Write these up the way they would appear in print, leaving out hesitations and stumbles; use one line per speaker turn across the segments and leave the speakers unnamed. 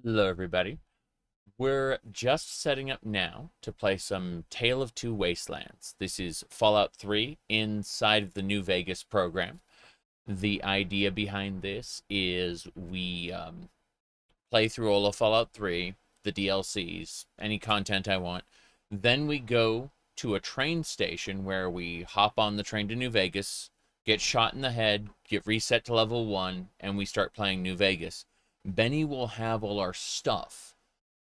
Hello, everybody. We're just setting up now to play some Tale of Two Wastelands. This is Fallout 3 inside of the New Vegas program. The idea behind this is we play through all of Fallout 3, the DLCs, any content I want. Then we go to a train station where we hop on the train to New Vegas, get shot in the head, get reset to level 1, and we start playing New Vegas. Benny will have all our stuff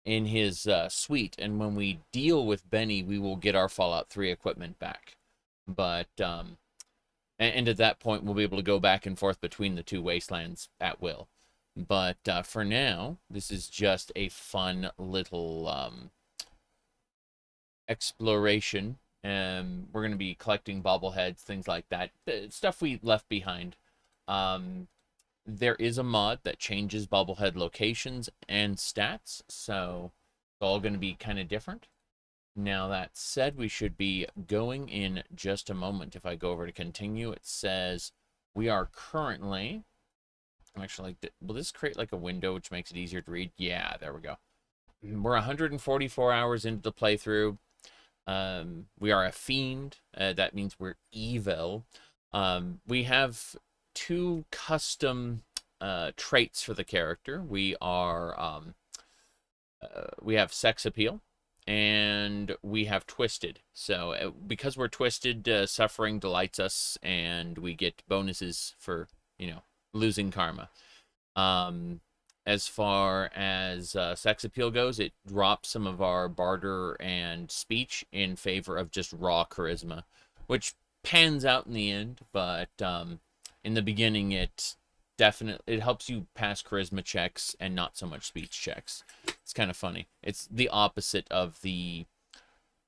in his suite, and when we deal with Benny, we will get our Fallout 3 equipment back. But, and at that point, we'll be able to go back and forth between the two wastelands at will. But for now, this is just a fun little exploration. We're going to be collecting bobbleheads, things like that, stuff we left behind. There is a mod that changes bobblehead locations and stats, so it's all going to be kind of different. Now, that said, we should be going in just a moment. If I go over to continue, it says we are currently... I'm actually like, will this create like a window which makes it easier to read? Yeah, there we go. We're 144 hours into the playthrough. We are a fiend. That means we're evil. We have two custom traits for the character. We have sex appeal, and we have twisted. So because we're twisted, suffering delights us, and we get bonuses for, losing karma. As far as sex appeal goes, it drops some of our barter and speech in favor of just raw charisma, which pans out in the end, but in the beginning, it helps you pass charisma checks and not so much speech checks. It's kind of funny. It's the opposite of the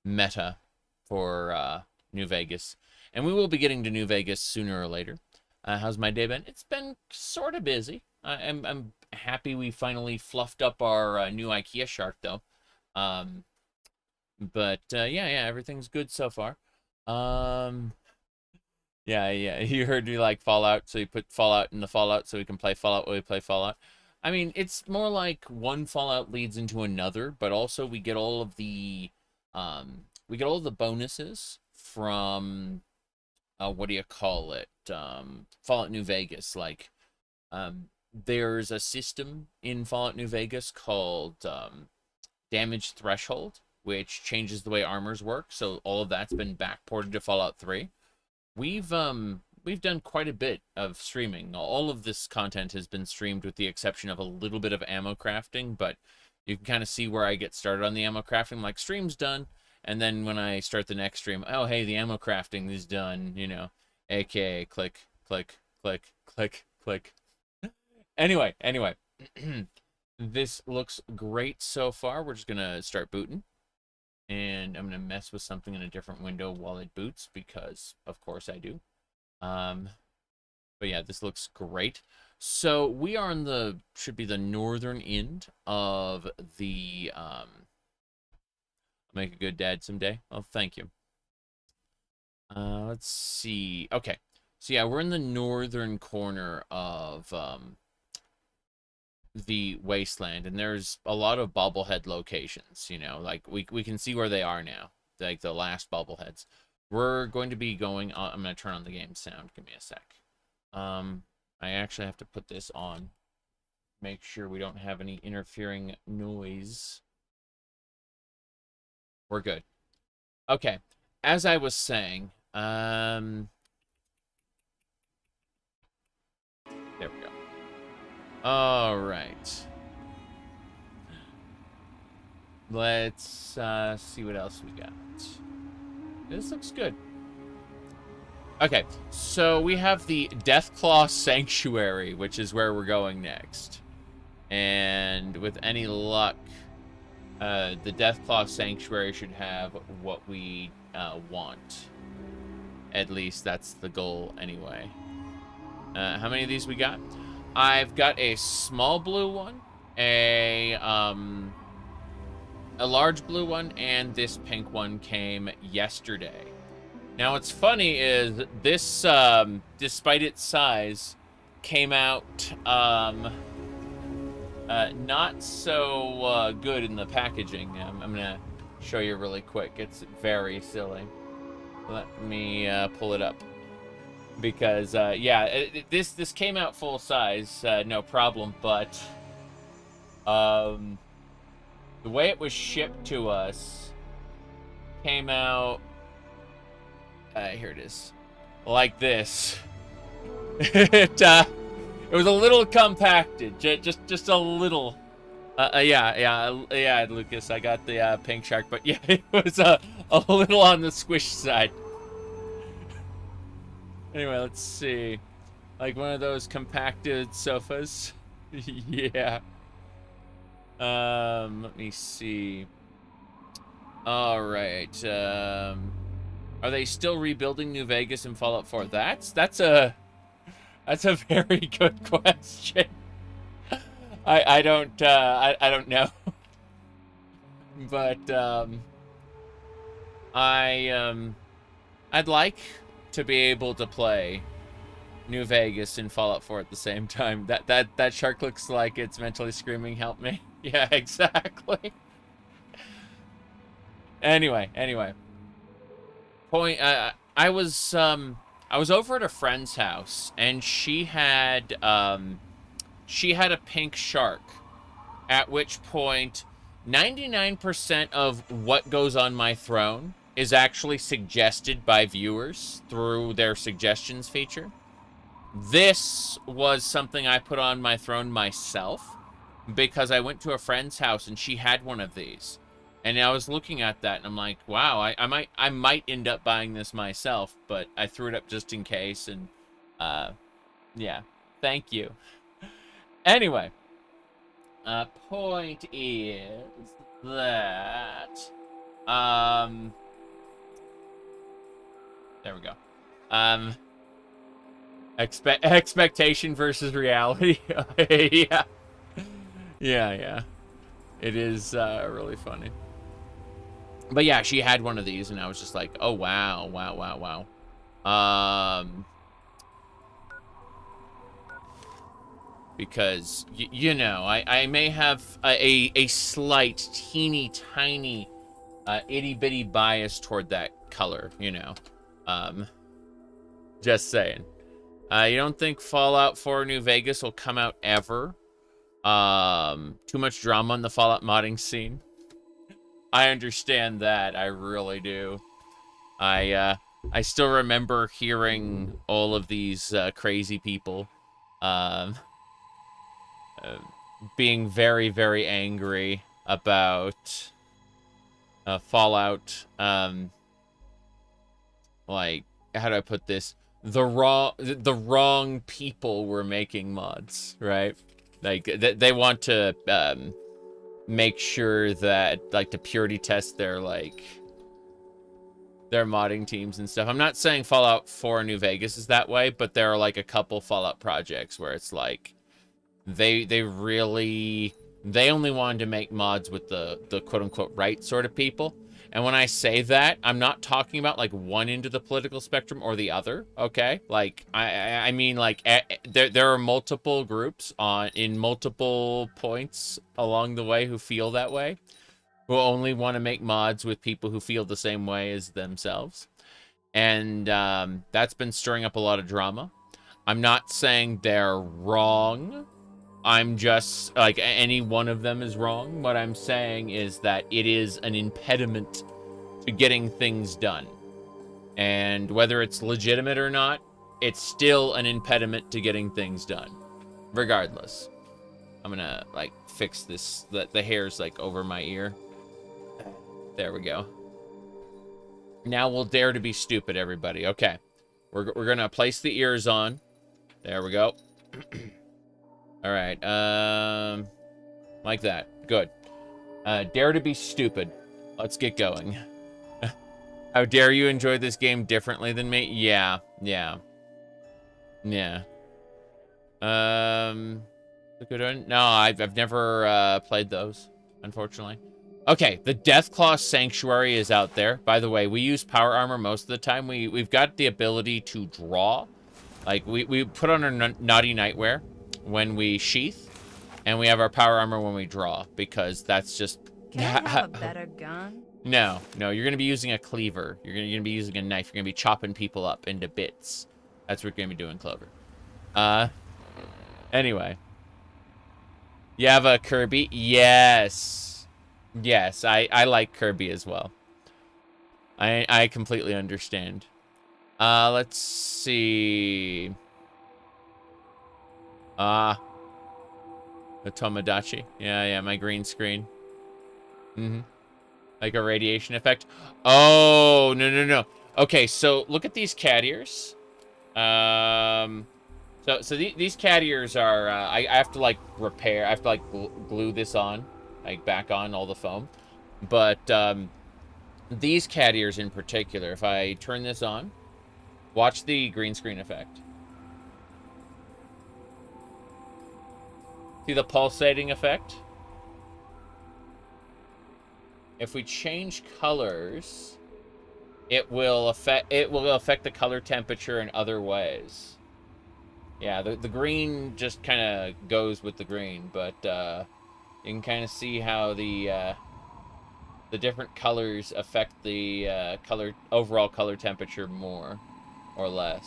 meta for New Vegas. And we will be getting to New Vegas sooner or later. How's my day been? It's been sort of busy. I'm happy we finally fluffed up our new IKEA shark, though. But yeah, everything's good so far. Yeah, you heard me like Fallout, so you put Fallout in the Fallout so we can play Fallout while we play Fallout. I mean, it's more like one Fallout leads into another, but also we get all of the bonuses from what do you call it? Fallout New Vegas. Like, there's a system in Fallout New Vegas called damage threshold, which changes the way armors work. So all of that's been backported to Fallout 3. We've done quite a bit of streaming. All of this content has been streamed with the exception of a little bit of ammo crafting, but you can kind of see where I get started on the ammo crafting. I'm like, stream's done, and then when I start the next stream, oh, hey, the ammo crafting is done, aka click, click, click, click, click. Anyway, this looks great so far. We're just going to start booting. And I'm going to mess with something in a different window while it boots, because, of course, I do. But yeah, this looks great. So we are on should be the northern end of the, I'll make a good dad someday. Oh, thank you. Let's see. Okay. So yeah, we're in the northern corner of, the Wasteland, and there's a lot of bobblehead locations, like we can see where they are now, like the last bobbleheads. We're going to be going on, I'm going to turn on the game sound. Give me a sec. I actually have to put this on, make sure we don't have any interfering noise. We're good. Okay, as I was saying, there we go. All right. Let's see what else we got. This looks good. Okay, so we have the Deathclaw Sanctuary, which is where we're going next. And with any luck, the Deathclaw Sanctuary should have what we want. At least that's the goal anyway. How many of these we got? I've got a small blue one, a large blue one, and this pink one came yesterday. Now, what's funny is this, despite its size, came out Not so good in the packaging. I'm gonna show you really quick. It's very silly. Let me pull it up. Because, yeah, this came out full size, no problem, but the way it was shipped to us came out, here it is, like this. It was a little compacted, just a little. Yeah, Lucas, I got the pink shark, but yeah, it was a little on the squish side. Anyway, let's see. Like one of those compacted sofas. Yeah. Let me see. All right. Are they still rebuilding New Vegas in Fallout 4? That's a very good question. I don't know. But I'd like to be able to play New Vegas in Fallout 4 at the same time. That shark looks like it's mentally screaming, "Help me." Yeah, exactly. Anyway. Point I was over at a friend's house and she had a pink shark, at which point 99% of what goes on my throne is actually suggested by viewers through their suggestions feature. This was something I put on my throne myself because I went to a friend's house and she had one of these. And I was looking at that and I'm like, wow, I might end up buying this myself, but I threw it up just in case. And yeah, thank you. Anyway, point is that there we go. Expectation versus reality. Yeah. It is really funny. But yeah, she had one of these, and I was just like, oh, wow. Because, you know, I may have a slight, teeny, tiny, itty-bitty bias toward that color, you know. Just saying. You don't think Fallout 4 New Vegas will come out ever? Too much drama on the Fallout modding scene. I understand that. I really do. I still remember hearing all of these crazy people being very, very angry about Fallout. Like, how do I put this? The wrong people were making mods, right? Like, they want to make sure that, like, to purity test their, like, their modding teams and stuff. I'm not saying Fallout 4 New Vegas is that way, but there are, like, a couple Fallout projects where it's, like, they only wanted to make mods with the quote-unquote right sort of people. And when I say that, I'm not talking about, like, one end of the political spectrum or the other, okay? Like, I mean, like, there are multiple groups in multiple points along the way who feel that way, who only want to make mods with people who feel the same way as themselves. And that's been stirring up a lot of drama. I'm not saying they're wrong. I'm just, like, any one of them is wrong. What I'm saying is that it is an impediment to getting things done. And whether it's legitimate or not, it's still an impediment to getting things done. Regardless. I'm gonna, like, fix this, the hair's, like, over my ear. There we go. Now we'll dare to be stupid, everybody. Okay. We're gonna place the ears on. There we go. All right, like that. Good. Dare to be stupid. Let's get going. How dare you enjoy this game differently than me? Yeah. No, I've never played those, unfortunately. Okay, the Deathclaw Sanctuary is out there. By the way, we use power armor most of the time. We've got the ability to draw. Like, we put on our naughty nightwear when we sheath, And we have our power armor when we draw, because that's just...
Can I have a better gun?
No, you're going to be using a cleaver. You're going to be using a knife. You're going to be chopping people up into bits. That's what you're going to be doing, Clover. Anyway. You have a Kirby? Yes. Yes, I like Kirby as well. I completely understand. Let's see. The Tomodachi. Yeah, my green screen. Like a radiation effect. Oh, no. Okay, so look at these cat ears. So these cat ears are, I have to, like, repair. I have to, like, glue this on. Like, back on all the foam. But, these cat ears in particular, if I turn this on, watch the green screen effect. See the pulsating effect? If we change colors, it will affect the color temperature in other ways. Yeah, the green just kind of goes with the green, but you can kind of see how the different colors affect the overall color temperature more or less.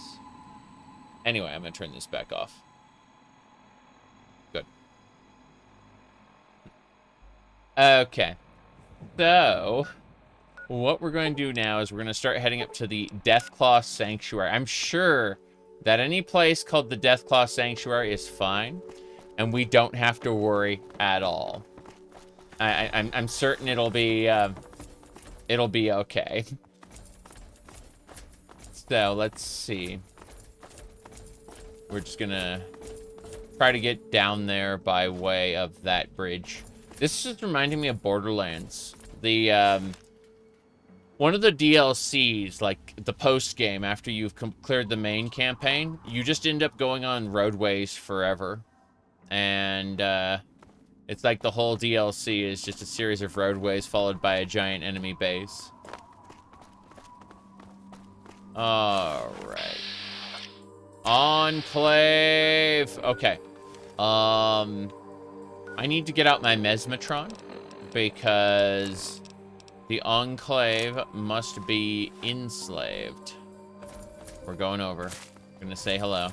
Anyway, I'm gonna turn this back off. Good. Okay. So, what we're going to do now is we're going to start heading up to the Deathclaw Sanctuary. I'm sure that any place called the Deathclaw Sanctuary is fine, and we don't have to worry at all. I'm certain it'll be okay. So, let's see. We're just going to try to get down there by way of that bridge. This is just reminding me of Borderlands. The, one of the DLCs, like the post-game, after you've cleared the main campaign, you just end up going on roadways forever. And, it's like the whole DLC is just a series of roadways followed by a giant enemy base. Alright. Enclave! Okay. I need to get out my Mesmetron, because the Enclave must be enslaved. We're going over. I'm gonna say hello.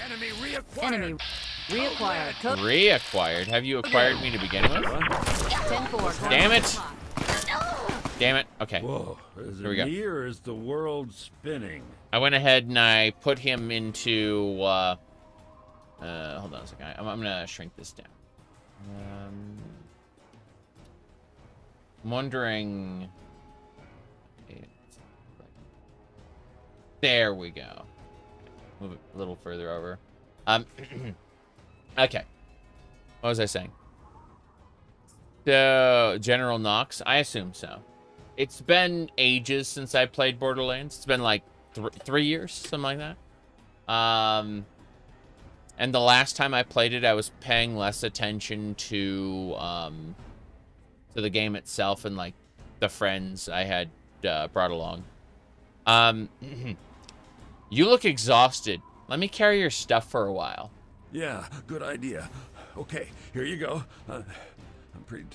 Enemy reacquired.
Reacquired? Have you acquired me to begin with?
10-4.
Damn it! Damn it. Okay.
Whoa,
Here we go.
Here is the world spinning.
I went ahead and I put him into, hold on a second. I'm gonna shrink this down. I'm wondering... There we go. Move it a little further over. Okay. What was I saying? So, General Knox? I assume so. It's been ages since I played Borderlands. It's been like 3 years, something like that. And the last time I played it, I was paying less attention to the game itself and, like, the friends I had brought along. You look exhausted. Let me carry your stuff for a while.
Yeah, good idea. Okay, here you go. I'm pretty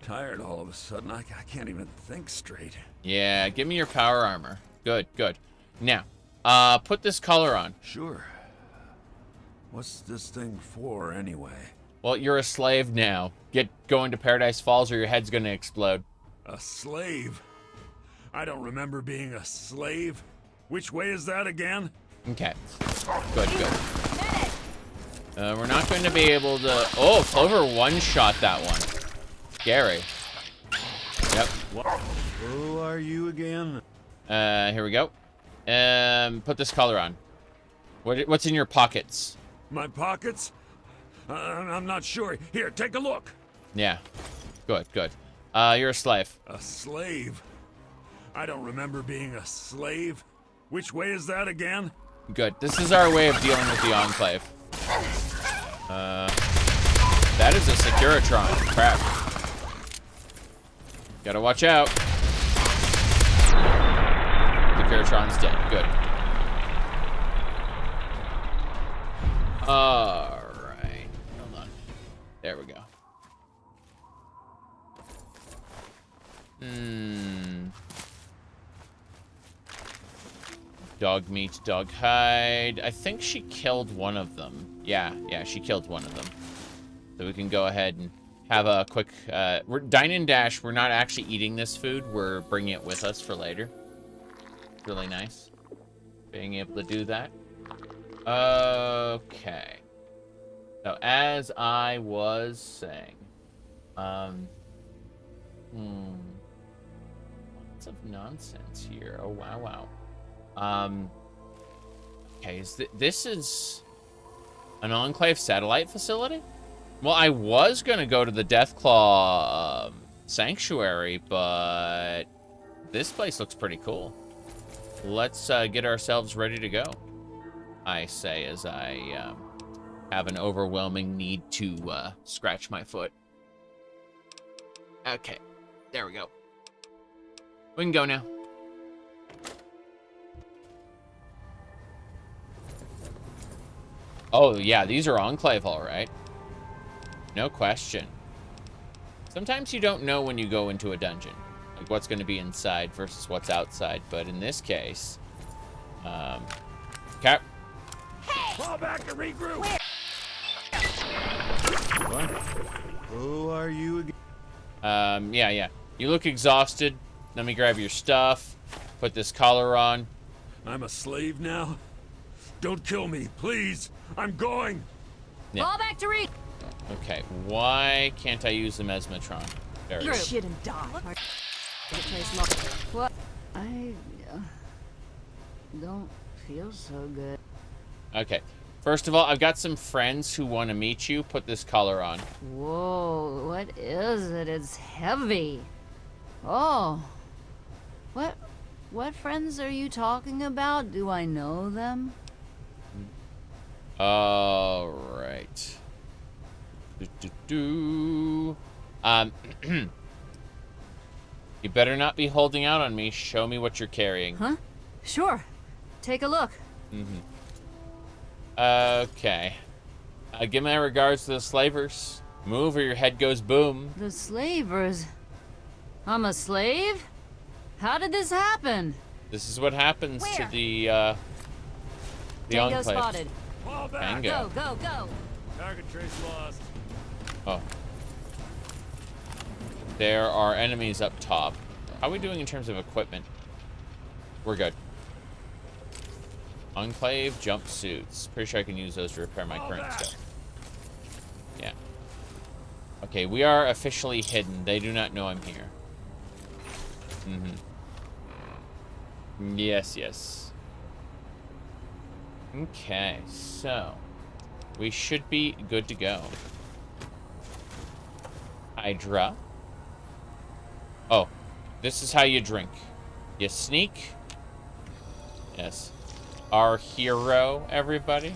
tired all of a sudden. I can't even think straight.
Yeah, give me your power armor. Good, good. Now, put this collar on.
Sure. What's this thing for, anyway?
Well, you're a slave now. Get going to Paradise Falls or your head's gonna explode.
A slave? I don't remember being a slave. Which way is that again?
Okay. Good, good. We're not going to be able to... Oh, Clover one-shot that one. Scary. Yep.
Who are you again?
Here we go. Put this collar on. What's in your pockets?
My pockets? I'm not sure. Here, take a look.
Yeah. Good, good. You're a slave.
A slave? I don't remember being a slave. Which way is that again?
Good. This is our way of dealing with the Enclave. That is a Securitron. Crap. Gotta watch out. Securitron's dead. Good. Alright. Hold on. There we go. Dog meat, dog hide. I think she killed one of them. Yeah, she killed one of them. So we can go ahead and have a quick... we're Dine and Dash. We're not actually eating this food. We're bringing it with us for later. Really nice. Being able to do that. Okay. So, as I was saying... Lots of nonsense here. Oh, wow. Okay, this is an Enclave satellite facility? Well, I was gonna go to the Deathclaw Sanctuary, but this place looks pretty cool. Let's get ourselves ready to go, I say, as I have an overwhelming need to scratch my foot. Okay, there we go. We can go now. Oh, yeah, these are Enclave, all right. No question. Sometimes you don't know when you go into a dungeon, like what's going to be inside versus what's outside. But in this case, Cap.
Fall back to regroup.
What? Who are you again?
Yeah. You look exhausted. Let me grab your stuff. Put this collar on.
I'm a slave now? Don't kill me, please. I'm going.
Yeah.
Fall back to re.
Okay, why can't I use the Mesmetron? There we go.
Shit and die. What? I don't feel so good.
Okay, first of all, I've got some friends who want to meet you. Put this collar on.
Whoa, what is it? It's heavy. Oh. What friends are you talking about? Do I know them?
All right. You better not be holding out on me. Show me what you're carrying.
Huh? Sure. Take a look.
Okay. Give my regards to the slavers. Move or your head goes boom.
The slavers. I'm a slave? How did this happen?
This is what happens to
Where?
the
Tango
Enclave.
spotted.
Fall back.
Tango.
Go.
Target trace lost.
Oh. There are enemies up top. How are we doing in terms of equipment? We're good. Enclave jumpsuits. Pretty sure I can use those to repair my current stuff. Yeah. Okay, we are officially hidden. They do not know I'm here. Yes. Okay, so we should be good to go. Hydra. Oh, this is how you drink. You sneak. Yes. Our hero, everybody.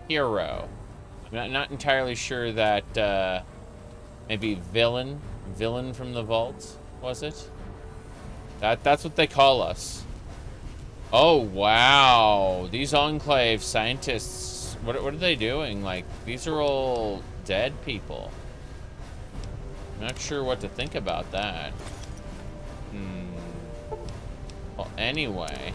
Hero. I'm not entirely sure that, maybe villain from the vault, was it? That's what they call us. Oh, wow. These Enclave scientists, what are they doing? Like, these are all dead people. I'm not sure what to think about that. Well, anyway,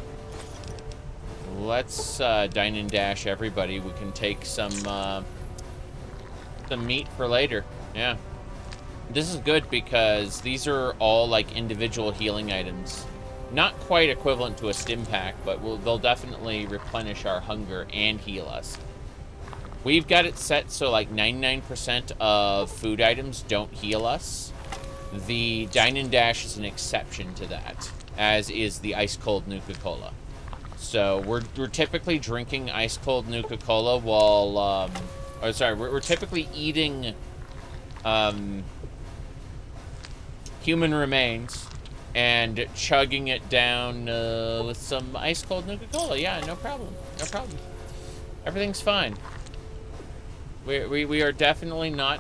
let's dine and dash everybody. We can take some meat for later. Yeah. This is good because these are all like individual healing items. Not quite equivalent to a stim pack, but they'll definitely replenish our hunger and heal us. We've got it set so like 99% of food items don't heal us. The Dine and Dash is an exception to that, as is the Ice Cold Nuka-Cola. So we're typically drinking Ice Cold Nuka-Cola while, we're typically eating human remains and chugging it down with some Ice Cold Nuka-Cola. Yeah, no problem. Everything's fine. We are definitely not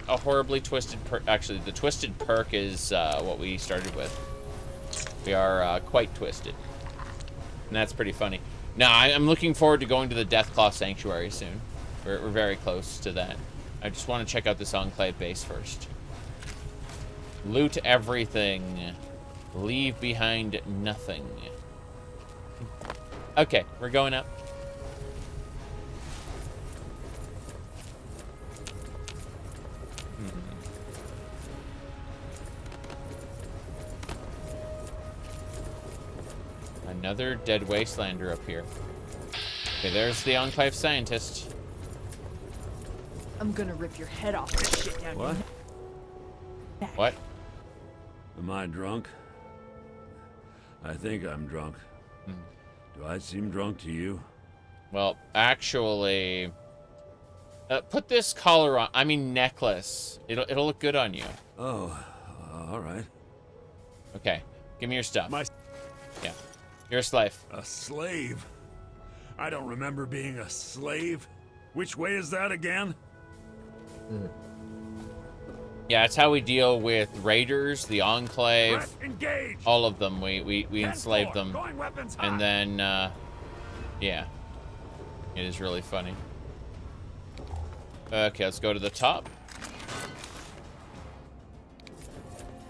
a horribly twisted perk. Actually, the twisted perk is what we started with. We are quite twisted. And that's pretty funny. Now, I'm looking forward to going to the Deathclaw Sanctuary soon. We're very close to that. I just want to check out this Enclave base first. Loot everything. Leave behind nothing. Okay, we're going up. Another dead Wastelander up here. Okay, there's the Enclave scientist.
I'm gonna rip your head off this shit down
What?
here.
What?
Am I drunk? I think I'm drunk. Do I seem drunk to you?
Well, actually, put this collar on. I mean necklace. It'll look good on you.
Oh, all right.
Okay, give me your stuff.
My
Yeah, you're a slave.
a slave? I don't remember being a slave. Which way is that again?
Yeah, it's how we deal with raiders, the Enclave,
Threat engage.
all of them. We enslave them,
Going weapons hot.
and then yeah, it is really funny. Okay, let's go to the top.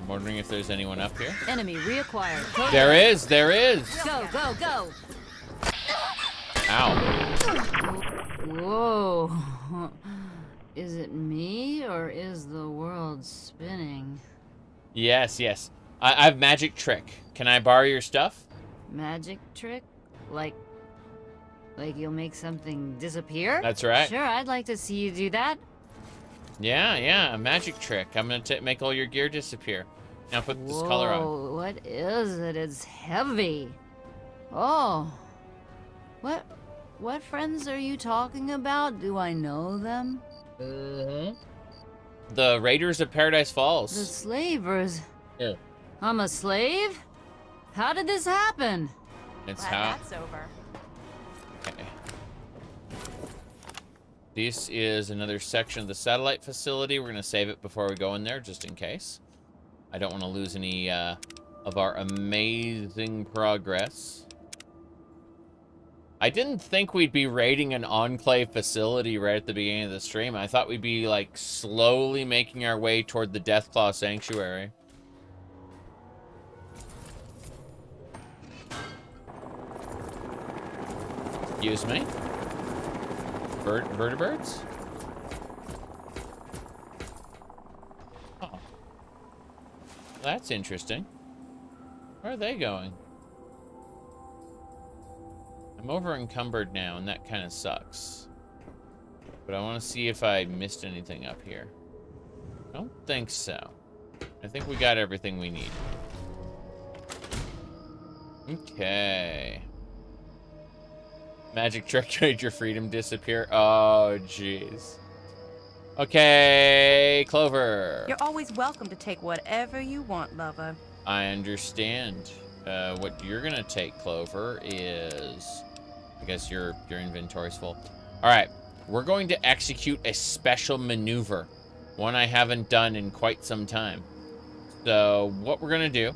I'm wondering if there's anyone up here.
Enemy reacquired. Code
There
red.
is. There is.
Go, go, go.
Ow.
Whoa. Is it me or is the world spinning?
Yes, yes. I have magic trick. Can I borrow your stuff?
Magic trick? Like you'll make something disappear?
That's right.
Sure, I'd like to see you do that.
Yeah, yeah, a magic trick. I'm gonna make all your gear disappear. Now put this color on.
Whoa, what is it? It's heavy. Oh. What friends are you talking about? Do I know them?
The Raiders of Paradise
The
Falls.
slavers.
Yeah.
I'm a slave? How did this happen?
It's
Glad
how.
that's over.
Okay. This is another section of the satellite facility. We're gonna save it before we go in there, just in case. I don't want to lose any of our amazing progress. I didn't think we'd be raiding an Enclave facility right at the beginning of the stream. I thought we'd be, like, slowly making our way toward the Deathclaw Sanctuary. Excuse me? Vertebrates? Oh. That's interesting. Where are they going? I'm over encumbered now, and that kind of sucks. But I want to see if I missed anything up here. I don't think so. I think we got everything we need. Okay. Magic trick made your freedom disappear. Oh, jeez. Okay, Clover.
You're always welcome to take whatever you want, lover.
I understand. What you're gonna take, Clover, is... I guess your inventory's full. Alright, we're going to execute a special maneuver. One I haven't done in quite some time. So, what we're gonna do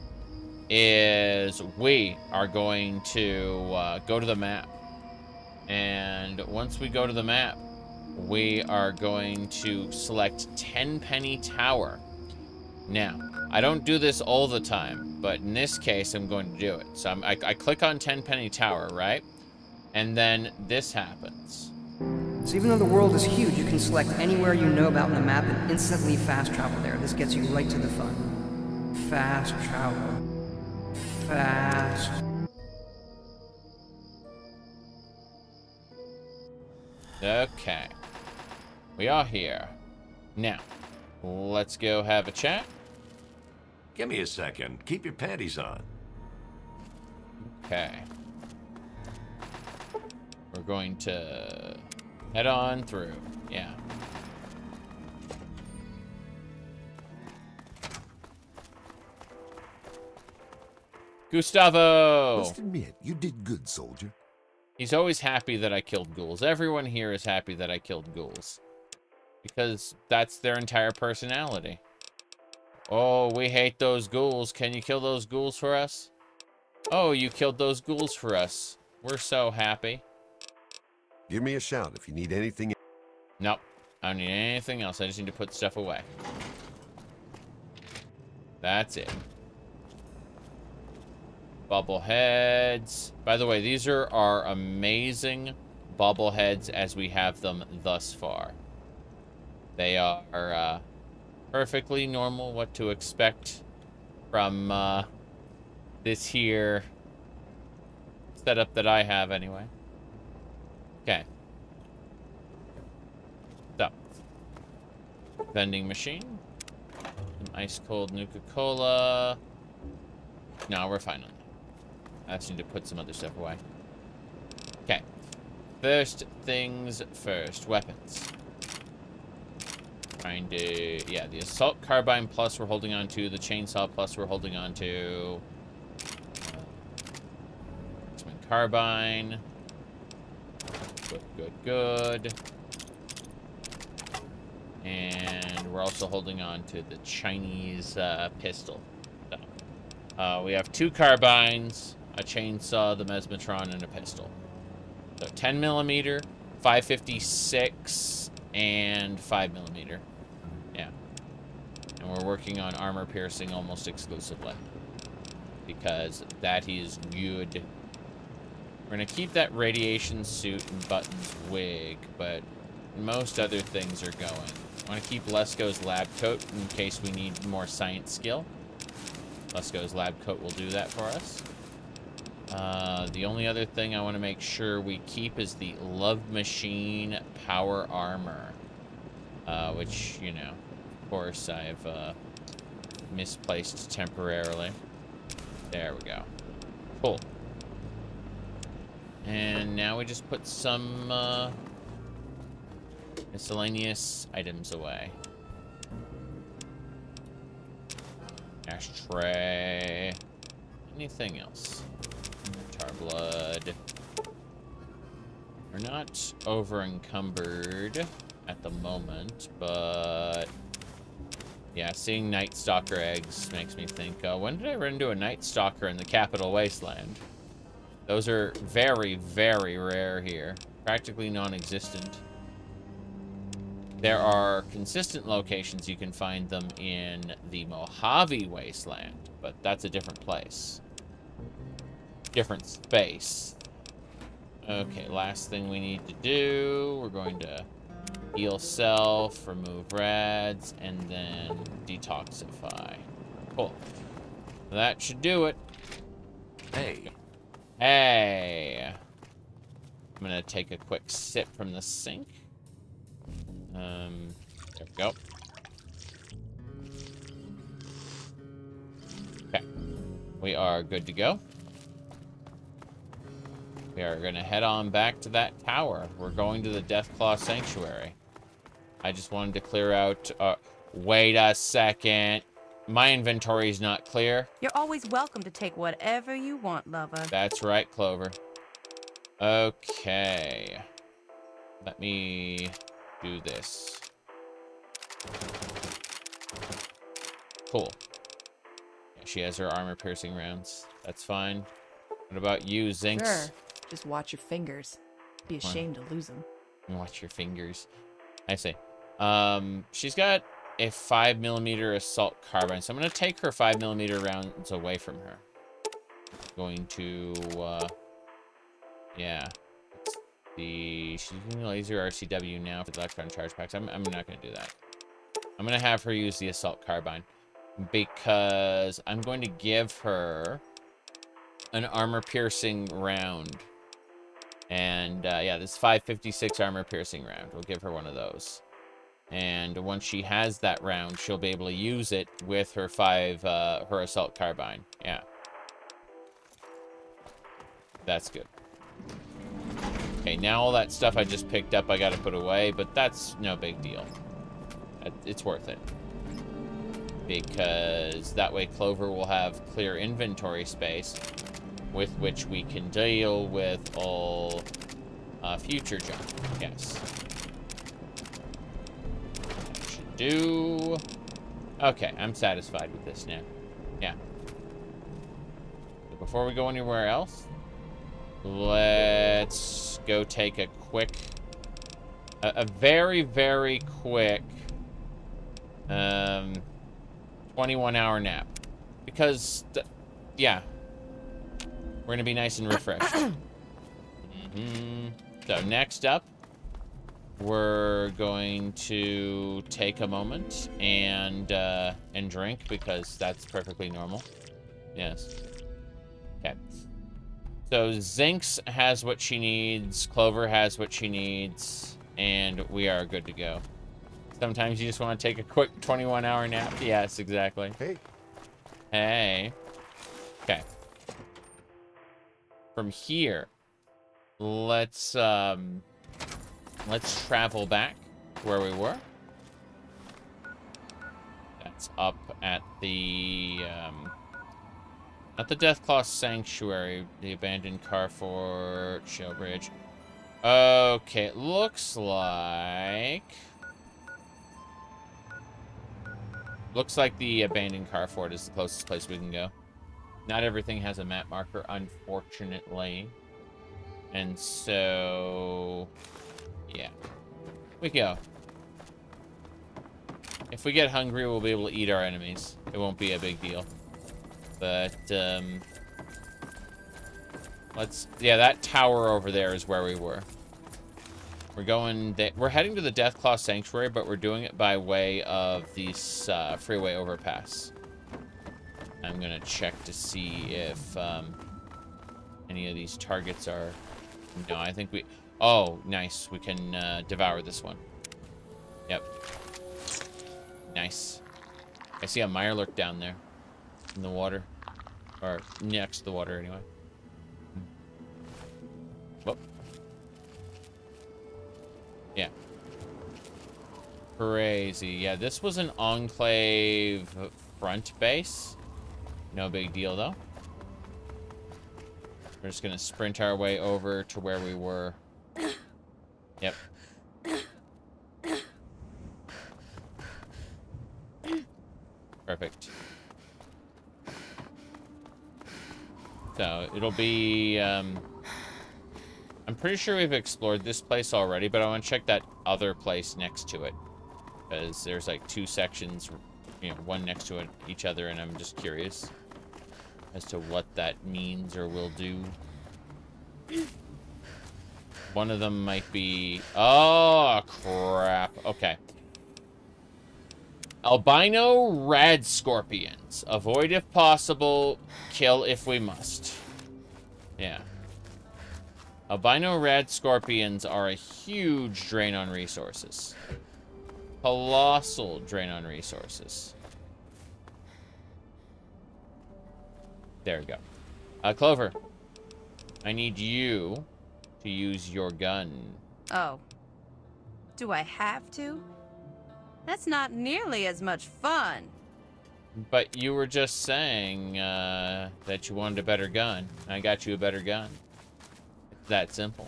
is we are going to go to the map. And once we go to the map, we are going to select Tenpenny Tower. Now, I don't do this all the time, but in this case, I'm going to do it. So I click on Tenpenny Tower, right? And then this happens.
So even though the world is huge, you can select anywhere you know about on the map and instantly fast travel there. This gets you right to the fun. Fast travel. Fast.
Okay. We are here. Now, let's go have a chat.
Give me a second. Keep your panties on.
Okay. We're going to head on through. Yeah. Gustavo!
Must admit, you did good, soldier.
He's always happy that I killed ghouls. Everyone here is happy that I killed ghouls. Because that's their entire personality. Oh, we hate those ghouls. Can you kill those ghouls for us? Oh, you killed those ghouls for us. We're so happy.
Give me a shout if you need anything.
Nope. I don't need anything else. I just need to put stuff away. That's it. Bubbleheads. By the way, these are our amazing bubbleheads as we have them thus far. They are perfectly normal, what to expect from this here setup that I have anyway. Okay. So, vending machine. Some ice cold Nuka-Cola. No, we're fine on that. I just need to put some other stuff away. Okay. First things first. Weapons. Trying to... Yeah, the assault carbine plus we're holding on to. The chainsaw plus we're holding on to. Carbine. Good, good, good. And we're also holding on to the Chinese pistol. So, we have 2 carbines, a chainsaw, the mesmetron, and a pistol. So 10mm, 5.56, and 5mm. Yeah. And we're working on armor piercing almost exclusively. Because that is good. We're going to keep that radiation suit and buttons wig, but most other things are going. I want to keep Lesko's lab coat in case we need more science skill. Lesko's lab coat will do that for us. The only other thing I want to make sure we keep is the Love Machine power armor. Which, you know, of course I've misplaced temporarily. There we go. Cool. And now we just put some miscellaneous items away. Ashtray. Anything else? Tar blood. We're not over encumbered at the moment, but yeah, seeing Night Stalker eggs makes me think, when did I run into a Night Stalker in the capital Wasteland? Those are very, very rare here. Practically non-existent. There are consistent locations you can find them in the Mojave Wasteland, but that's a different place. Different space. Okay, last thing we need to do, we're going to heal self, remove rads, and then detoxify. Cool. That should do it.
Hey.
Hey. I'm gonna take a quick sip from the sink. There we go. Okay. We are good to go. We are gonna head on back to that tower. We're going to the Deathclaw Sanctuary. I just wanted to clear out, wait a second. My inventory is not clear.
You're always welcome to take whatever you want, lover.
That's right, Clover. Okay. Let me do this. Cool. Yeah, she has her armor-piercing rounds. That's fine. What about you, Zinx?
Sure. Just watch your fingers. Be ashamed to lose them.
Watch your fingers. I see. She's got a 5mm assault carbine, so I'm gonna take her 5mm rounds away from her. Going to, yeah. She's using the laser RCW now for the electron charge packs. I'm not gonna do that. I'm gonna have her use the assault carbine because I'm going to give her an armor-piercing round. And, yeah, this 5.56 armor-piercing round. We'll give her one of those. And once she has that round, she'll be able to use it with her her assault carbine. Yeah. That's good. Okay, now all that stuff I just picked up I gotta put away, but that's no big deal. It's worth it. Because that way Clover will have clear inventory space with which we can deal with all future junk. Yes. Do. Okay, I'm satisfied with this now. Yeah. So before we go anywhere else, let's go take a quick a very, very quick 21-hour nap. Because, yeah, we're going to be nice and refreshed. So next up, we're going to take a moment and drink, because that's perfectly normal. Yes. Okay. So Zinx has what she needs, Clover has what she needs, and we are good to go. Sometimes you just want to take a quick 21-hour nap. Yes, exactly.
Hey.
Hey. Okay. From here, let's travel back where we were. That's up at the Deathclaw Sanctuary, the abandoned Carfort Shell Bridge. Okay, it looks like the abandoned Carfort is the closest place we can go. Not everything has a map marker, unfortunately. And so, yeah, we go. If we get hungry, we'll be able to eat our enemies. It won't be a big deal. But, yeah, that tower over there is where we were. We're heading to the Deathclaw Sanctuary, but we're doing it by way of these freeway overpass. I'm gonna check to see if any of these targets are... No, I think we... Oh, nice. We can devour this one. Yep. Nice. I see a Mirelurk down there in the water. Or next to the water, anyway. Whoop. Yeah. Crazy. Yeah, this was an Enclave front base. No big deal, though. We're just gonna sprint our way over to where we were. Yep. Perfect. So, it'll be, I'm pretty sure we've explored this place already, but I want to check that other place next to it. Because there's like two sections, you know, one next to each other, and I'm just curious as to what that means or will do. One of them might be... Oh, crap. Okay. Albino rad scorpions. Avoid if possible. Kill if we must. Yeah. Albino rad scorpions are a huge drain on resources. Colossal drain on resources. There we go. Clover. I need you to use your gun.
Oh. Do I have to? That's not nearly as much fun.
But you were just saying that you wanted a better gun. I got you a better gun. It's that simple.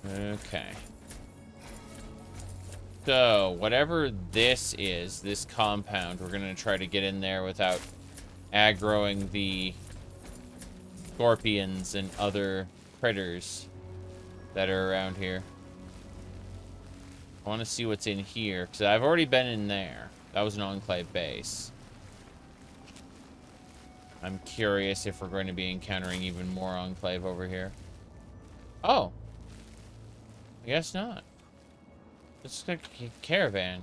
Okay. So, whatever this is, this compound, we're going to try to get in there without aggroing the scorpions and other critters that are around here. I want to see what's in here, because I've already been in there. That was an Enclave base. I'm curious if we're going to be encountering even more Enclave over here. Oh. I guess not. It's like a caravan.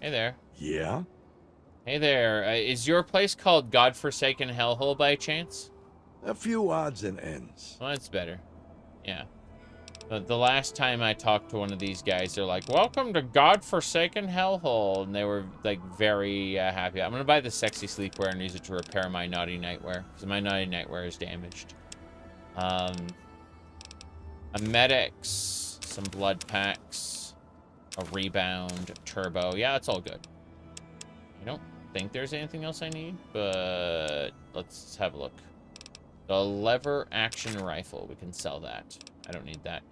Hey there.
Yeah?
Hey there. Is your place called Godforsaken Hellhole by chance?
A few odds and ends.
Well, that's better. Yeah. But the last time I talked to one of these guys, they're like, "Welcome to Godforsaken Hellhole," and they were like very happy. I'm gonna buy the sexy sleepwear and use it to repair my naughty nightwear, because my naughty nightwear is damaged. A medics, some blood packs, a rebound, turbo. Yeah, it's all good. I don't think there's anything else I need, but let's have a look. The lever action rifle, we can sell that. I don't need that.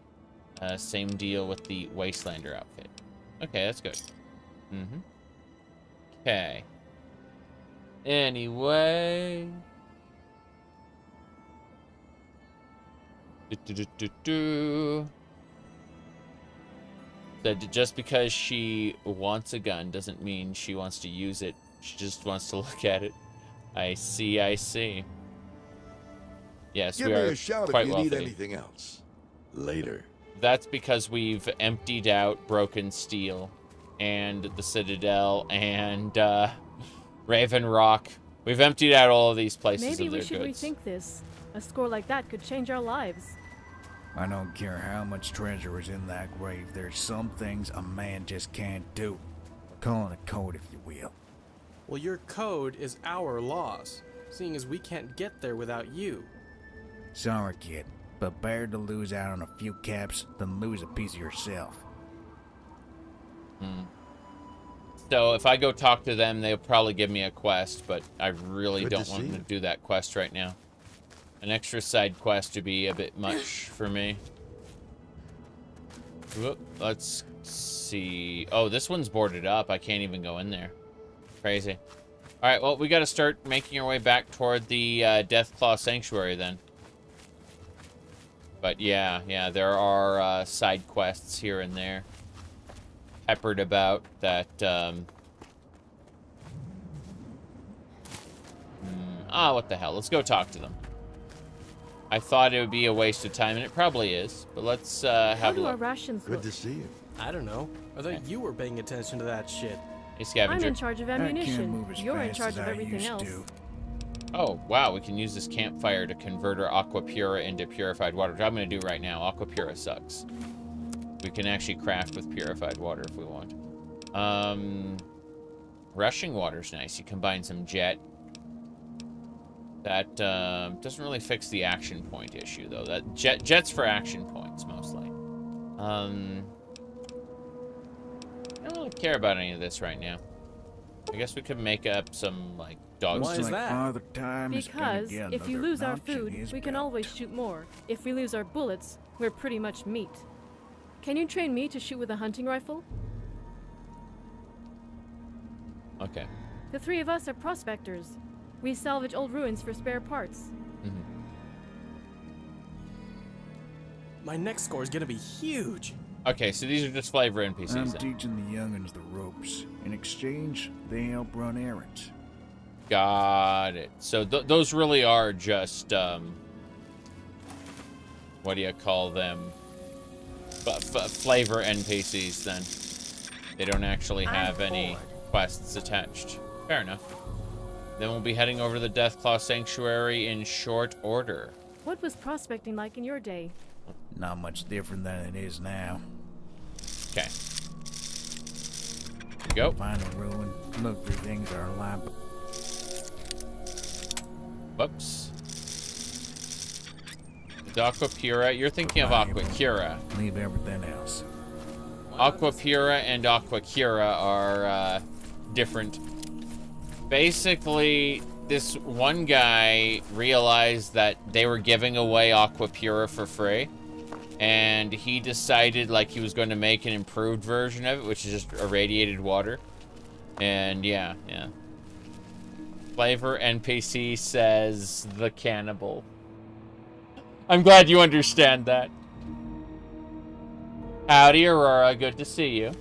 Same deal with the Wastelander outfit. Okay, that's good. Okay. Anyway. That just because she wants a gun doesn't mean she wants to use it. She just wants to look at it. I see, I see. Yes,
Give
we
me
are
a shout
quite
if you
wealthy.
need anything else. Later.
That's because we've emptied out Broken Steel and the Citadel and Raven Rock. We've emptied out all of these places
Maybe
of
we
their
should
goods.
rethink this. A score like that could change our lives.
I don't care how much treasure is in that grave, there's some things a man just can't do. Call it a code if you will.
Well, your code is our laws, seeing as we can't get there without you.
Sorry, kid, but better to lose out on a few caps than lose a piece of yourself.
So if I go talk to them, they'll probably give me a quest, but I really
Good
don't
to
want
see
to
you.
do that quest right now. An extra side quest would be a bit much for me. Whoop, let's see. Oh, this one's boarded up. I can't even go in there. Crazy. All right, well, we got to start making our way back toward the Deathclaw Sanctuary then. But yeah, there are side quests here and there peppered about that. What the hell? Let's go talk to them. I thought it would be a waste of time, and it probably is. But let's
How
have a
do our
look.
rations
Good
look?
to see you.
I don't know. I thought you were paying attention to that shit.
Hey,
I'm
Scavenger.
in charge of
I can't
ammunition.
move as
You're in
fast
charge
as
of
I
everything
used
else.
to.
Oh, wow, we can use this campfire to convert our Aqua Pura into purified water, which I'm going to do right now. Aqua Pura sucks. We can actually craft with purified water if we want. Rushing water's nice. You combine some jet. That doesn't really fix the action point issue, though. That jet's for action points, mostly. I don't really care about any of this right now. I guess we could make up some, like, dog
Why
Looks
is
like
that?
Father Time is gonna
Because
get
if you
another
lose our
notch in
food,
his
we can
belt.
always shoot more. If we lose our bullets, we're pretty much meat. Can you train me to shoot with a hunting rifle?
Okay.
The three of us are prospectors. We salvage old ruins for spare parts.
My next score is gonna be huge.
Okay, so these are just flavor
I'm
NPCs then.
teaching the young'uns the ropes. In exchange, they help run errands.
Got it. So those really are just, what do you call them? Flavor NPCs then. They don't actually have any quests attached. Fair enough. Then we'll be heading over to the Deathclaw Sanctuary in short order.
What was prospecting like in your day?
Not much different than it is now.
Okay. Here we go.
Find a ruin, look for things that are alive.
Whoops. It's Aqua Pura. You're thinking of Aqua Cura.
Leave everything else.
Aqua Pura and Aqua Cura are different. Basically, this one guy realized that they were giving away Aqua Pura for free, and he decided like he was going to make an improved version of it, which is just irradiated water. And yeah. Flavor NPC says the cannibal. I'm glad you understand that. Howdy, Aurora. Good to see you.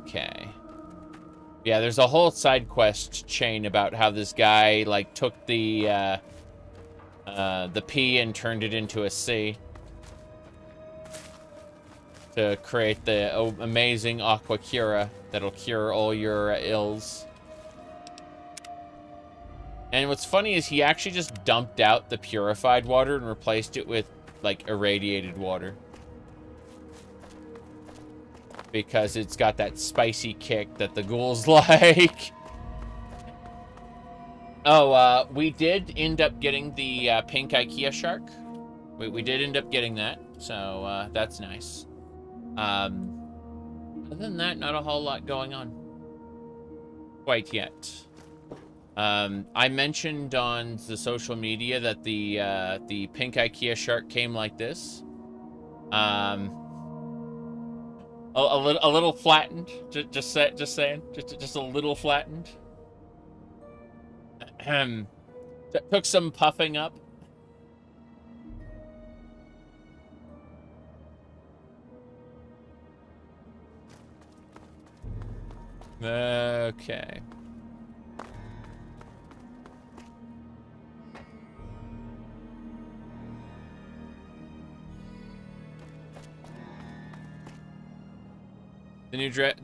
Okay. Yeah, there's a whole side quest chain about how this guy like took the P and turned it into a C to create the amazing Aqua Cura that'll cure all your ills. And what's funny is he actually just dumped out the purified water and replaced it with like irradiated water. Because it's got that spicy kick that the ghouls like. Oh, we did end up getting the pink IKEA shark. We did end up getting that, so that's nice. Other than that, not a whole lot going on quite yet. I mentioned on the social media that the pink IKEA shark came like this. A little flattened. Just saying. Just a little flattened. Took some puffing up. Okay.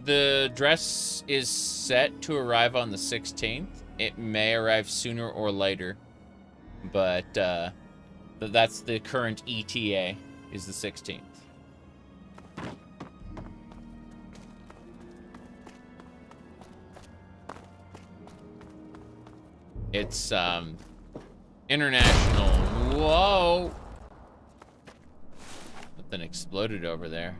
The dress is set to arrive on the 16th. It may arrive sooner or later, but that's the current ETA, is the 16th. It's international. Whoa! Something exploded over there.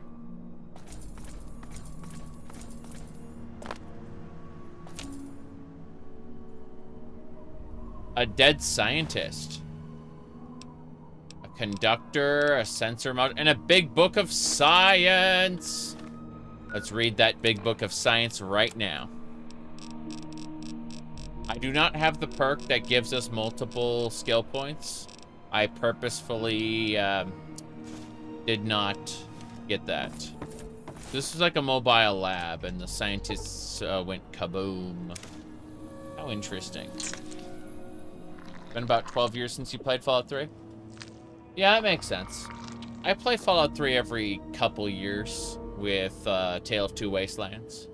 A dead scientist. A conductor, a sensor mod, and a big book of science. Let's read that big book of science right now. I do not have the perk that gives us multiple skill points. I purposefully did not get that. This was like a mobile lab, and the scientists went kaboom. How interesting. Been about 12 years since you played Fallout 3? Yeah, that makes sense. I play Fallout 3 every couple years with Tale of Two Wastelands.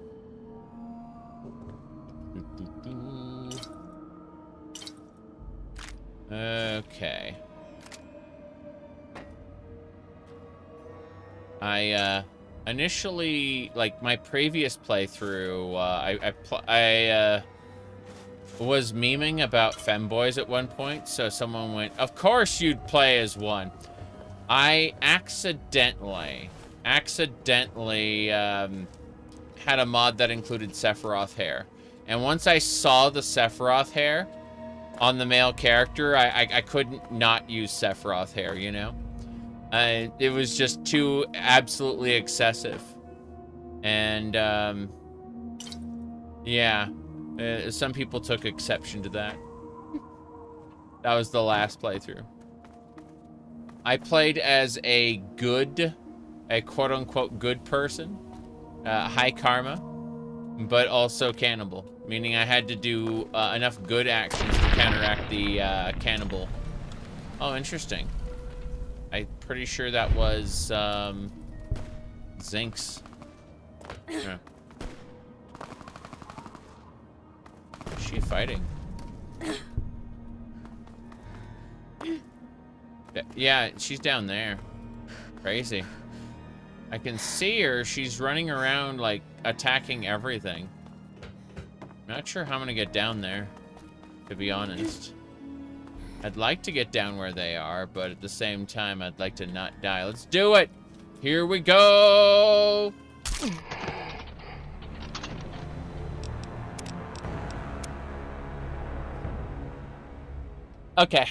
Okay. I initially, like my previous playthrough, I was memeing about femboys at one point, so someone went, of course you'd play as one. I accidentally had a mod that included Sephiroth hair. And once I saw the Sephiroth hair on the male character, I couldn't not use Sephiroth hair, you know? It was just too absolutely excessive. And, yeah. Some people took exception to that. That was the last playthrough. I played as a quote-unquote good person, high karma, but also cannibal, meaning I had to do enough good actions to counteract the cannibal. Oh, interesting. I'm pretty sure that was Zinx. Yeah. Is she fighting? Yeah, she's down there. Crazy. I can see her. She's running around, like, attacking everything. Not sure how I'm gonna get down there, to be honest. I'd like to get down where they are, but at the same time, I'd like to not die. Let's do it! Here we go! Okay.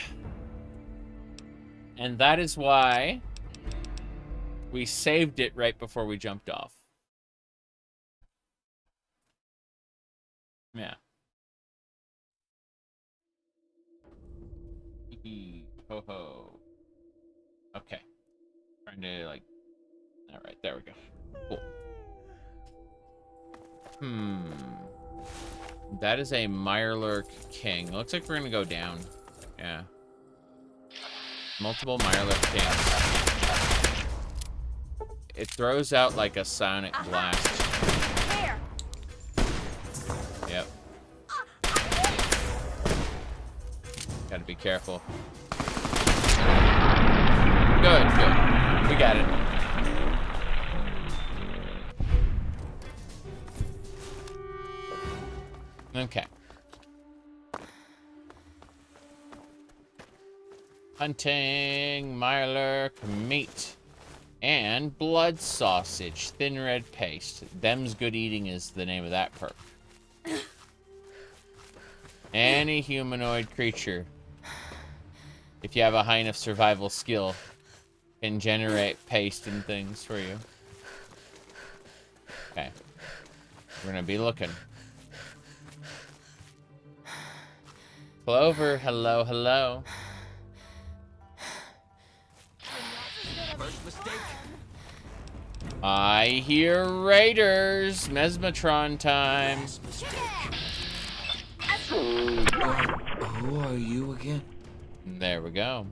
And that is why we saved it right before we jumped off. Yeah. Ho ho. Okay. Trying to like. All right, there we go. Cool. That is a Mirelurk King. Looks like we're gonna go down. Yeah. Multiple Mirelurk Kings. It throws out like a sonic blast.
There.
Yep. Gotta be careful. Good, good. We got it. Okay. Hunting Mirelurk meat and blood sausage, thin red paste. Them's good eating is the name of that perk. Any humanoid creature, if you have a high enough survival skill, can generate paste and things for you. Okay. We're gonna be looking. Clover, hello, hello.
First mistake.
I hear raiders. Mesmatron time.
Who are you again?
There we go.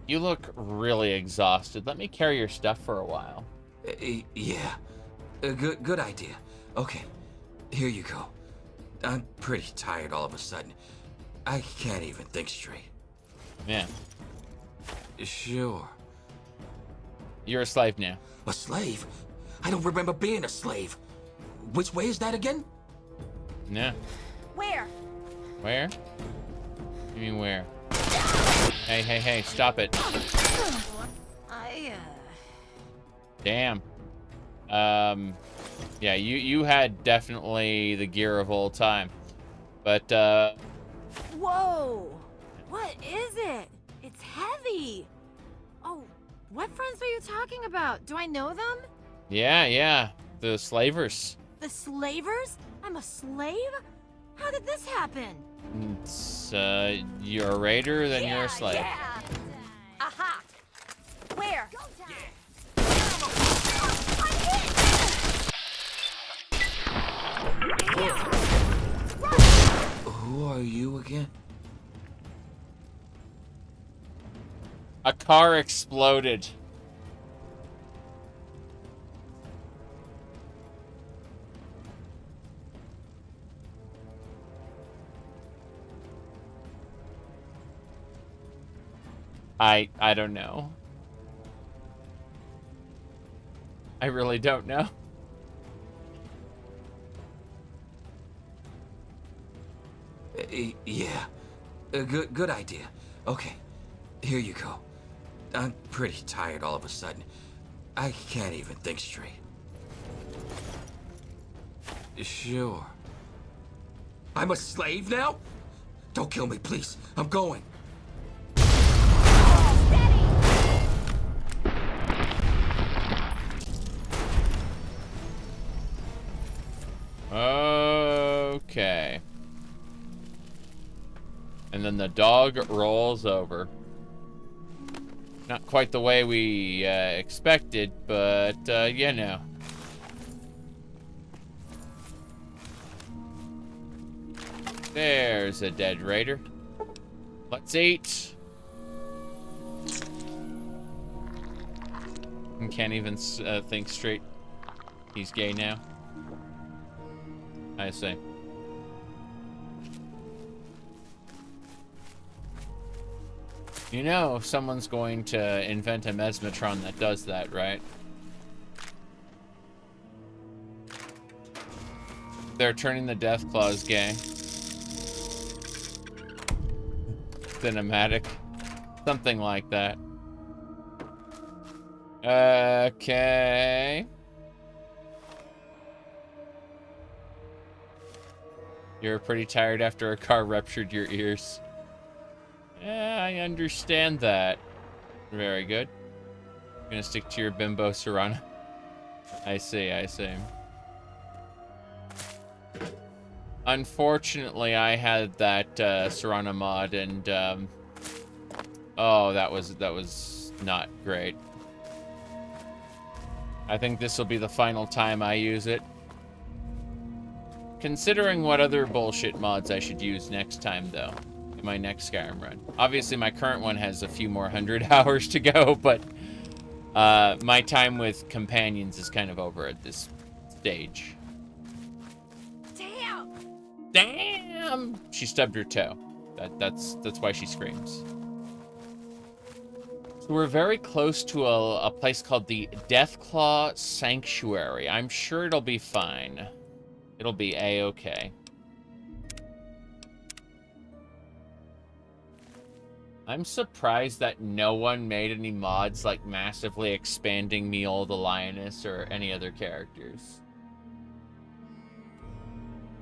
You look really exhausted. Let me carry your stuff for a while.
Yeah. Good idea. Okay. Here you go. I'm pretty tired all of a sudden. I can't even think straight.
Yeah.
Sure.
You're a slave now.
A slave? I don't remember being a slave. Which way is that again?
Yeah.
Where?
Where? You mean where? Hey, stop it. Damn. Yeah, you had definitely the gear of all time. But,
Whoa! What is it? It's heavy. Oh, what friends are you talking about? Do I know them?
yeah. The slavers.
The slavers? I'm a slave? How did this happen?
It's, you're a raider, then you're a slave.
Yeah. Aha! Where?
Who are you again?
A car exploded. I don't know. I really don't know.
Yeah. Good idea. Okay. Here you go. I'm pretty tired all of a sudden. I can't even think straight. Sure. I'm a slave now? Don't kill me, please. I'm going.
Okay. And then the dog rolls over. Not quite the way we expected, but you know. There's a dead raider. Let's eat. And can't even think straight. He's gay now. I see. You know, someone's going to invent a mesmatron that does that, right? They're turning the Death Claws gay. Cinematic. Something like that. Okay. You're pretty tired after a car ruptured your ears. Yeah, I understand that. Very good. You're gonna stick to your bimbo Serrano. I see. Unfortunately, I had that Serrano mod, and oh, that was not great. I think this will be the final time I use it. Considering what other bullshit mods I should use next time, though, in my next Skyrim run. Obviously, my current one has a few more 100 hours to go, but my time with companions is kind of over at this stage. Damn! She stubbed her toe. That's why she screams. So we're very close to a place called the Deathclaw Sanctuary. I'm sure it'll be fine. It'll be a-okay. I'm surprised that no one made any mods like massively expanding Meol the Lioness or any other characters.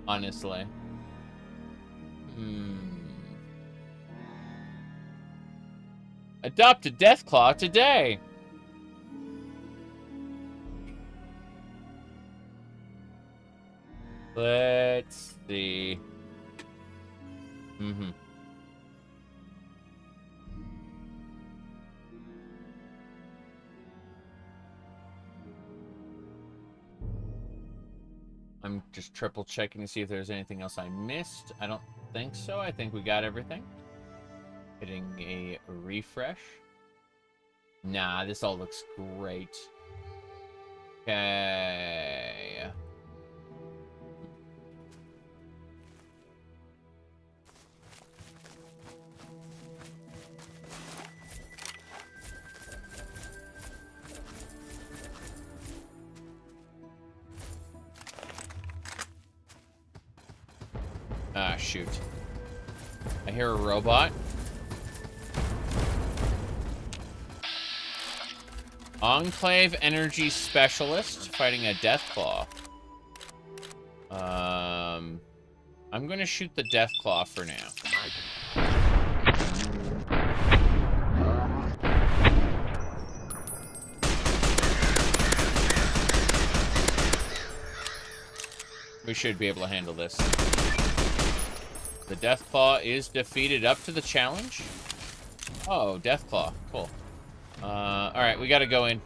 Honestly. Adopt a Deathclaw today! Let's see. Just triple checking to see if there's anything else I missed. I don't think so. I think we got everything. Hitting a refresh. Nah, this all looks great. Okay. Ah, shoot. I hear a robot. Enclave Energy Specialist fighting a Deathclaw. I'm gonna shoot the Deathclaw for now. We should be able to handle this. The Deathclaw is defeated up to the challenge. Oh, Deathclaw. Cool. Alright, we gotta go in.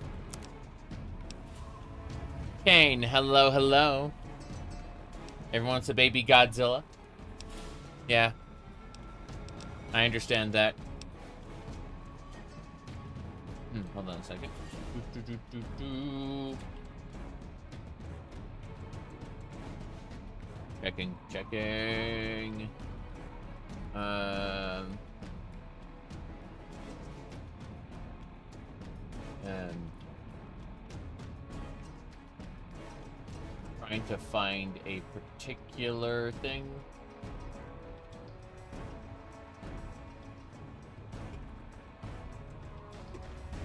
Kane, hello, hello. Everyone's a baby Godzilla. Yeah. I understand that. Hold on a second. Checking. And trying to find a particular thing.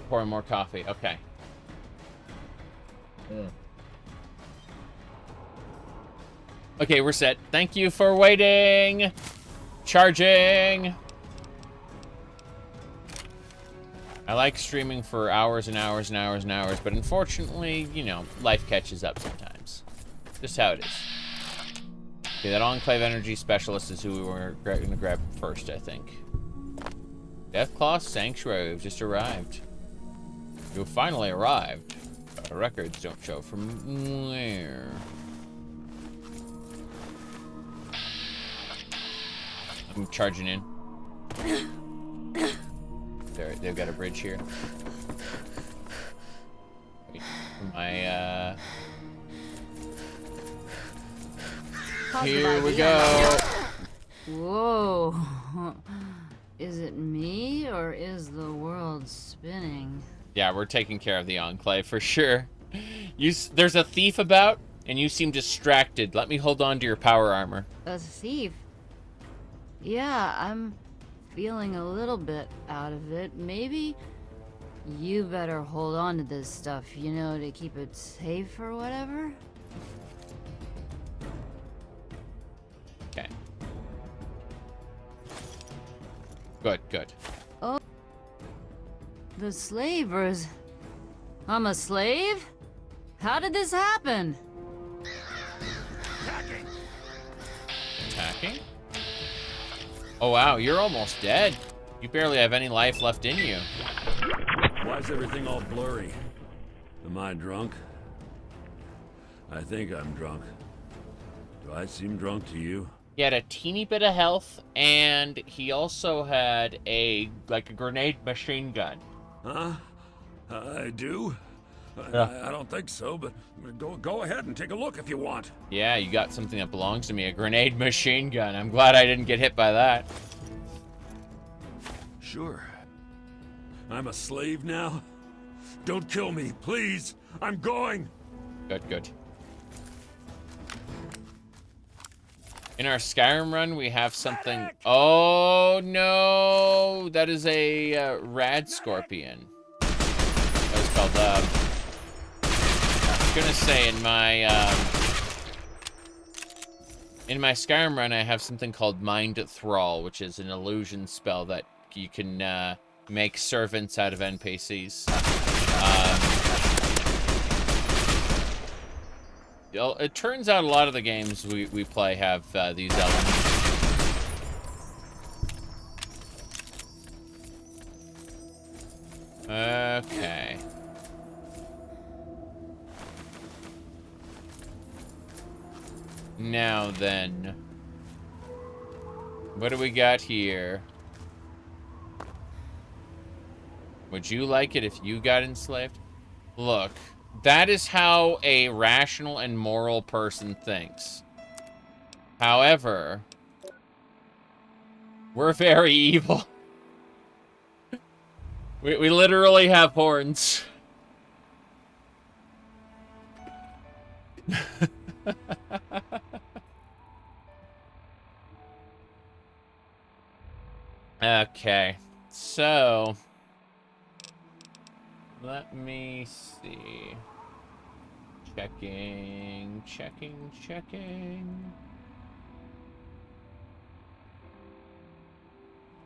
Pouring more coffee. Okay. Okay, we're set. Thank you for waiting. Charging. I like streaming for hours and hours and hours and hours, but unfortunately, you know, life catches up sometimes. Just how it is. Okay, that Enclave Energy Specialist is who we were going to grab first, I think. Deathclaw Sanctuary, we've just arrived. You finally arrived. Records don't show from where. I'm charging in. They've got a bridge here. Wait, here we go.
Whoa. Is it me or is the world spinning?
Yeah, we're taking care of the Enclave for sure. There's a thief about, and you seem distracted. Let me hold on to your power armor.
A thief? Yeah, I'm feeling a little bit out of it. Maybe you better hold on to this stuff, you know, to keep it safe or whatever?
Okay. Good.
Oh. The slavers. I'm a slave? How did this happen?
Attacking? Oh wow, you're almost dead. You barely have any life left in you.
Why is everything all blurry? Am I drunk? I think I'm drunk. Do I seem drunk to you?
He had a teeny bit of health, and he also had a grenade machine gun.
Huh? I do?
Yeah.
I don't think so, but go ahead and take a look if you want.
Yeah, you got something that belongs to me, a grenade machine gun. I'm glad I didn't get hit by that.
Sure. I'm a slave now? Don't kill me, please. I'm going.
Good. In our Skyrim run, we have something... Oh, no! That is a rad scorpion. That was called... I was gonna say, in my Skyrim run, I have something called Mind Thrall, which is an illusion spell that you can make servants out of NPCs. It turns out a lot of the games we play have these elements. Okay. Now then. What do we got here? Would you like it if you got enslaved? Look, that is how a rational and moral person thinks. However, we're very evil. We literally have horns. Okay, so let me see. Checking.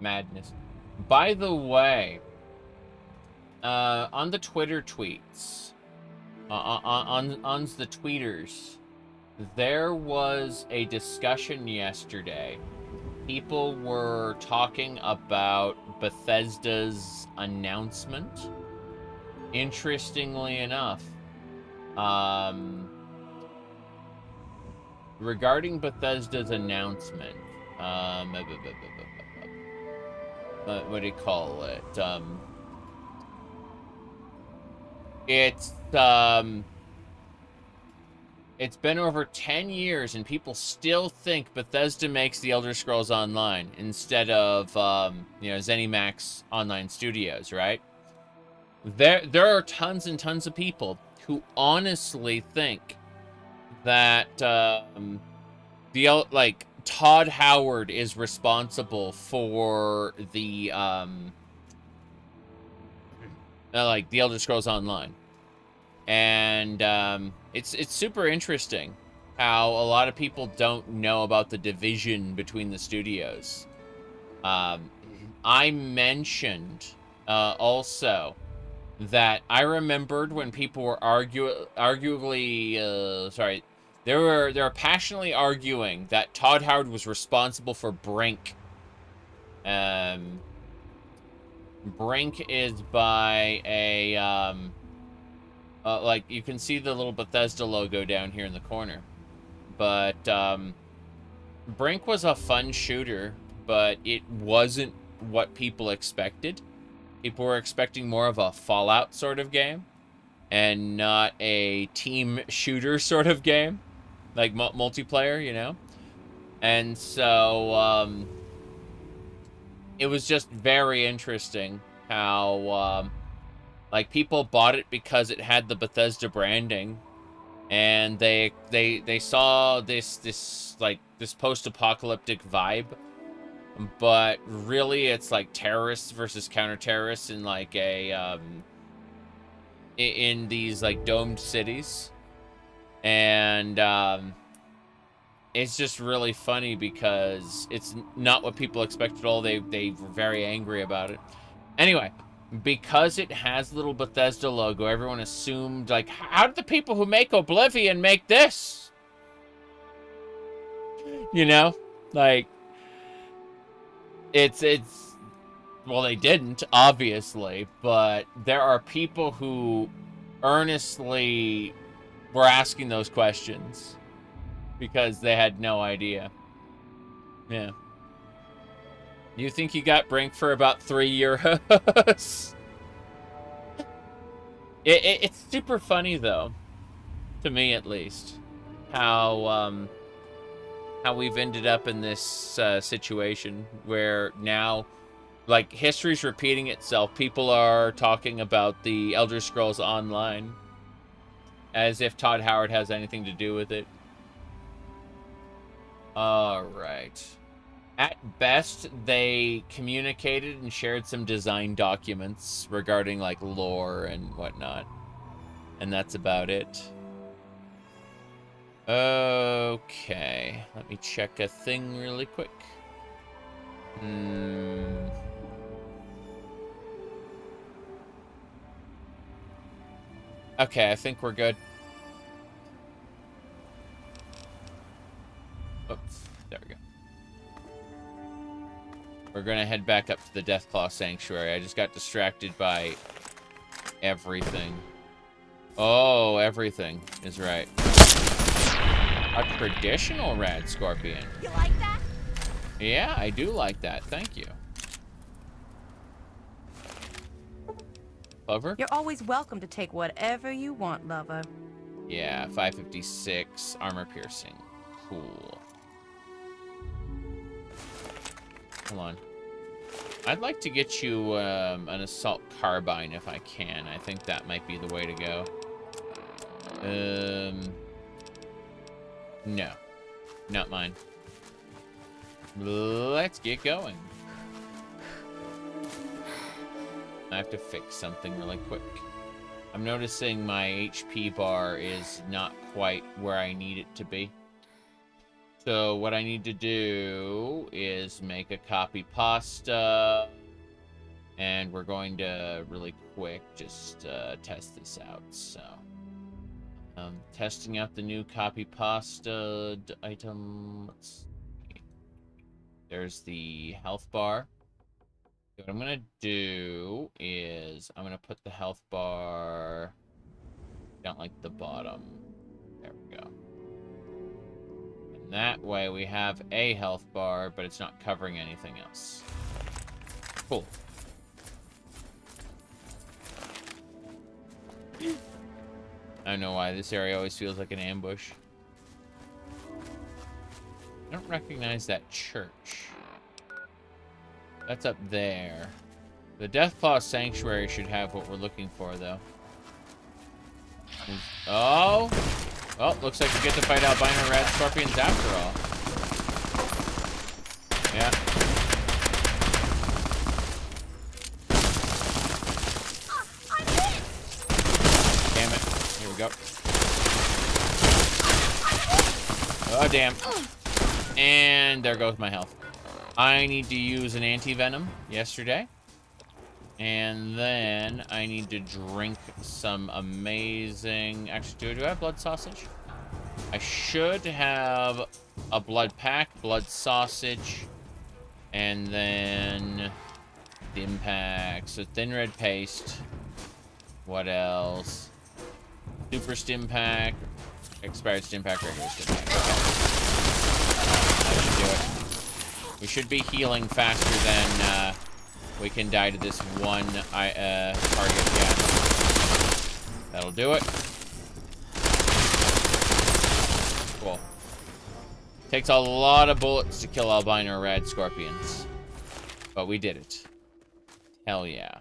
Madness. By the way, on the Twitter tweets, on the tweeters, there was a discussion yesterday. People were talking about Bethesda's announcement. Interestingly enough, regarding Bethesda's announcement, what do you call it? It's been over 10 years and people still think Bethesda makes the Elder Scrolls Online instead of, ZeniMax Online Studios, right? There are tons and tons of people who honestly think that, Todd Howard is responsible for the, the Elder Scrolls Online. And, it's super interesting how a lot of people don't know about the division between the studios. I mentioned, also, that I remembered when people were they were passionately arguing that Todd Howard was responsible for Brink. Brink is by a, you can see the little Bethesda logo down here in the corner. But, Brink was a fun shooter, but it wasn't what people expected. People were expecting more of a Fallout sort of game, and not a team shooter sort of game, like multiplayer, you know? And so, it was just very interesting how, people bought it because it had the Bethesda branding, and they saw this post-apocalyptic vibe, but really it's like terrorists versus counter-terrorists in in these domed cities. And it's just really funny because it's not what people expected at all. They were very angry about it. Anyway, because it has the little Bethesda logo, everyone assumed, how did the people who make Oblivion make this? You know? Well, they didn't, obviously, but there are people who earnestly were asking those questions because they had no idea. Yeah. You think you got Brink for about 3 euros? It's super funny, though, to me at least, how we've ended up in this situation where now, history's repeating itself. People are talking about the Elder Scrolls Online as if Todd Howard has anything to do with it. All right. At best, they communicated and shared some design documents regarding, lore and whatnot. And that's about it. Okay. Let me check a thing really quick. Okay, I think we're good. Oops. There we go. We're gonna head back up to the Deathclaw Sanctuary. I just got distracted by everything. Oh, everything is right. A traditional rad scorpion.
You like that?
Yeah, I do like that. Thank you. Clover?
You're always welcome to take whatever you want, lover.
Yeah, 556 armor piercing. Cool. Hold on. I'd like to get you an assault carbine if I can. I think that might be the way to go. No. Not mine. Let's get going. I have to fix something really quick. I'm noticing my HP bar is not quite where I need it to be. So what I need to do is make a copy pasta. And we're going to really quick just test this out. So testing out the new copy pasta item. Let's see. There's the health bar. What I'm gonna do is I'm gonna put the health bar down like the bottom. There we go. And that way we have a health bar, but it's not covering anything else. Cool. I don't know why this area always feels like an ambush. I don't recognize that church. That's up there. The Deathclaw Sanctuary should have what we're looking for, though. Oh! Well, looks like we get to fight albino rad scorpions after all. Yeah. Damn it. Here we go. Oh, damn. And there goes my health. I need to use an anti-venom yesterday. And then I need to drink some amazing... Actually, do I have blood sausage? I should have a blood pack, blood sausage, and then stim pack. So thin red paste. What else? Super stim pack. Expired stim pack, regular stim pack. Okay. That should do it. We should be healing faster than we can die to this one target. Yeah. That'll do it. Cool. Takes a lot of bullets to kill albino rad scorpions. But we did it. Hell yeah.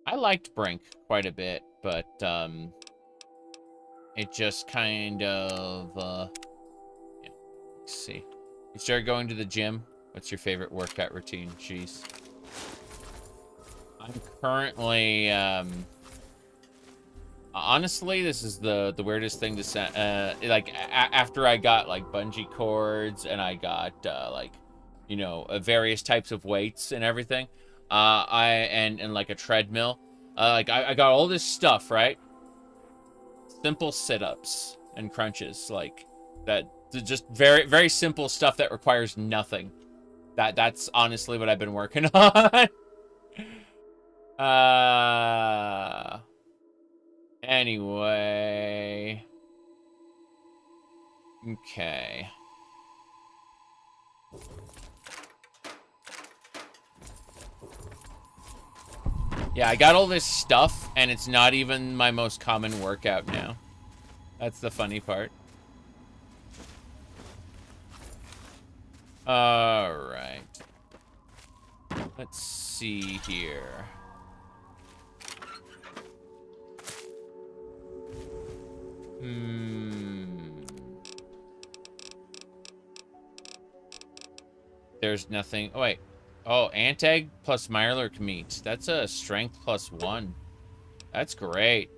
I liked Brink quite a bit, but it just kind of yeah. Let's see. You started going to the gym. What's your favorite workout routine? Jeez. I'm currently honestly, this is the weirdest thing to say. Like after I got like bungee cords and I got like, you know, various types of weights and everything. And like a treadmill. Like I got all this stuff, right? Simple sit-ups and crunches, like that. Just very, very simple stuff that requires nothing. That's honestly what I've been working on. Anyway. Okay. Yeah, I got all this stuff, and it's not even my most common workout now. That's the funny part. Alright. Let's see here. There's nothing. Oh, wait. Oh, Antag plus Mirelurk meat. That's a strength +1. That's great.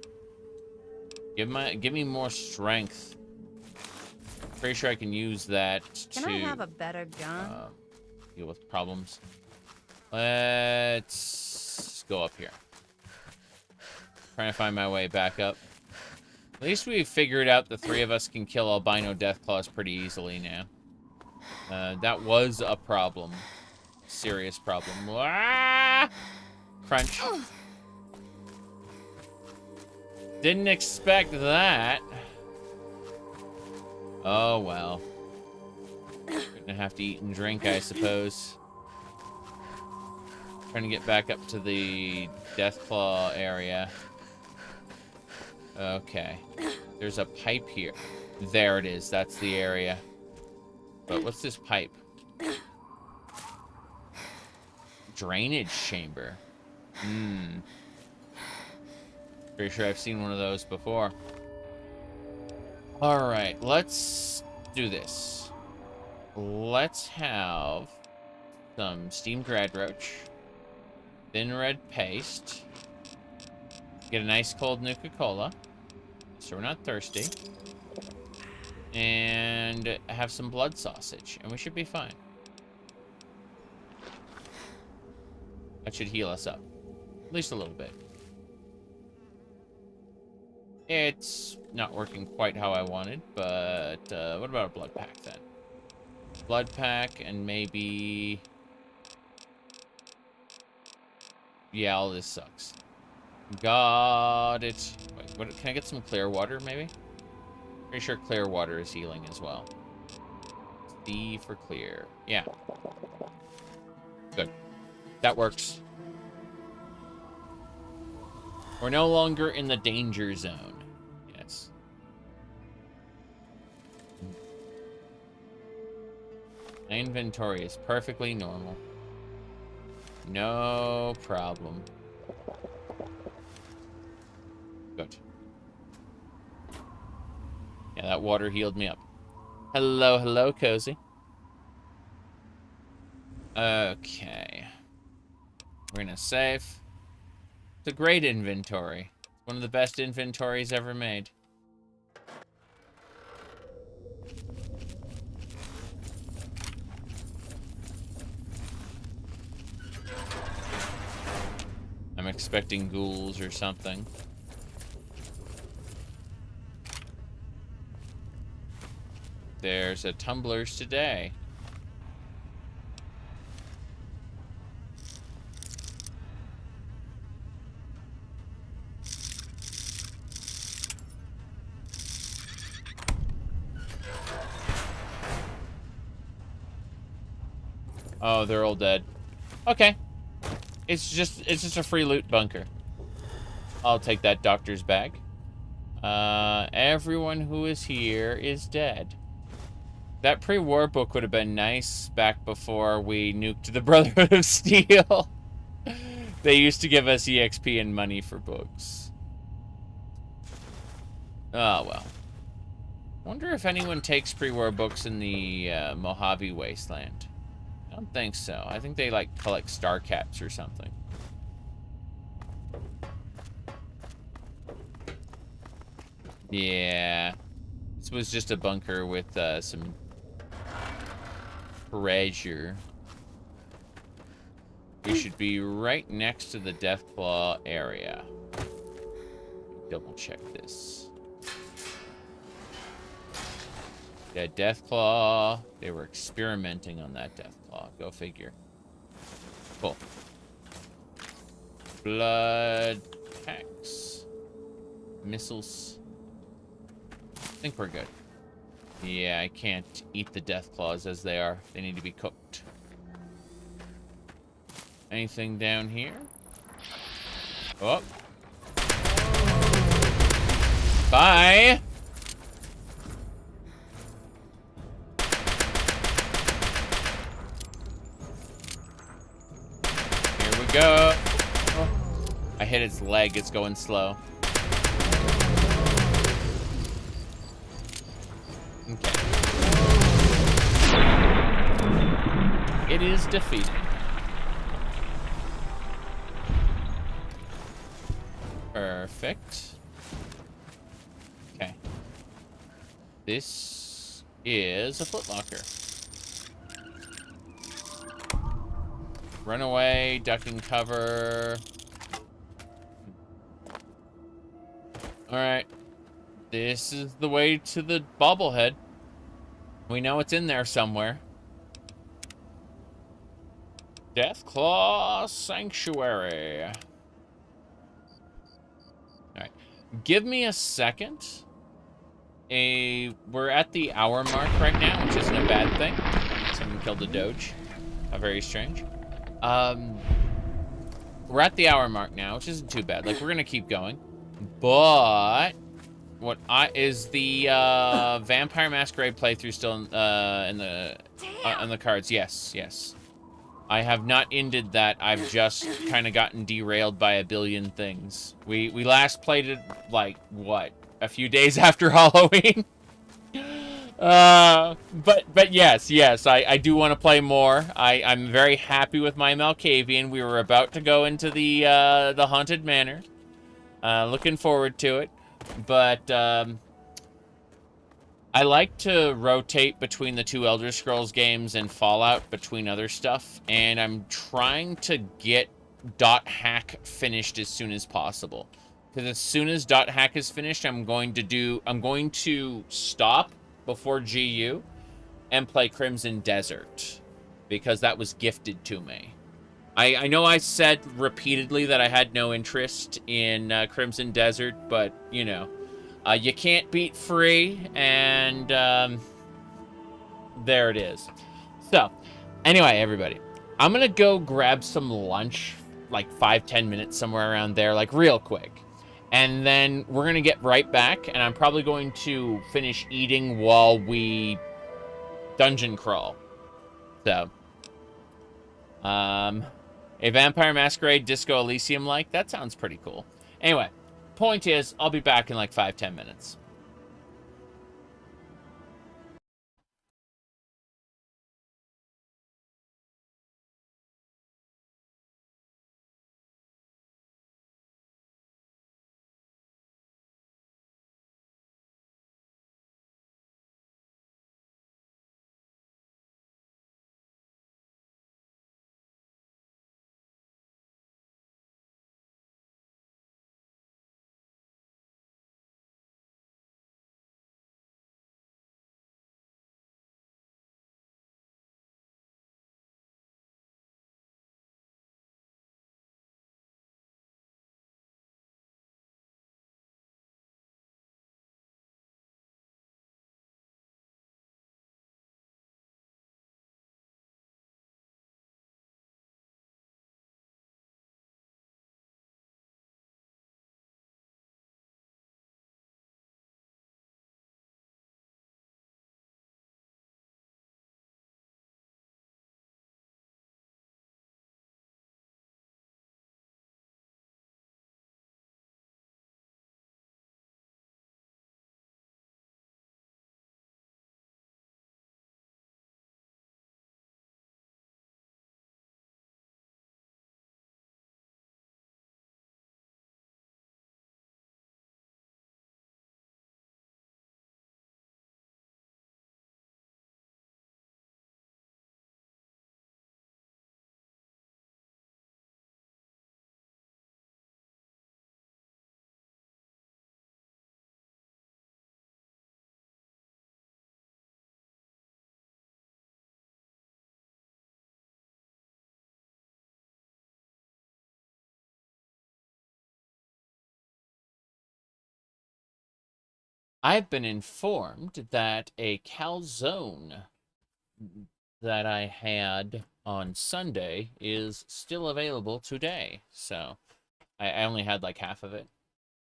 Give me more strength. Pretty sure I can use that to...
Can I have a better gun?
Deal with problems. Let's go up here. Trying to find my way back up. At least we figured out the three of us can kill albino deathclaws pretty easily now. That was a problem. Serious problem. Ah! Crunch. Didn't expect that. Oh, well. Gonna have to eat and drink, I suppose. Trying to get back up to the Deathclaw area. Okay. There's a pipe here. There it is. That's the area. But what's this pipe? Drainage chamber. Pretty sure I've seen one of those before. Alright, let's do this. Let's have some steamed red roach. Thin red paste. Get an ice cold Nuka-Cola, so we're not thirsty. And have some blood sausage, and we should be fine. That should heal us up. At least a little bit. It's not working quite how I wanted, but what about a blood pack then? Blood pack and maybe... Yeah, all this sucks. Got it. Wait, what, can I get some clear water, maybe? Pretty sure clear water is healing as well. C for clear. Yeah. Good. That works. We're no longer in the danger zone. Yes. My inventory is perfectly normal. No problem. Good. Yeah, that water healed me up. Hello, hello, Cozy. Okay. We're gonna save. It's a great inventory. One of the best inventories ever made. I'm expecting ghouls or something. There's a tumblers today. Oh, they're all dead. Okay. It's just a free loot bunker. I'll take that doctor's bag. Everyone who is here is dead. That pre-war book would have been nice back before we nuked the Brotherhood of Steel. They used to give us EXP and money for books. Oh, well. Wonder if anyone takes pre-war books in the Mojave Wasteland. I don't think so. I think they, like, collect star caps or something. Yeah. This was just a bunker with some treasure. We should be right next to the Deathclaw area. Double check this. Yeah, Deathclaw. They were experimenting on that Deathclaw. Go figure. Cool. Blood packs. Missiles. I think we're good. Yeah, I can't eat the Deathclaws as they are. They need to be cooked. Anything down here? Oh. Bye! Here we go. Oh. I hit its leg. It's going slow. Okay. It is defeated. Perfect. Okay. This is a footlocker. Run away, duck and cover. Alright. This is the way to the bobblehead. We know it's in there somewhere. Deathclaw Sanctuary. Alright. Give me a second. we're at the hour mark right now, which isn't a bad thing. Someone killed a doge. How very strange. We're at the hour mark now, which isn't too bad. Like, we're gonna keep going. But is the Vampire Masquerade playthrough still in the cards? Yes, yes. I have not ended that. I've just kind of gotten derailed by a billion things. We last played it, like, what? A few days after Halloween? But yes, I do want to play more. I'm very happy with my Malkavian. We were about to go into the Haunted Manor. Looking forward to it. But, I like to rotate between the two Elder Scrolls games and Fallout between other stuff, and I'm trying to get .hack finished as soon as possible. Because as soon as .hack is finished, I'm going to stop before GU and play Crimson Desert, because that was gifted to me. I know I said repeatedly that I had no interest in Crimson Desert, but, you know, you can't beat free, and there it is. So, anyway, everybody, I'm going to go grab some lunch, like 5-10 minutes, somewhere around there, like real quick. And then we're going to get right back, and I'm probably going to finish eating while we dungeon crawl. So, a Vampire Masquerade Disco Elysium-like, that sounds pretty cool. Anyway, point is, I'll be back in like 5-10 minutes. I've been informed that a calzone that I had on Sunday is still available today. So I only had like half of it.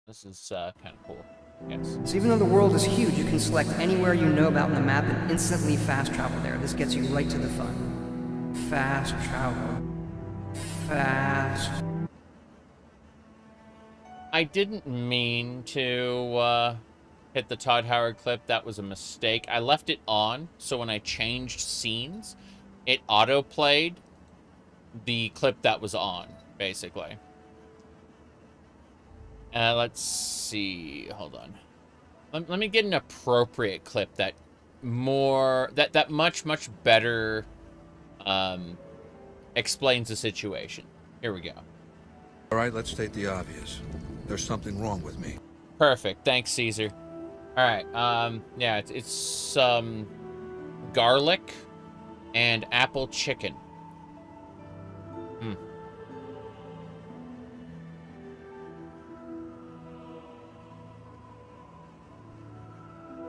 This is kind of cool. Yes.
So even though the world is huge, you can select anywhere you know about on the map and instantly fast travel there. This gets you right to the fun. Fast travel. Fast.
I didn't mean to hit the Todd Howard clip. That was a mistake. I left it on, so when I changed scenes, it auto-played the clip that was on, basically. Let's see. Hold on. Let me get an appropriate clip that much better explains the situation. Here we go.
All right, let's state the obvious. There's something wrong with me.
Perfect. Thanks, Caesar. All right. Yeah, it's garlic and apple chicken.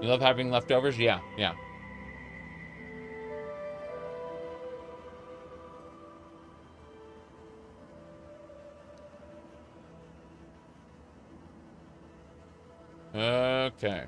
You love having leftovers? Yeah, yeah. Okay.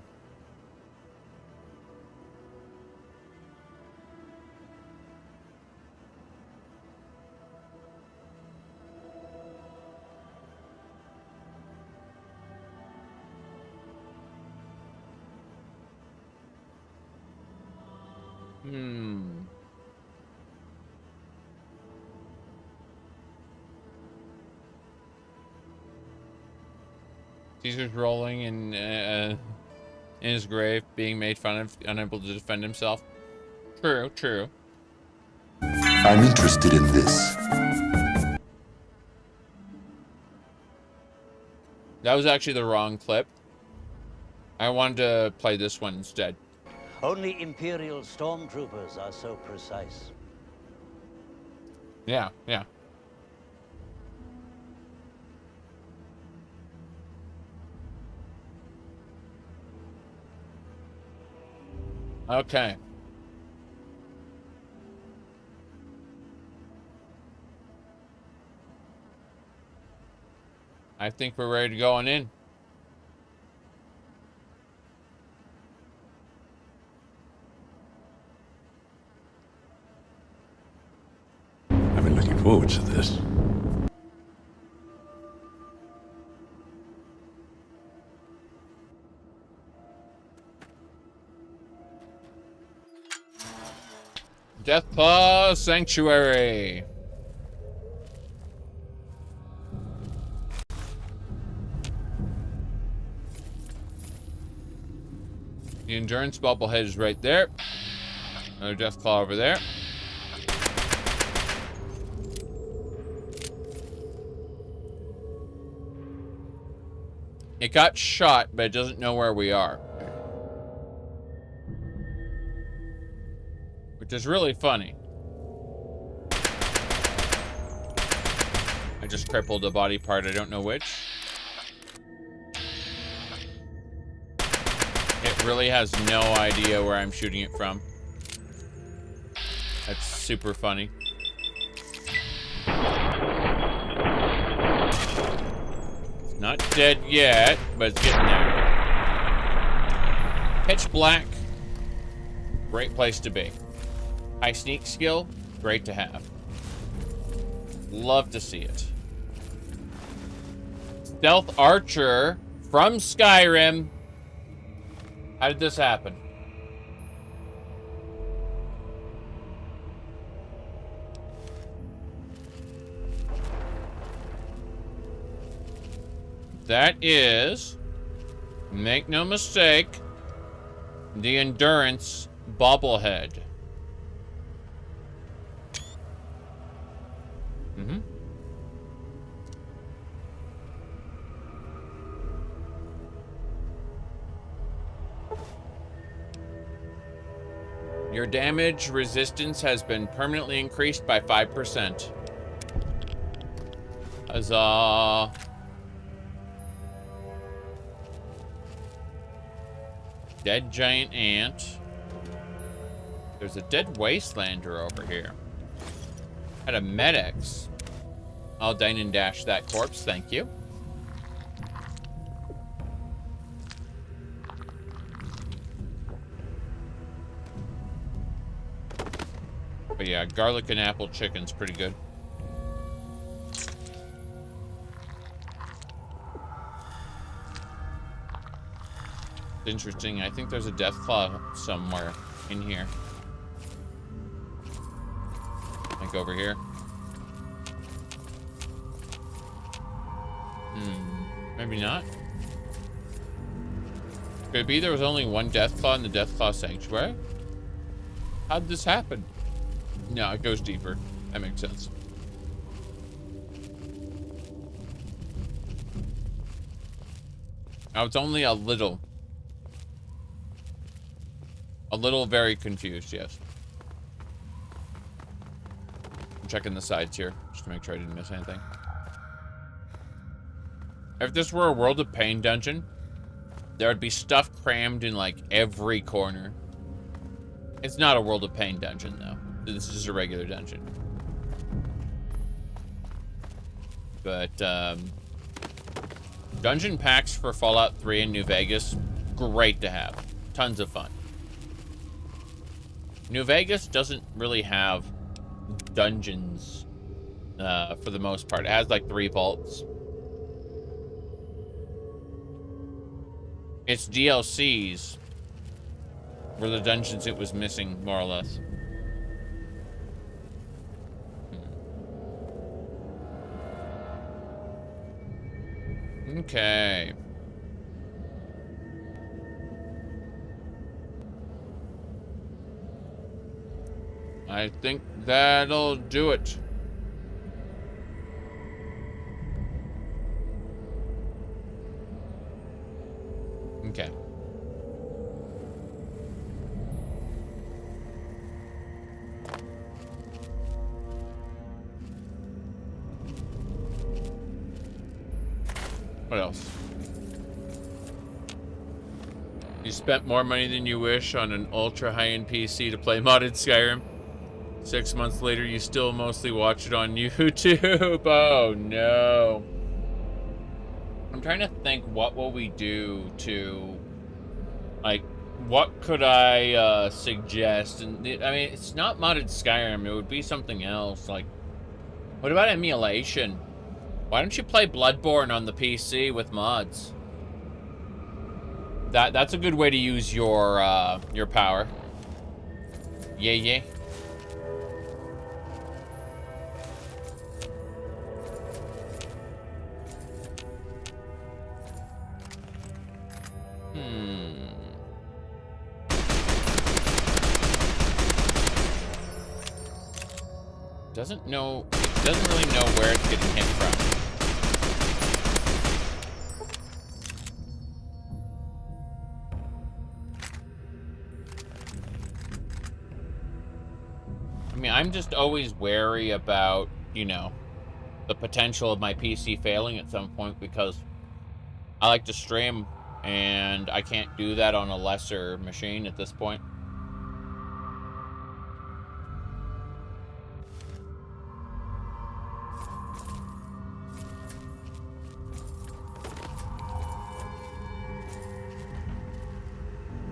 Caesar's rolling in his grave, being made fun of, unable to defend himself. True, true.
I'm interested in this.
That was actually the wrong clip. I wanted to play this one instead.
Only Imperial stormtroopers are so precise.
Yeah, yeah. Okay. I think we're ready to go on in.
I've been looking forward to this.
Deathclaw Sanctuary. The Endurance bobblehead is right there. Another Deathclaw over there. It got shot, but it doesn't know where we are. Which is really funny. I just crippled a body part, I don't know which. It really has no idea where I'm shooting it from. That's super funny. It's not dead yet, but it's getting there. Pitch black. Great place to be. High sneak skill, great to have. Love to see it. Stealth Archer from Skyrim. How did this happen? That is, make no mistake, the Endurance bobblehead. Mm-hmm. Your damage resistance has been permanently increased by 5%. Huzzah. Dead giant ant. There's a dead Wastelander over here. Had a Med-X. I'll dine and dash that corpse, thank you. But yeah, garlic and apple chicken's pretty good. Interesting, I think there's a Deathclaw somewhere in here. Like over here. Maybe not. Could it be there was only one Deathclaw in the Deathclaw Sanctuary? How'd this happen? No, it goes deeper. That makes sense. I was only a little very confused, yes. I'm checking the sides here, just to make sure I didn't miss anything. If this were a World of Pain dungeon, there would be stuff crammed in like every corner. It's not a World of Pain dungeon though. This is just a regular dungeon. But dungeon packs for Fallout 3 in New Vegas, great to have. Tons of fun. New Vegas doesn't really have dungeons for the most part. It has like 3 vaults. Its DLCs were the dungeons it was missing, more or less. Okay. I think that'll do it. Okay. What else? You spent more money than you wish on an ultra high-end PC to play modded Skyrim. 6 months later, you still mostly watch it on YouTube. Oh no. I'm trying to think, what will we do to, like, what could I suggest? And I mean, it's not modded Skyrim. It would be something else. Like, what about emulation? Why don't you play Bloodborne on the PC with mods? That's a good way to use your power. Yeah. Doesn't really know where it's getting hit from. I mean, I'm just always wary about, you know, the potential of my PC failing at some point, because I like to stream and I can't do that on a lesser machine at this point.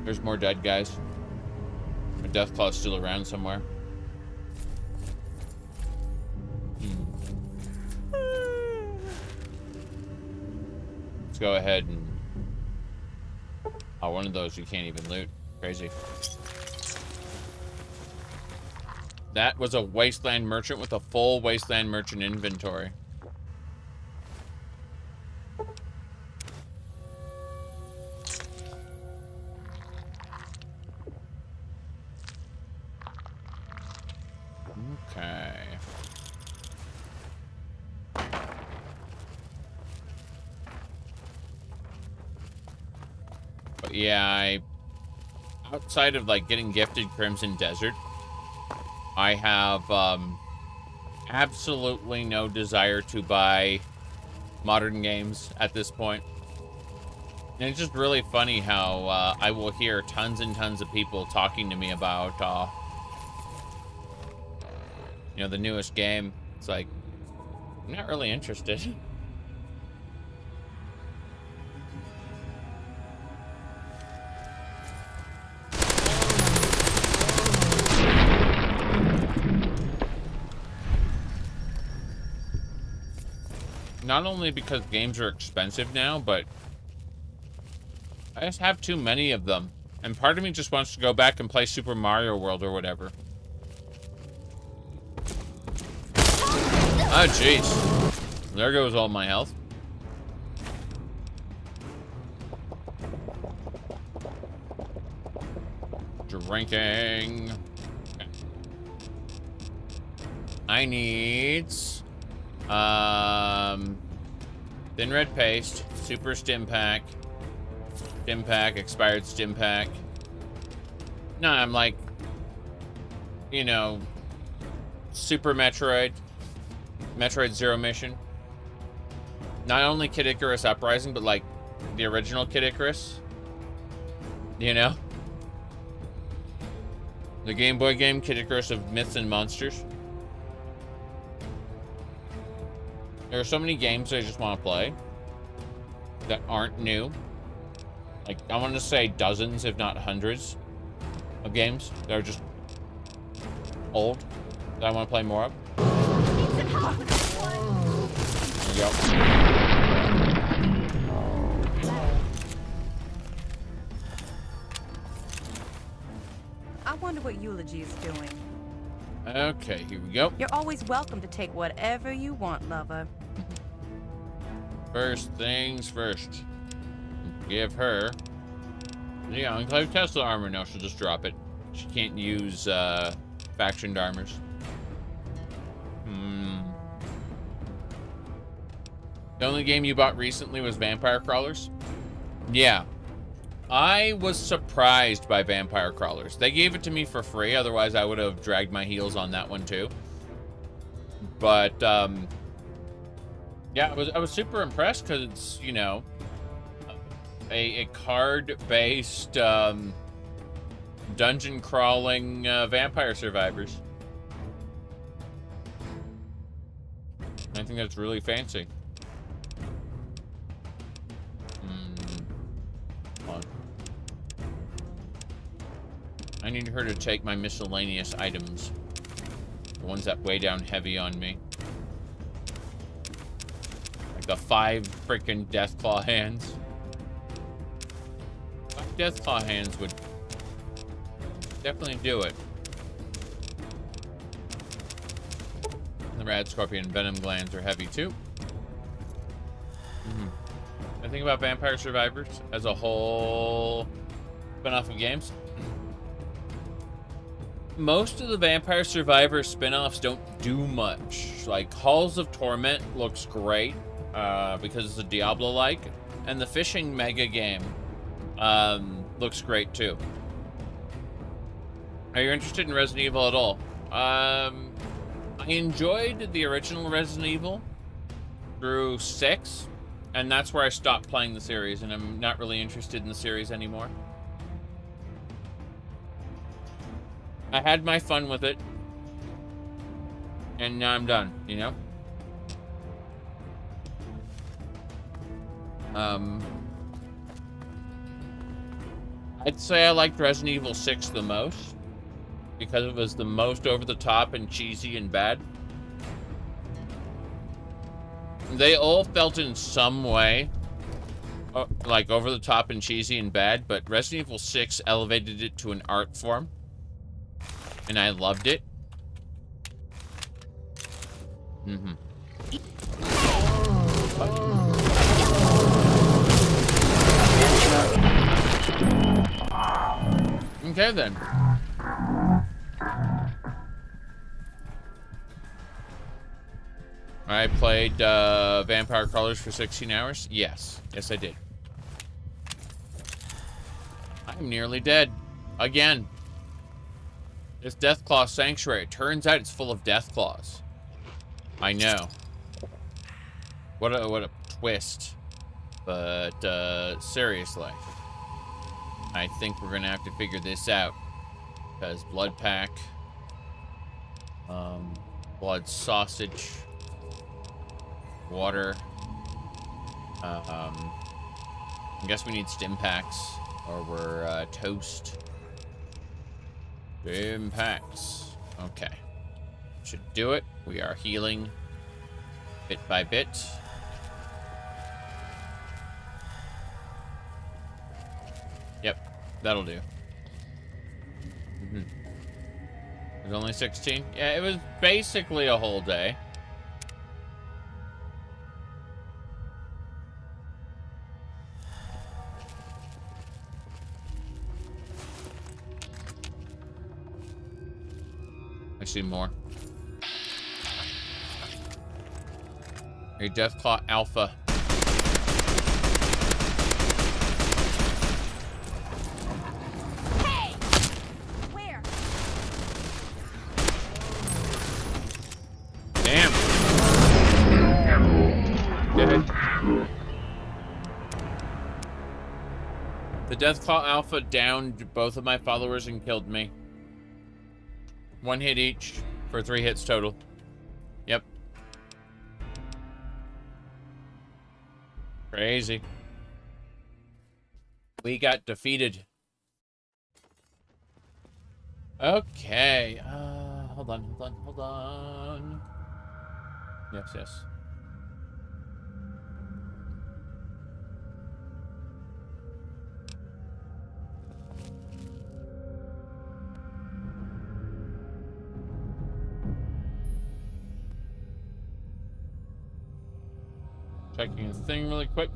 There's more dead guys. A Deathclaw's still around somewhere. Let's go ahead and... Oh, one of those you can't even loot. Crazy. That was a Wasteland merchant with a full Wasteland merchant inventory. Okay. But yeah, outside of like getting gifted Crimson Desert, I have absolutely no desire to buy modern games at this point. And it's just really funny how I will hear tons and tons of people talking to me about you know, the newest game. It's like, I'm not really interested. Not only because games are expensive now, but I just have too many of them. And part of me just wants to go back and play Super Mario World or whatever. Oh, jeez. There goes all my health. Drinking. Okay. I need... thin red paste, super stim pack, expired stim pack. No, I'm like, you know, Super Metroid Zero Mission. Not only Kid Icarus Uprising, but like the original Kid Icarus. You know? The Game Boy game, Kid Icarus of Myths and Monsters. There are so many games I just want to play that aren't new. Like, I want to say dozens, if not hundreds, of games that are just old that I want to play more of. There you go.
I wonder what Eulogy is doing.
Okay, here we go.
You're always welcome to take whatever you want, lover.
First things first. Give her the Enclave Tesla armor. No, she'll just drop it. She can't use factioned armors. The only game you bought recently was Vampire Crawlers? Yeah. I was surprised by Vampire Crawlers. They gave it to me for free, otherwise I would have dragged my heels on that one too. But yeah, I was super impressed because it's, you know, a card-based dungeon crawling vampire survivors. I think that's really fancy. Hold on. I need her to take my miscellaneous items. The ones that weigh down heavy on me. Like the 5 freaking Deathclaw hands. 5 Deathclaw hands would definitely do it. The Rad Scorpion and Venom Glands are heavy too. I think about Vampire Survivors as a whole spin-off of games. Most of the Vampire Survivor spin-offs don't do much. Like Halls of Torment looks great because it's a Diablo-like, and the fishing mega game looks great too. Are you interested in Resident Evil at all? I enjoyed the original Resident Evil through 6, and that's where I stopped playing the series, and I'm not really interested in the series anymore. I had my fun with it, and now I'm done, you know? I'd say I liked Resident Evil 6 the most, because it was the most over-the-top and cheesy and bad. They all felt in some way like over-the-top and cheesy and bad, but Resident Evil 6 elevated it to an art form. And I loved it. Okay, then. I played Vampire Crawlers for 16 hours. Yes. Yes, I did. I'm nearly dead. Again. This Deathclaw Sanctuary. It turns out it's full of Deathclaws. I know. What a twist. But, seriously. I think we're gonna have to figure this out. Because Blood Pack. Blood Sausage. Water. I guess we need stim packs. Or we're, toast. Stim packs. Okay. Should do it. We are healing bit by bit. Yep, that'll do. There's only 16? Yeah, it was basically a whole day. I see more. A Deathclaw Alpha.
Hey! Where?
Damn. Dead. The Deathclaw Alpha downed both of my followers and killed me. 1 hit each for 3 hits total. Yep. Crazy. We got defeated. Okay. Hold on. Yes. Checking the thing really quick.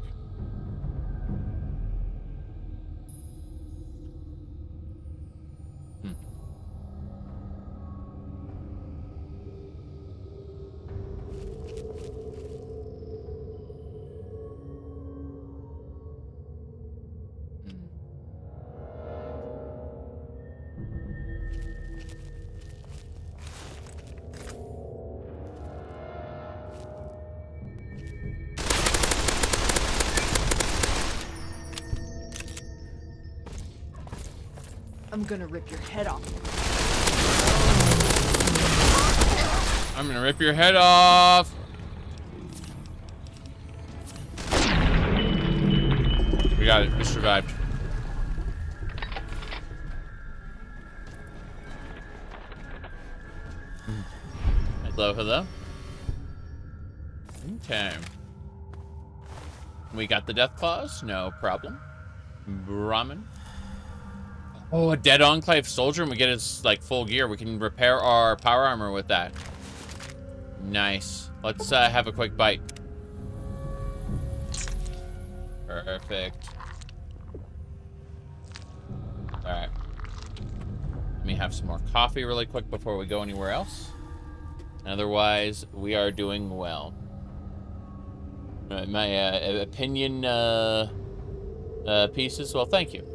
I'm gonna rip your head off.
I'm gonna rip your head off. We got it. We survived. Hello. Okay. We got the death claws. No problem. Brahmin. Oh, a dead Enclave soldier, and we get his, like, full gear. We can repair our power armor with that. Nice. Let's have a quick bite. Perfect. Alright. Let me have some more coffee really quick before we go anywhere else. Otherwise, we are doing well. My opinion pieces, well, thank you.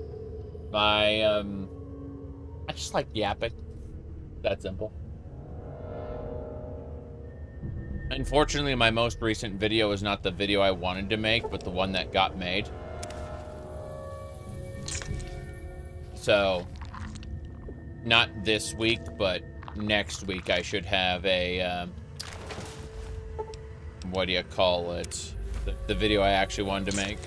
I just like yapping. That simple. Unfortunately, my most recent video is not the video I wanted to make, but the one that got made. So, not this week, but next week I should have a, what do you call it? The video I actually wanted to make.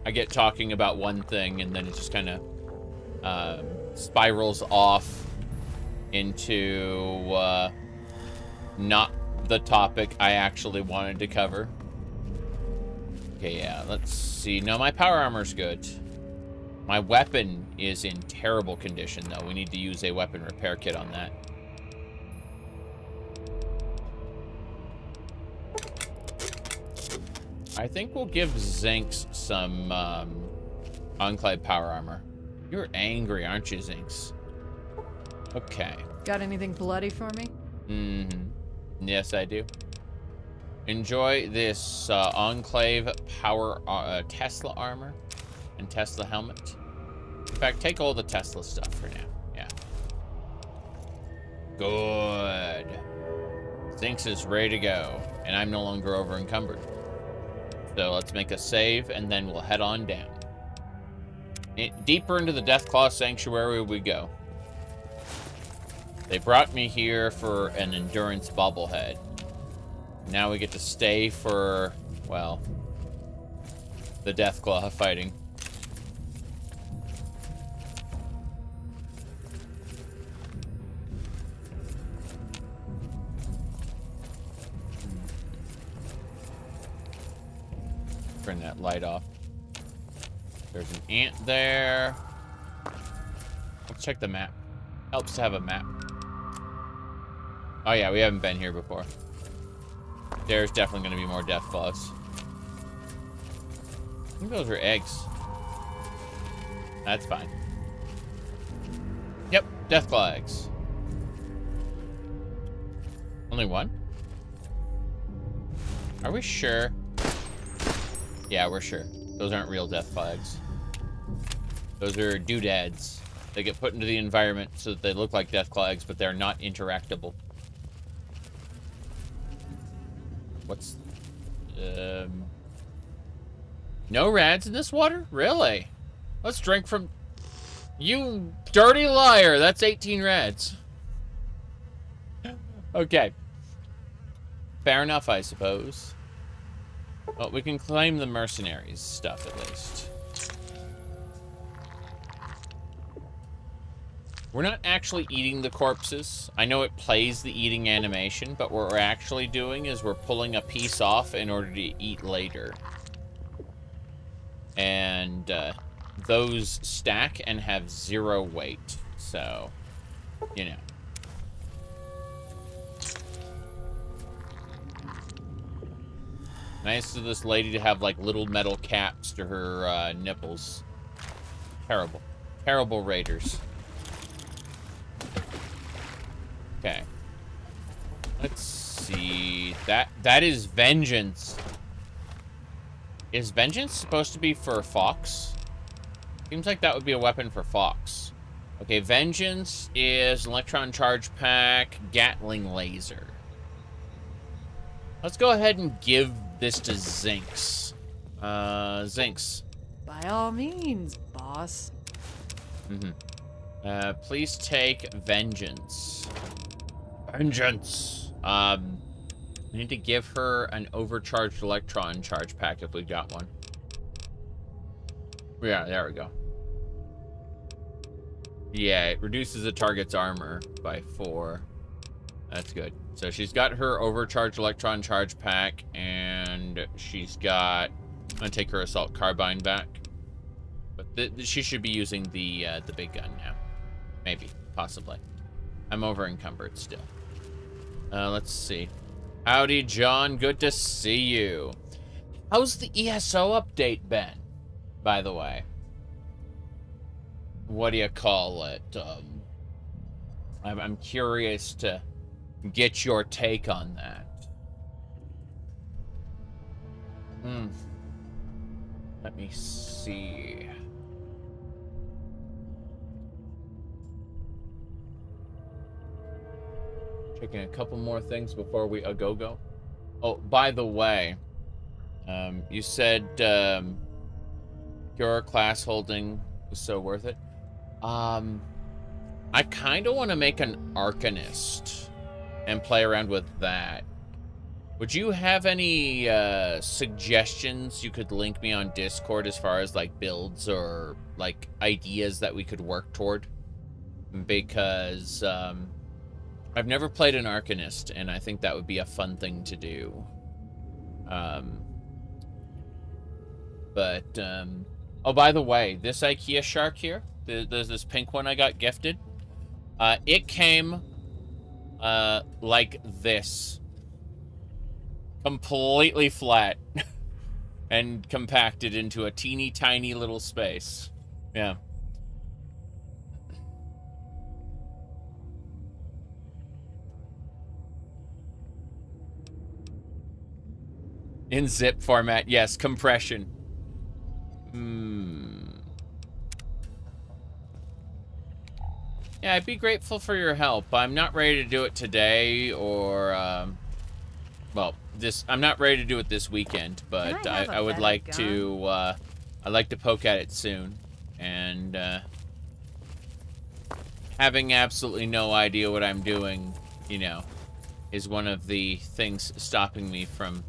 I get talking about one thing and then it just kind of spirals off into not the topic I actually wanted to cover. Okay, yeah, let's see. No, my power armor's good. My weapon is in terrible condition, though. We need to use a weapon repair kit on that. I think we'll give Zinx some Enclave power armor. You're angry, aren't you, Zinx? Okay.
Got anything bloody for me?
Mm-hmm. Yes, I do. Enjoy this Enclave power Tesla armor and Tesla helmet. In fact, take all the Tesla stuff for now. Yeah. Good. Zinx is ready to go, and I'm no longer over encumbered. So let's make a save, and then we'll head on down. Deeper into the Deathclaw Sanctuary we go. They brought me here for an endurance bobblehead. Now we get to stay for, well, the Deathclaw fighting. Turn that light off. There's an ant there. Let's check the map. Helps to have a map. Oh yeah, we haven't been here before. There's definitely going to be more Deathclaws. I think those are eggs. That's fine. Yep, Deathclaw eggs. Only one? Are we sure? Yeah, we're sure. Those aren't real Deathclaw eggs. Those are doodads. They get put into the environment so that they look like Deathclaw eggs, but they're not interactable. What's... No rads in this water? Really? Let's drink from... You dirty liar! That's 18 rads. Okay. Fair enough, I suppose. Well, we can claim the mercenaries stuff at least. We're not actually eating the corpses. I know it plays the eating animation, but what we're actually doing is we're pulling a piece off in order to eat later. And those stack and have 0 weight. So, you know. Nice of this lady to have, like, little metal caps to her nipples. Terrible. Terrible raiders. Okay. Let's see. That is vengeance. Is vengeance supposed to be for Fox? Seems like that would be a weapon for Fox. Okay, vengeance is electron charge pack, Gatling laser. Let's go ahead and give this to Zinx. Zinx.
By all means, boss.
Please take vengeance. Vengeance. I need to give her an overcharged electron charge pack if we got one. Yeah, there we go. Yeah, it reduces the target's armor by 4. That's good. So she's got her overcharged electron charge pack, and she's got... I'm gonna take her assault carbine back. But she should be using the big gun now. Maybe. Possibly. I'm over encumbered still. Let's see. Howdy, John. Good to see you. How's the ESO update been, by the way? What do you call it? I'm curious to get your take on that. Let me see. Checking a couple more things before we go. Oh, by the way, you said your class holding was so worth it. I kind of want to make an Arcanist and play around with that. Would you have any suggestions you could link me on Discord as far as like builds or like ideas that we could work toward? Because I've never played an Arcanist, and I think that would be a fun thing to do. Oh, by the way, this IKEA shark here, there's this pink one I got gifted. It came like this. Completely flat. And compacted into a teeny tiny little space. Yeah. In zip format, yes, compression. Yeah, I'd be grateful for your help. I'm not ready to do it today or, well, I'm not ready to do it this weekend, but I would like to, I'd like to poke at it soon. And, having absolutely no idea what I'm doing, you know, is one of the things stopping me from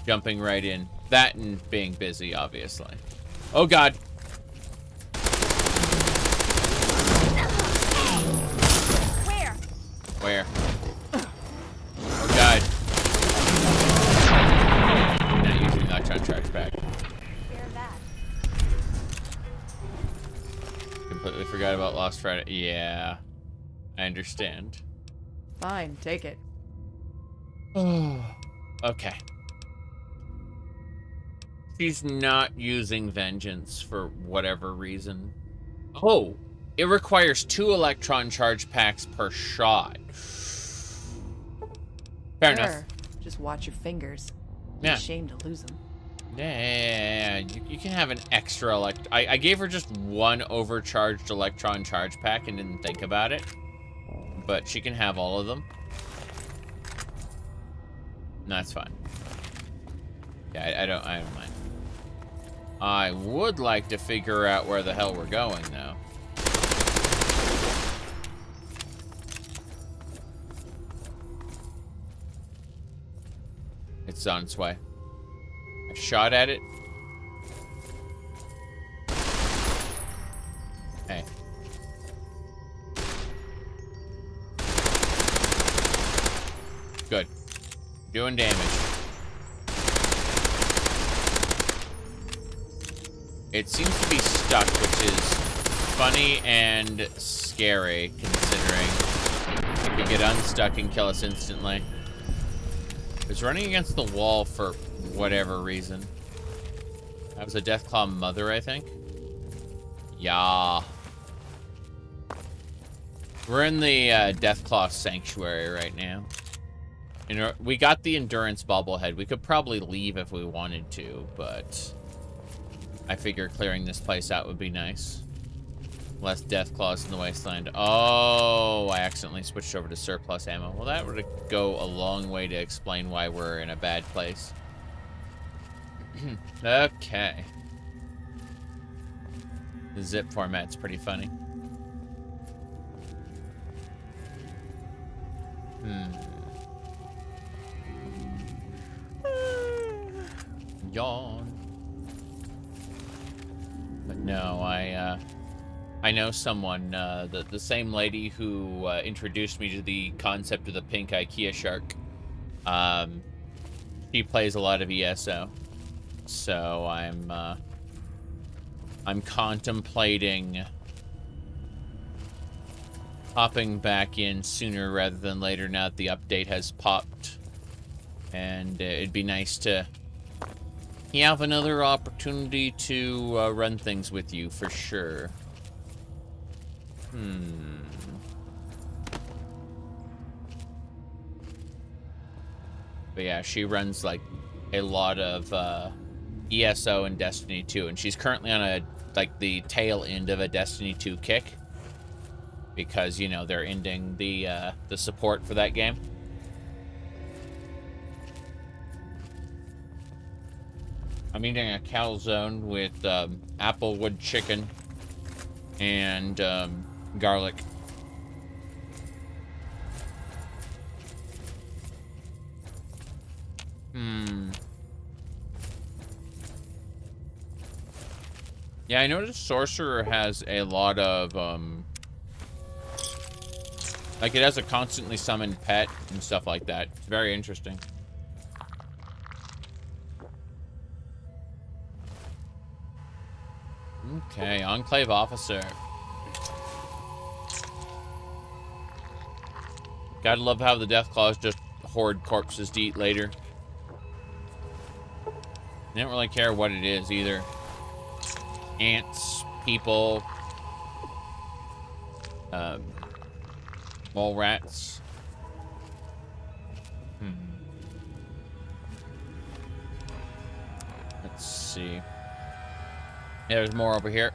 jumping right in. That and being busy, obviously. Oh, God. Where? Oh, God. Not using the electron charge back. Completely forgot about Lost Friday. Yeah. I understand.
Fine, take it.
Okay. She's not using vengeance for whatever reason. Oh, it requires 2 electron charge packs per shot. Fair enough.
Just watch your fingers. Be
Yeah.
ashamed to lose them.
Yeah. You can have an extra I gave her just 1 overcharged electron charge pack and didn't think about it. But she can have all of them. That's fine. Yeah, I don't mind. I would like to figure out where the hell we're going, though. It's on its way. I shot at it. Hey. Good. Doing damage. It seems to be stuck, which is funny and scary, considering it could get unstuck and kill us instantly. It's running against the wall for whatever reason. That was a Deathclaw mother, I think. Yeah. We're in the Deathclaw Sanctuary right now. We got the Endurance bobblehead. We could probably leave if we wanted to, but I figure clearing this place out would be nice. Less Deathclaws in the Wasteland. Oh, I accidentally switched over to surplus ammo. Well, that would go a long way to explain why we're in a bad place. Okay. The zip format's pretty funny. Yawn. But no, I know someone, the same lady who introduced me to the concept of the pink IKEA shark. She plays a lot of ESO, so I'm contemplating hopping back in sooner rather than later now that the update has popped, and it'd be nice to have another opportunity to run things with you for sure. But yeah, she runs like a lot of ESO and Destiny 2, and she's currently on the tail end of a Destiny 2 kick because, you know, they're ending the support for that game. I'm eating a calzone with applewood chicken and garlic. Yeah, I noticed Sorcerer has a lot of, like, it has a constantly summoned pet and stuff like that. It's very interesting. Okay, Enclave Officer. Gotta love how the Deathclaws just hoard corpses to eat later. They don't really care what it is either. Ants, people, mole rats. Let's see. Yeah, there's more over here.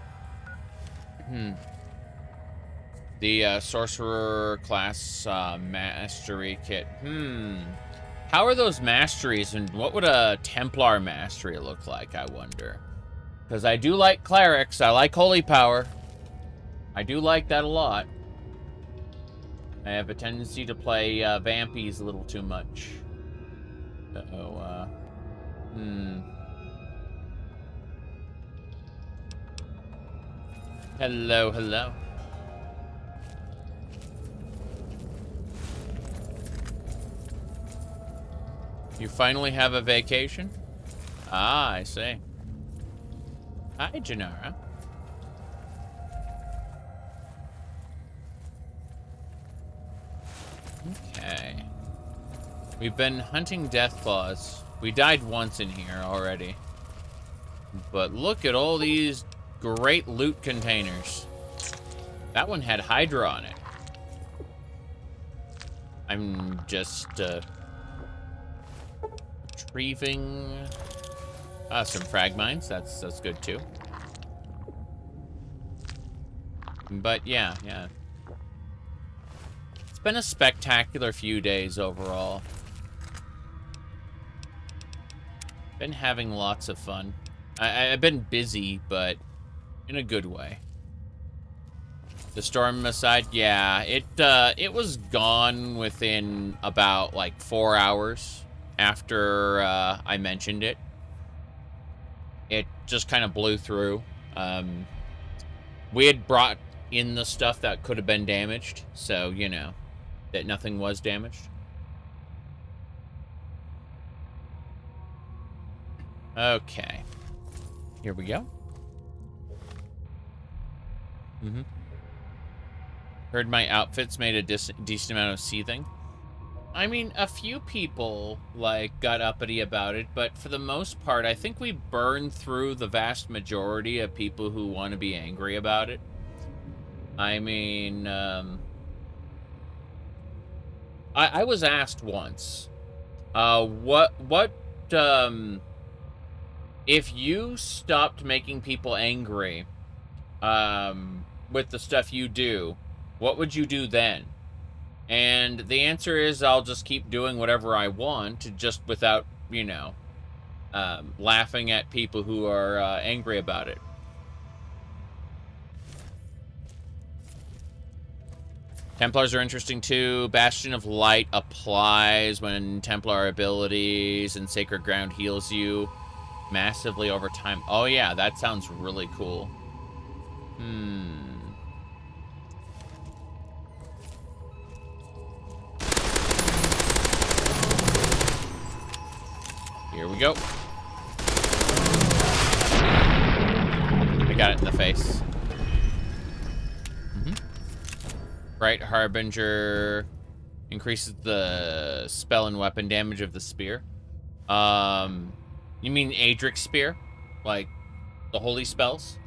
The Sorcerer class mastery kit. How are those masteries, and what would a Templar mastery look like, I wonder? Because I do like clerics. I like holy power. I do like that a lot. I have a tendency to play vampies a little too much. So, Hello, hello. You finally have a vacation? Ah, I see. Hi, Janara. Okay. We've been hunting Deathclaws. We died once in here already. But look at all these great loot containers. That one had Hydra on it. I'm just, retrieving some frag mines. That's good too. But yeah. It's been a spectacular few days overall. Been having lots of fun. I've been busy, but in a good way. The storm aside, yeah, it was gone within about like 4 hours after I mentioned it. It just kind of blew through. We had brought in the stuff that could have been damaged, so you know that nothing was damaged. Okay, here we go. Heard my outfits made a decent amount of seething. I mean, a few people, like, got uppity about it, but for the most part, I think we burned through the vast majority of people who want to be angry about it. I mean, I was asked once, if you stopped making people angry, with the stuff you do, what would you do then? And the answer is I'll just keep doing whatever I want, just without, you know, laughing at people who are angry about it. Templars are interesting too. Bastion of Light applies when Templar abilities, and Sacred Ground heals you massively over time. Oh yeah, that sounds really cool. Here we go. I got it in the face. Bright Harbinger increases the spell and weapon damage of the spear. You mean Adric Spear? Like the holy spells?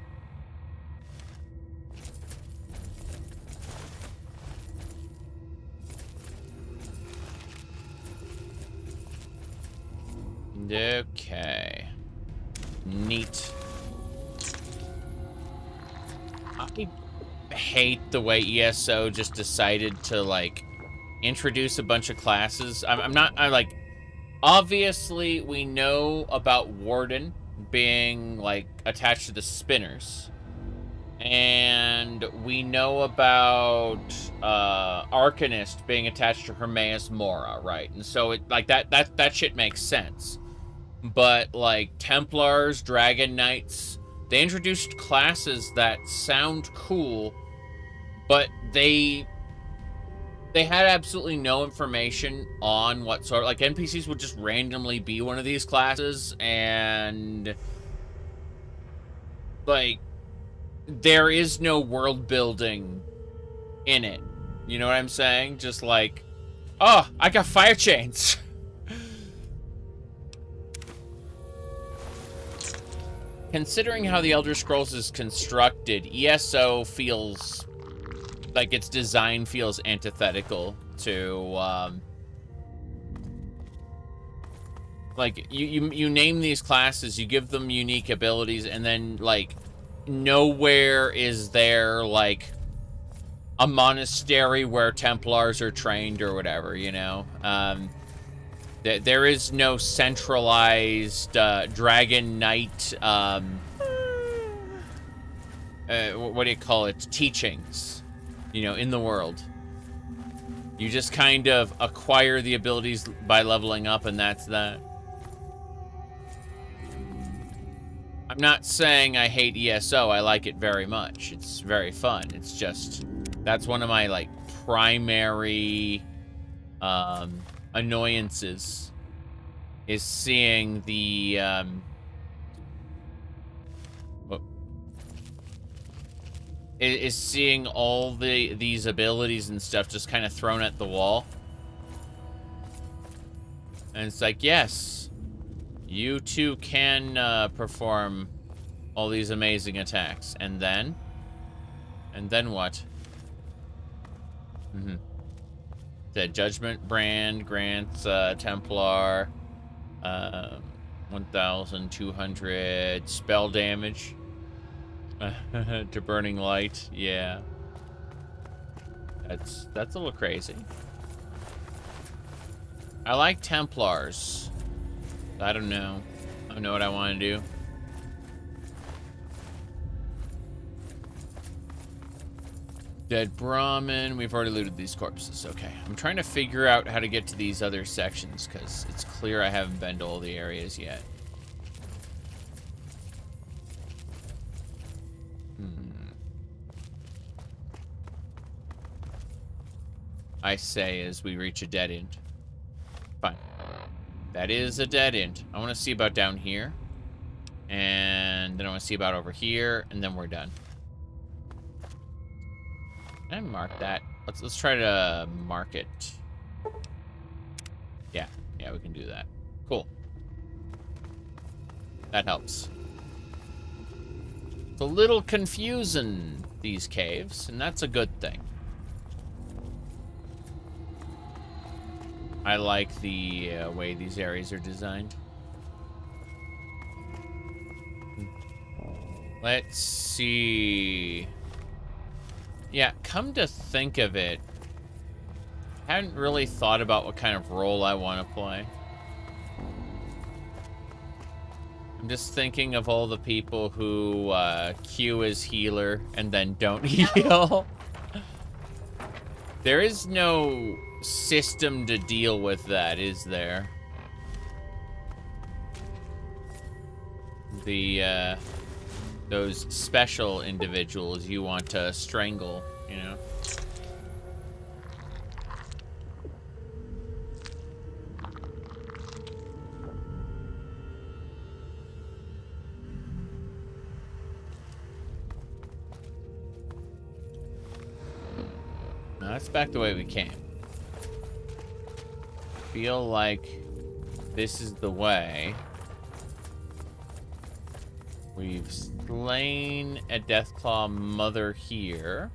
Okay. Neat. I hate the way ESO just decided to, like, introduce a bunch of classes. I'm like, obviously we know about Warden being, like, attached to the Spinners. And we know about Arcanist being attached to Hermaeus Mora, right? And so it, like, that shit makes sense. But, like, Templars, Dragon Knights, they introduced classes that sound cool, but they had absolutely no information on what sort. Like, NPCs would just randomly be one of these classes, and, like, there is no world building in it. You know what I'm saying? Just like, oh, I got fire chains. Considering how the Elder Scrolls is constructed, ESO feels like its design feels antithetical to, like, you name these classes, you give them unique abilities, and then, like, nowhere is there, like, a monastery where Templars are trained or whatever, you know? There is no centralized Dragon Knight, what do you call it, teachings, you know, in the world. You just kind of acquire the abilities by leveling up, and that's that. I'm not saying I hate ESO, I like it very much. It's very fun. It's just, that's one of my, like, primary annoyances, is seeing the is seeing all these abilities and stuff just kind of thrown at the wall. And it's like, yes, you too can perform all these amazing attacks. And then what? The Judgment Brand grants Templar 1,200 spell damage to Burning Light. Yeah, that's a little crazy. I like Templars. I don't know. I know what I want to do. Dead Brahmin. We've already looted these corpses. Okay. I'm trying to figure out how to get to these other sections because it's clear I haven't been to all the areas yet. I say as we reach a dead end. Fine. That is a dead end. I want to see about down here. And then I want to see about over here. And then we're done. Can I mark that? Let's try to mark it. Yeah. Yeah, we can do that. Cool. That helps. It's a little confusing, these caves. And that's a good thing. I like the way these areas are designed. Let's see. Yeah, come to think of it, I hadn't really thought about what kind of role I want to play. I'm just thinking of all the people who queue as healer and then don't heal. There is no system to deal with that, is there? The, those special individuals you want to strangle, you know? Now, that's back the way we came. Feel like this is the way. We've slain a Deathclaw mother here.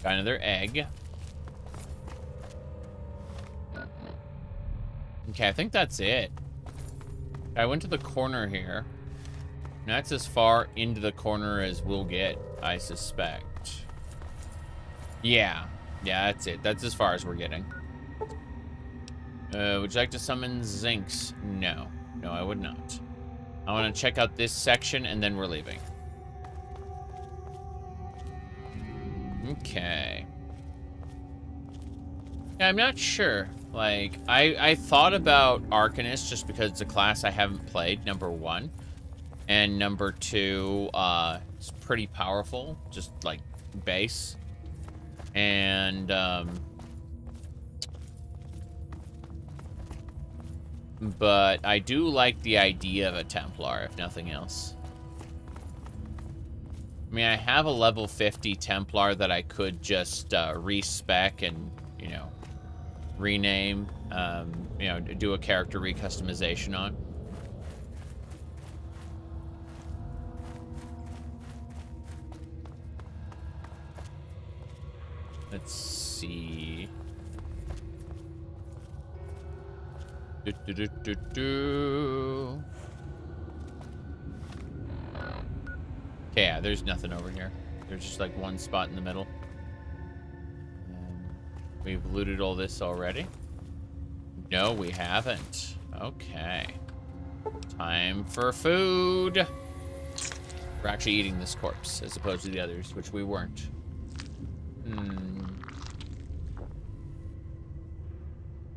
Got another egg. Okay, I think that's it. I went to the corner here. And that's as far into the corner as we'll get, I suspect. Yeah. Yeah, that's it. That's as far as we're getting. Would you like to summon Zinx? No. No, I would not. I want to check out this section, and then we're leaving. Okay. Yeah, I'm not sure. Like, I thought about Arcanist just because it's a class I haven't played, number one. And number two, it's pretty powerful, just like base. And, but I do like the idea of a Templar, if nothing else. I mean, I have a level 50 Templar that I could just respec and, you know, rename, you know, do a character recustomization on. Let's see. Okay, yeah, there's nothing over here. There's just like one spot in the middle. We've looted all this already. No, we haven't. Okay. Time for food. We're actually eating this corpse as opposed to the others, which we weren't.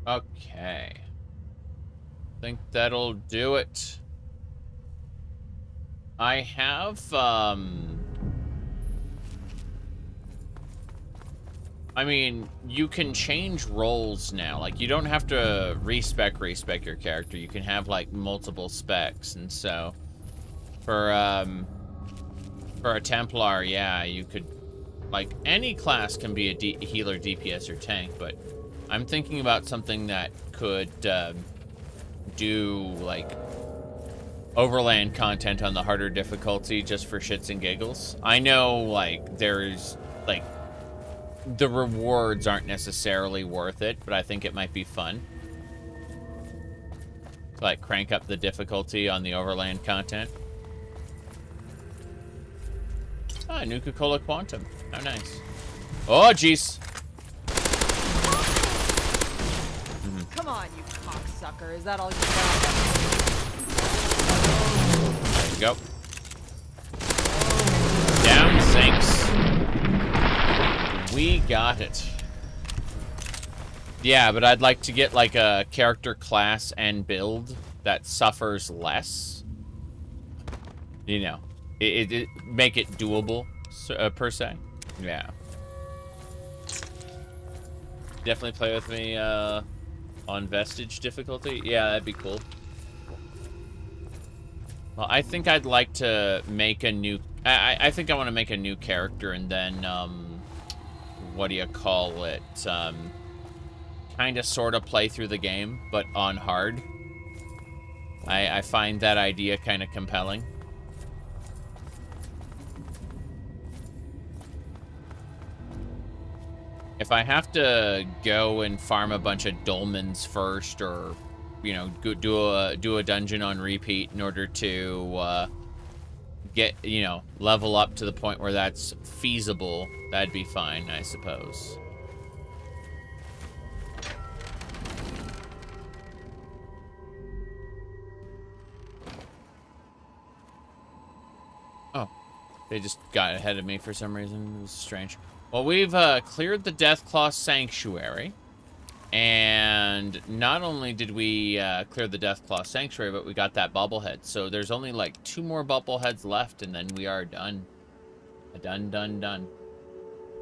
Okay. I think that'll do it. I have, I mean, you can change roles now. Like, you don't have to respec your character. You can have, like, multiple specs. And so, for a Templar, yeah, you could, like, any class can be a healer, DPS, or tank, but I'm thinking about something that could do, like, overland content on the harder difficulty just for shits and giggles. I know, like, there's, like, the rewards aren't necessarily worth it, but I think it might be fun to, like, crank up the difficulty on the overland content. Ah, Nuka-Cola Quantum. How nice. Oh, jeez.
Come on, you cocksucker. Is that all you got?
go. Down sinks. We got it. Yeah, but I'd like to get like a character class and build that suffers less. You know, it make it doable per se. Yeah. Definitely play with me on Vestige difficulty. Yeah, that'd be cool. Well, I think I'd like to make a new... I think I want to make a new character and then, what do you call it? Kind of sort of play through the game, but on hard. I find that idea kind of compelling. If I have to go and farm a bunch of dolmens first, or, you know, do a dungeon on repeat in order to get, you know, level up to the point where that's feasible, that'd be fine, I suppose. Oh, they just got ahead of me for some reason. It was strange. Well, we've cleared the Deathclaw Sanctuary, and not only did we clear the Deathclaw Sanctuary, but we got that bobblehead. So there's only like 2 more bobbleheads left, and then we are done. Done.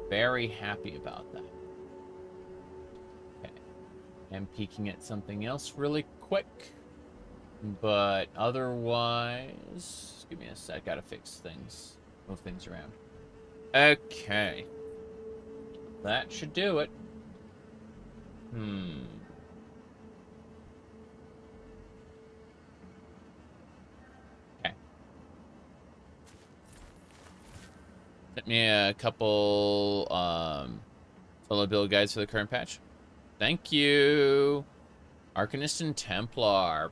Very happy about that. Okay. I'm peeking at something else really quick, but otherwise, give me a sec. Gotta fix things, move things around. Okay. That should do it. Okay. Sent me a couple solo build guides for the current patch. Thank you. Arcanist and Templar.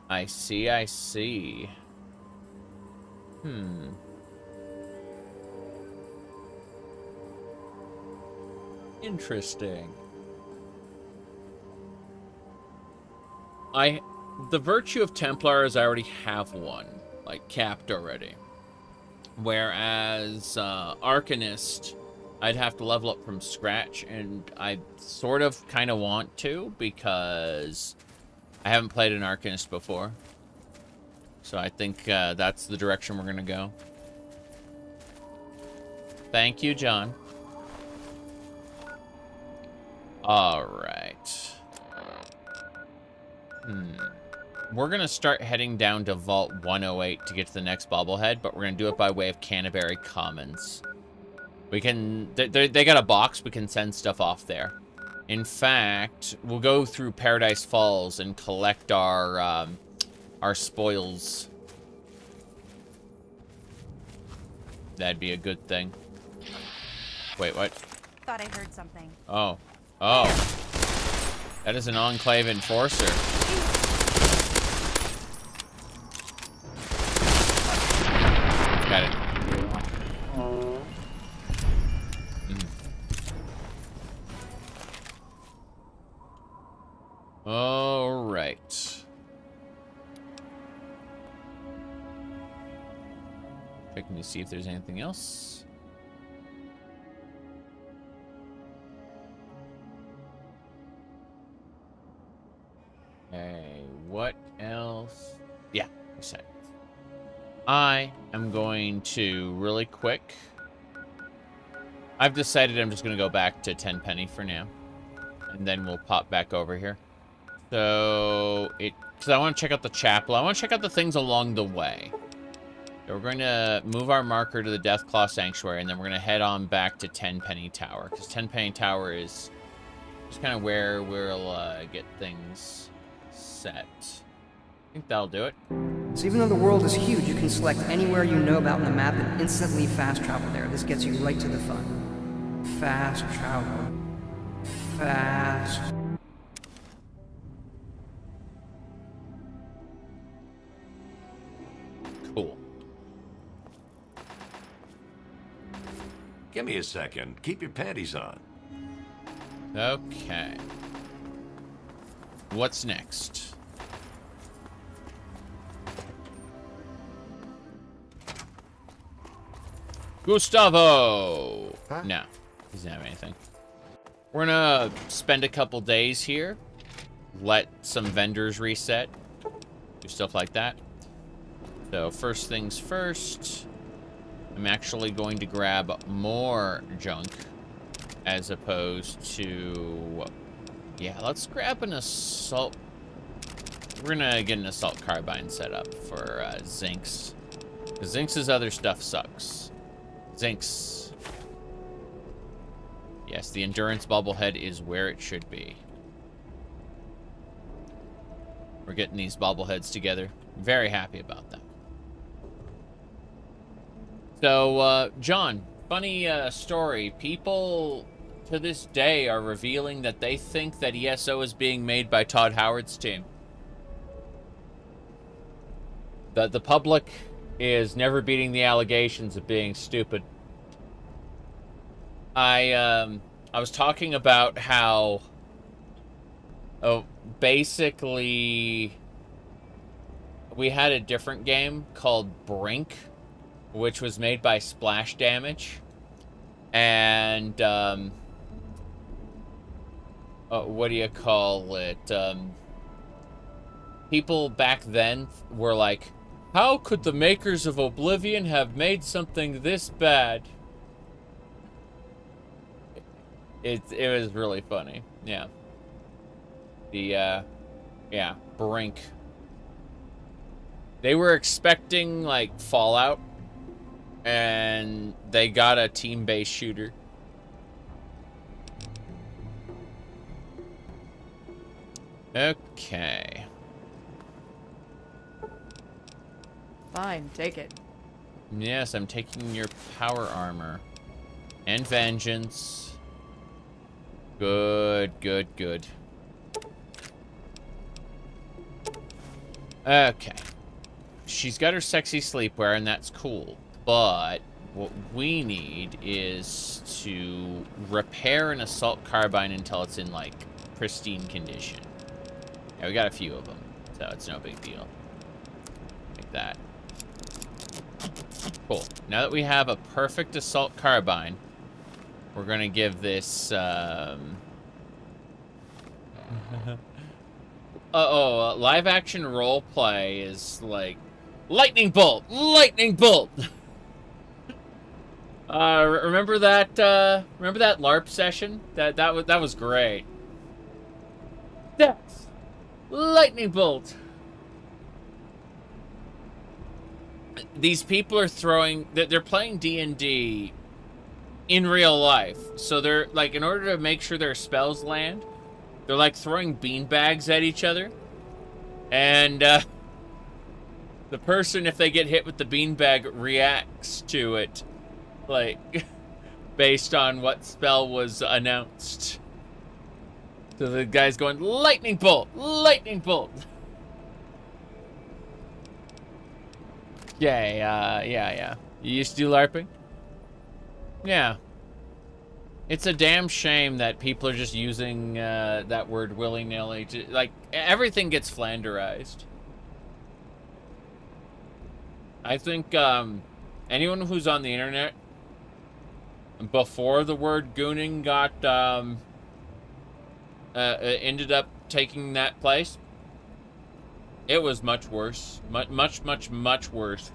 I see. Interesting. The virtue of Templar is I already have one, like, capped already. Whereas, Arcanist, I'd have to level up from scratch, and I sort of kind of want to, because I haven't played an Arcanist before. So I think, that's the direction we're gonna go. Thank you, John. Alright. We're gonna start heading down to Vault 108 to get to the next bobblehead, but we're gonna do it by way of Canterbury Commons. We can... They got a box, we can send stuff off there. In fact, we'll go through Paradise Falls and collect our spoils. That'd be a good thing. Wait, what?
Thought I heard something.
Oh. That is an Enclave Enforcer. Got it. All right. Checking to see if there's anything else. Okay, what else? Yeah, a sec. I am going to, really quick, I've decided I'm just going to go back to Tenpenny for now. And then we'll pop back over here. So, because I want to check out the chapel. I want to check out the things along the way. So we're going to move our marker to the Deathclaw Sanctuary, and then we're going to head on back to Tenpenny Tower. Because Tenpenny Tower is just kind of where we'll get things set. I think that'll do it.
So even though the world is huge, you can select anywhere you know about on the map and instantly fast travel there. This gets you right to the fun. Fast travel. Fast.
Cool.
Give me a second. Keep your panties on.
Okay. What's next? Gustavo! No, he doesn't have anything. We're gonna spend a couple days here. Let some vendors reset. Do stuff like that. So first things first, I'm actually going to grab more junk as opposed to... Yeah, let's grab an assault... We're gonna get an assault carbine set up for Zinx. Because Zinx's other stuff sucks. Zinx. Yes, the endurance bobblehead is where it should be. We're getting these bobbleheads together. Very happy about that. So, John, funny story. People to this day are revealing that they think that ESO is being made by Todd Howard's team. The public is never beating the allegations of being stupid. I was talking about how, basically, we had a different game called Brink, which was made by Splash Damage, and what do you call it? People back then were like, how could the makers of Oblivion have made something this bad? It was really funny. Yeah. Yeah, Brink. They were expecting, like, Fallout, and they got a team-based shooter. Okay.
Fine, take it.
Yes, I'm taking your power armor. And vengeance. Good, good, good. Okay. She's got her sexy sleepwear, and that's cool. But what we need is to repair an assault carbine until it's in, like, pristine condition. Yeah, we got a few of them, so it's no big deal. Like that. Cool. Now that we have a perfect assault carbine, we're gonna give this, live action role play is like, lightning bolt! Lightning bolt! Remember that LARP session? That was great. That's lightning bolt! These people are they're playing D&D in real life. So they're, like, in order to make sure their spells land, they're, like, throwing beanbags at each other. And, the person, if they get hit with the beanbag, reacts to it, like, based on what spell was announced. So the guy's going, lightning bolt! Lightning bolt! Yeah. You used to do LARPing? Yeah. It's a damn shame that people are just using that word willy-nilly. Like, everything gets flanderized. I think anyone who's on the internet before the word gooning got ended up taking that place, it was much worse. Much worse.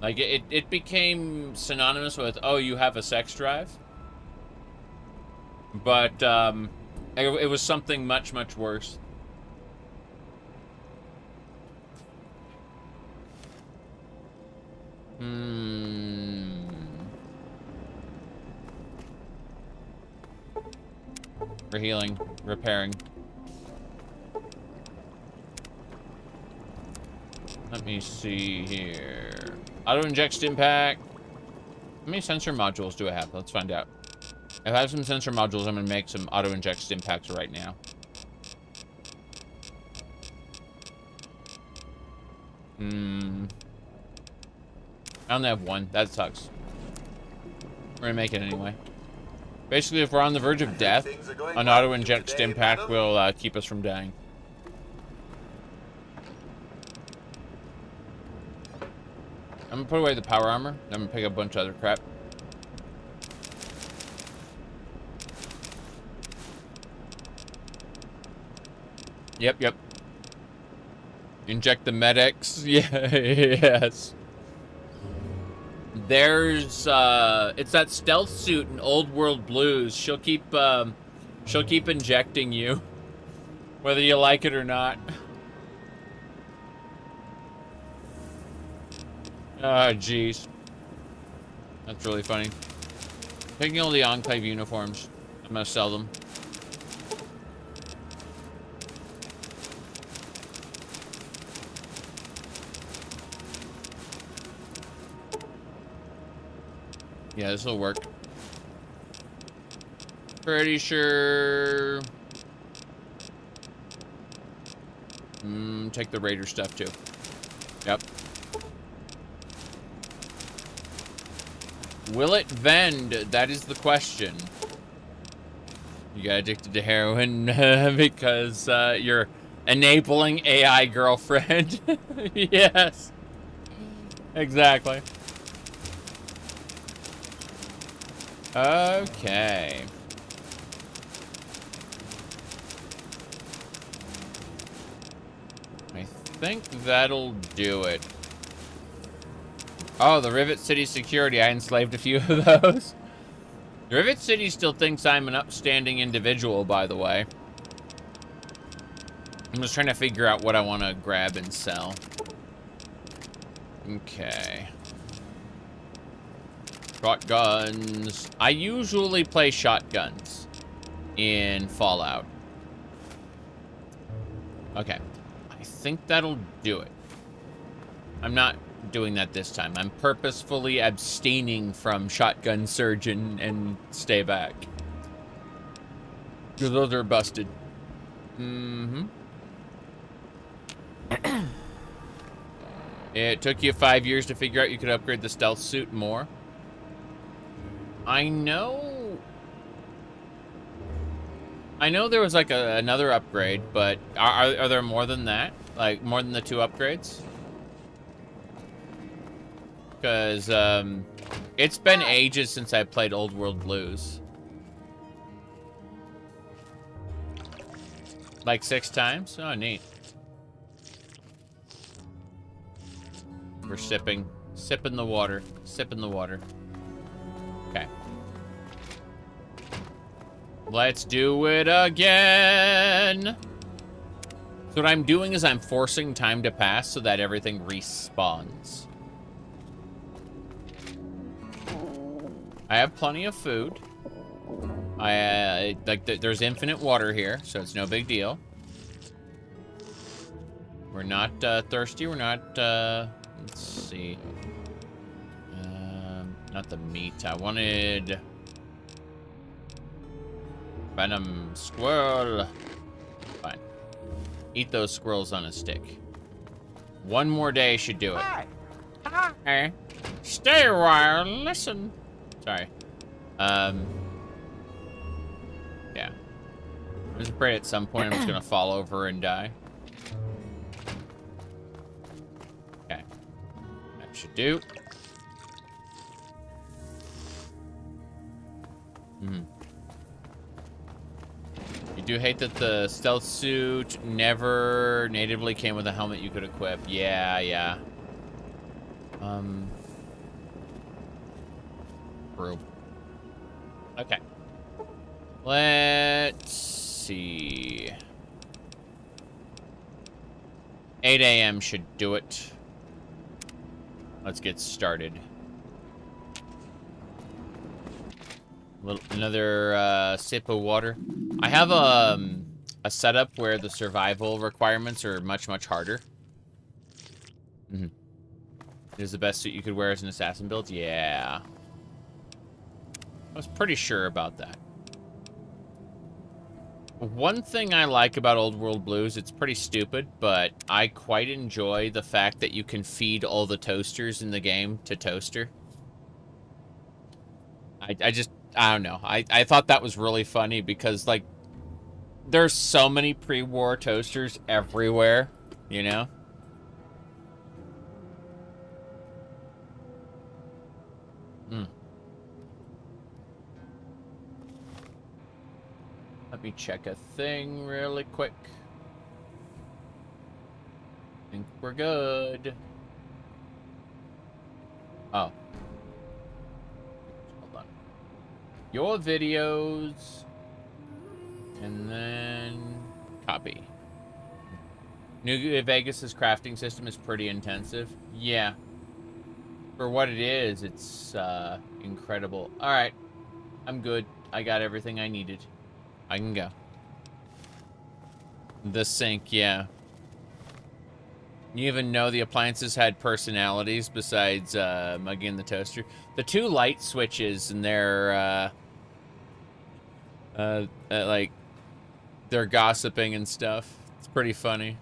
Like, it became synonymous with, oh, you have a sex drive. But, it was something much worse. For healing, repairing. Let me see here. Auto-inject stim pack. How many sensor modules do I have? Let's find out. If I have some sensor modules, I'm going to make some auto-inject stim packs right now. I only have one. That sucks. We're going to make it anyway. Basically, if we're on the verge of death, an auto-inject stim pack will keep us from dying. I'm gonna put away the power armor. I'm gonna pick up a bunch of other crap. Yep, yep. Inject the medics. Yeah, yes. There's it's that stealth suit in Old World Blues. She'll keep injecting you, whether you like it or not. Ah, jeez. That's really funny. Taking all the Enclave uniforms. I'm gonna sell them. Yeah, this will work. Pretty sure. Take the Raider stuff too. Yep. Will it vend? That is the question. You got addicted to heroin because you're enabling AI girlfriend. Yes. Exactly. Okay. I think that'll do it. Oh, the Rivet City security. I enslaved a few of those. Rivet City still thinks I'm an upstanding individual, by the way. I'm just trying to figure out what I want to grab and sell. Okay. Shotguns. I usually play shotguns in Fallout. Okay. I think that'll do it. I'm not doing that this time. I'm purposefully abstaining from shotgun surge and stay back. Because those are busted. Mm-hmm. It took you 5 years to figure out you could upgrade the stealth suit more. I know there was like another upgrade, but are there more than that? Like more than the 2 upgrades? Because it's been ages since I played Old World Blues. Like 6 times? Oh, neat. We're sipping the water, sipping the water. Okay. Let's do it again. So what I'm doing is I'm forcing time to pass so that everything respawns. I have plenty of food. There's infinite water here, so it's no big deal. We're not thirsty. We're not. Let's see. Not the meat. I wanted venom squirrel. Fine. Eat those squirrels on a stick. One more day should do it. Hey, stay a while. Listen. Sorry. Yeah. I'm just afraid at some point I'm just gonna fall over and die. Okay. That should do. You do hate that the stealth suit never natively came with a helmet you could equip. Yeah, yeah. True. Okay. Let's see. 8 a.m. should do it. Let's get started. Another sip of water. I have a setup where the survival requirements are much, much harder. It is the best suit you could wear as an assassin build? Yeah. I was pretty sure about that. One thing I like about Old World Blues, it's pretty stupid, but I quite enjoy the fact that you can feed all the toasters in the game to Toaster. I don't know. I thought that was really funny because, like, there's so many pre-war toasters everywhere, you know? Let me check a thing really quick. we're good. Oh. Hold on. Your videos. And then copy. New Vegas's crafting system is pretty intensive. Yeah. For what it is, it's incredible. Alright. I'm good. I got everything I needed. I can go. The sink, yeah. You even know the appliances had personalities besides Muggy and the toaster. The two light switches and their like they're gossiping and stuff. It's pretty funny.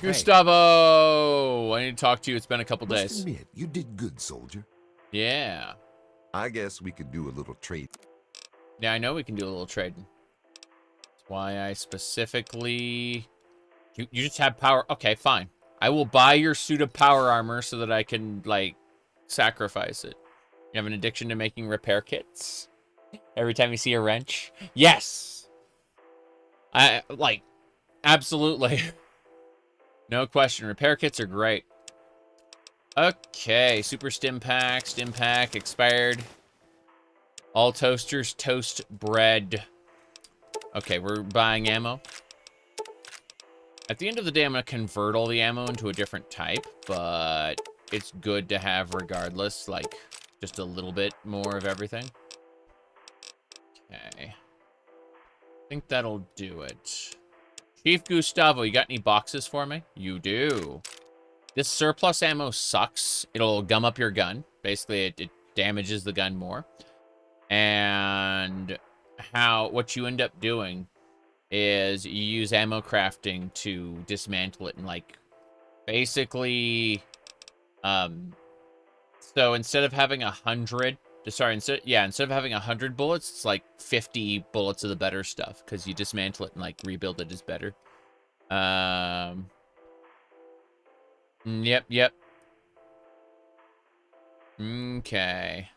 Gustavo! I need to talk to you. It's been a couple days.
Must admit, you did good, soldier.
Yeah.
I guess we could do a little trade.
Yeah, I know we can do a little trading. That's why I specifically... You just have power... Okay, fine. I will buy your suit of power armor so that I can, like, sacrifice it. You have an addiction to making repair kits? Every time you see a wrench? Yes! Like, absolutely. No question. Repair kits are great. Okay, super stim pack, expired. All toasters toast bread. Okay, we're buying ammo. At the end of the day, I'm going to convert all the ammo into a different type, but it's good to have regardless, like, just a little bit more of everything. Okay. I think that'll do it. Chief Gustavo, you got any boxes for me? You do. This surplus ammo sucks. It'll gum up your gun. Basically, it damages the gun more. And what you end up doing is you use ammo crafting to dismantle it and, like, basically, so instead of having 100, instead of having 100 bullets, it's like 50 bullets of the better stuff because you dismantle it and, like, rebuild it is better. Yep. Okay.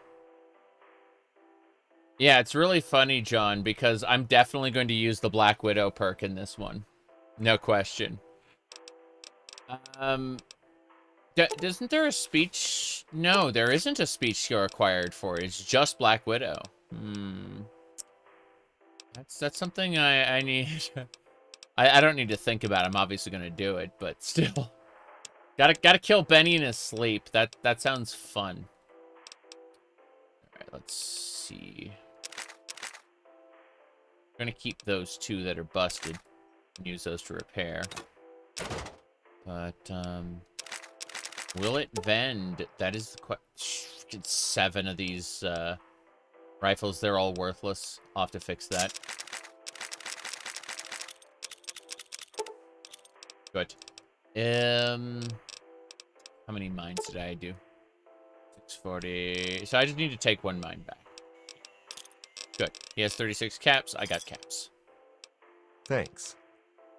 Yeah, it's really funny, John, because I'm definitely going to use the Black Widow perk in this one. No question. Isn't there a speech? No, there isn't a speech skill required for it. It's just Black Widow. That's something I need. I don't need to think about. I'm obviously going to do it, but still. Gotta kill Benny in his sleep. That sounds fun. Alright, let's see. I'm gonna keep those two that are busted. And use those to repair. But, will it vend? That is the question. 7 of these, rifles. They're all worthless. I'll have to fix that. Good. How many mines did I do? 640. So I just need to take 1 mine back. Good. He has 36 caps. I got caps.
Thanks.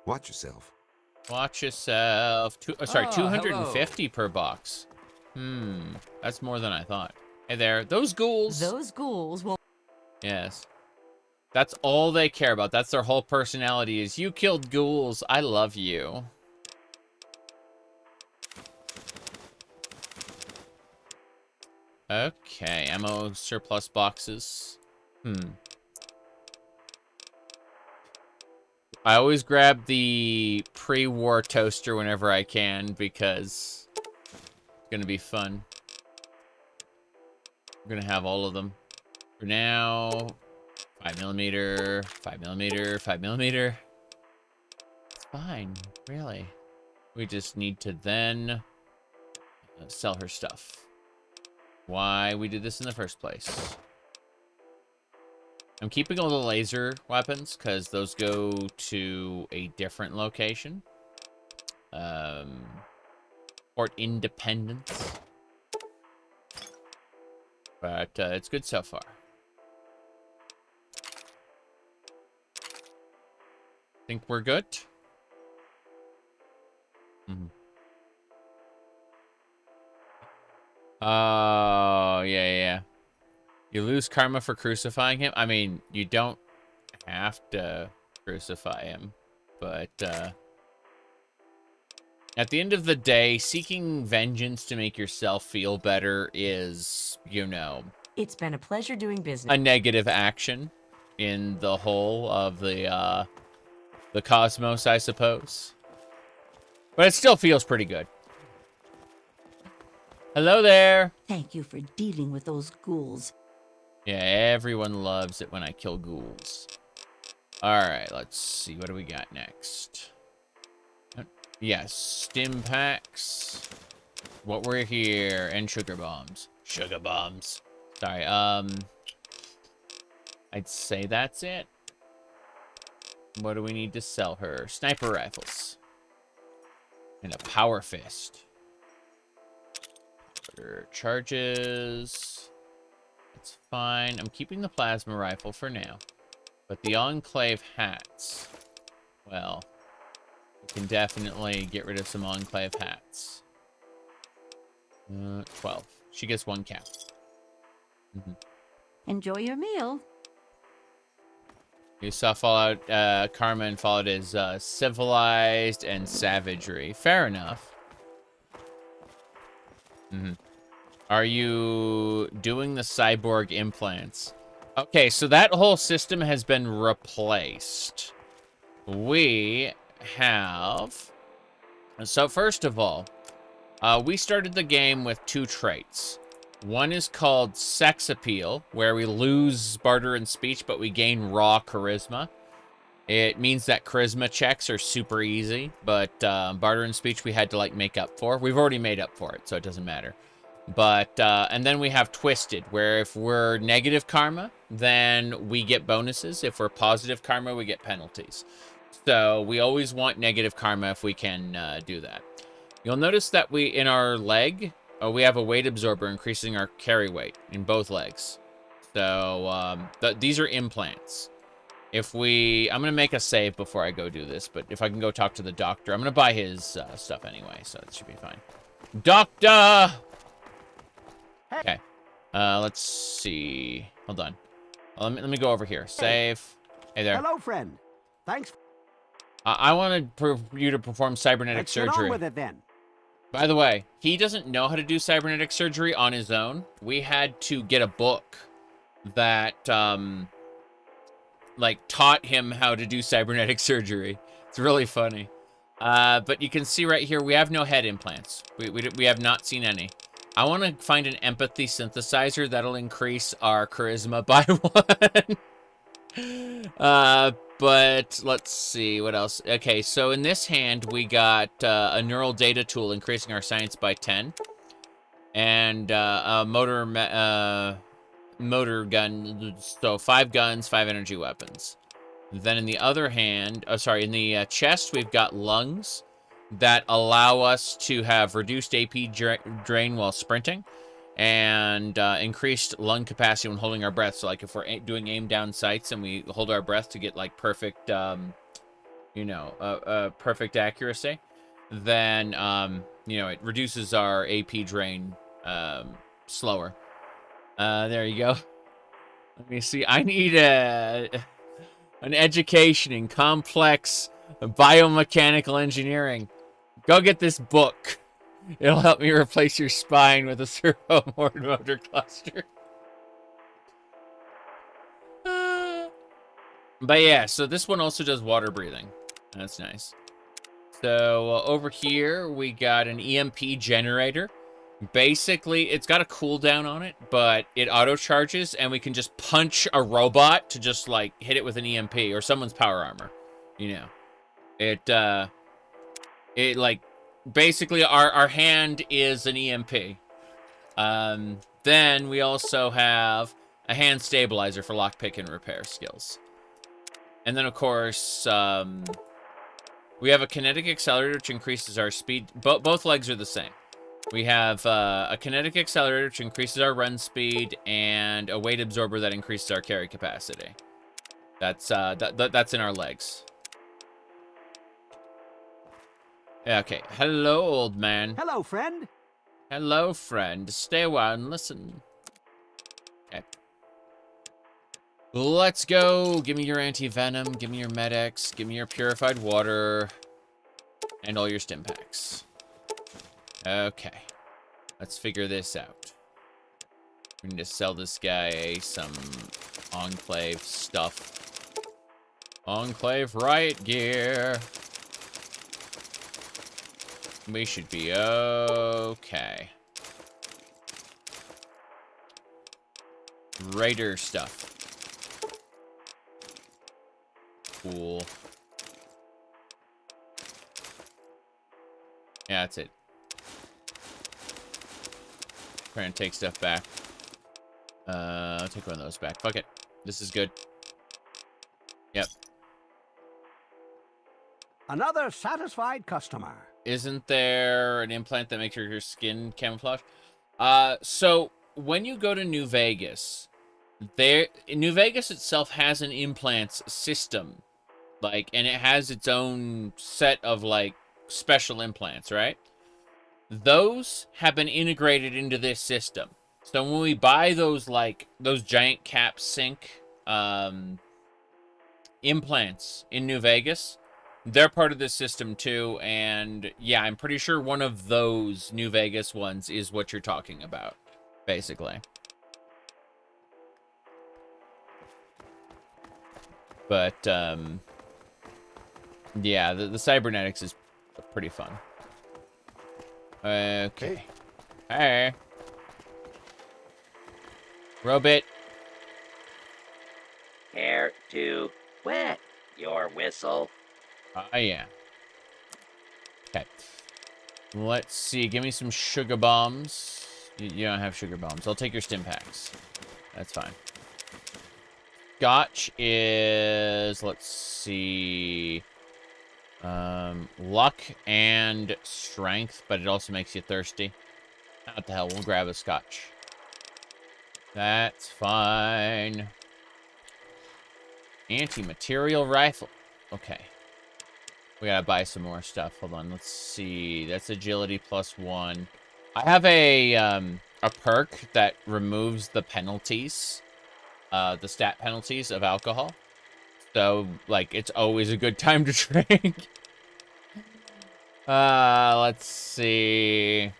Watch yourself.
Watch yourself. 250 per box. That's more than I thought. Hey there. Those ghouls.
Those ghouls will...
Yes. That's all they care about. That's their whole personality is, you killed ghouls. I love you. Okay, ammo surplus boxes. I always grab the pre-war toaster whenever I can because it's gonna be fun. We're gonna have all of them. For now, 5mm, 5mm, 5mm. It's fine, really. We just need to then sell her stuff. Why we did this in the first place. I'm keeping all the laser weapons because those go to a different location. Port Independence. But it's good so far. Think we're good? Oh, yeah. You lose karma for crucifying him? I mean, you don't have to crucify him. But, at the end of the day, seeking vengeance to make yourself feel better is, you know...
It's been a pleasure doing business.
A negative action in the whole of the cosmos, I suppose. But it still feels pretty good. Hello there!
Thank you for dealing with those ghouls.
Yeah, everyone loves it when I kill ghouls. Alright, let's see. What do we got next? Yes, stim packs. What we're here. And sugar bombs. Sugar bombs. Sorry, I'd say that's it. What do we need to sell her? Sniper rifles. And a power fist. Charges. That's fine. I'm keeping the plasma rifle for now. But the Enclave hats. Well, we can definitely get rid of some Enclave hats. 12. She gets 1 cap.
Enjoy your meal.
You saw Fallout, Karma and Fallout is civilized and savagery. Fair enough. Are you doing the cyborg implants? Okay, so that whole system has been replaced. We have... So first of all, we started the game with 2 traits. One is called Sex Appeal, where we lose barter and speech, but we gain raw charisma. It means that charisma checks are super easy, but barter and speech we had to, like, make up for. We've already made up for it, so it doesn't matter. But, and then we have Twisted, where if we're negative karma, then we get bonuses. If we're positive karma, we get penalties. So we always want negative karma if we can do that. You'll notice that in our leg... we have a weight absorber increasing our carry weight in both legs. So, these are implants. I'm going to make a save before I go do this, but if I can go talk to the doctor, I'm going to buy his stuff anyway, so it should be fine. Doctor! Okay. Let's see. Hold on. Let me go over here. Save. Hey there.
Hello, friend. Thanks.
I wanted you to perform cybernetic surgery.
Get on with it, then.
By the way, he doesn't know how to do cybernetic surgery on his own. We had to get a book that, like, taught him how to do cybernetic surgery. It's really funny. But you can see right here, we have no head implants. We have not seen any. I want to find an empathy synthesizer that'll increase our charisma by 1. But let's see what else. Okay, so in this hand we got a neural data tool increasing our science by 10, and a motor gun. So 5 guns, 5 energy weapons. Then in the other hand, in the chest we've got lungs that allow us to have reduced AP drain while sprinting, and increased lung capacity when holding our breath. So, like, if we're doing aim down sights and we hold our breath to get, like, perfect, perfect accuracy, then, it reduces our AP drain slower. There you go. Let me see. I need an education in complex biomechanical engineering. Go get this book. It'll help me replace your spine with a servo motor cluster. But yeah, so this one also does water breathing. That's nice. So over here, we got an EMP generator. Basically, it's got a cooldown on it, but it auto-charges, and we can just punch a robot to just, like, hit it with an EMP, or someone's power armor. You know. It like... Basically, our hand is an EMP. Then we also have a hand stabilizer for lockpick and repair skills. And then, of course, we have a kinetic accelerator, which increases our speed. Both legs are the same. We have a kinetic accelerator, which increases our run speed, and a weight absorber that increases our carry capacity. That's in our legs. Okay. Hello, old man.
Hello, friend.
Hello, friend. Stay a while and listen. Okay. Let's go. Give me your anti-venom. Give me your Med-X. Give me your purified water. And all your stim packs. Okay. Let's figure this out. We need to sell this guy some Enclave stuff. Enclave riot gear. We should be okay. Raider stuff. Cool. Yeah, that's it. Trying to take stuff back. I'll take one of those back. Fuck it. This is good. Yep.
Another satisfied customer.
Isn't there an implant that makes your skin camouflage? So when you go to New Vegas, New Vegas itself has an implants system. And it has its own set of, special implants, right? Those have been integrated into this system. So when we buy those giant cap sync implants in New Vegas, they're part of this system too. And yeah, I'm pretty sure one of those New Vegas ones is what you're talking about, basically. But yeah, the cybernetics is pretty fun. Okay. Hey. Robot.
Care to wet your whistle?
Oh, yeah. Okay. Let's see. Give me some sugar bombs. You don't have sugar bombs. I'll take your stim packs. That's fine. Scotch is... Let's see... luck and strength, but it also makes you thirsty. What the hell? We'll grab a scotch. That's fine. Anti-material rifle. Okay. We gotta buy some more stuff. Hold on. Let's see. That's agility +1. I have a perk that removes the penalties, the stat penalties of alcohol. So, it's always a good time to drink. Let's see.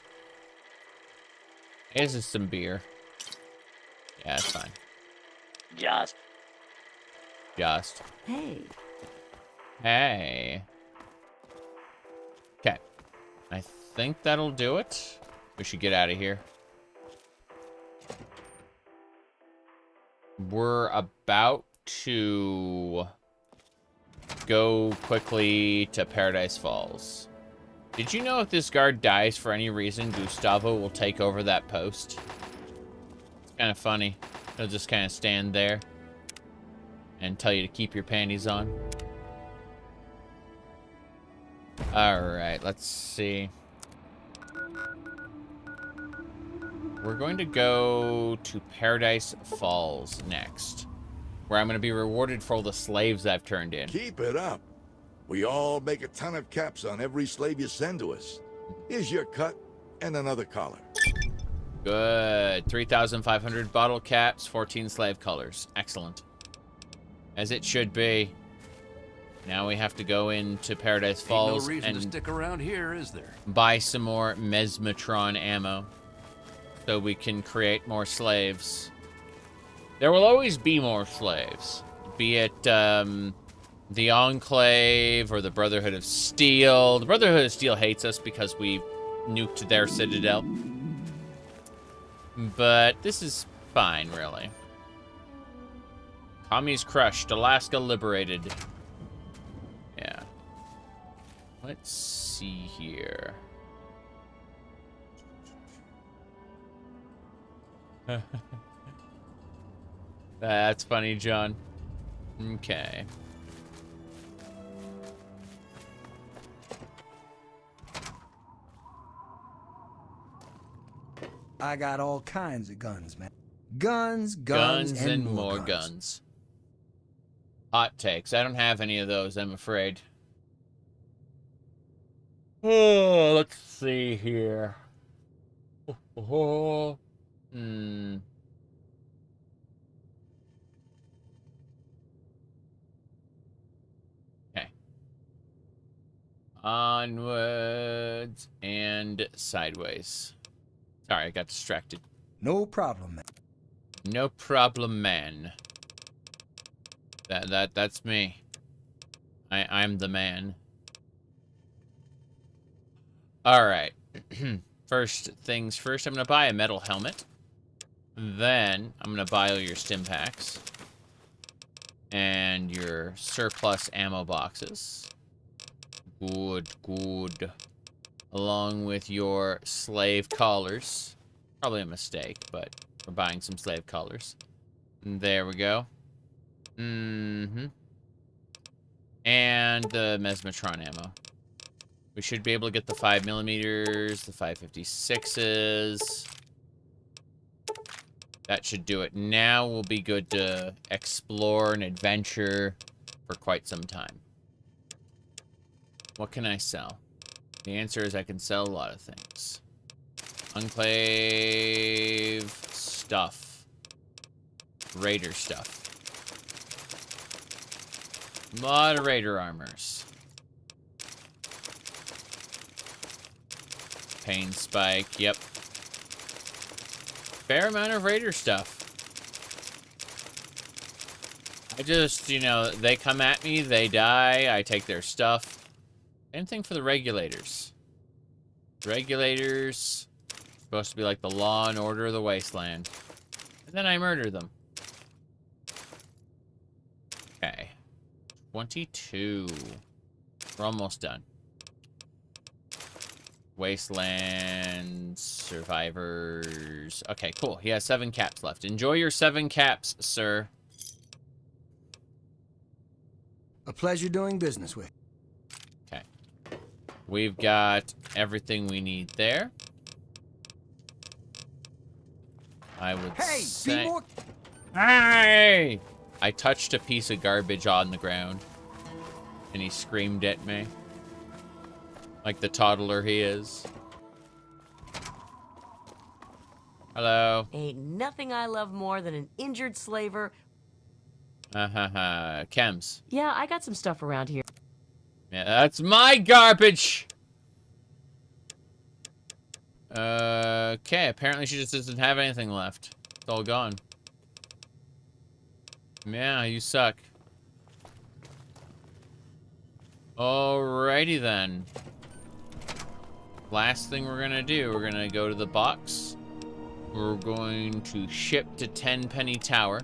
This is some beer. Yeah, it's fine.
Just.
Hey.
Hey. Okay. I think that'll do it. We should get out of here. We're about to go quickly to Paradise Falls. Did you know if this guard dies for any reason, Gustavo will take over that post? It's kind of funny. He'll just kind of stand there and tell you to keep your panties on. Alright, let's see. We're going to go to Paradise Falls next, where I'm going to be rewarded for all the slaves I've turned in.
Keep it up. We all make a ton of caps on every slave you send to us. Here's your cut and another collar.
Good. 3,500 bottle caps, 14 slave colors. Excellent. As it should be. Now we have to go into Paradise Falls
Ain't no reason to stick around here, is there?
Buy some more Mesmetron ammo so we can create more slaves. There will always be more slaves, be it the Enclave or the Brotherhood of Steel. The Brotherhood of Steel hates us because we nuked their citadel. But this is fine, really. Commies crushed, Alaska liberated. Yeah. Let's see here. That's funny, John. Okay.
I got all kinds of guns, man. Guns, and more
guns. Hot takes. I don't have any of those, I'm afraid. Oh, let's see here. Onwards and sideways. Sorry, I got distracted.
No problem, man.
No problem, man. That's me. I'm the man. Alright. First things first, I'm gonna buy a metal helmet. Then I'm gonna buy all your stim packs. And your surplus ammo boxes. Good, good. Along with your slave collars. Probably a mistake, but we're buying some slave collars. There we go. Mm-hmm. And the Mesmetron ammo. We should be able to get the 5mm, the 5.56s. That should do it. Now we'll be good to explore and adventure for quite some time. What can I sell? The answer is I can sell a lot of things. Enclave stuff. Raider stuff. A lot of Raider armors. Pain spike, yep. Fair amount of Raider stuff. I just, you know, they come at me, they die, I take their stuff. Same thing for the regulators. Regulators, supposed to be like the law and order of the Wasteland. And then I murder them. Okay. 22. We're almost done. Wastelands, survivors. Okay, cool. He has 7 caps left. Enjoy your 7 caps, sir.
A pleasure doing business with.
Okay. We've got everything we need there. I would say...
Be more...
Hey! I touched a piece of garbage on the ground. And he screamed at me. Like the toddler he is. Hello.
Ain't nothing I love more than an injured slaver.
Chems.
Yeah, I got some stuff around here.
Yeah, that's my garbage! Okay, apparently she just doesn't have anything left. It's all gone. Yeah, you suck. Alrighty then. Last thing we're gonna do, we're gonna go to the box. We're going to ship to Tenpenny Tower.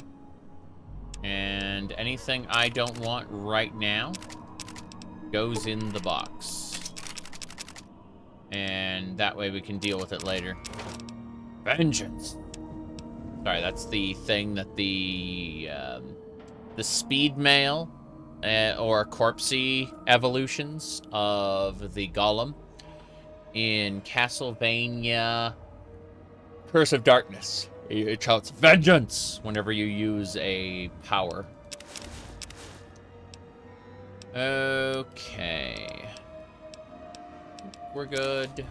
And anything I don't want right now goes in the box. And that way we can deal with it later. Vengeance! Sorry, that's the thing that the speed mail or corpsey evolutions of the golem in Castlevania Curse of Darkness. It shouts vengeance whenever you use a power. Okay. We're good.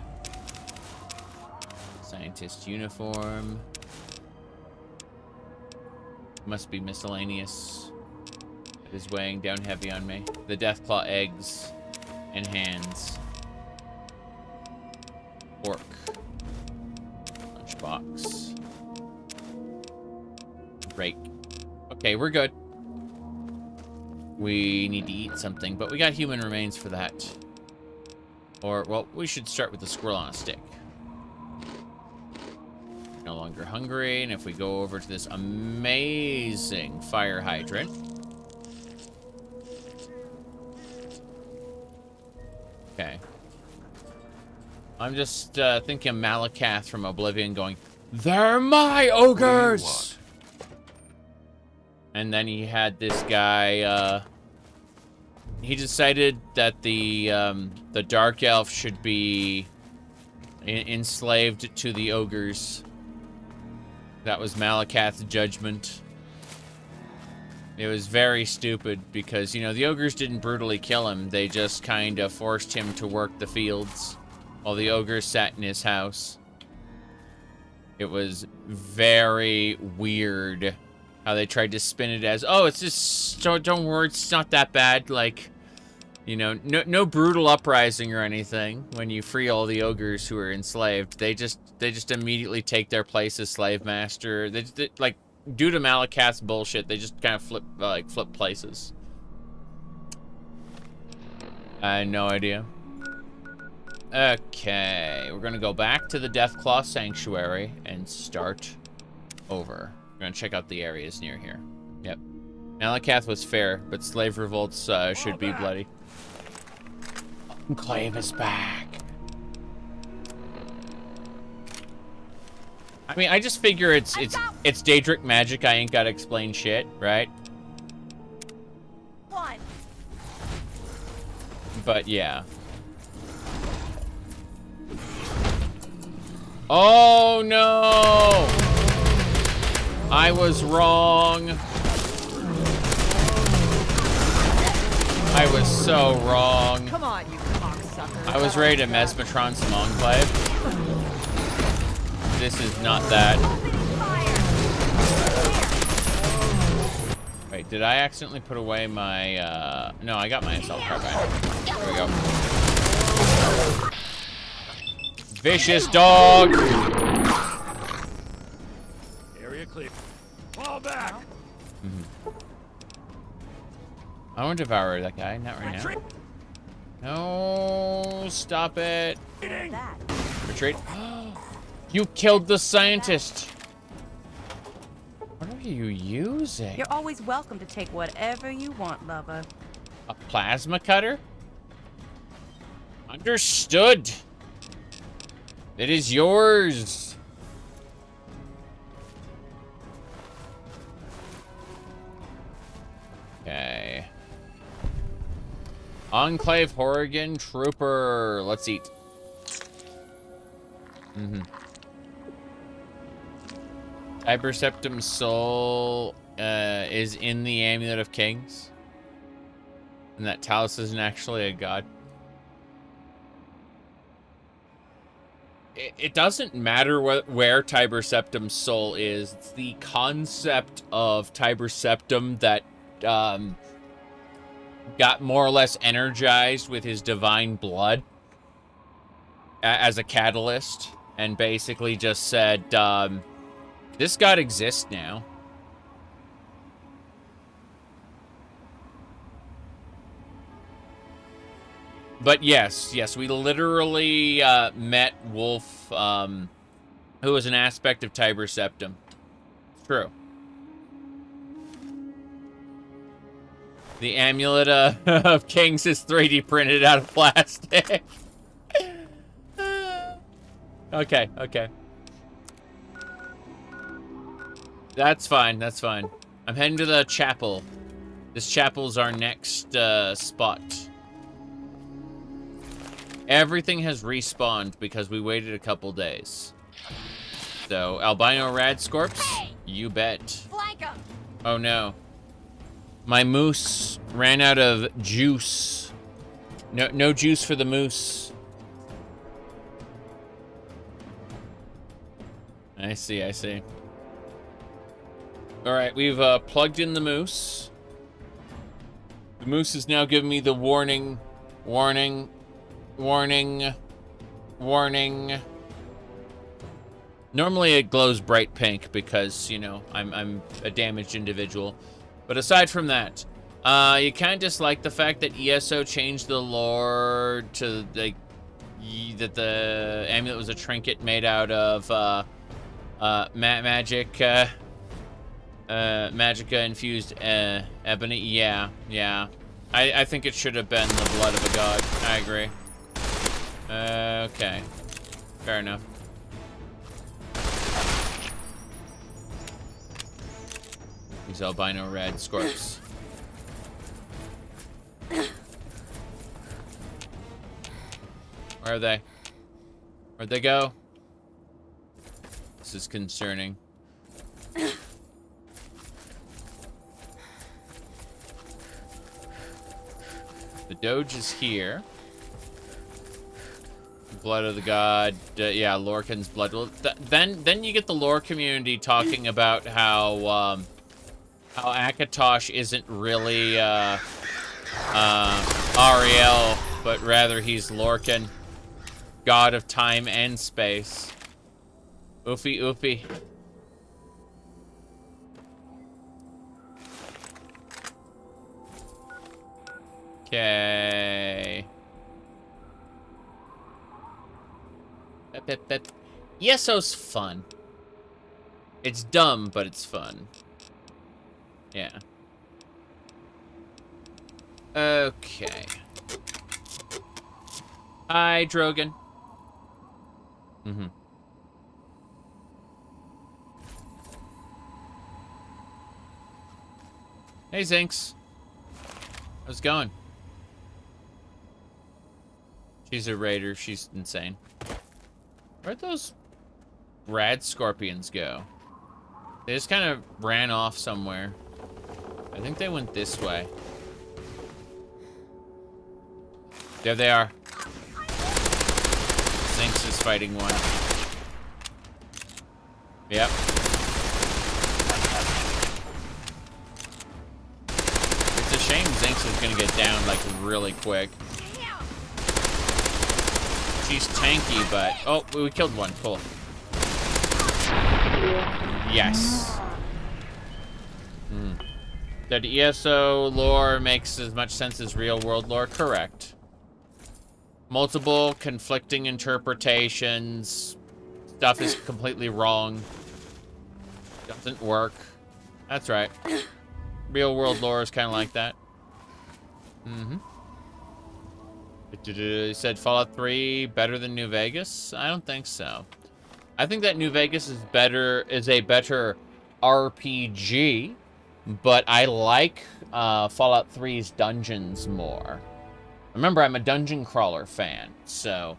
Scientist uniform. Must be miscellaneous. It is weighing down heavy on me. The Deathclaw eggs and hands. Fork. Lunchbox. Rake. Okay, we're good. We need to eat something, but we got human remains for that. Or, well, we should start with the squirrel on a stick. No longer hungry, and if we go over to this amazing fire hydrant. Okay. I'm just thinking Malakath from Oblivion going, "They're my ogres!" And then he had this guy, he decided that the Dark Elf should be enslaved to the ogres. That was Malakath's judgment. It was very stupid because, you know, the ogres didn't brutally kill him. They just kind of forced him to work the fields while the ogres sat in his house. It was very weird how they tried to spin it as, oh, it's just, don't worry, it's not that bad. Like, You know, no brutal uprising or anything when you free all the ogres who are enslaved. They just immediately take their place as slave master. They like, due to Malakath's bullshit, they just kind of flip places. I had no idea. Okay, we're gonna go back to the Deathclaw Sanctuary and start over. We're gonna check out the areas near here. Yep. Malakath was fair, but slave revolts should be bloody. Enclave is back. I mean, I just figure it's Daedric magic. I ain't gotta explain shit, right? But yeah. Oh no! I was wrong. I was so wrong.
Come on, you cocksucker.
I was ready to Mesmetron some Enclave. This is not that. Wait, did I accidentally put away my, no, I got my assault carbine. There we go. Vicious dog!
Area clear. Fall back!
I want to devour that guy, not right now. No, stop it. Retreat. You killed the scientist. What are you using?
You're always welcome to take whatever you want, lover.
A plasma cutter? Understood. It is yours. Okay. Enclave Horrigan Trooper. Let's eat. Tiber Septim's soul is in the Amulet of Kings. And that Talus isn't actually a god. It doesn't matter where Tiber Septim's soul is. It's the concept of Tiber Septim that got more or less energized with his divine blood as a catalyst, and basically just said, this god exists now. But yes, we literally met Wolf, who was an aspect of Tiber Septim. True. The Amulet of Kings is 3D printed out of plastic. Okay. That's fine. I'm heading to the chapel. This chapel's our next spot. Everything has respawned because we waited a couple days. So, albino Radscorps? You bet. Oh no. My moose ran out of juice. No juice for the moose. I see. Alright, we've plugged in the moose. The moose is now giving me the warning. Normally it glows bright pink because, you know, I'm a damaged individual. But aside from that, you kind of dislike the fact that ESO changed the lore to, like, that the amulet was a trinket made out of magica infused ebony. Yeah. I think it should have been the blood of a god. I agree. Okay. Fair enough. These albino Radscorps. Where are they? Where'd they go? This is concerning. The Doge is here. Blood of the god. Yeah, Lorcan's blood. Well, then you get the lore community talking about how Akatosh isn't really Ariel, but rather he's Lorcan, god of time and space. Oofy oofy. Okay. ESO's fun. It's dumb, but it's fun. Yeah. Okay. Hi, Drogon. Mm-hmm. Hey, Zinx. How's it going? She's a raider. She's insane. Where'd those rad scorpions go? They just kind of ran off somewhere. I think they went this way. There they are. Zinx is fighting one. Yep. It's a shame Zinx is gonna get down like really quick. She's tanky, but oh, we killed one. Cool. Yes. That ESO lore makes as much sense as real world lore. Correct. Multiple conflicting interpretations. Stuff is completely wrong. Doesn't work. That's right. Real world lore is kind of like that. Mm-hmm. You said Fallout 3 better than New Vegas? I don't think so. I think that New Vegas is a better RPG, but I like Fallout 3's dungeons more. Remember, I'm a dungeon crawler fan, so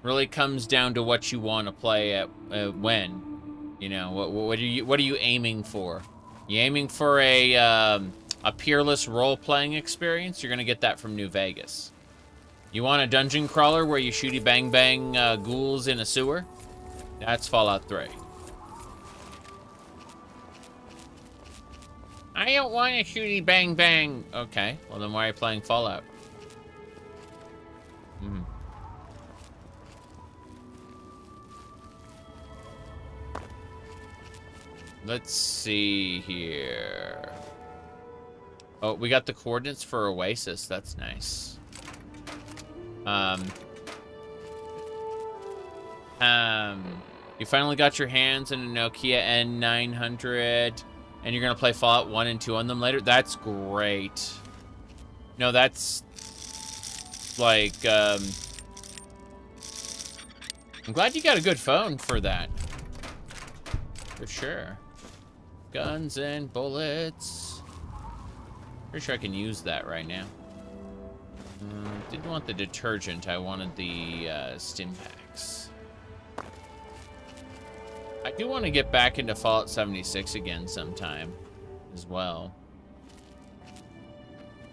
really comes down to what you want to play at when. You know, what are you aiming for? You aiming for a peerless role-playing experience? You're gonna get that from New Vegas. You want a dungeon crawler where you shooty bang bang ghouls in a sewer? That's Fallout 3. I don't want a shooty bang bang. Okay, well then why are you playing Fallout? Let's see here. Oh, we got the coordinates for Oasis. That's nice. You finally got your hands on a Nokia N900, and you're gonna play Fallout 1 and 2 on them later? That's great. No, that's like, I'm glad you got a good phone for that. For sure. Guns and bullets. Pretty sure I can use that right now. Didn't want the detergent, I wanted the stim packs. I do want to get back into Fallout 76 again sometime as well.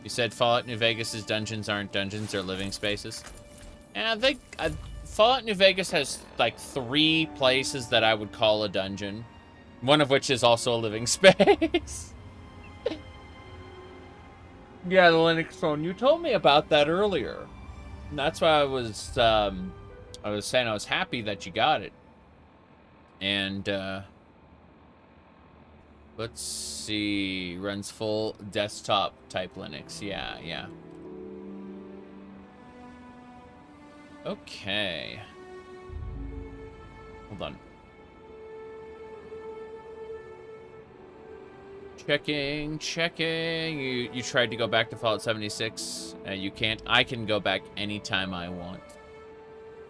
You said Fallout New Vegas's dungeons aren't dungeons, they're living spaces. Yeah, Fallout New Vegas has like 3 places that I would call a dungeon. One of which is also a living space. Yeah, the Linux phone. You told me about that earlier. And that's why I was saying I was happy that you got it. And let's see, runs full desktop type Linux. Yeah. Okay. Hold on. Checking. You tried to go back to Fallout 76. You can't. I can go back anytime I want.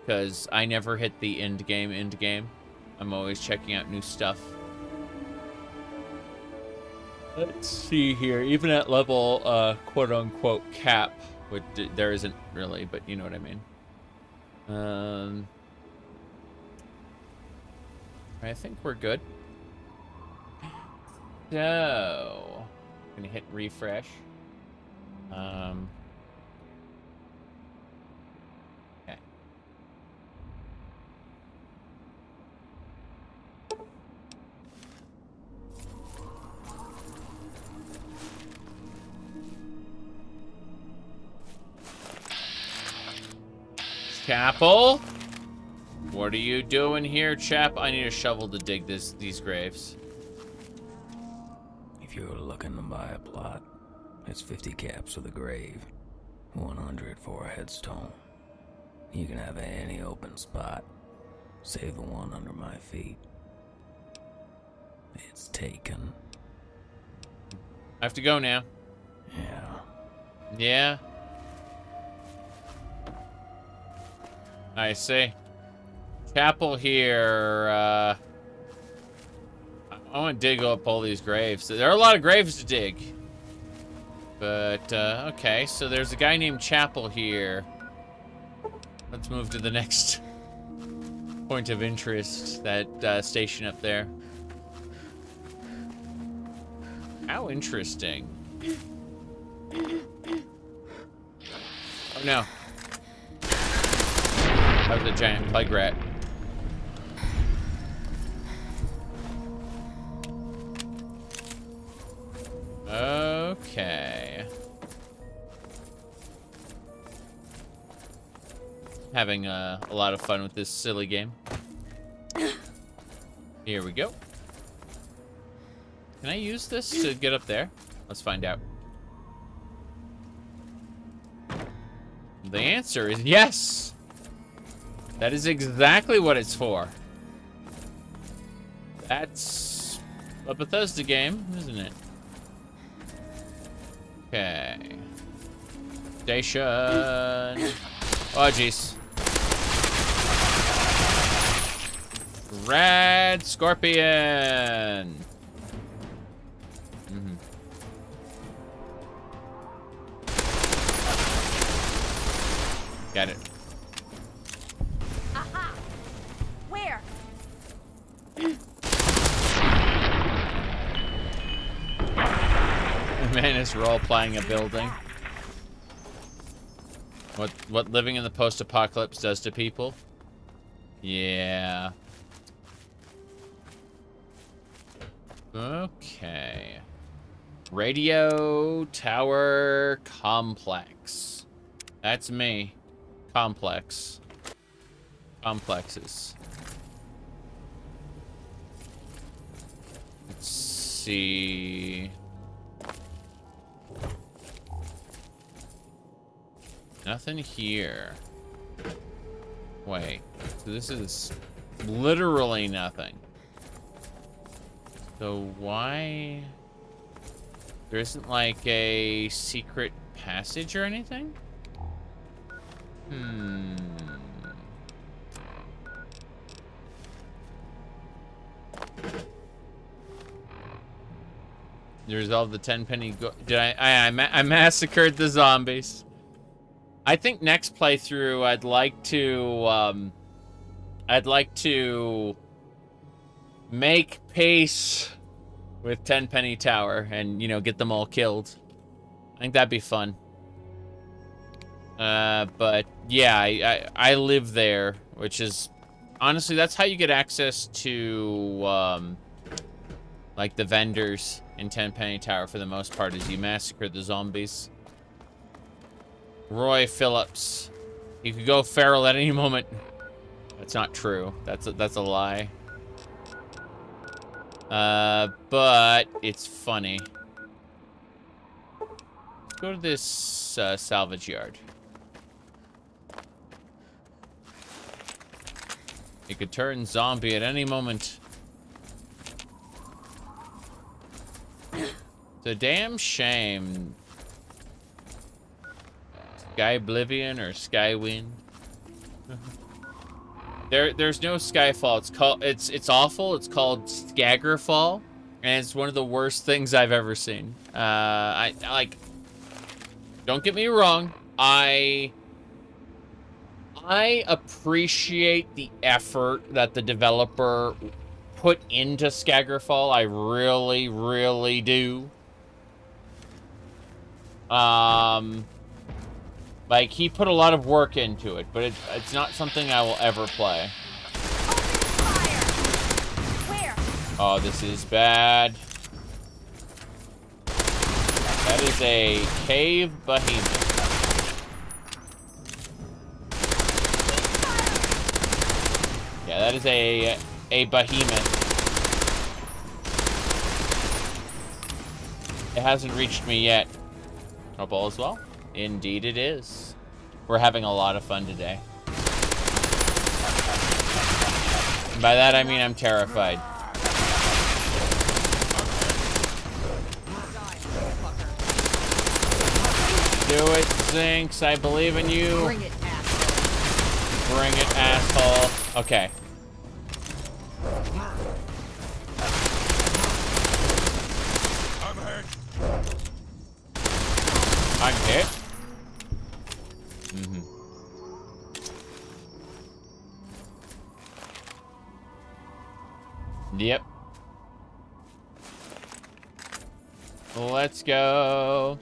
Because I never hit the end game. I'm always checking out new stuff. Let's see here. Even at level, quote-unquote, cap, which there isn't really, but you know what I mean. I think we're good. So, gonna hit refresh. Okay. Chapel? What are you doing here, chap? I need a shovel to dig these graves.
If you're looking to buy a plot, it's 50 caps for the grave, 100 for a headstone. You can have any open spot, save the one under my feet. It's taken.
I have to go now.
Yeah.
Yeah. I see. Chapel here. I want to dig up all these graves. There are a lot of graves to dig. But, okay. So there's a guy named Chapel here. Let's move to the next point of interest. That station up there. How interesting. Oh, no. That was a giant plague rat. Okay. Having a lot of fun with this silly game. Here we go. Can I use this to get up there? Let's find out. The answer is yes. That is exactly what it's for. That's a Bethesda game, isn't it? Okay. Station. Oh, jeez. Red Scorpion. Got it.
Aha! Where?
The man is role-playing a building. What living in the post-apocalypse does to people? Yeah. Okay. Radio Tower Complex. That's me. Complex. Complexes. Let's see. Nothing here. Wait. So this is literally nothing. So why... There isn't like a secret passage or anything? You resolved the 10-penny did I massacred the zombies. I think next playthrough I'd like to make pace with 10-penny tower and, you know, get them all killed. I think that'd be fun. But yeah, I live there, which is honestly, that's how you get access to like the vendors in 10-penny tower for the most part, is you massacre the zombies. Roy Phillips, you could go feral at any moment. That's not true. That's a lie. But it's funny. Let's go to this salvage yard. It could turn zombie at any moment. It's a damn shame. Sky Oblivion or Skywind. There's no Skyfall. It's awful. It's called Skaggerfall, and it's one of the worst things I've ever seen. I like. Don't get me wrong. I appreciate the effort that the developer put into Skaggerfall. I really, really do. Like, he put a lot of work into it, but it's not something I will ever play.
Where?
Oh, this is bad. That is a cave behemoth. That is a behemoth. It hasn't reached me yet. Hope all is well. Indeed it is. We're having a lot of fun today. And by that I mean I'm terrified. Do it, Zinx. I believe in you.
Bring it, asshole.
Bring it, asshole. Okay. I'm hit. Mm-hmm. Yep. Let's go.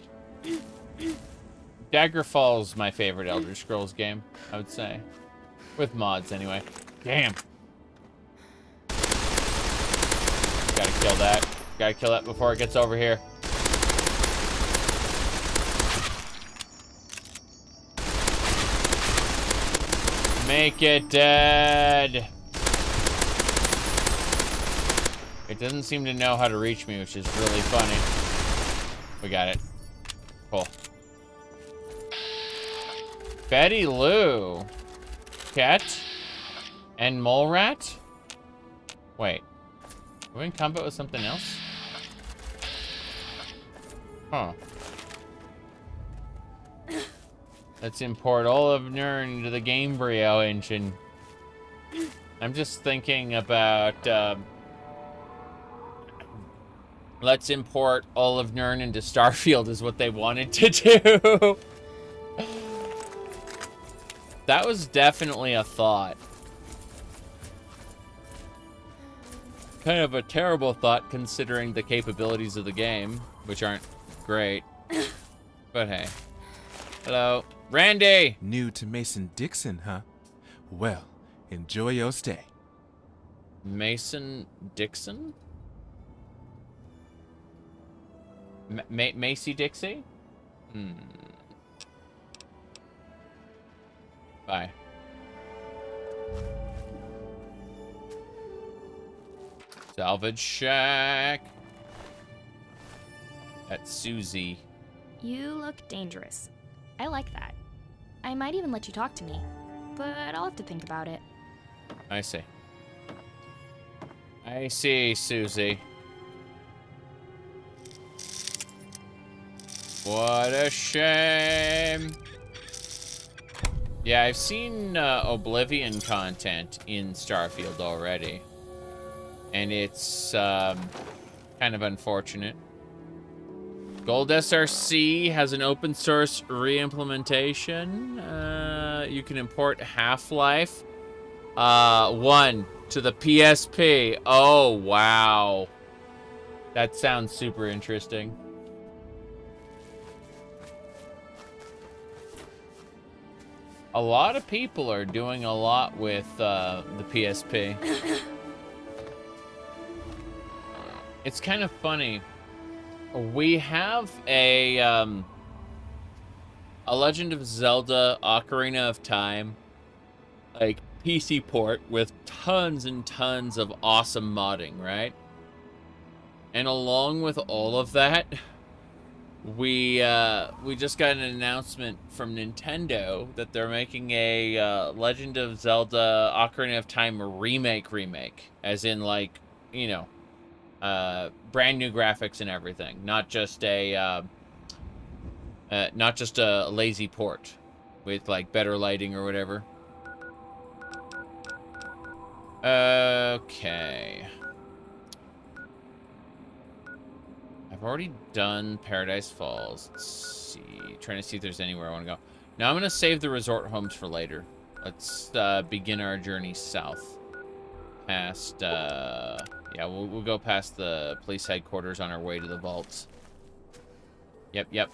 Daggerfall's my favorite Elder Scrolls game, I would say. With mods, anyway. Damn. Gotta kill that. Gotta kill that before it gets over here. Make it dead. It doesn't seem to know how to reach me, which is really funny. We got it. Cool. Betty Lou. Cat. And Mole Rat? Wait. Are we in combat with something else? Huh. Let's import all of Nern into the Gamebryo engine. I'm just thinking about, let's import all of Nern into Starfield is what they wanted to do. That was definitely a thought. Kind of a terrible thought considering the capabilities of the game, which aren't great. But hey. Hello. Randy!
New to Mason-Dixon, huh? Well, enjoy your stay.
Mason-Dixon? Macy-Dixie? Bye. Salvage shack. That's Susie.
You look dangerous. I like that. I might even let you talk to me, but I'll have to think about it.
I see. I see, Susie. What a shame. Yeah, I've seen Oblivion content in Starfield already. And it's kind of unfortunate. Gold SRC has an open source re-implementation. You can import Half-Life 1 to the PSP. Oh, wow. That sounds super interesting. A lot of people are doing a lot with the PSP. It's kind of funny. We have a Legend of Zelda Ocarina of Time, like, PC port with tons and tons of awesome modding, right? And along with all of that, we just got an announcement from Nintendo that they're making a Legend of Zelda Ocarina of Time remake, as in, like, you know, brand new graphics and everything, not just a lazy port with like better lighting or whatever. Okay. I've already done Paradise Falls. Let's see. Trying to see if there's anywhere I want to go. Now I'm going to save the resort homes for later. Let's begin our journey south. Past, yeah, we'll go past the police headquarters on our way to the vaults. Yep.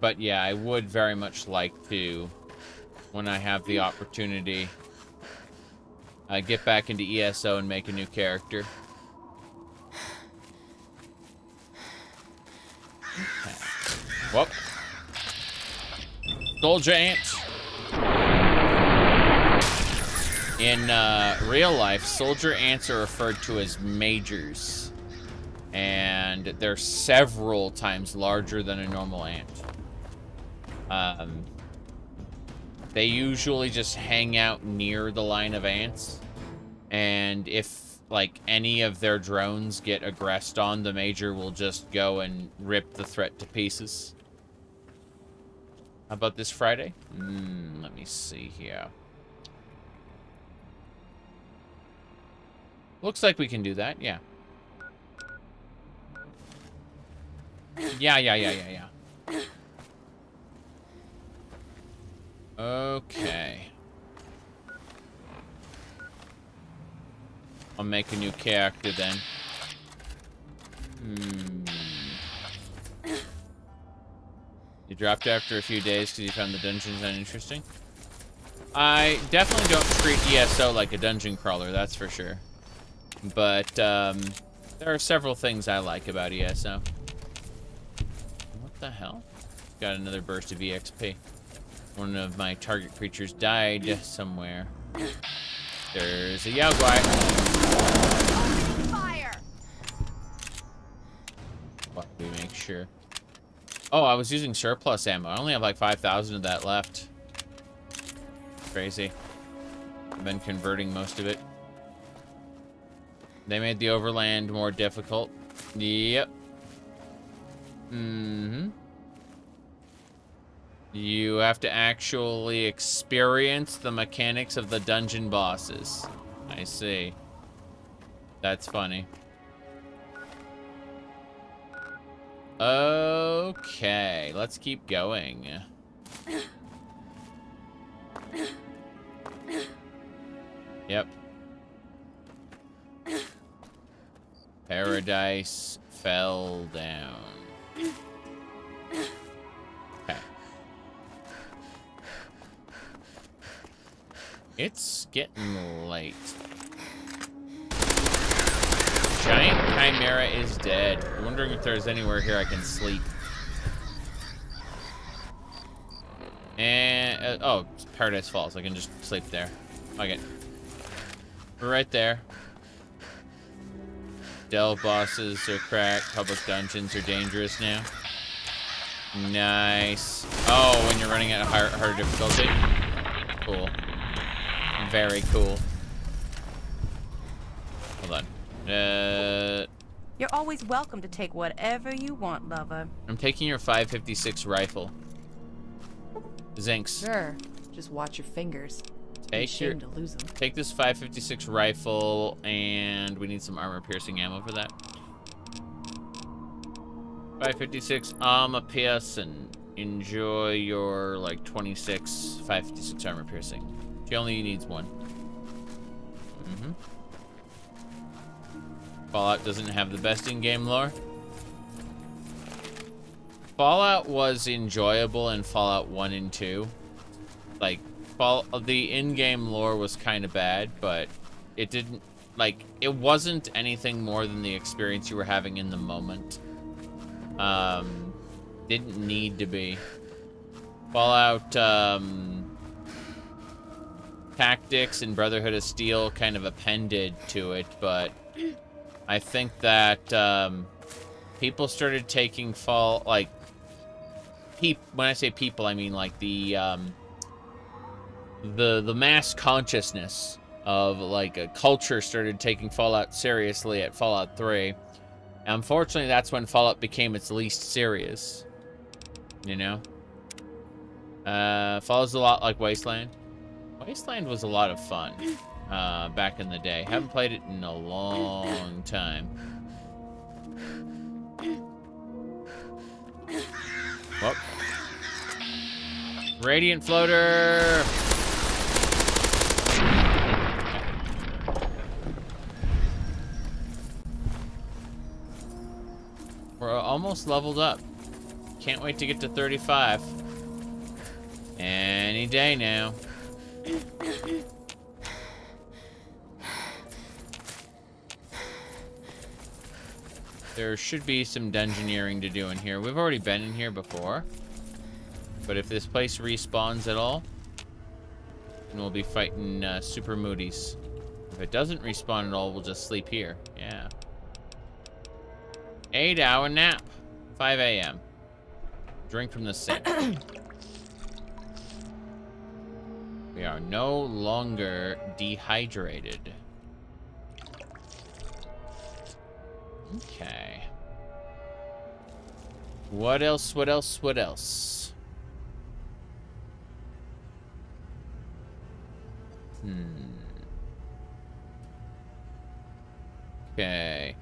But yeah, I would very much like to, when I have the opportunity, get back into ESO and make a new character. Whoop. Soldier ants. In real life, soldier ants are referred to as majors. And they're several times larger than a normal ant. They usually just hang out near the line of ants. And if, like, any of their drones get aggressed on, the major will just go and rip the threat to pieces. How about this Friday? Let me see here. Looks like we can do that, yeah. Yeah. Okay. I'll make a new character then. You dropped after a few days because you found the dungeons uninteresting? I definitely don't treat ESO like a dungeon crawler, that's for sure. But, there are several things I like about ESO. What the hell? Got another burst of EXP. One of my target creatures died somewhere. There's a Yaogwai.
Fire!
What do we make sure? Oh, I was using surplus ammo. I only have like 5,000 of that left. Crazy. I've been converting most of it. They made the overland more difficult. Yep. You have to actually experience the mechanics of the dungeon bosses. I see. That's funny. Okay, let's keep going. Yep. Paradise fell down. Okay. It's getting late. Giant Chimera is dead. I'm wondering if there's anywhere here I can sleep. And, oh, it's Paradise Falls. I can just sleep there. Okay. We're right there. Delve bosses are cracked. Public dungeons are dangerous now. Nice. Oh, when you're running at a harder difficulty. Cool. Very cool. Hold on.
You're always welcome to take whatever you want, lover.
I'm taking your 5.56 rifle. Zinks.
Sure. Just watch your fingers.
Take
to lose them.
Take this 5.56 rifle, and we need some armor-piercing ammo for that. 5.56 armor-piercing. Enjoy your, like, 26 5.56 armor-piercing. She only needs one. Fallout doesn't have the best in-game lore. Fallout was enjoyable in Fallout 1 and 2. Like, the in-game lore was kind of bad, but it didn't, like, it wasn't anything more than the experience you were having in the moment. Didn't need to be. Fallout, Tactics and Brotherhood of Steel kind of appended to it, but I think that, people started taking when I say people, I mean, like, the mass consciousness of, like, a culture started taking Fallout seriously at Fallout 3. Unfortunately, that's when Fallout became its least serious. You know? Fallout's a lot like Wasteland. Wasteland was a lot of fun back in the day. Haven't played it in a long time. Whoop. Radiant floater! We're almost leveled up. Can't wait to get to 35. Any day now. There should be some dungeoneering to do in here. We've already been in here before. But if this place respawns at all, then we'll be fighting Super Moody's. If it doesn't respawn at all, we'll just sleep here. Yeah. 8-hour nap. 5 a.m. Drink from the sink. We are no longer dehydrated. Okay. What else? What else? What else? Okay.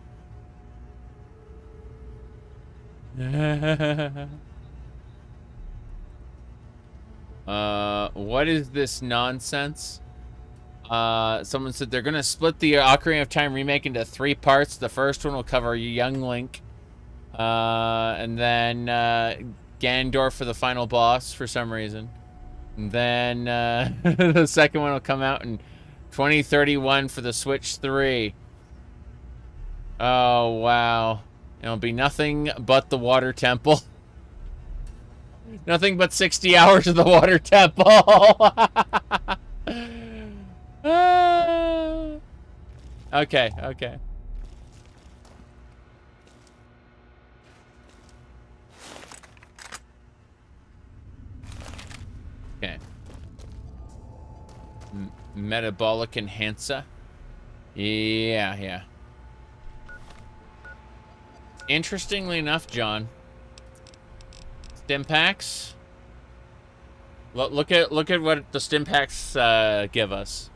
What is this nonsense? Someone said they're gonna split the Ocarina of Time remake into 3 parts. The first one will cover young Link. And then, Ganondorf for the final boss for some reason. And then, the second one will come out in 2031 for the Switch 3. Oh, wow. It'll be nothing but the Water Temple. Nothing but 60 hours of the Water Temple. Okay, okay. Okay. Metabolic enhancer. Yeah, yeah. Interestingly enough, John, stim packs. Look at what the stim packs give us.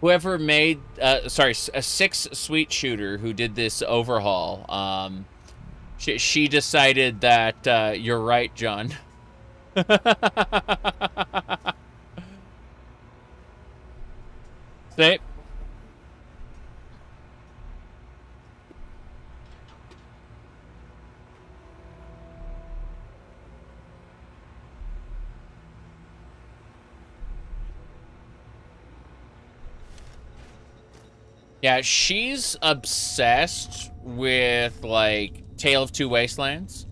Whoever made a 6 Sweet Shooter who did this overhaul, she decided that you're right, John. Say. Yeah, she's obsessed with, like, Tale of Two Wastelands.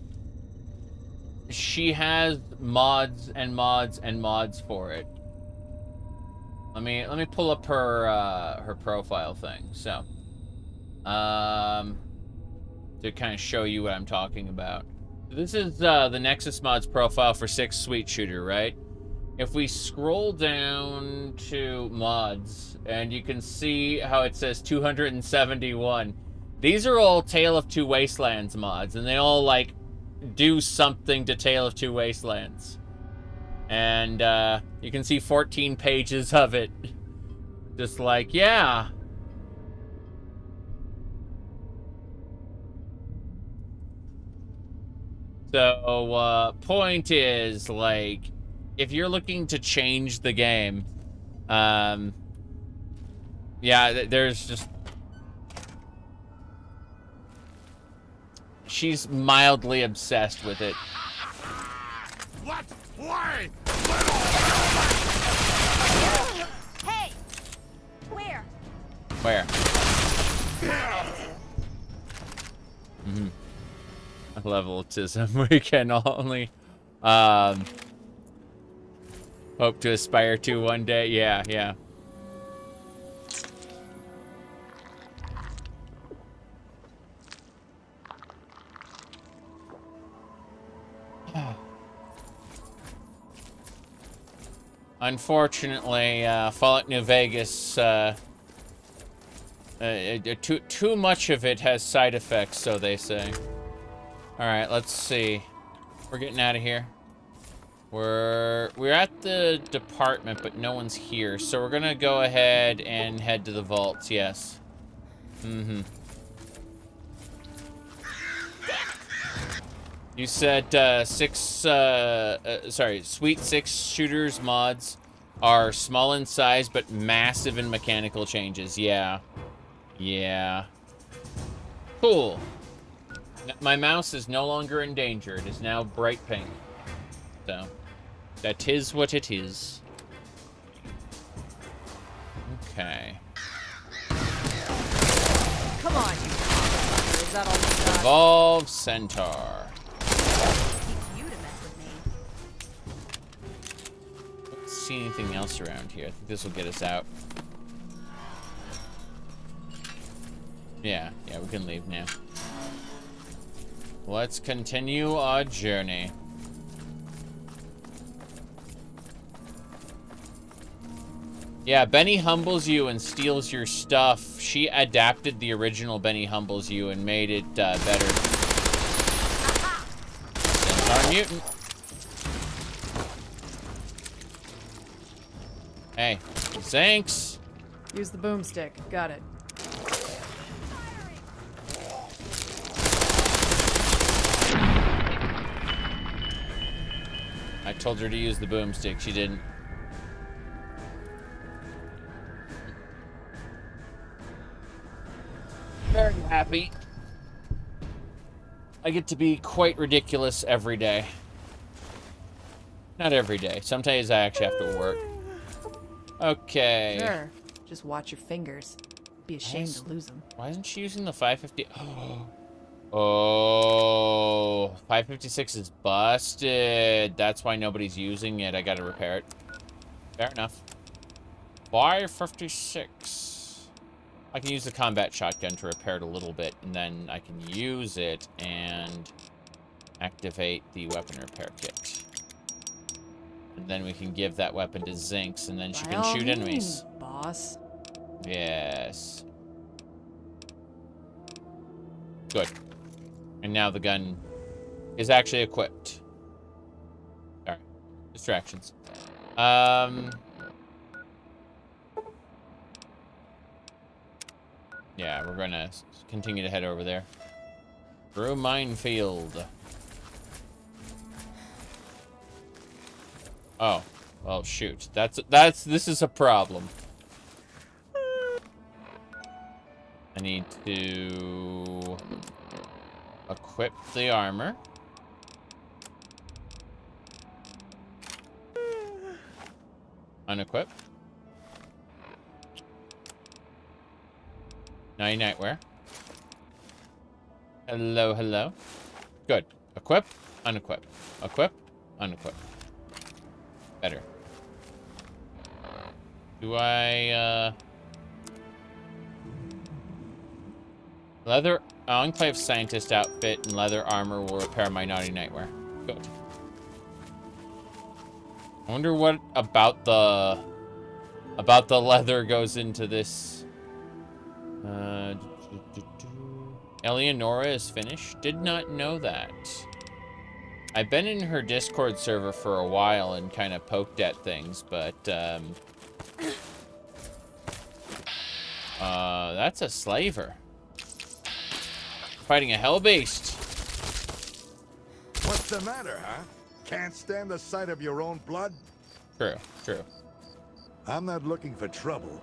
She has mods and mods and mods for it. Let me pull up her her profile thing. So, to kind of show you what I'm talking about. This is the Nexus Mods profile for 6 Sweet Shooter, right? If we scroll down to mods, and you can see how it says 271. These are all Tale of Two Wastelands mods, and they all, like, do something to Tale of Two Wastelands. And you can see 14 pages of it. Just like, yeah. So, point is, like, if you're looking to change the game, yeah, there's just... She's mildly obsessed with it.
What? Why?
Hey! Where?
Where? A level autism we can only hope to aspire to one day. Yeah, yeah. Unfortunately, Fallout New Vegas, too much of it has side effects, so they say. Alright, let's see. We're getting out of here. We're at the department, but no one's here, so we're gonna go ahead and head to the vaults, yes. You said Sweet 6 Shooters mods are small in size, but massive in mechanical changes. Yeah. Yeah. Cool. My mouse is no longer in danger. It is now bright pink. So, that is what it is. Okay.
Come on, you motherfucker. Is that all you got?
Evolve Centaur.
Teach you to mess with me.
Don't see anything else around here. I think this will get us out. Yeah, we can leave now. Let's continue our journey. Yeah, Benny Humbles You and steals your stuff. She adapted the original Benny Humbles You and made it better. Centaur mutant. Hey, thanks.
Use the boomstick. Got it.
I told her to use the boomstick. She didn't. Very happy. I get to be quite ridiculous every day. Not every day. Some days I actually have to work. Okay.
Sure. Just watch your fingers. Be ashamed to lose them.
Why isn't she using the 550? Oh, 556 is busted. That's why nobody's using it. I gotta repair it. Fair enough. 556. I can use the combat shotgun to repair it a little bit, and then I can use it and activate the weapon repair kit. And then we can give that weapon to Zinx, and then she can shoot enemies.
Boss.
Yes. Good. And now the gun is actually equipped. Alright. Distractions. Yeah, we're gonna continue to head over there. Through minefield. Oh. Well, shoot. This is a problem. I need to equip the armor. Unequip. Nighty nightwear. Hello, hello. Good. Equip, unequip. Equip, unequip. Better. Do I, leather Enclave Scientist outfit and leather armor will repair my naughty nightwear. Good. I wonder what about the leather goes into this. Eleonora is finished. Did not know that. I've been in her Discord server for a while and kind of poked at things, but that's a slaver. Fighting a hellbeast.
What's the matter, huh? Can't stand the sight of your own blood?
True, true.
I'm not looking for trouble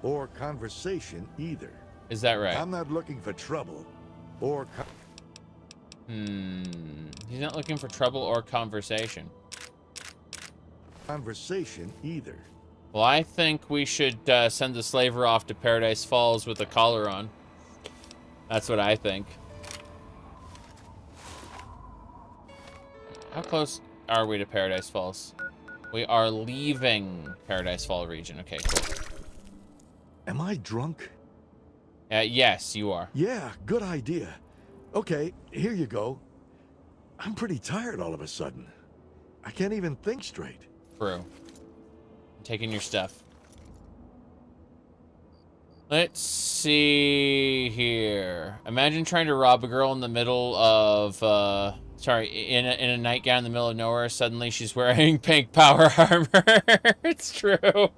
or conversation either.
Is that right?
I'm not looking for trouble or
He's not looking for trouble or conversation.
Conversation either.
Well, I think we should send the slaver off to Paradise Falls with a collar on. That's what I think. How close are we to Paradise Falls? We are leaving Paradise Fall region. Okay, cool.
Am I drunk?
Yes, you are.
Yeah, good idea. Okay, here you go. I'm pretty tired all of a sudden. I can't even think straight.
True. I'm taking your stuff. Let's see here. Imagine trying to rob a girl in the middle of, in a nightgown in the middle of nowhere. Suddenly she's wearing pink power armor. It's true.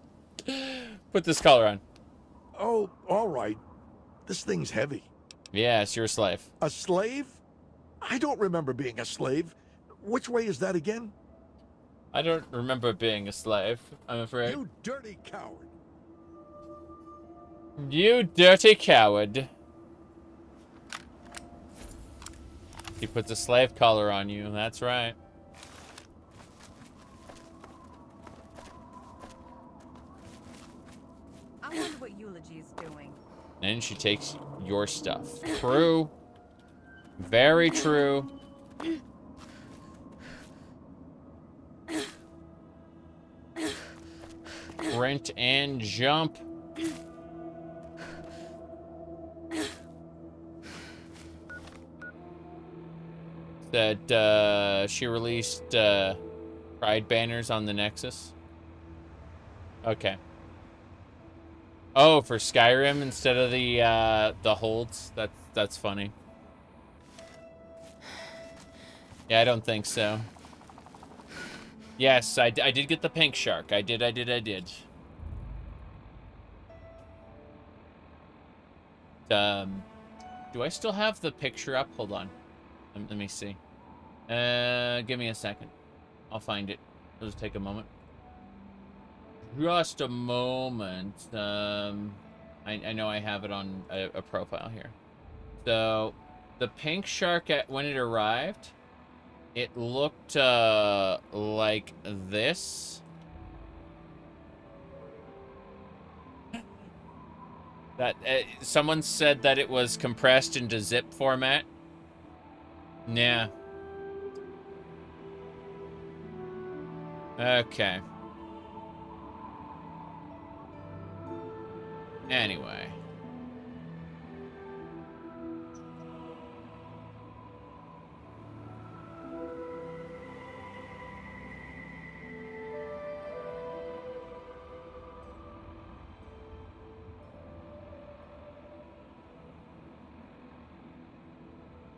Put this collar on.
Oh, all right. This thing's heavy.
Yes, you're a slave.
A slave? I don't remember being a slave. Which way is that again?
I don't remember being a slave, I'm afraid.
You dirty coward.
You dirty coward. He puts a slave collar on you, that's right.
I wonder what Eulogy's doing.
Then she takes your stuff. True. Very true. Sprint and jump. That she released pride banners on the Nexus. Okay. Oh, for Skyrim instead of the holds. That's funny. Yeah, I don't think so. Yes, I did get the pink shark. I did. Do I still have the picture up? Hold on. Let me see. Give me a second. I'll find it. It'll just take a moment. Just a moment. I know I have it on a profile here. So, the pink shark, when it arrived, it looked like this. That someone said that it was compressed into zip format. Yeah. Okay. Anyway.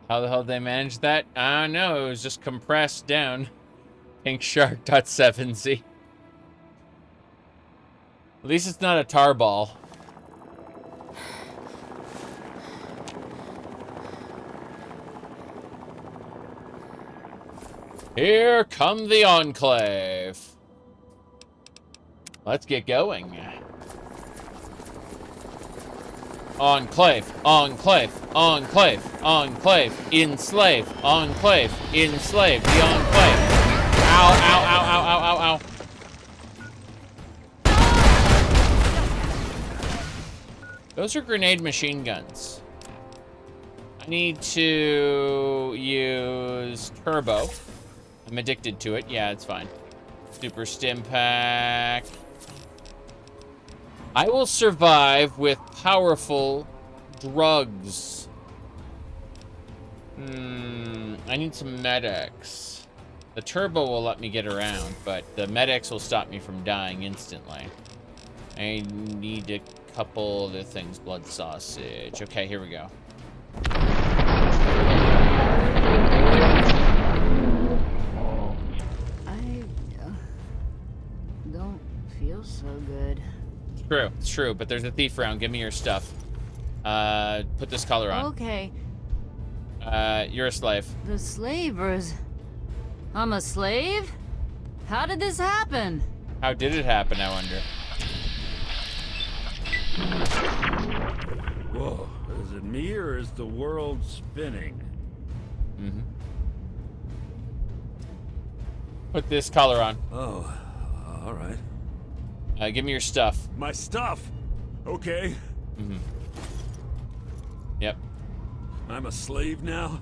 How the hell did they manage that? I don't know. It was just compressed down. Pinkshark.7z. At least it's not a tar ball. Here come the Enclave. Let's get going. Enclave, Enclave, Enclave, Enclave, Enslave, Enclave, Enslave, the Enclave. Ow, ow, ow, ow, ow, ow, ow. Those are grenade machine guns. I need to use turbo. I'm addicted to it. Yeah, it's fine. Super stim pack. I will survive with powerful drugs. I need some medics. The turbo will let me get around, but the medics will stop me from dying instantly. I need a couple other things. Blood sausage. Okay, here we go.
I don't feel so good.
True, it's true, but there's a thief around. Give me your stuff. Put this collar on.
Okay.
You're a slave.
The slavers. I'm a slave? How did this happen?
How did it happen, I wonder?
Whoa, is it me or is the world spinning?
Mm-hmm. Put this collar on.
Oh, all right.
Give me your stuff.
My stuff? Okay.
Mm-hmm. Yep.
I'm a slave now?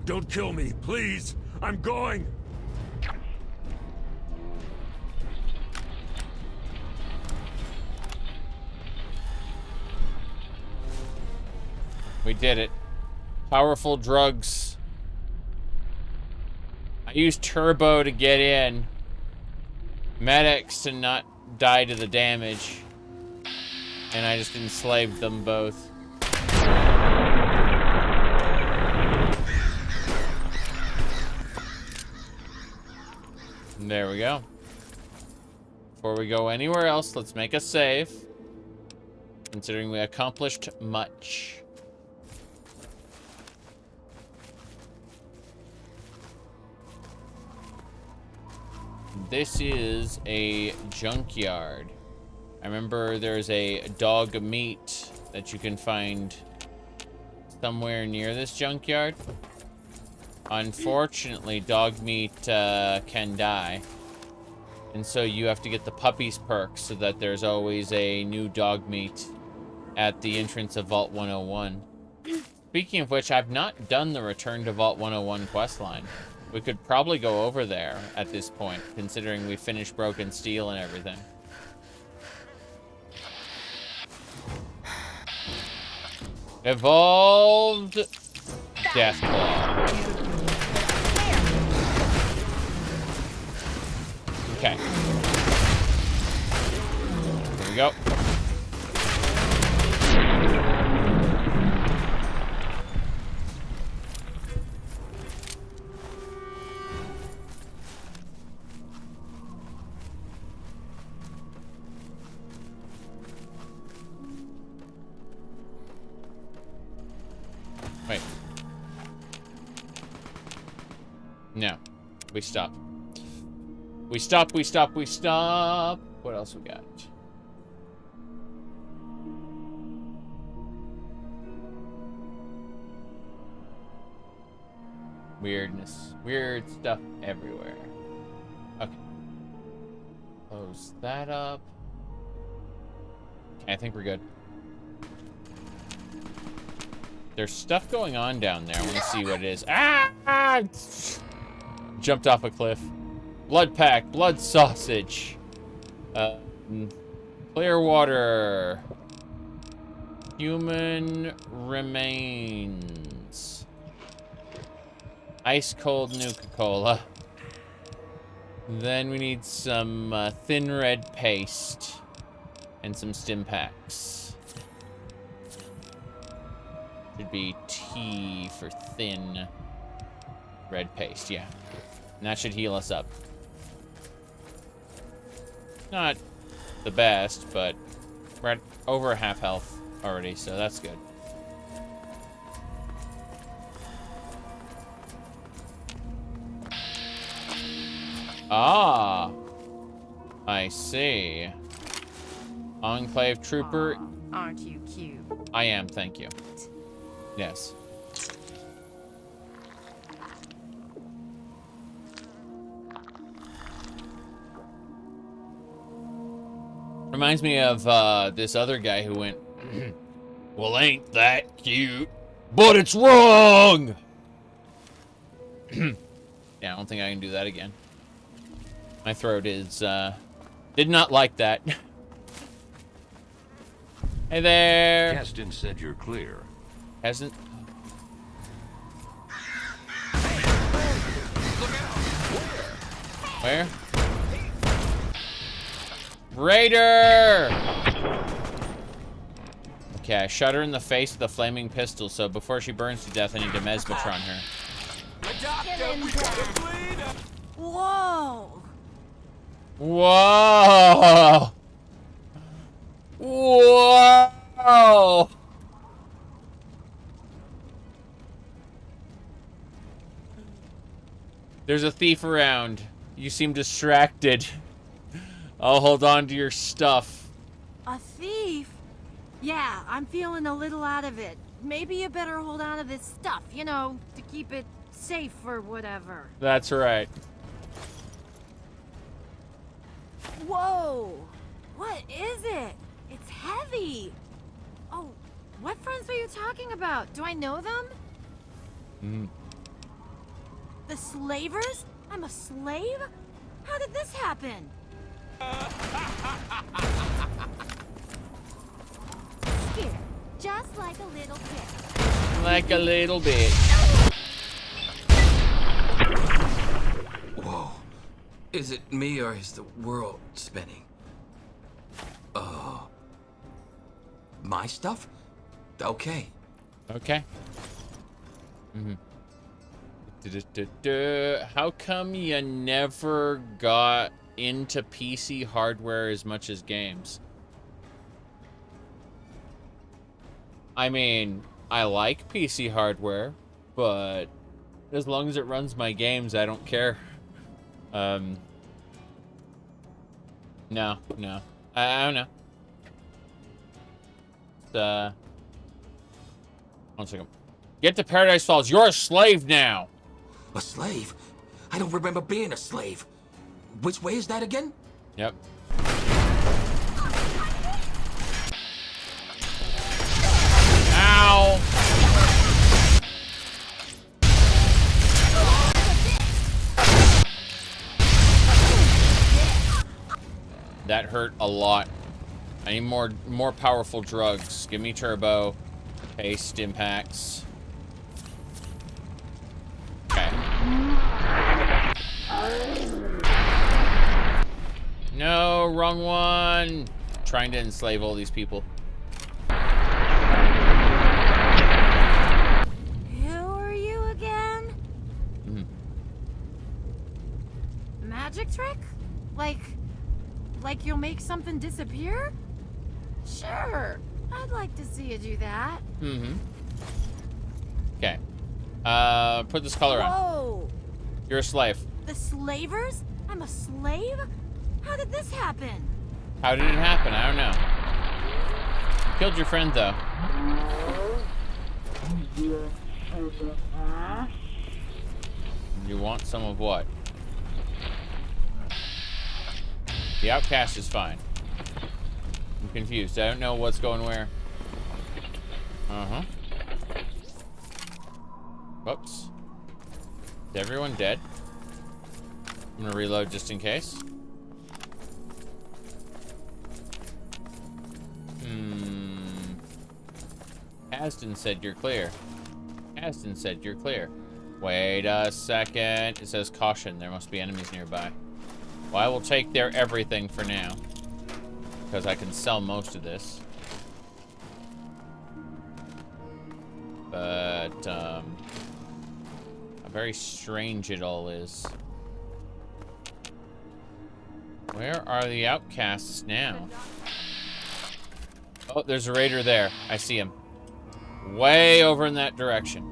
Don't kill me, please. I'm going.
We did it. Powerful drugs. I used turbo to get in. Medics to not die to the damage. And I just enslaved them both. There we go. Before we go anywhere else, let's make a save. Considering we accomplished much. This is a junkyard. I remember there's a dog meat that you can find somewhere near this junkyard. Unfortunately, dog meat can die. And so you have to get the puppies perk so that there's always a new dog meat at the entrance of Vault 101. Speaking of which, I've not done the Return to Vault 101 questline. We could probably go over there at this point, considering we finished Broken Steel and everything. Evolved Deathclaw. Okay. Here we go. Wait. No. We stop. We stop, we stop, we stop. What else we got? Weirdness. Weird stuff everywhere. Okay. Close that up. Okay, I think we're good. There's stuff going on down there. I want to see what it is. Ah! Jumped off a cliff. Blood pack. Blood sausage. Clear water. Human remains. Ice cold Nuka-Cola. Then we need some thin red paste. And some stim packs. Should be T for thin red paste, yeah. And that should heal us up. Not the best, but we're at over half health already, so that's good. Ah, I see. Enclave Trooper.
Aren't you cute?
I am, thank you. Yes. Reminds me of this other guy who went, well, ain't that cute, but it's wrong! Yeah, I don't think I can do that again. My throat is, did not like that. Hey there!
Gaston said you're clear.
Hasn't... Where? Raider! Okay, I shot her in the face with a flaming pistol, so before she burns to death, I need to Mesmatron her.
Whoa!
Whoa! Whoa! There's a thief around. You seem distracted. I'll hold on to your stuff.
A thief? Yeah, I'm feeling a little out of it. Maybe you better hold on to this stuff, you know, to keep it safe or whatever.
That's right.
Whoa! What is it? It's heavy. Oh, what friends are you talking about? Do I know them? The slavers? I'm a slave? How did this happen? Scared, just like a little kid.
Like a little bit.
Whoa. Is it me or is the world spinning? My stuff? Okay.
Okay. How come you never got into PC hardware as much as games? I mean, I like PC hardware, but as long as it runs my games, I don't care. No. I don't know. One second. Get to Paradise Falls. You're a slave now.
A slave? I don't remember being a slave. Which way is that again?
Yep. Ow! That hurt a lot. I need more powerful drugs. Give me turbo. Paste impacts. Okay. No, wrong one. Trying to enslave all these people.
Who are you again? Magic trick? Like you'll make something disappear? Sure. I'd like to see you do that.
Okay. Put this collar on.
Whoa!
You're a slave.
The slavers? I'm a slave? How did this happen?
How did it happen? I don't know. You killed your friend, though. You want some of what? The outcast is fine. I'm confused. I don't know what's going where. Whoops. Is everyone dead? I'm gonna reload just in case. Aston said you're clear. Aston said you're clear. Wait a second. It says caution. There must be enemies nearby. Well, I will take their everything for now. Because I can sell most of this. But, how very strange it all is. Where are the outcasts now? Oh, there's a raider there. I see him. Way over in that direction.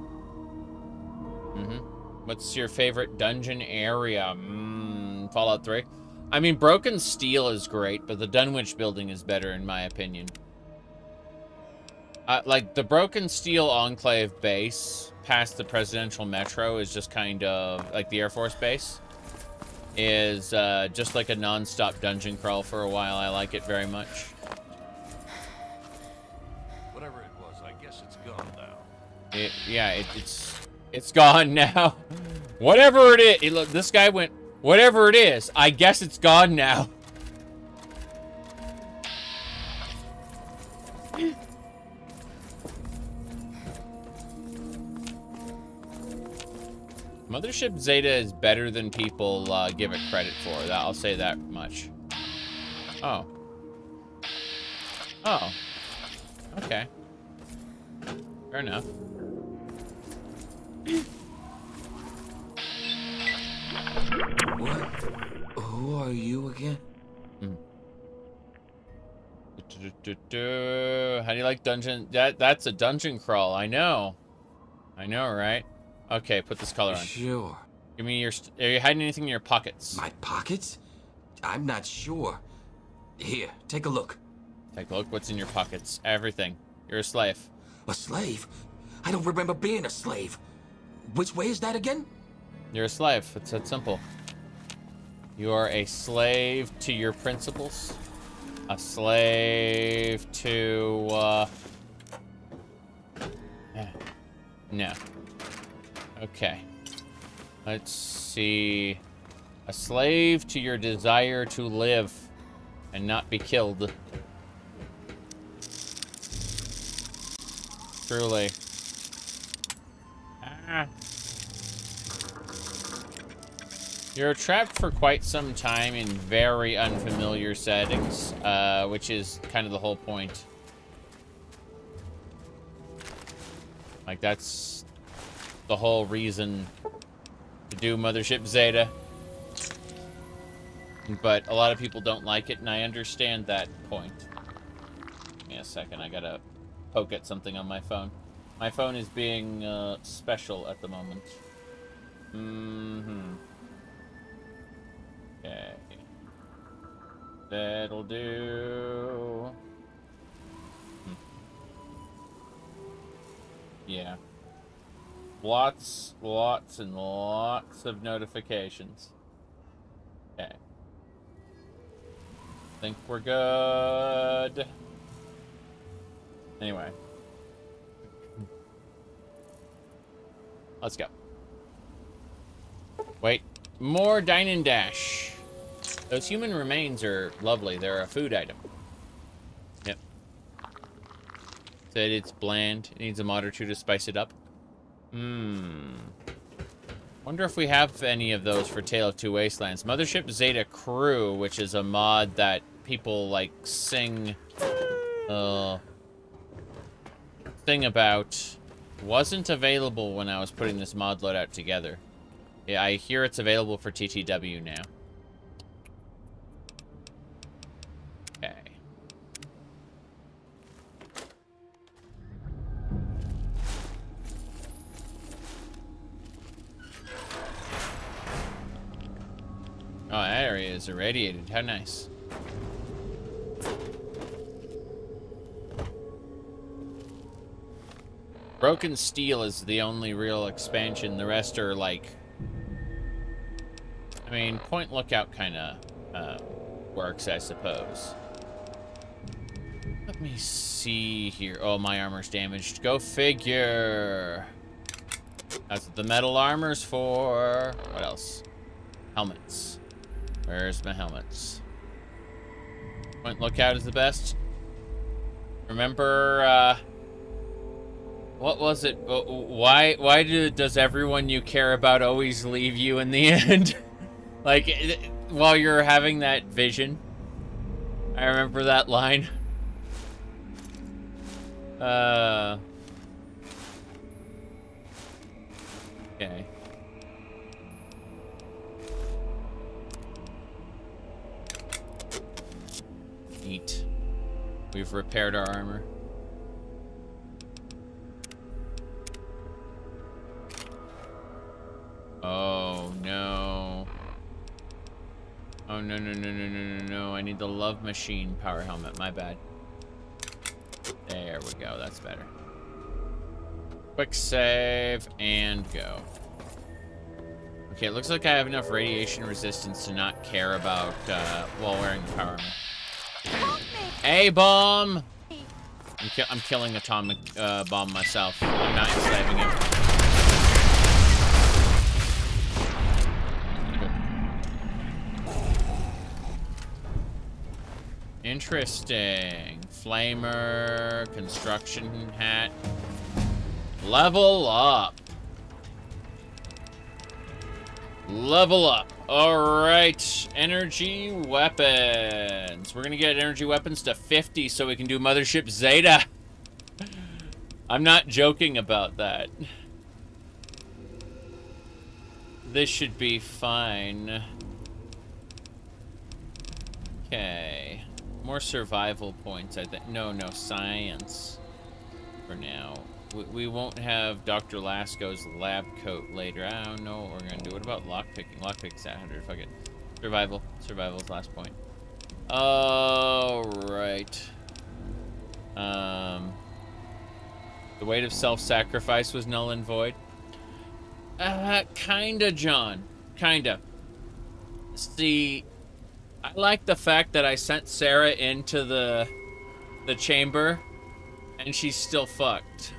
What's your favorite dungeon area? Fallout 3. I mean, Broken Steel is great, but the Dunwich building is better in my opinion. Like, the Broken Steel Enclave base, past the Presidential Metro, is just kind of, like the Air Force base, is just like a non-stop dungeon crawl for a while. I like it very much.
Whatever it was, I guess it's gone now.
It's gone now. Whatever it is, look, this guy went, whatever it is, I guess it's gone now. Mothership Zeta is better than people give it credit for. I'll say that much. Oh. Oh. Okay. Fair enough.
What? Who are you again?
How do you like dungeon? That's a dungeon crawl. I know. I know, right? Okay, put this color on.
Sure.
Give me your... Are you hiding anything in your pockets?
My pockets? I'm not sure. Here, take a look.
Take a look. What's in your pockets? Everything. You're a slave.
A slave? I don't remember being a slave. Which way is that again?
You're a slave. It's that simple. You are a slave to your principles. A slave to, No. Okay. Let's see. A slave to your desire to live and not be killed. Truly. You're trapped for quite some time in very unfamiliar settings, which is kind of the whole point. Like, that's the whole reason to do Mothership Zeta. But a lot of people don't like it, and I understand that point. Give me a second, I gotta poke at something on my phone. My phone is being special at the moment. Okay. That'll do. Yeah. Lots and lots of notifications. Okay. Think we're good. Anyway. Let's go. Wait. More Dine and Dash. Those human remains are lovely. They're a food item. Yep. Said it's bland. It needs a mod or two to spice it up. Wonder if we have any of those for Tale of Two Wastelands. Mothership Zeta Crew, which is a mod that people like sing about, wasn't available when I was putting this mod loadout together. Yeah, I hear it's available for TTW now. Okay. Oh, that area is irradiated. How nice. Broken Steel is the only real expansion. The rest are like... I mean, Point Lookout kind of works, I suppose. Let me see here. Oh, my armor's damaged. Go figure. That's what the metal armor's for. What else? Helmets. Where's my helmets? Point Lookout is the best. Remember, what was it? Why does everyone you care about always leave you in the end? Like, while you're having that vision. I remember that line. Okay. Neat. We've repaired our armor. Oh, no. Oh, no. I need the Love Machine power helmet. My bad. There we go. That's better. Quick save and go. Okay, it looks like I have enough radiation resistance to not care about while wearing the power armor. A-bomb! I'm killing atomic bomb myself. I'm not enslaving him. Interesting. Flamer, construction hat. Level up. Level up. Alright. Energy weapons. We're gonna get energy weapons to 50 so we can do Mothership Zeta. I'm not joking about that. This should be fine. Okay. More survival points, I think. No, science. For now. We won't have Dr. Lasco's lab coat later. I don't know what we're gonna do. What about lockpicking? Lockpick's at 100. Fuck it. Survival. Survival's last point. Alright. The weight of self-sacrifice was null and void. Kinda, John. Kinda. See, I like the fact that I sent Sarah into the chamber, and she's still fucked.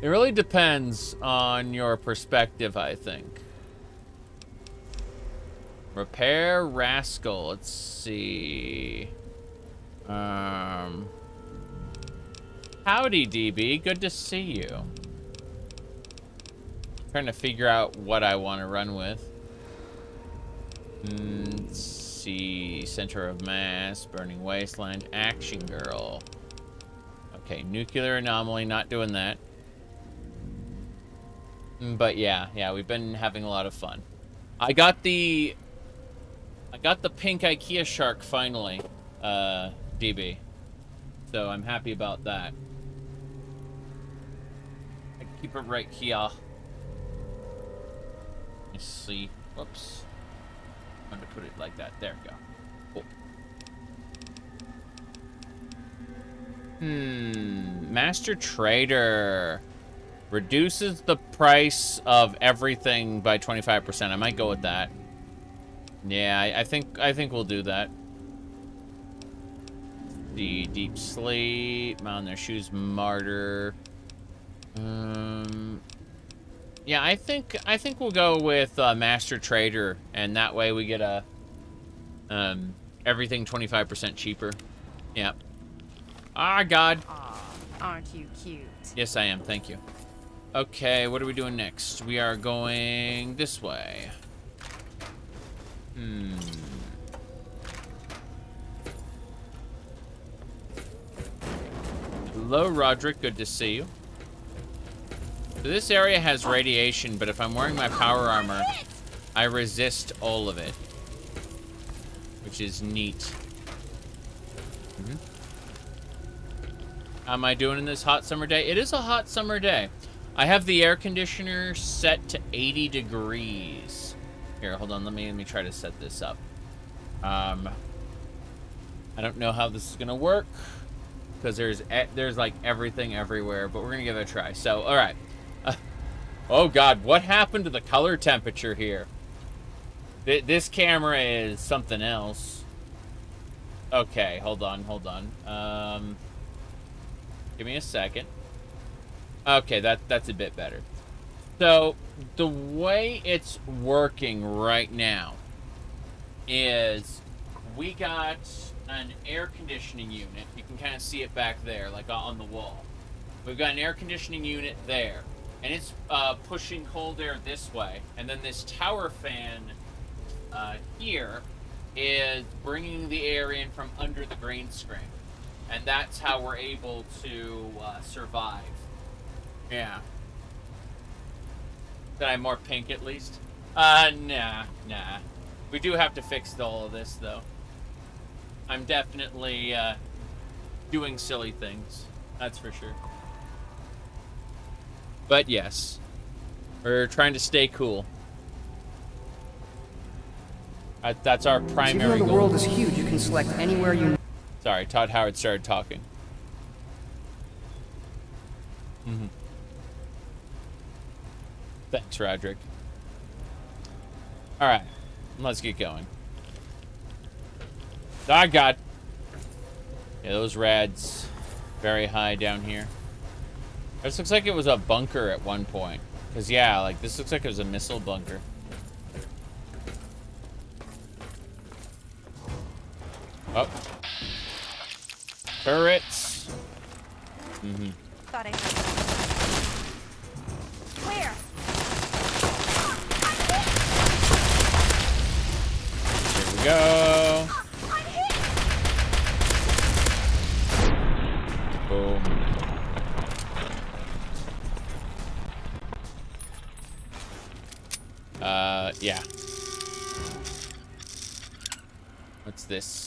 It really depends on your perspective, I think. Repair Rascal. Let's see. Howdy, DB. Good to see you. Trying to figure out what I want to run with. Let's see. Center of Mass. Burning Wasteland. Action Girl. Okay, Nuclear Anomaly. Not doing that. But yeah, we've been having a lot of fun. I got the pink IKEA shark finally, DB. So I'm happy about that. I keep it right here. Let's see. Whoops. I'm going to put it like that. There we go. Cool. Master Trader. Reduces the price of everything by 25%. I might go with that. Yeah, I think we'll do that. The deep sleep, on their shoes, martyr. Yeah, I think we'll go with master trader, and that way we get a everything 25% cheaper. Yep. Ah, God.
Aw, aren't you cute?
Yes, I am. Thank you. Okay, what are we doing next? We are going this way. Hello, Roderick. Good to see you. So this area has radiation, but if I'm wearing my power armor, I resist all of it, which is neat. How am I doing in this hot summer day? It is a hot summer day. I have the air conditioner set to 80 degrees. Here, hold on. Let me try to set this up. I don't know how this is gonna work because there's like everything everywhere, but we're gonna give it a try. So, all right. Oh God, what happened to the color temperature here? This camera is something else. Okay, hold on. Give me a second. Okay, that's a bit better. So, the way it's working right now is we got an air conditioning unit. You can kind of see it back there, like on the wall. We've got an air conditioning unit there, and it's pushing cold air this way. And then this tower fan here is bringing the air in from under the green screen. And that's how we're able to survive. Yeah. Did I more pink at least? Nah. We do have to fix all of this, though. I'm definitely doing silly things. That's for sure. But yes, we're trying to stay cool. That's our primary
Even though the
goal.
world is huge, you can select anywhere you...
Sorry, Todd Howard started talking. Thanks, Roderick. All right, let's get going. Oh, God. Yeah, those rads very high down here. This looks like it was a bunker at one point. Because, yeah, like, this looks like it was a missile bunker. Oh. Turrets.
Thought I heard. Where?
Here we go. Boom. Yeah. What's this?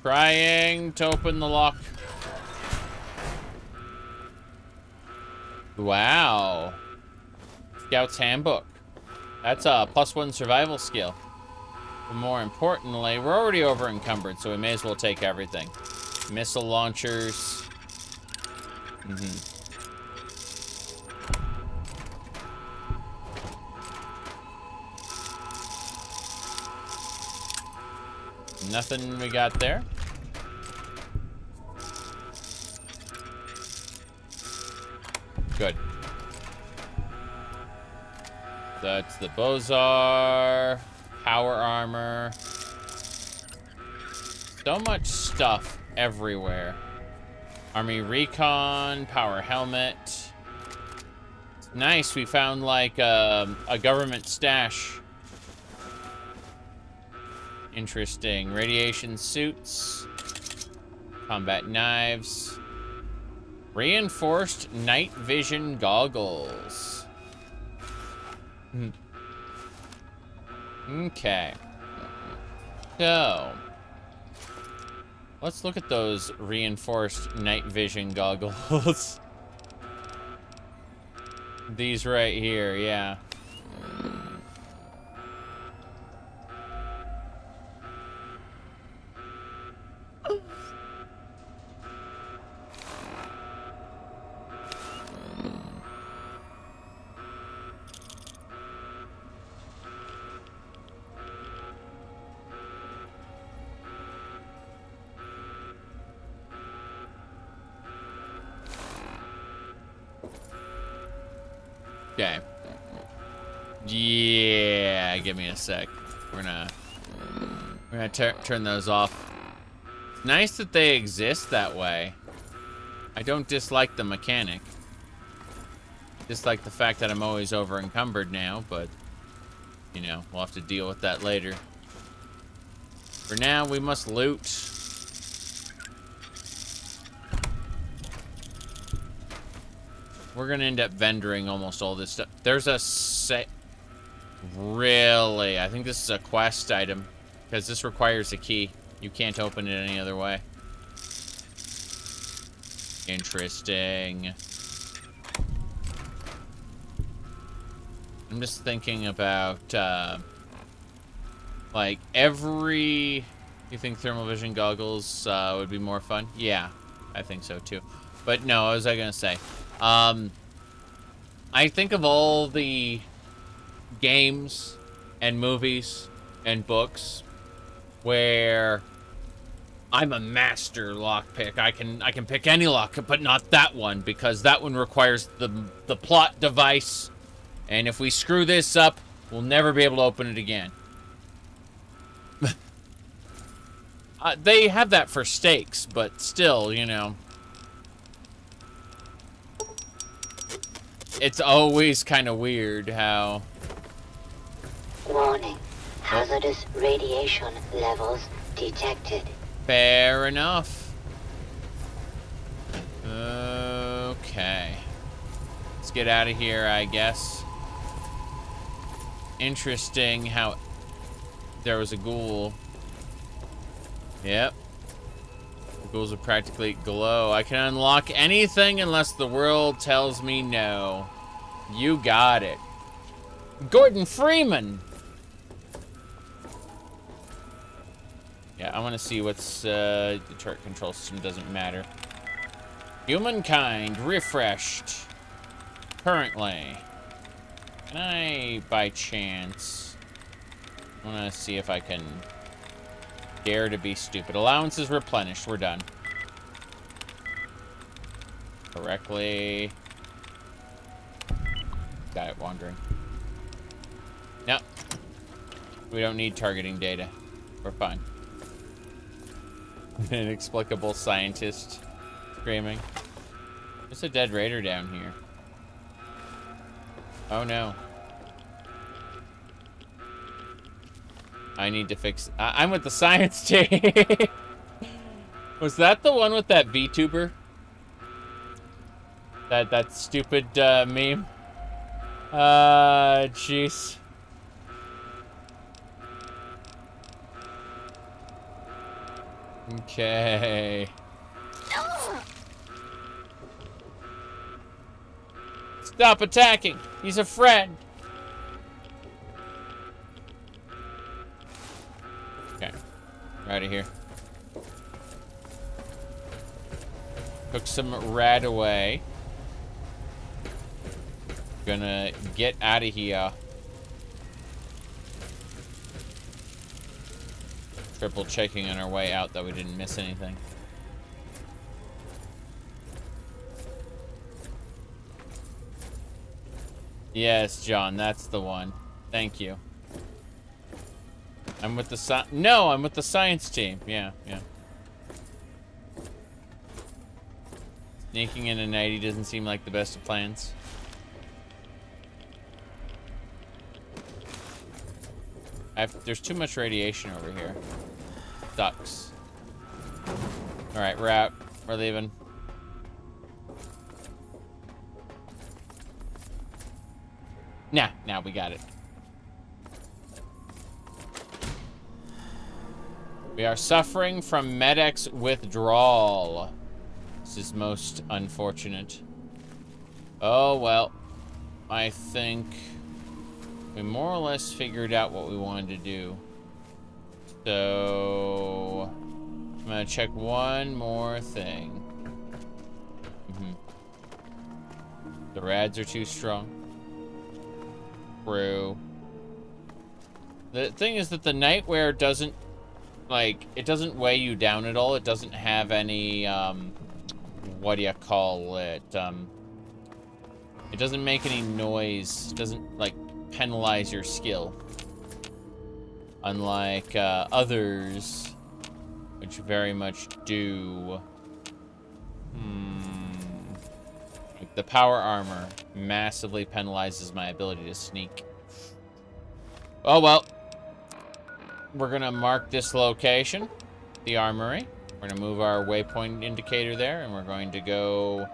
Trying to open the lock. Wow. Scout's Handbook. That's a +1 survival skill. But more importantly, we're already over encumbered, so we may as well take everything. Missile launchers. Nothing we got there. Good. That's the Bozar. Power armor. So much stuff everywhere. Army recon. Power helmet. It's nice. We found like a government stash. Interesting. Radiation suits. Combat knives. Reinforced night vision goggles. Okay. So, let's look at those reinforced night vision goggles. These right here, yeah. Okay. Yeah, give me a sec. We're gonna turn those off. It's nice that they exist that way. I don't dislike the mechanic. Dislike the fact that I'm always over encumbered now, but you know, we'll have to deal with that later. For now, we must loot. We're gonna end up vendoring almost all this stuff. There's a really, I think this is a quest item because this requires a key. You can't open it any other way. Interesting. I'm just thinking about, like, You think thermal vision goggles would be more fun? Yeah, I think so too. But no, what was I gonna say? I think of all the games and movies and books where I'm a master lockpick. I can pick any lock, but not that one, because that one requires the plot device. And if we screw this up, we'll never be able to open it again. They have that for stakes, but still, you know. It's always kind of weird how...
Warning. Hazardous radiation levels detected.
Fair enough. Okay. Let's get out of here, I guess. Interesting how there was a ghoul. Yep. The ghouls would practically glow. I can unlock anything unless the world tells me no. You got it. Gordon Freeman! Yeah, I want to see what's... the turret control system doesn't matter. Humankind refreshed. Currently. Can I, by chance... I want to see if I can... Dare to be stupid. Allowance is replenished. We're done. Correctly. Got it wandering. No. We don't need targeting data. We're fine. Inexplicable scientist screaming. There's a dead raider down here. Oh no. I need to fix... I'm with the science team. Was that the one with that VTuber? That stupid meme? Jeez. Okay. Stop attacking. He's a friend. Okay. We're out of here. Took some rat away. Gonna get out of here. Triple checking on our way out that we didn't miss anything. Yes, John, that's the one. Thank you. I'm with the I'm with the science team. Yeah, yeah. Sneaking in at night doesn't seem like the best of plans. There's too much radiation over here. Sucks. Alright, we're out. We're leaving. Nah, we got it. We are suffering from Med-X withdrawal. This is most unfortunate. Oh, well. I think we more or less figured out what we wanted to do. So I'm gonna check one more thing. The rads are too strong. True. The thing is that the nightwear doesn't, like, it doesn't weigh you down at all. It doesn't have any, what do you call it? It doesn't make any noise. It doesn't, like, penalize your skill. Unlike others, which very much do. Like the power armor massively penalizes my ability to sneak. Oh well. We're gonna mark this location, the armory. We're gonna move our waypoint indicator there, and we're going to go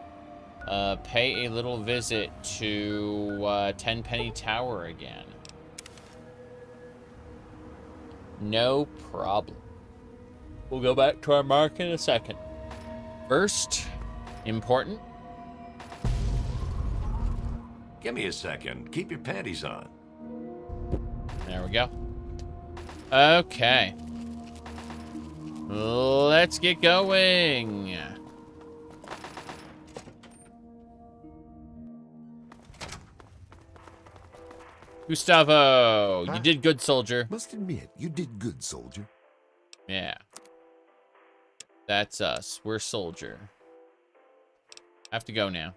pay a little visit to Tenpenny Tower again. No problem. We'll go back to our mark in a second. First, important.
Give me a second. Keep your panties on.
There we go. Okay. Let's get going. Gustavo, you did good, soldier.
Must admit, you did good, soldier.
Yeah. That's us. We're soldier. Have to go now.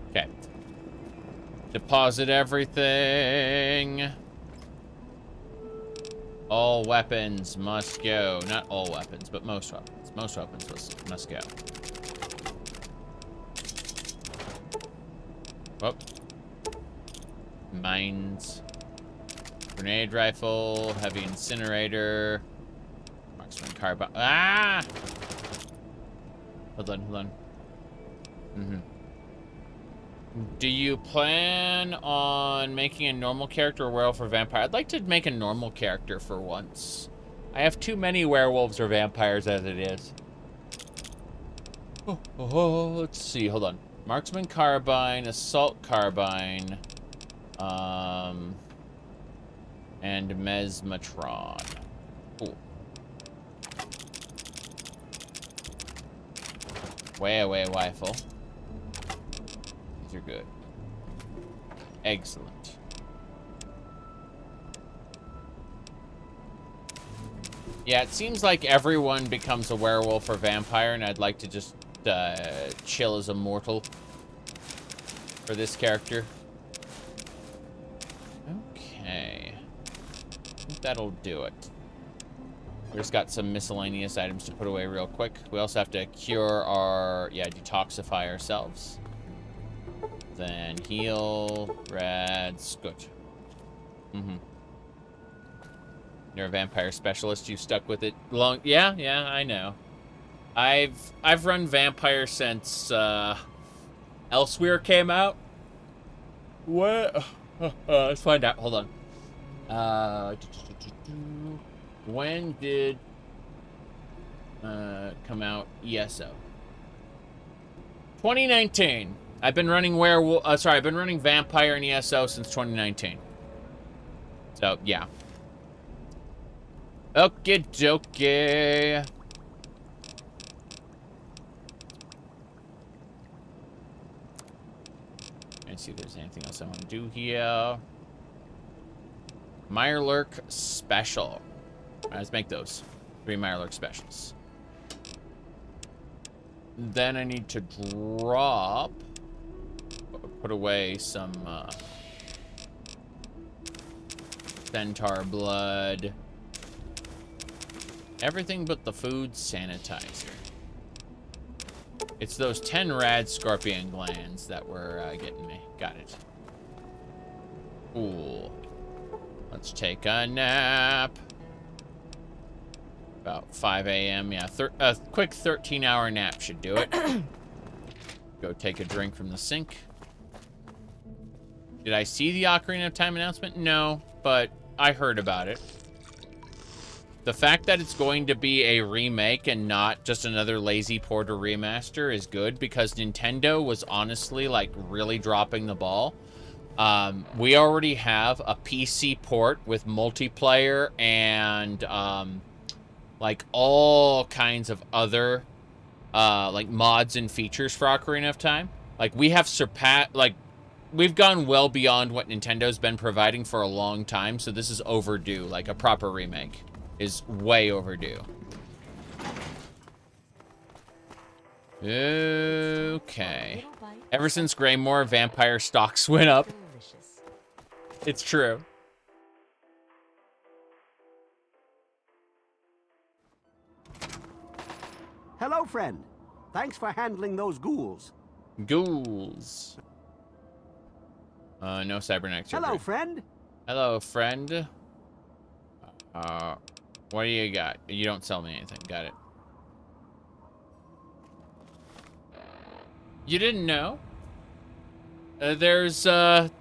Okay. Deposit everything. All weapons must go. Not all weapons, but most weapons. Most weapons must go. Whoop. Mines. Grenade rifle. Heavy incinerator. Marksman carbine. Ah! Hold on. Do you plan on making a normal character or werewolf or vampire? I'd like to make a normal character for once. I have too many werewolves or vampires as it is. Let's see. Hold on. Marksman carbine, assault carbine, and mesmatron. Cool. Way away rifle. These are good. Excellent. Yeah, it seems like everyone becomes a werewolf or vampire, and I'd like to just chill as a mortal for this character. Okay. I think that'll do it. We just got some miscellaneous items to put away real quick. We also have to cure our, detoxify ourselves. Then heal, rads, good. You're a vampire specialist. You stuck with it long. Yeah, I know. I've run vampire since Elsewhere came out. What? Let's find out. Hold on. When did come out ESO? 2019. I've been running I've been running vampire and ESO since 2019. So yeah. Okie dokie. Let's see if there's anything else I want to do here. Mirelurk special. All right, let's make those 3 Mirelurk specials. Then I need to put away some centaur blood. Everything but the food sanitizer. It's those 10 rad scorpion glands that were getting me. Got it. Cool. Let's take a nap. About 5 a.m. Yeah, a quick 13-hour nap should do it. Go take a drink from the sink. Did I see the Ocarina of Time announcement? No, but I heard about it. The fact that it's going to be a remake and not just another lazy port or remaster is good, because Nintendo was honestly, like, really dropping the ball. We already have a PC port with multiplayer and, like, all kinds of other, like, mods and features for Ocarina of Time. Like, we have we've gone well beyond what Nintendo's been providing for a long time, so this is overdue, like, a proper remake is way overdue. Okay. Ever since Greymore, vampire stocks went up. It's true.
Hello, friend. Thanks for handling those ghouls.
Ghouls. No cybernetics.
Hello, friend.
Hello, friend. What do you got? You don't sell me anything. Got it. You didn't know? There's, John,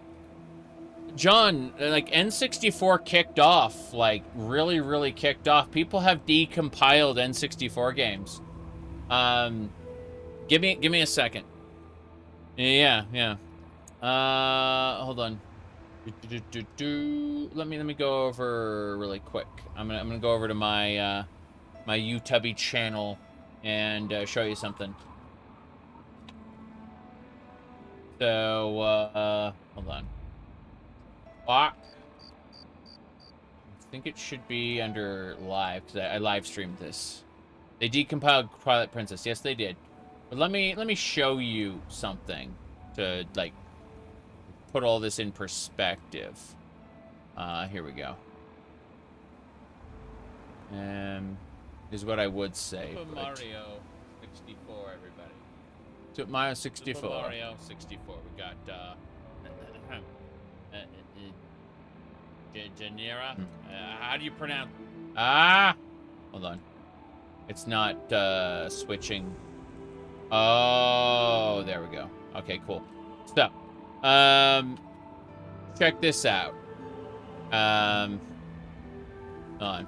like, N64 kicked off. Like, really, really kicked off. People have decompiled N64 games. Give me a second. Yeah. Hold on. Let me go over really quick. I'm gonna go over to my my YouTube channel and show you something. So hold on. I think it should be under live because I live streamed this. They decompiled Twilight Princess. Yes, they did. But let me show you something to like put all this in perspective. Here we go. Is what I would say. Super Mario 64, everybody. Super Mario 64. Super Mario 64. We got Janira. How do you pronounce? Hold on. It's not switching. Oh, there we go. Okay, cool. So, check this out. Hold on.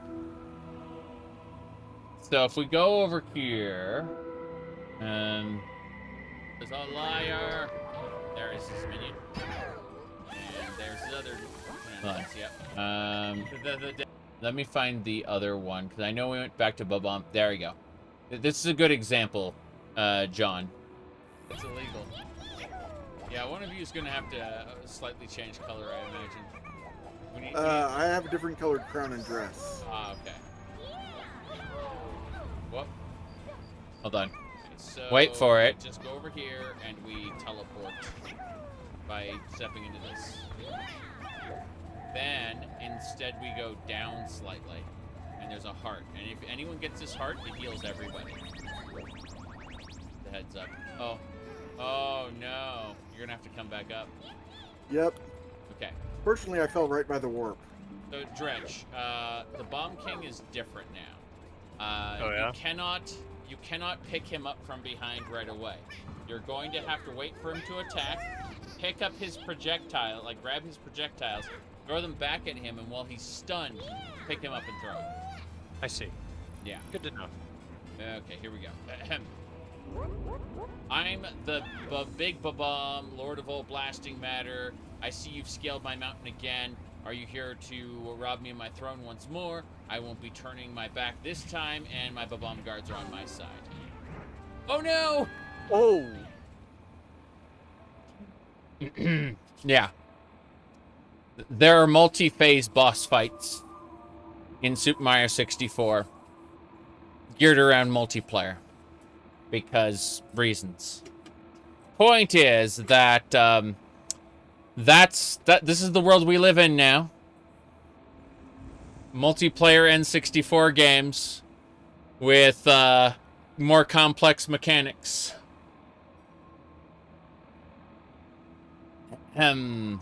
So if we go over here, there's a liar. There is his minion. And there's the other. Yep. Let me find the other one because I know we went back to Bubomp. There we go. This is a good example, John. It's illegal. Yeah, one of you is gonna have to slightly change color, I imagine.
I have a different colored crown and dress.
Okay. Whoop. Hold on. So wait for it. Just go over here and we teleport by stepping into this. Then instead we go down slightly, and there's a heart. And if anyone gets this heart, it heals everybody. The heads up. Oh no! You're gonna have to come back up.
Yep.
Okay.
Fortunately, I fell right by the warp.
So Dredge, the Bomb King is different now.
Oh yeah.
You cannot pick him up from behind right away. You're going to have to wait for him to attack, pick up his projectile, like grab his projectiles, throw them back at him, and while he's stunned, pick him up and throw him.
I see.
Yeah.
Good to know.
Okay, here we go. I'm the Big Babam, Lord of all blasting matter. I see you've scaled my mountain again. Are you here to rob me of my throne once more? I won't be turning my back this time, and my Babam guards are on my side. Oh no!
Oh!
Yeah. There are multi-phase boss fights in Super Mario 64 geared around multiplayer because reasons. Point is that this is the world we live in now. Multiplayer N64 games with more complex mechanics. Yep.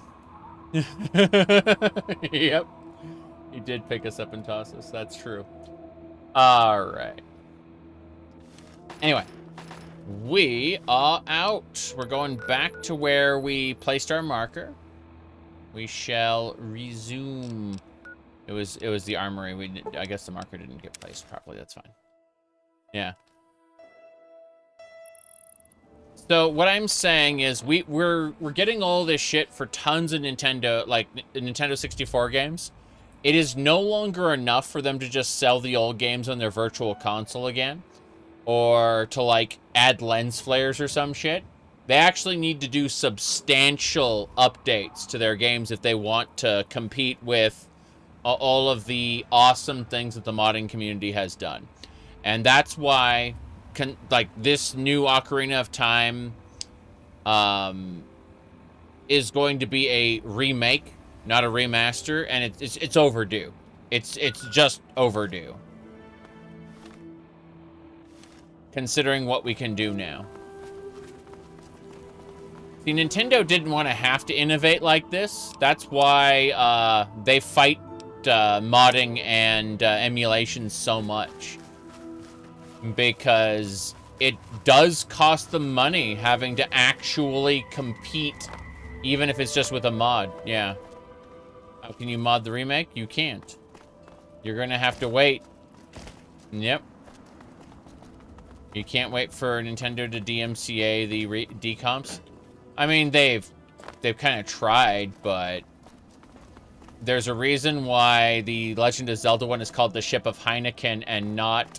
He did pick us up and toss us. That's true. All right. Anyway, we are out. We're going back to where we placed our marker. We shall resume. It was the armory. I guess the marker didn't get placed properly. That's fine. Yeah. So what I'm saying is we're getting all this shit for tons of Nintendo, like Nintendo 64 games. It is no longer enough for them to just sell the old games on their virtual console again, or to like add lens flares or some shit. They actually need to do substantial updates to their games if they want to compete with all of the awesome things that the modding community has done. And that's why, like, this new Ocarina of Time is going to be a remake, not a remaster, and it's overdue. It's just overdue, considering what we can do now. See, Nintendo didn't want to have to innovate like this. That's why they fight modding and emulation so much. Because it does cost them money having to actually compete, even if it's just with a mod. Yeah. How can you mod the remake? You can't. You're gonna have to wait. Yep. You can't wait for Nintendo to DMCA the decomps. I mean, they've kind of tried, but there's a reason why the Legend of Zelda one is called the Ship of Heineken and not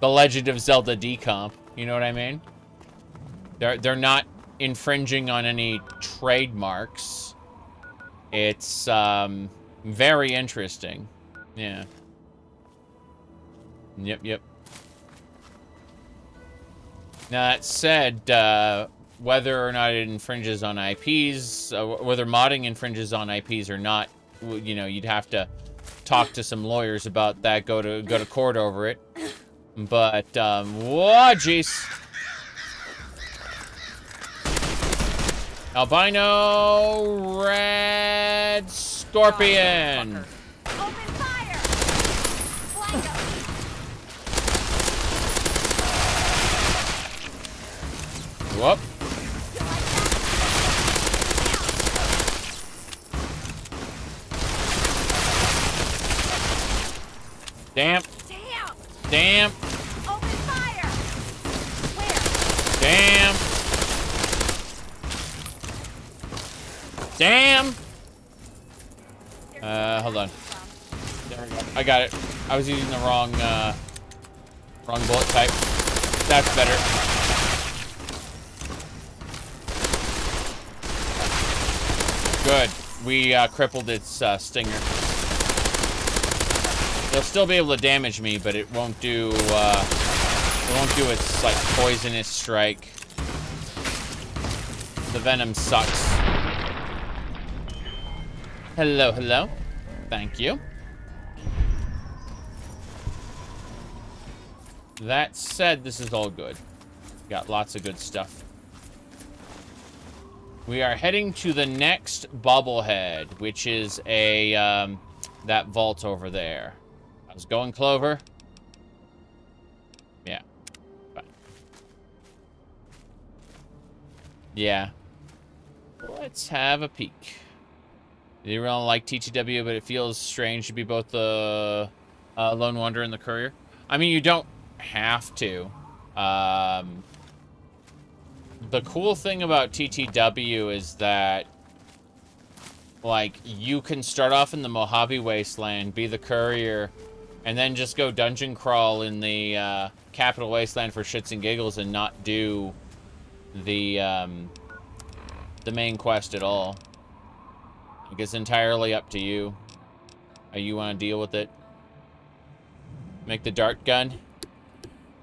the Legend of Zelda decomp. You know what I mean? They're not infringing on any trademarks. It's very interesting. Yeah. Yep. Now, that said, whether or not it infringes on IPs, whether modding infringes on IPs or not, you know, you'd have to talk to some lawyers about that, go to court over it. But, whoa, jeez. Albino Red Scorpion.
Open fire!
Whoop. Damn. Damn.
Open fire! Where?
Damn. Damn. Hold on. There we go. I got it. I was using the wrong bullet type. That's better. Good. We crippled its stinger. They'll still be able to damage me, but it won't do its like poisonous strike. The venom sucks. Hello. Thank you. That said, this is all good. Got lots of good stuff. We are heading to the next bobblehead, which is a that vault over there. How's it going, Clover? Yeah. Fine. Yeah. Let's have a peek. You really like TTW, but it feels strange to be both the Lone Wanderer and the Courier. I mean, you don't have to. The cool thing about TTW is that, like, you can start off in the Mojave Wasteland, be the Courier, and then just go dungeon crawl in the Capital Wasteland for shits and giggles and not do the main quest at all. Like, it's entirely up to you how you want to deal with it. Make the dart gun?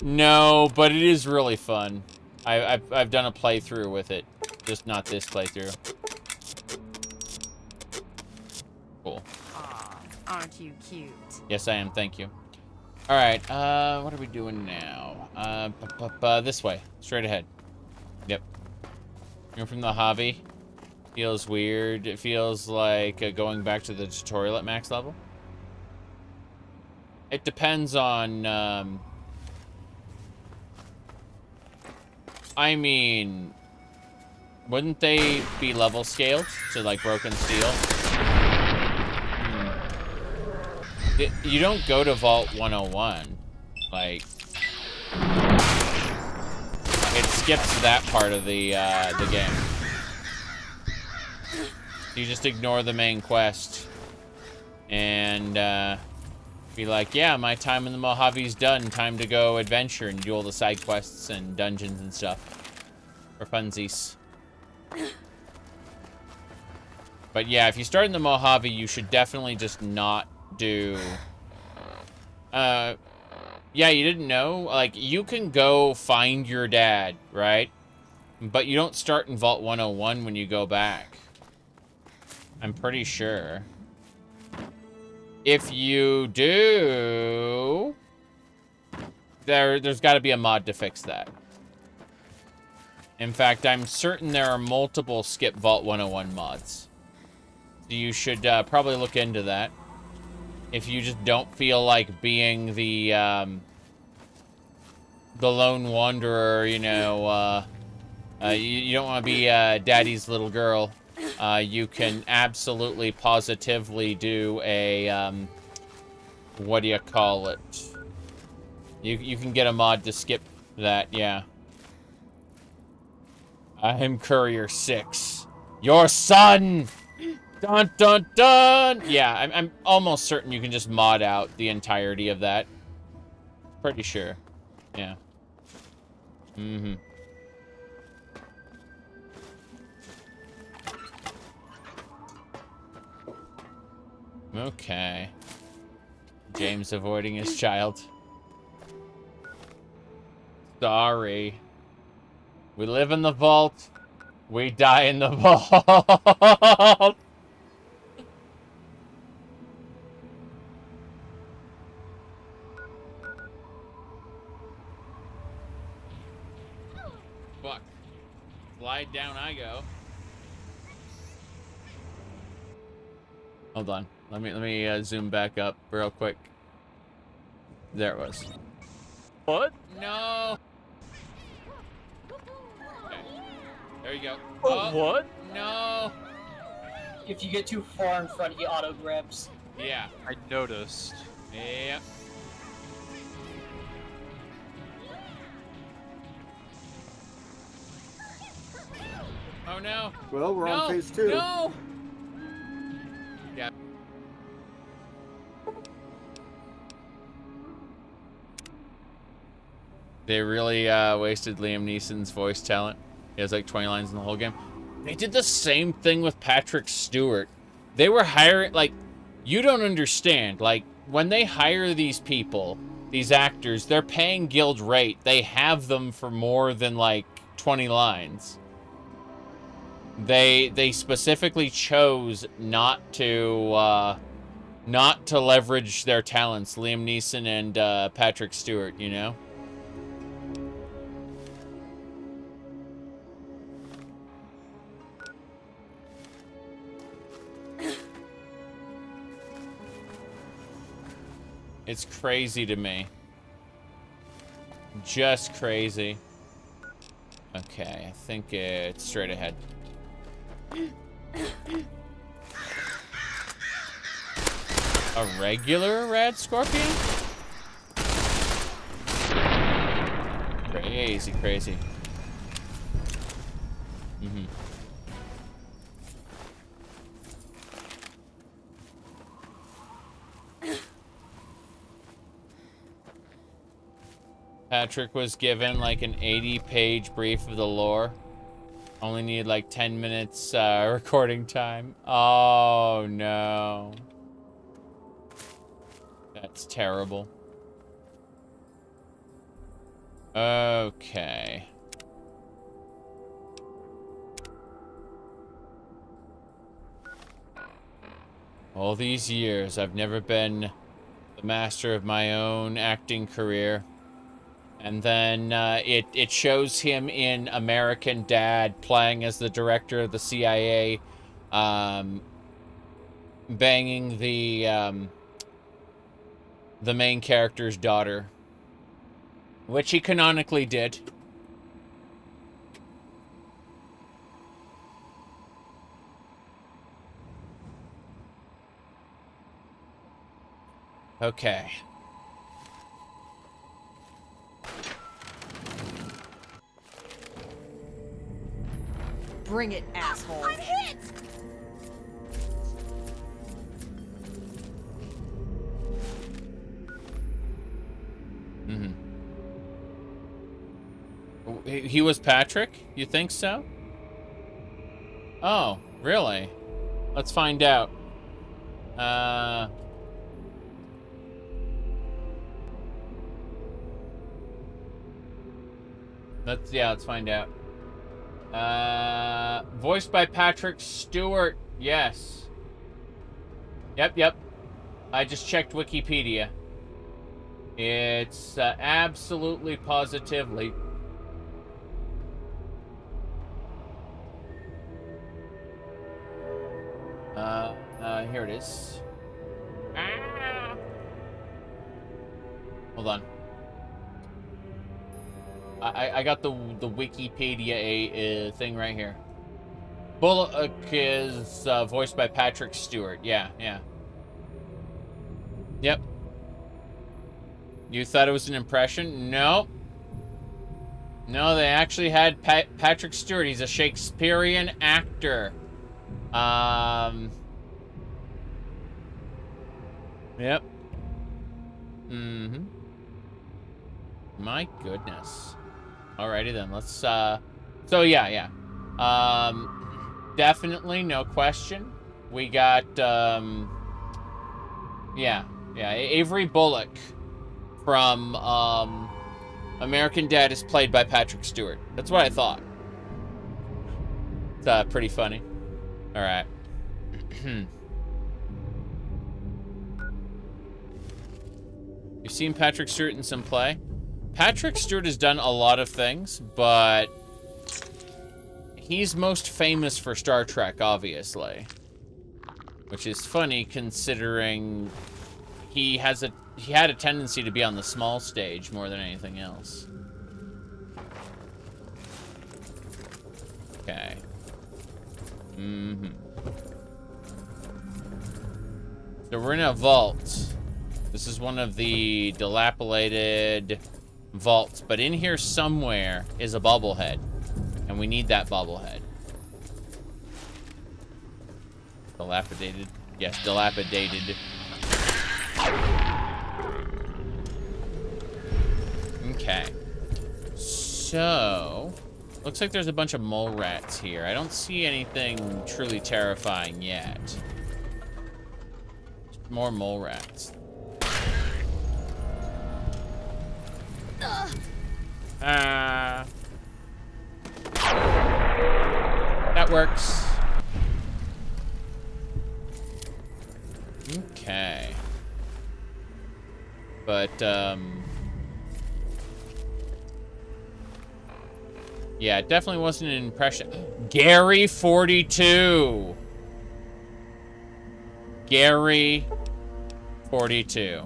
No, but it is really fun. I've done a playthrough with it, just not this playthrough. Cool.
Aw, aren't you cute?
Yes, I am. Thank you. All right. What are we doing now? This way, straight ahead. Yep. You're from the Mojave. Feels weird. It feels like going back to the tutorial at max level. It depends on. I mean, wouldn't they be level scaled to like Broken Steel? You don't go to Vault 101. Like, it skips that part of the game. You just ignore the main quest and be like, yeah, my time in the Mojave's done. Time to go adventure and do all the side quests and dungeons and stuff for funsies. But yeah, if you start in the Mojave, you should definitely just not do. Yeah, you didn't know? Like, you can go find your dad, right? But you don't start in Vault 101 when you go back. I'm pretty sure. If you do... There's got to be a mod to fix that. In fact, I'm certain there are multiple Skip Vault 101 mods. So you should probably look into that. If you just don't feel like being the lone wanderer, you know, you don't want to be daddy's little girl, you can absolutely positively do a, what do you call it? You can get a mod to skip that, yeah. I'm Courier 6. Your son! Dun dun dun! Yeah, I'm almost certain you can just mod out the entirety of that. Pretty sure. Yeah. Mm-hmm. Okay. James avoiding his child. Sorry. We live in the vault. We die in the vault. Fuck. Slide down I go. Hold on. Let me zoom back up real quick. There it was.
What?
No. Okay. There you go.
Oh, what?
No.
If you get too far in front, he auto grabs.
Yeah.
I noticed.
Yep. Oh no.
Well, we're
no.
on phase 2.
No. Yeah. They really wasted Liam Neeson's voice talent. He has like 20 lines in the whole game. They did the same thing with Patrick Stewart. They were hiring, like, you don't understand. Like, when they hire these people, these actors, they're paying guild rate. They have them for more than like 20 lines. They specifically chose not to leverage their talents, Liam Neeson and Patrick Stewart, you know? It's crazy to me. Just crazy. Okay, I think it's straight ahead. A regular rad scorpion? Crazy, crazy. Mm-hmm. Patrick was given like an 80-page brief of the lore. Only needed like 10 minutes recording time. Oh no. That's terrible. Okay. All these years, I've never been the master of my own acting career. And then it shows him in American Dad playing as the director of the CIA, banging the main character's daughter, which he canonically did. Okay.
Bring it, asshole.
I'm hit!
Mm-hmm. He was Patrick? You think so? Oh, really? Let's find out. Let's find out. Voiced by Patrick Stewart. Yes. Yep. I just checked Wikipedia. It's absolutely positively. Here it is. Hold on. I got the Wikipedia thing right here. Bullock is voiced by Patrick Stewart. Yeah. Yep. You thought it was an impression? No. No, they actually had Patrick Stewart. He's a Shakespearean actor. Yep. My goodness. Alrighty then, let's, so yeah. Definitely, no question. We got, yeah, Avery Bullock from, American Dad is played by Patrick Stewart. That's what I thought. It's, pretty funny. Alright. You've seen Patrick Stewart in some play? Patrick Stewart has done a lot of things, but he's most famous for Star Trek, obviously. Which is funny considering he had a tendency to be on the small stage more than anything else. Okay. So we're in a vault. This is one of the dilapidated vaults, but in here somewhere is a bobblehead, and we need that bobblehead. Dilapidated. Yes, dilapidated. Okay. So, looks like there's a bunch of mole rats here. I don't see anything truly terrifying yet. More mole rats. That works. Okay. But, yeah, it definitely wasn't an impression. Gary 42. Gary 42.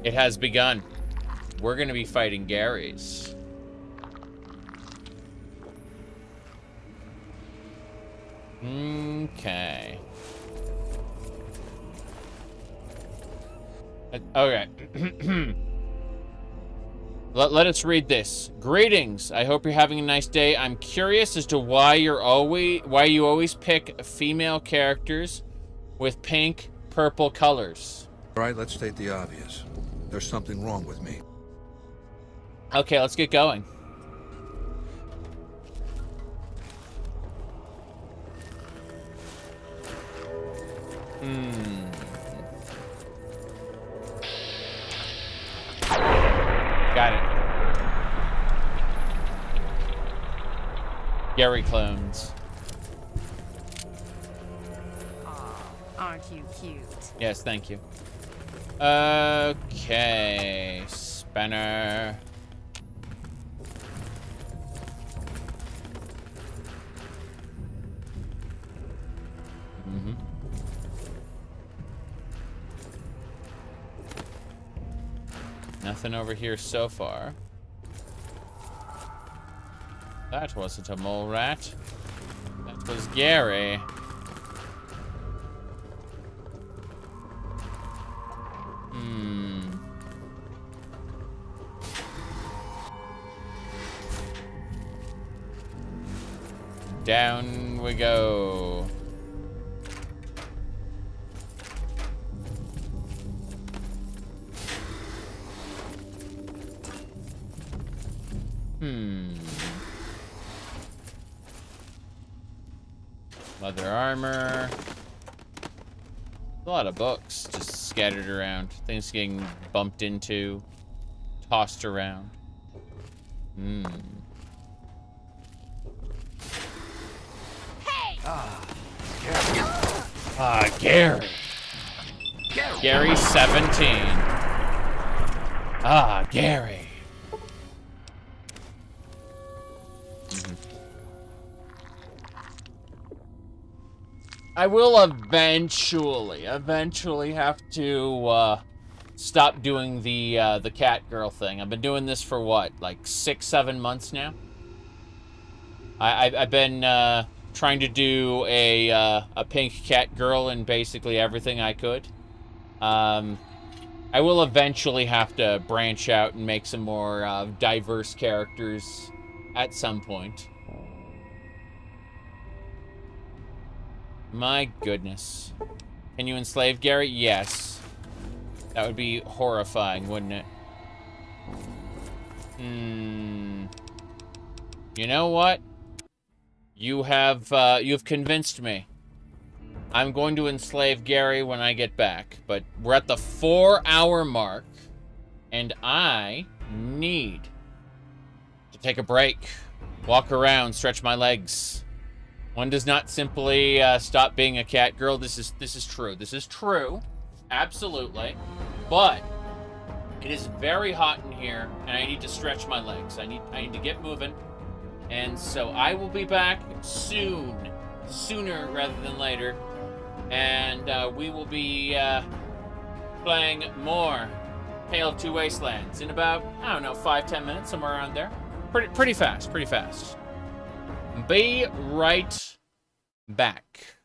It has begun. We're gonna be fighting Garys. Okay. Okay. Let us read this. Greetings. I hope you're having a nice day. I'm curious as to why you always pick female characters with pink, purple colors.
All right, let's state the obvious. There's something wrong with me.
Okay, let's get going. Got it. Gary clones.
Aren't you cute?
Yes, thank you. Okay, spanner. Nothing over here so far. That wasn't a mole rat. That was Gary. Down we go. Leather armor. A lot of books just scattered around. Things getting bumped into, tossed around. Hmm. Gary. Gary 17. Gary. I will eventually have to stop doing the cat girl thing. I've been doing this for what, like 6-7 months now. I've been trying to do a pink cat girl in basically everything I could. I will eventually have to branch out and make some more diverse characters at some point. My goodness. Can you enslave Gary? Yes. That would be horrifying, wouldn't it? You know what? You've convinced me. I'm going to enslave Gary when I get back, but we're at the 4-hour mark, and I need to take a break, walk around, stretch my legs. One does not simply stop being a cat girl. This is true. This is true, absolutely. But it is very hot in here, and I need to stretch my legs. I need to get moving, and so I will be back soon, sooner rather than later, and we will be playing more Tale of Two Wastelands in about, I don't know, 5-10 minutes, somewhere around there. Pretty fast. Be right back.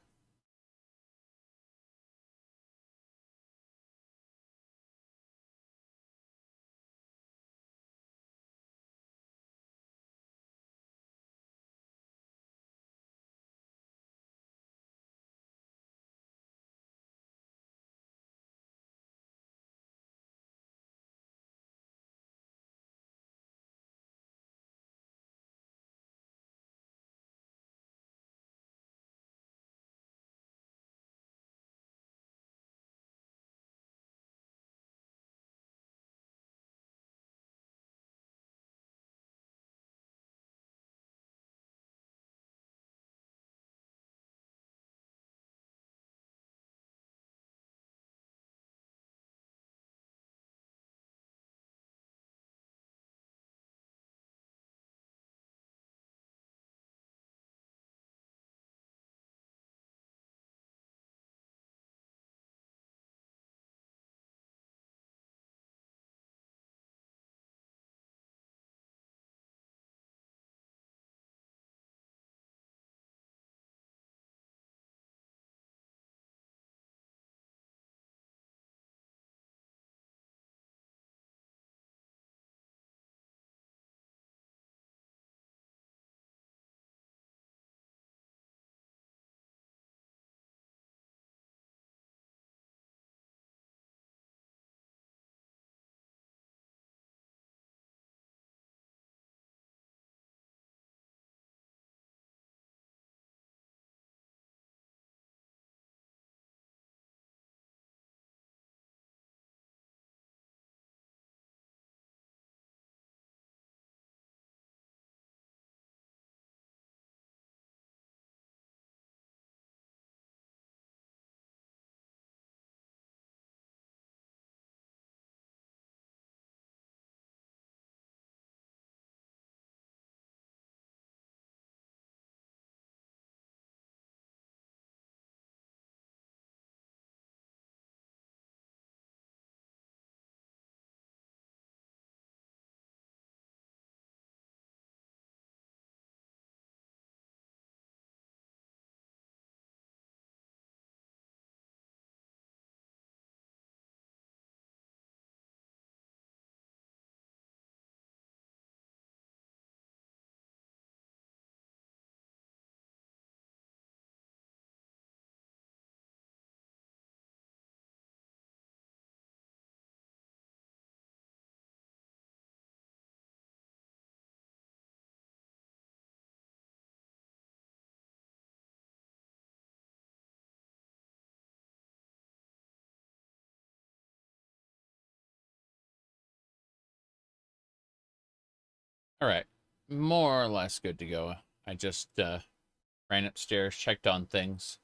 All right. More or less good to go. I just ran upstairs, checked on things.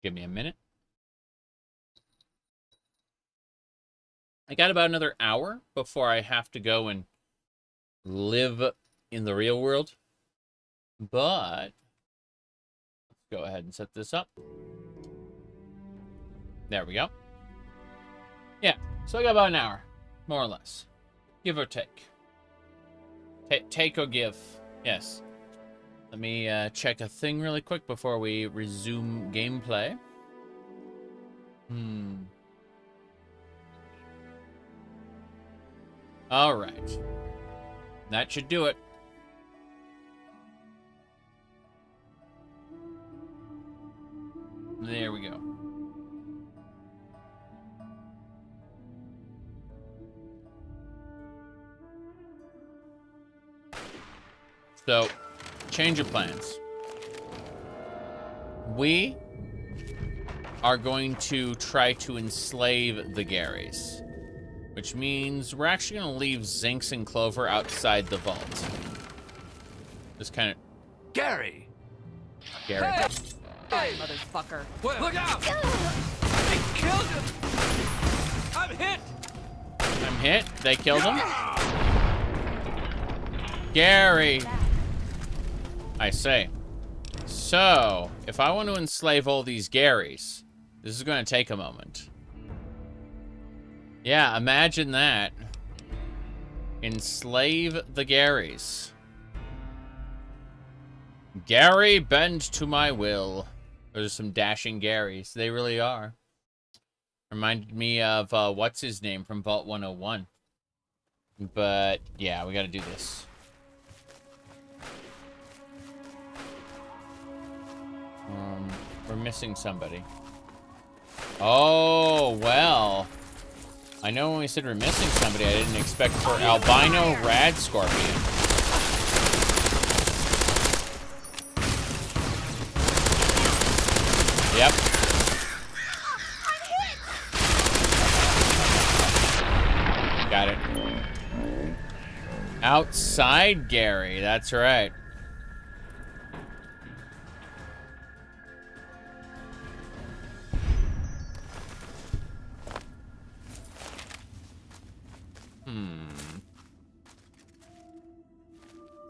Give me a minute. I got about another hour before I have to go and live in the real world. But let's go ahead and set this up. There we go. Yeah, so I got about an hour, more or less. Give or take. Take or give. Yes. Let me check a thing really quick before we resume gameplay. All right. That should do it. There we go. So, change of plans. We are going to try to enslave the Garys, which means we're actually going to leave Zinx and Clover outside the vault. Just kind of...
Gary!
Gary.
Hey, motherfucker.
Look out! They killed him! I'm hit!
I'm hit. They killed him. Gary! I say. So, if I want to enslave all these Garys, this is going to take a moment. Yeah, imagine that. Enslave the Garys. Gary, bend to my will. Those are some dashing Garys. They really are. Reminded me of, what's his name from Vault 101. But, yeah, we gotta do this. We're missing somebody. Oh, well. I know when we said we're missing somebody, I didn't expect for Albino Rad Scorpion. Yep. Got it. Outside Gary, that's right.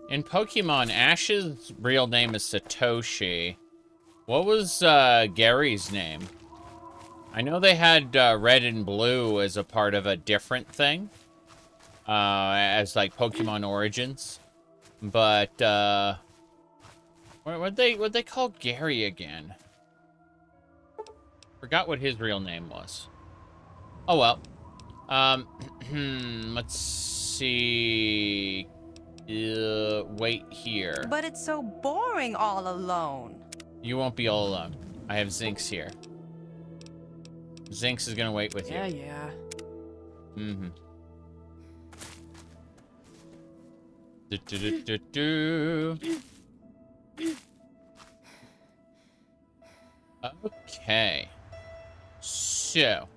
In Pokemon, Ash's real name is Satoshi. What was Gary's name? I know they had red and blue as a part of a different thing. As like Pokemon Origins. But what'd they call Gary again? Forgot what his real name was. Oh well. Let's see. Wait here.
But it's so boring all alone.
You won't be all alone. I have Zinx here. Zinx is gonna wait with you.
Yeah.
Mm-hmm. Okay. So.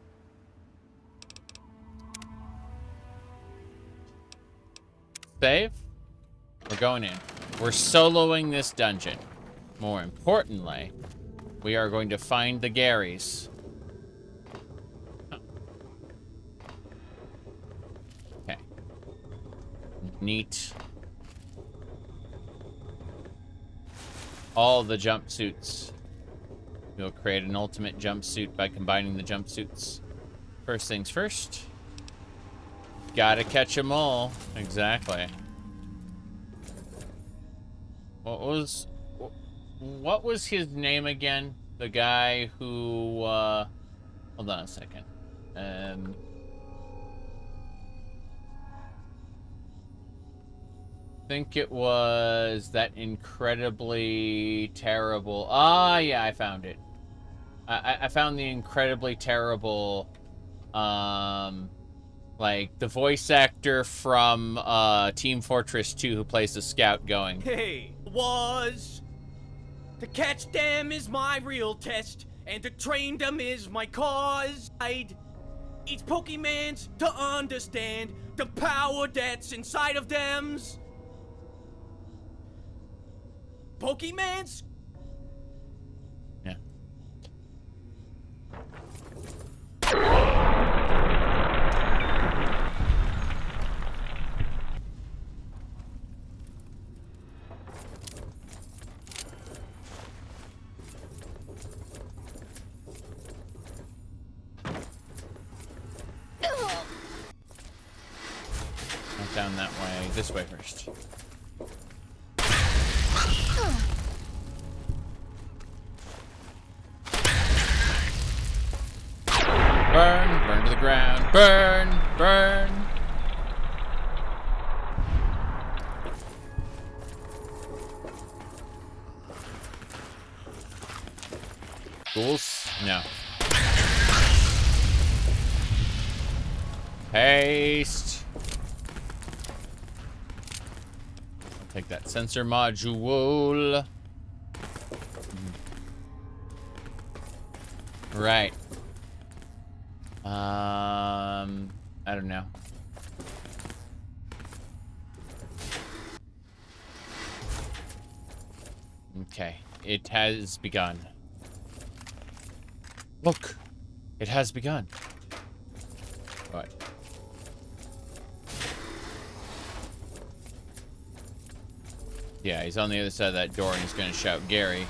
Save. We're going in. We're soloing this dungeon. More importantly, we are going to find the Garys. Oh. Okay. Neat. All the jumpsuits. We'll create an ultimate jumpsuit by combining the jumpsuits. First things first. Gotta catch them all. Exactly. What was his name again? The guy who, hold on a second. I think it was that incredibly terrible... Ah, yeah, I found it. I found the incredibly terrible, like, the voice actor from Team Fortress 2 who plays the scout going.
Hey, to catch them is my real test, and to train them is my cause. It's Pokemans to understand the power that's inside of them's. Pokemans?
Yeah. Not down that way. This way first. Burn, burn to the ground. Burn, burn. Ghouls? No. Haste. I'll take that sensor module. Right. I don't know. Okay, it has begun. Look, it has begun. What? Yeah, he's on the other side of that door and he's gonna shout, Gary.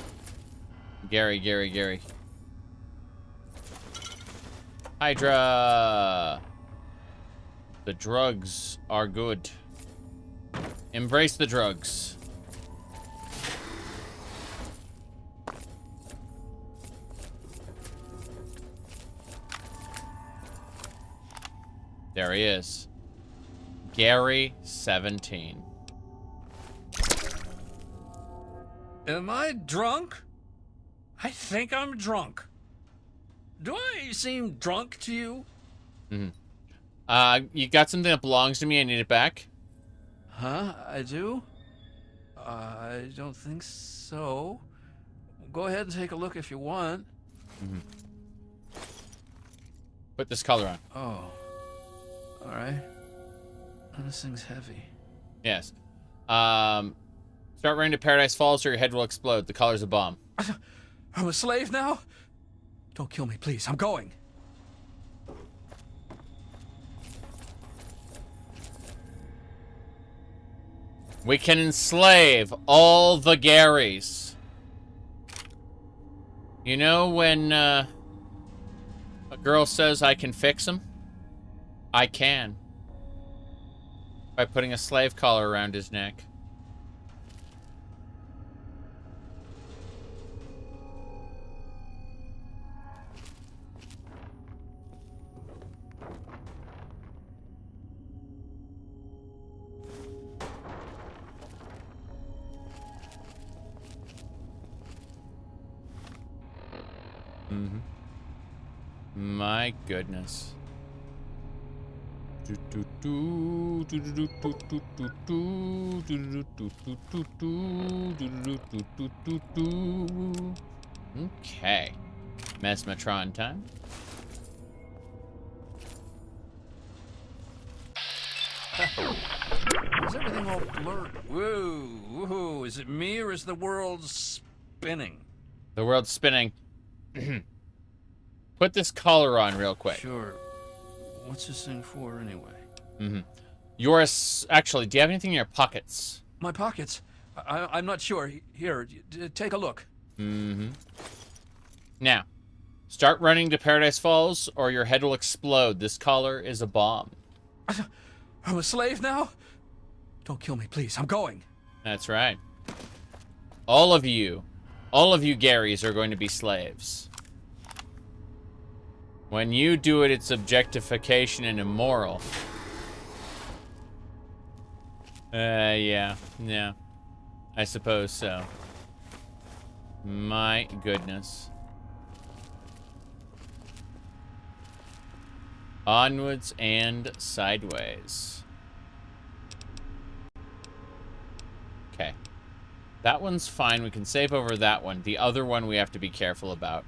Gary, Gary, Gary. Hydra! The drugs are good. Embrace the drugs. There he is. Gary, 17.
Am I drunk? I think I'm drunk. Do I seem drunk to you?
Mm-hmm. You got something that belongs to me. I need it back.
Huh? I do? I don't think so. Go ahead and take a look if you want.
Mm-hmm. Put this color on.
Oh. Alright. This thing's heavy.
Yes. Start running to Paradise Falls or your head will explode. The color's a bomb.
I'm a slave now? Don't kill me, please. I'm going.
We can enslave all the Garys. You know when a girl says I can fix him? I can. By putting a slave collar around his neck. Mm-hmm. My goodness. Okay. Mesmatron time.
Is everything all blurred? Whoa, whoa, is it me or is the world spinning?
The world's spinning. Put this collar on real quick.
Sure. What's this thing for anyway?
Mm-hmm. Actually, do you have anything in your pockets?
My pockets? I'm not sure. Here, take a look.
Mm-hmm. Now, start running to Paradise Falls or your head will explode. This collar is a bomb.
I'm a slave now? Don't kill me, please. I'm going.
That's right. All of you Garys are going to be slaves. When you do it, it's objectification and immoral. Yeah. I suppose so. My goodness. Onwards and sideways. Okay. That one's fine. We can save over that one. The other one we have to be careful about.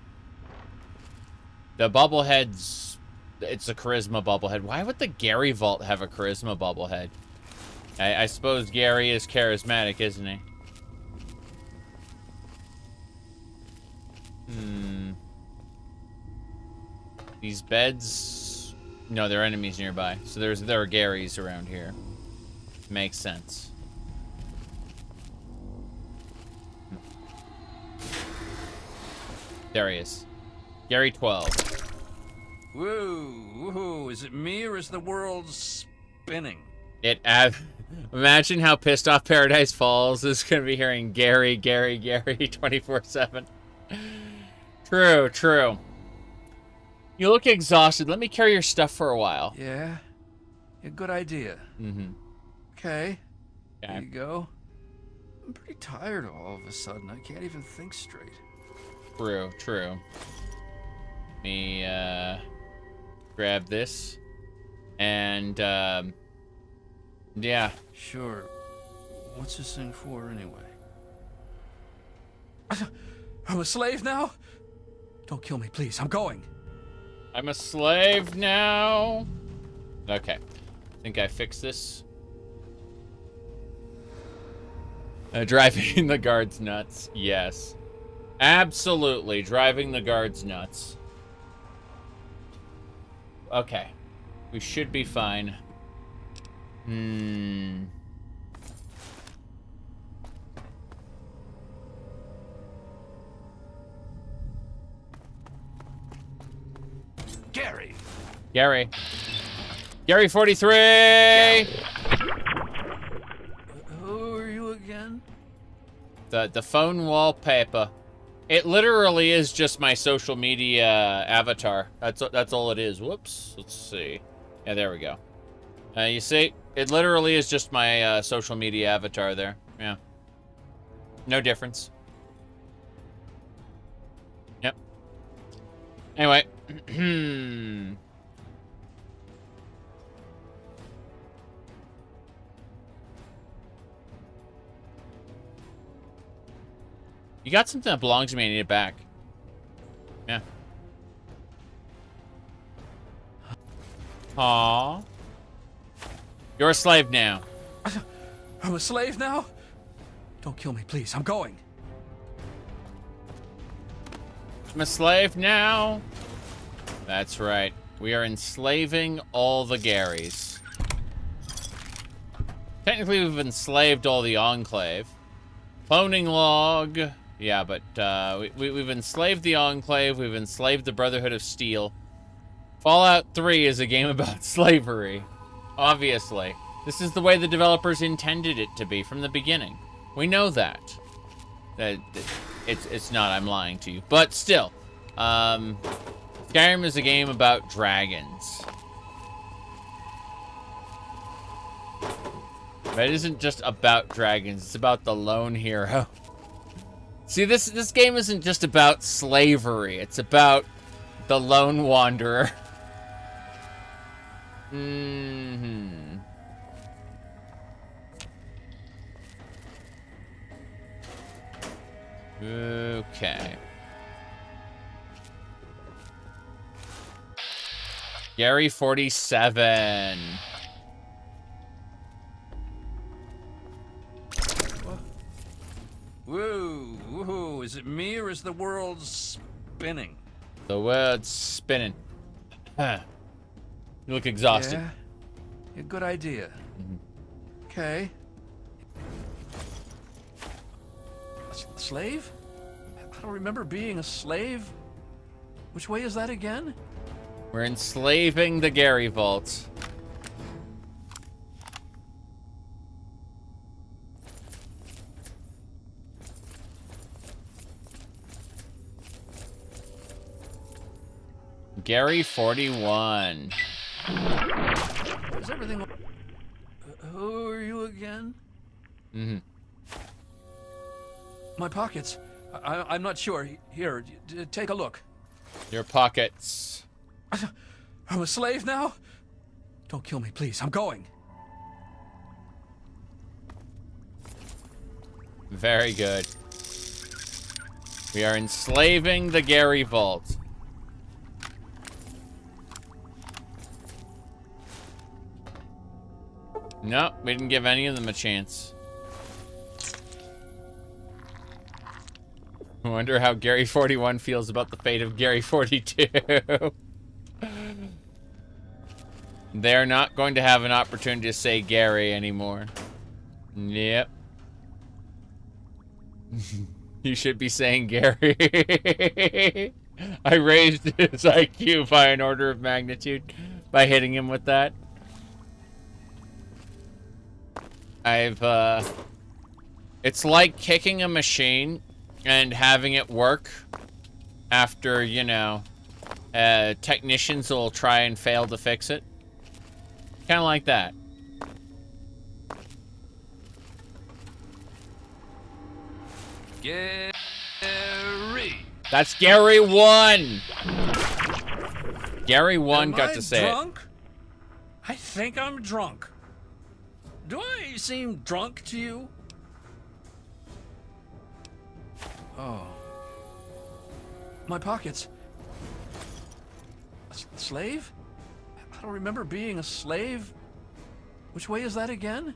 The bubbleheads it's a charisma bobblehead. Why would the Gary Vault have a charisma bobblehead? I suppose Gary is charismatic, isn't he? These beds... No, there are enemies nearby. So there are Garys around here. Makes sense. There he is. Gary 12.
Woo, is it me or is the world spinning?
Imagine how pissed off Paradise Falls is going to be hearing Gary 24/7. True. You look exhausted. Let me carry your stuff for a while.
Yeah, good idea. Okay. There you go. I'm pretty tired all of a sudden. I can't even think straight.
True. Let me grab this. And yeah.
Sure. What's this thing for anyway? I'm a slave now? Don't kill me, please. I'm going.
I'm a slave now. Okay. I think I fixed this. Driving the guards nuts. Yes. Absolutely. Driving the guards nuts. Okay. We should be fine. Gary 43!
Who are you again?
The phone wallpaper. It literally is just my social media avatar. That's all it is. Whoops. Let's see. Yeah, there we go. You see? It literally is just my social media avatar there. Yeah. No difference. Yep. Anyway. You got something that belongs to me. I need it back. Yeah. Aww. You're a slave now.
I'm a slave now? Don't kill me, please. I'm going.
I'm a slave now. That's right. We are enslaving all the Garys. Technically, we've enslaved all the Enclave. Cloning log. Yeah, but we've enslaved the Enclave. We've enslaved the Brotherhood of Steel. Fallout 3 is a game about slavery. Obviously. This is the way the developers intended it to be from the beginning. We know that. It's not, I'm lying to you. But still. Skyrim is a game about dragons. But it isn't just about dragons. It's about the lone hero. See, this game isn't just about slavery. It's about the lone wanderer. Okay. Gary 47.
Woo, is it me or is the world spinning?
The world's spinning. Huh. You look exhausted.
Yeah, good idea. Okay. A slave? I don't remember being a slave. Which way is that again?
We're enslaving the Gary Vault. Gary 41.
Is everything... Who are you again? My pockets. I'm not sure. Here, take a look.
Your pockets.
I'm a slave now? Don't kill me, please. I'm going.
Very good. We are enslaving the Gary Vault. Nope, we didn't give any of them a chance. I wonder how Gary 41 feels about the fate of Gary 42. They're not going to have an opportunity to say Gary anymore. Yep. You should be saying Gary. I raised his IQ by an order of magnitude by hitting him with that. It's like kicking a machine and having it work after, you know, technicians will try and fail to fix it. Kind of like that.
Gary.
That's Gary 1. Gary 1 got to say
drunk? I think I'm drunk. Do I seem drunk to you?
Oh. My pockets. A slave? I don't remember being a slave. Which way is that again?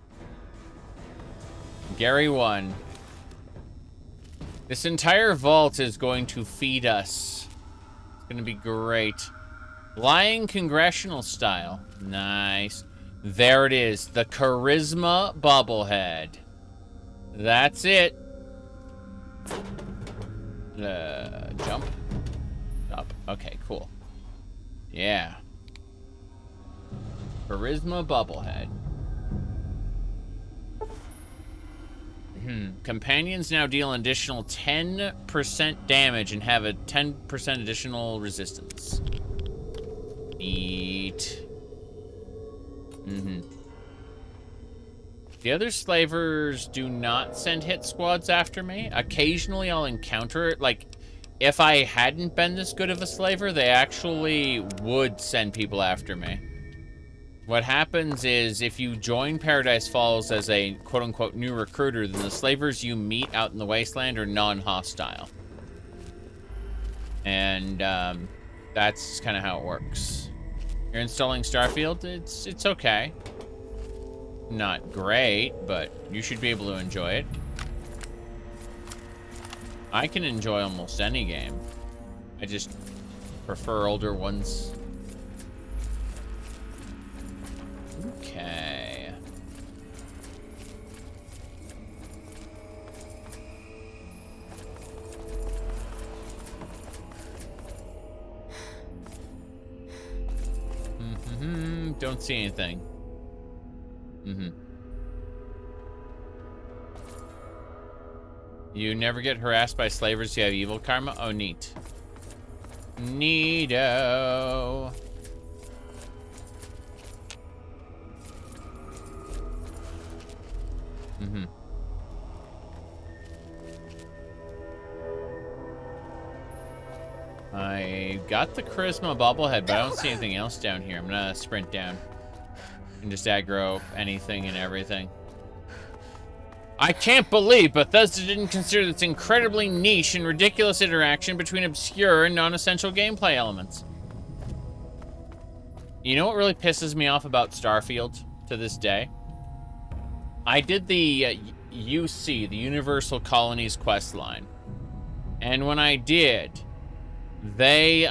Gary 1. This entire vault is going to feed us. It's going to be great. Lying congressional style. Nice. There it is. The charisma bobblehead. That's it. Jump. Up. Okay, cool. Yeah. Charisma bobblehead. Companions now deal an additional 10% damage and have a 10% additional resistance. Neat. The other slavers do not send hit squads after me. Occasionally I'll encounter it. Like, if I hadn't been this good of a slaver, they actually would send people after me. What happens is, if you join Paradise Falls as a quote-unquote new recruiter, then the slavers you meet out in the Wasteland are non-hostile. And that's kind of how it works. You're installing Starfield? It's okay. Not great, but you should be able to enjoy it. I can enjoy almost any game. I just prefer older ones. Okay. Don't see anything. You never get harassed by slavers who have evil karma? Oh, neat. Neato. I got the charisma bobblehead, but I don't see anything else down here. I'm gonna sprint down and just aggro anything and everything. I can't believe Bethesda didn't consider this incredibly niche and ridiculous interaction between obscure and non-essential gameplay elements. You know what really pisses me off about Starfield to this day? I did the UC, the Universal Colonies quest line. And when I did, they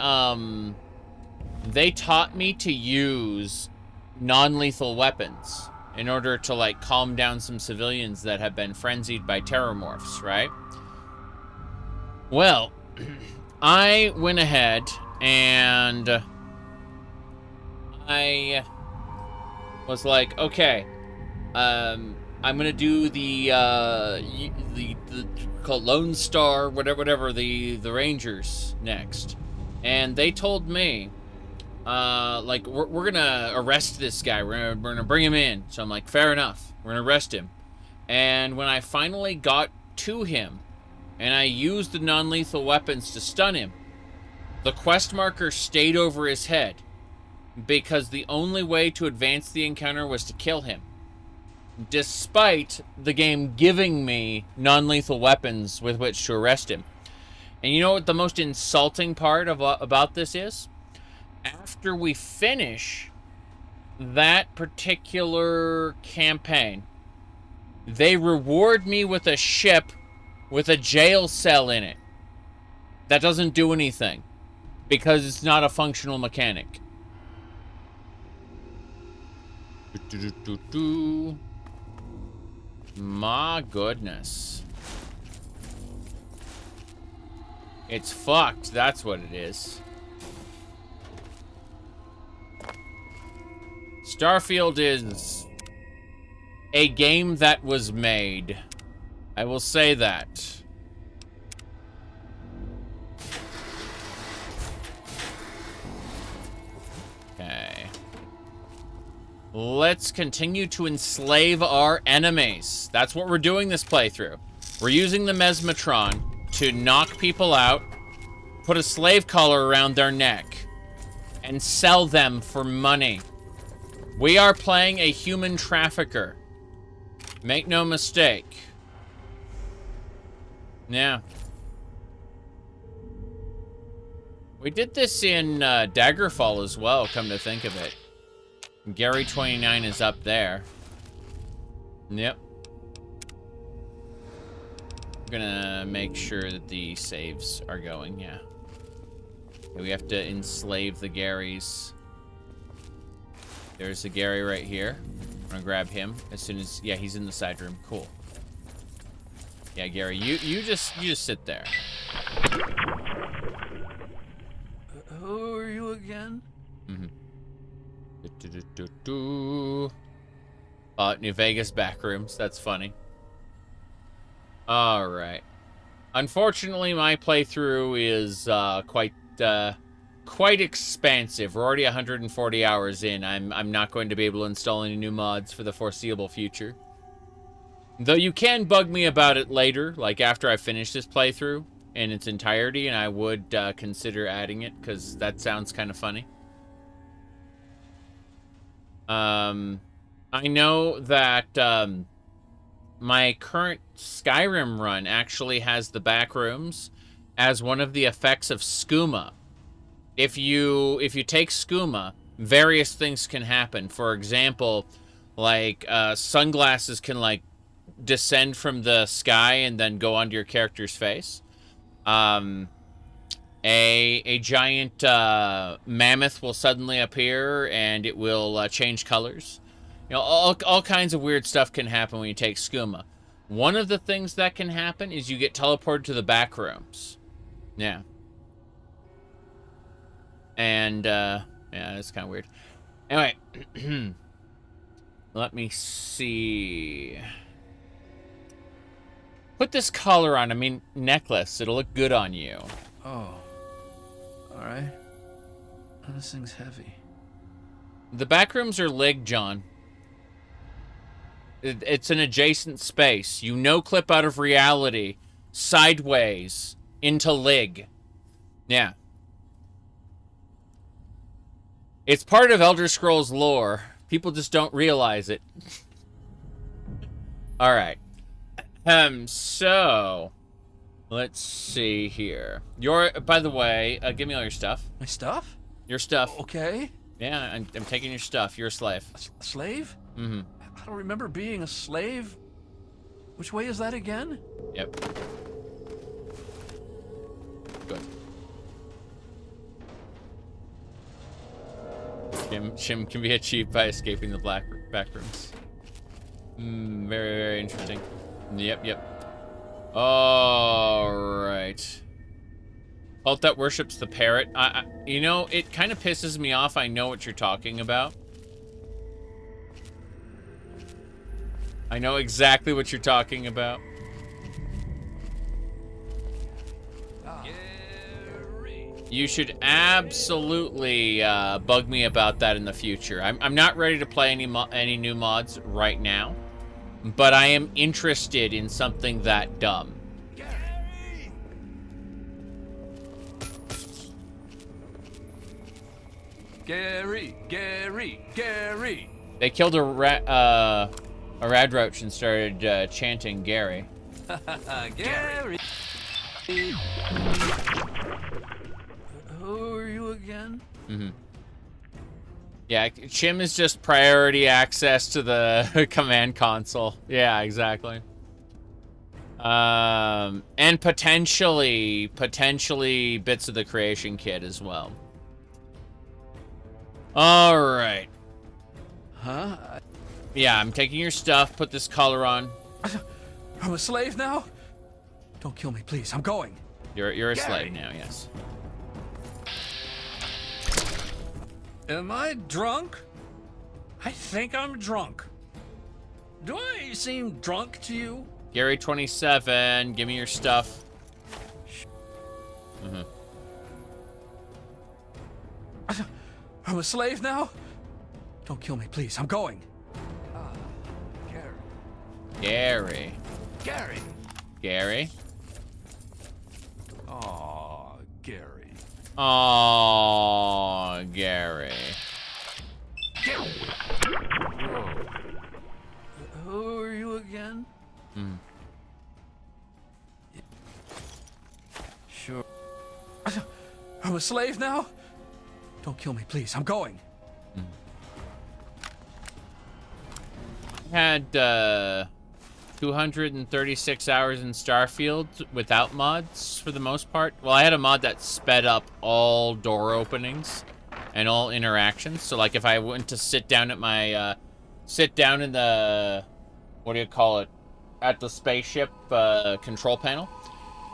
taught me to use non-lethal weapons in order to, like, calm down some civilians that have been frenzied by terrormorphs, right? Well, I went ahead and I was like, okay, I'm gonna do the called Lone Star, whatever, the Rangers next, and they told me, like, we're gonna arrest this guy. We're gonna bring him in. So I'm like, fair enough. We're gonna arrest him. And when I finally got to him, and I used the non-lethal weapons to stun him, the quest marker stayed over his head, because the only way to advance the encounter was to kill him, despite the game giving me non-lethal weapons with which to arrest him. And you know what the most insulting part about this is? After we finish, that particular campaign, they reward me with a ship with a jail cell in it. That doesn't do anything because it's not a functional mechanic. My goodness. It's fucked, that's what it is. Starfield is a game that was made. I will say that. Okay. Let's continue to enslave our enemies. That's what we're doing this playthrough. We're using the Mesmetron to knock people out, put a slave collar around their neck, and sell them for money. We are playing a human trafficker. Make no mistake. Yeah. We did this in Daggerfall as well, come to think of it. Gary 29 is up there. Yep. I'm gonna make sure that the saves are going, yeah. Okay, we have to enslave the Garys. There's a Gary right here. I'm gonna grab him as soon as, yeah, he's in the side room. Cool. Yeah, Gary, you just sit there.
Who are you again?
New Vegas backrooms. That's funny. All right. Unfortunately, my playthrough is quite expansive. We're already 140 hours in. I'm not going to be able to install any new mods for the foreseeable future. Though you can bug me about it later, like after I finish this playthrough in its entirety, and I would consider adding it, because that sounds kind of funny. I know that my current Skyrim run actually has the backrooms as one of the effects of skooma. If you take skooma, various things can happen. For example, like sunglasses can like descend from the sky and then go onto your character's face. A giant mammoth will suddenly appear and it will change colors. You know, all kinds of weird stuff can happen when you take skooma. One of the things that can happen is you get teleported to the back rooms. Yeah. And, yeah, that's kind of weird. Anyway. Let me see. Put this collar on. I mean, necklace. It'll look good on you.
Oh. Alright. Oh, this thing's heavy.
The back rooms are lig, John. It's an adjacent space. You no-clip out of reality, sideways, into lig. Yeah. It's part of Elder Scrolls lore. People just don't realize it. Alright. So... let's see here. By the way, give me all your stuff.
My stuff?
Your stuff.
Okay.
Yeah, I'm taking your stuff. You're a slave.
A slave?
Mm-hmm.
I don't remember being a slave. Which way is that again?
Yep. Good. Shim can be achieved by escaping the back rooms. Very, very interesting. Yep. Alright. Cult that worships the parrot. You know, it kind of pisses me off. I know what you're talking about. I know exactly what you're talking about. You should absolutely bug me about that in the future. I'm not ready to play any new mods right now, but I am interested in something that dumb.
Gary!
They killed a radroach and started chanting Gary.
Gary!
Who are you again?
Mm-hmm. Yeah, Chim is just priority access to the command console. Yeah, exactly. And potentially bits of the creation kit as well. All right.
Huh?
Yeah, I'm taking your stuff. Put this collar on.
I'm a slave now? Don't kill me, please. I'm going.
You're a slave now, yes.
Am I drunk? I think I'm drunk. Do I seem drunk to you?
Gary 27, give me your stuff.
I'm a slave now? Don't kill me, please. I'm going.
Gary. Gary.
Aw, Gary.
Aw, Gary.
Who are you again? Sure. I'm a slave now? Don't kill me, please. I'm going.
Had 236 hours in Starfield without mods for the most part. Well, I had a mod that sped up all door openings and all interactions. So like if I went to sit down at my sit down in the, what do you call it, at the spaceship control panel,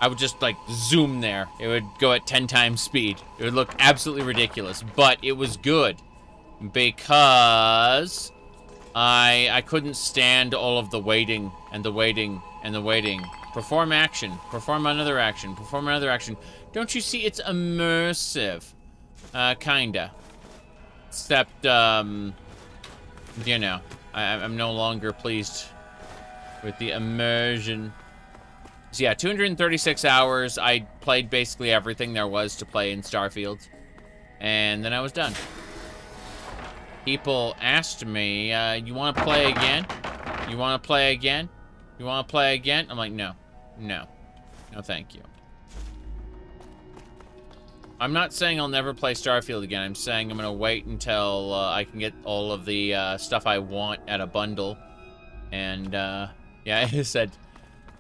I would just like zoom there. It would go at 10 times speed. It would look absolutely ridiculous, but it was good because I couldn't stand all of the waiting and the waiting and the waiting. Perform action, perform another action, perform another action. Don't you see it's immersive? Kinda. Except, you know, I'm no longer pleased with the immersion. So yeah, 236 hours. I played basically everything there was to play in Starfield. And then I was done. People asked me, you want to play again? You want to play again? You want to play again? I'm like, no. No. No, thank you. I'm not saying I'll never play Starfield again. I'm saying I'm going to wait until I can get all of the stuff I want at a bundle. And, yeah, it said...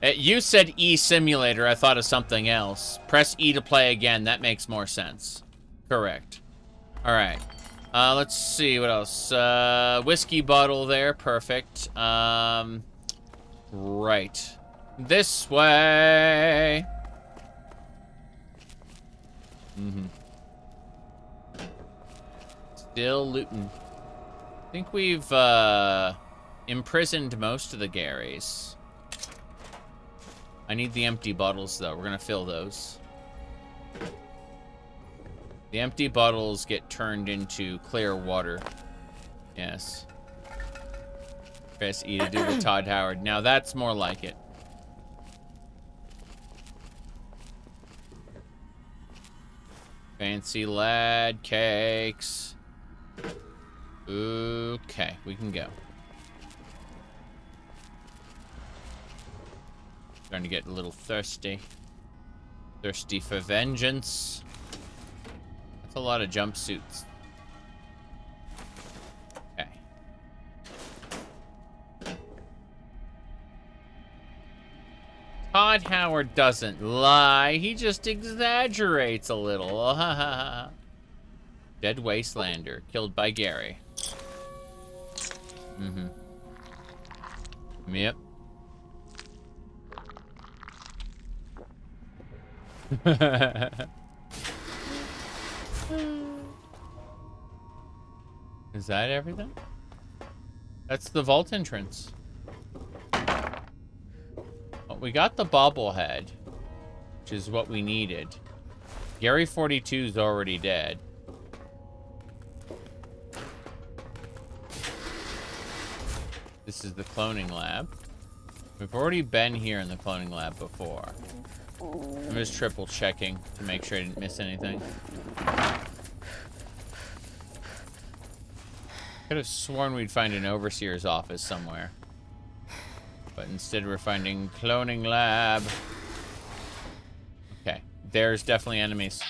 You said E-Simulator. I thought of something else. Press E to play again. That makes more sense. Correct. All right. Let's see. What else? Whiskey bottle there. Perfect. Right. This way. Still looting. I think we've imprisoned most of the Garys. I need the empty bottles, though. We're gonna fill those. The empty bottles get turned into clear water. Yes. Press E to do with Todd Howard. Now that's more like it. Fancy lad cakes. Okay, we can go. Starting to get a little thirsty. Thirsty for vengeance. That's a lot of jumpsuits. Okay. Todd Howard doesn't lie. He just exaggerates a little. Dead Wastelander. Killed by Gary. Yep. Is that everything? That's the vault entrance. Well, we got the bobblehead, which is what we needed. Gary 42 is already dead. This is the cloning lab. We've already been here in the cloning lab before. I'm just triple checking to make sure I didn't miss anything. Could have sworn we'd find an overseer's office somewhere. But instead we're finding cloning lab. Okay, there's definitely enemies.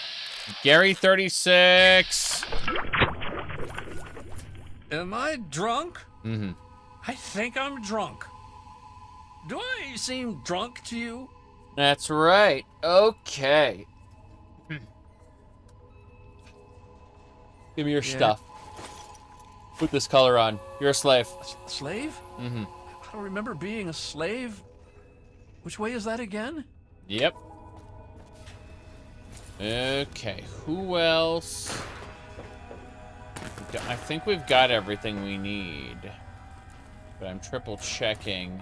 Gary 36!
Am I drunk?
Mm-hmm.
I think I'm drunk. Do I seem drunk to you?
That's right. Okay. Give me your stuff. Put this color on. You're a slave.
Slave?
Mm-hmm.
I don't remember being a slave. Which way is that again?
Yep. Okay, who else? I think we've got everything we need. But I'm triple checking.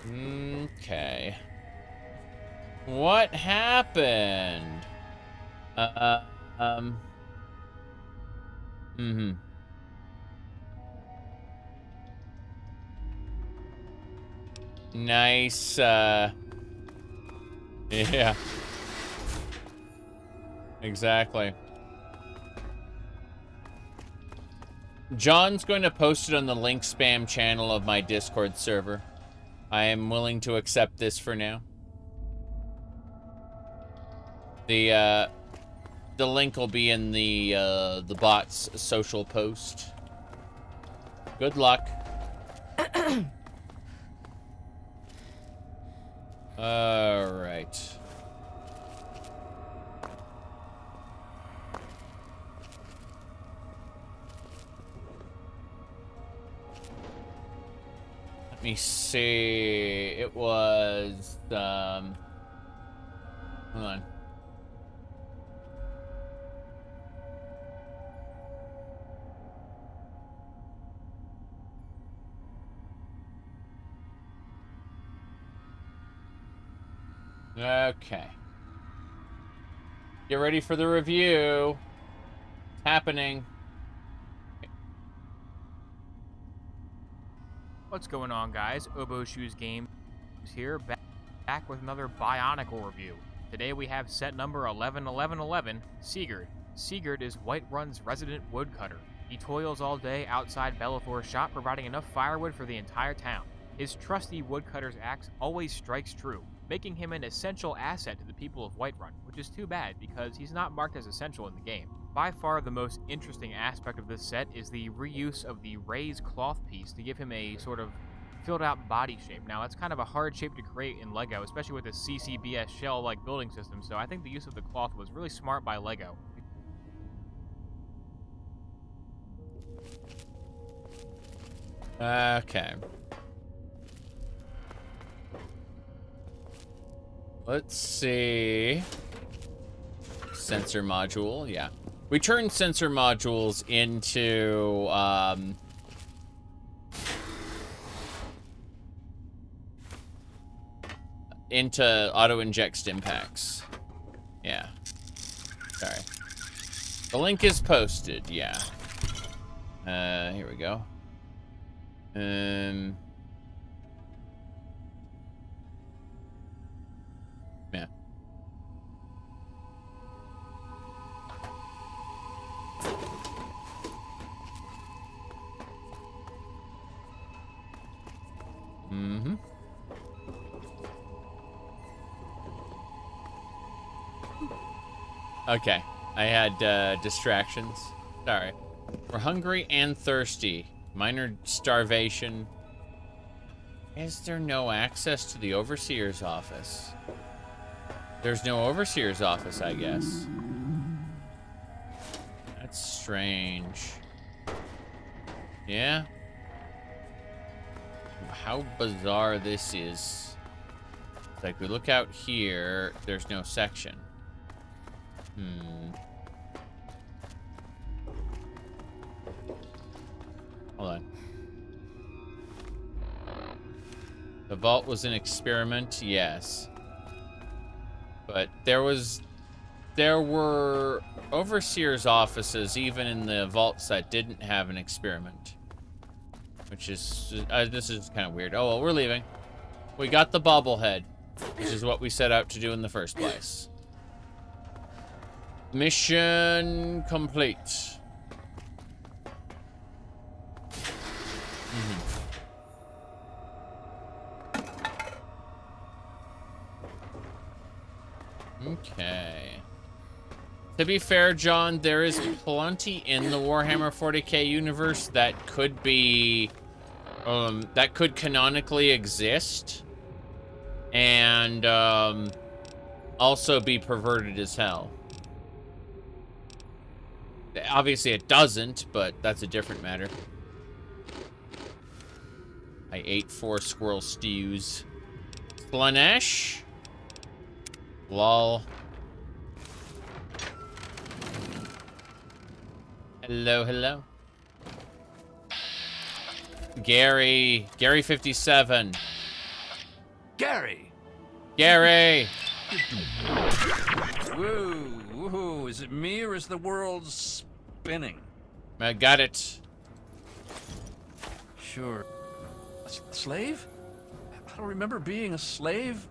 Okay. What happened? Nice, yeah. Exactly. John's going to post it on the link spam channel of my Discord server. I am willing to accept this for now. The link will be in the bot's social post. Good luck. All right. Let me see. It was hold on. Okay. Get ready for the review. It's happening.
What's going on, guys? Obo Shoes Games here, back with another Bionicle review. Today we have set number 111111, Sigurd. Sigurd is Whiterun's resident woodcutter. He toils all day outside Bellathor's shop, providing enough firewood for the entire town. His trusty woodcutter's axe always strikes true, making him an essential asset to the people of Whiterun, which is too bad because he's not marked as essential in the game. By far the most interesting aspect of this set is the reuse of the raised cloth piece to give him a sort of filled out body shape. Now that's kind of a hard shape to create in LEGO, especially with the CCBS shell-like building system, so I think the use of the cloth was really smart by LEGO.
Okay. Let's see. Sensor module, yeah. We turned sensor modules into, auto-inject stim packs. Yeah. Sorry. The link is posted, yeah. Here we go. Yeah. Mm-hmm. Okay. I had distractions. Sorry. We're hungry and thirsty. Minor starvation. Is there no access to the Overseer's office? There's no Overseer's office, I guess. That's strange. Yeah? How bizarre this is. It's like we look out here, there's no section. Hold on. The vault was an experiment, yes. But there were Overseer's offices even in the vaults that didn't have an experiment. Which is, this is kind of weird. Oh, well, we're leaving. We got the bobblehead, which is what we set out to do in the first place. Mission complete. Okay. To be fair, John, there is plenty in the Warhammer 40k universe that could be, that could canonically exist, and also be perverted as hell. Obviously it doesn't, but that's a different matter. I ate 4 squirrel stews. Slanesh? Lol. Hello, hello. Gary 57.
Gary!
Gary!
Whoa, is it me or is the world spinning?
I got it.
Sure. A slave? I don't remember being a slave.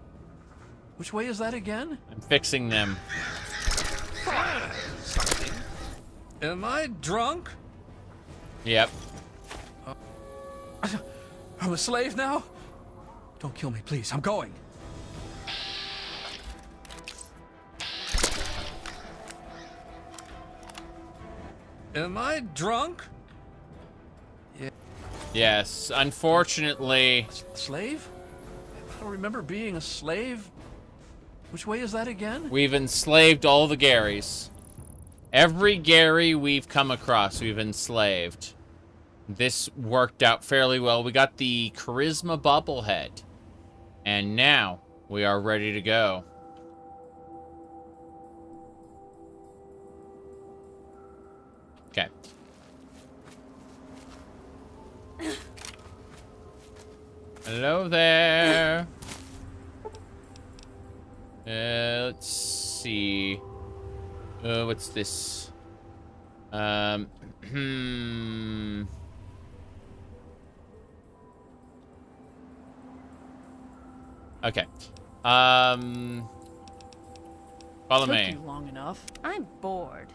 Which way is that again?
I'm fixing them.
Something. Am I drunk?
Yep.
I'm a slave now? Don't kill me, please. I'm going.
Am I drunk?
Yeah.
Yes, unfortunately.
Slave? I don't remember being a slave. Which way is that again?
We've enslaved all the Garys. Every Gary we've come across, we've enslaved. This worked out fairly well. We got the Charisma Bobblehead. And now, we are ready to go. Okay. Hello there. Let's see. What's this? Okay. Follow me.
Took you long enough.
I'm bored.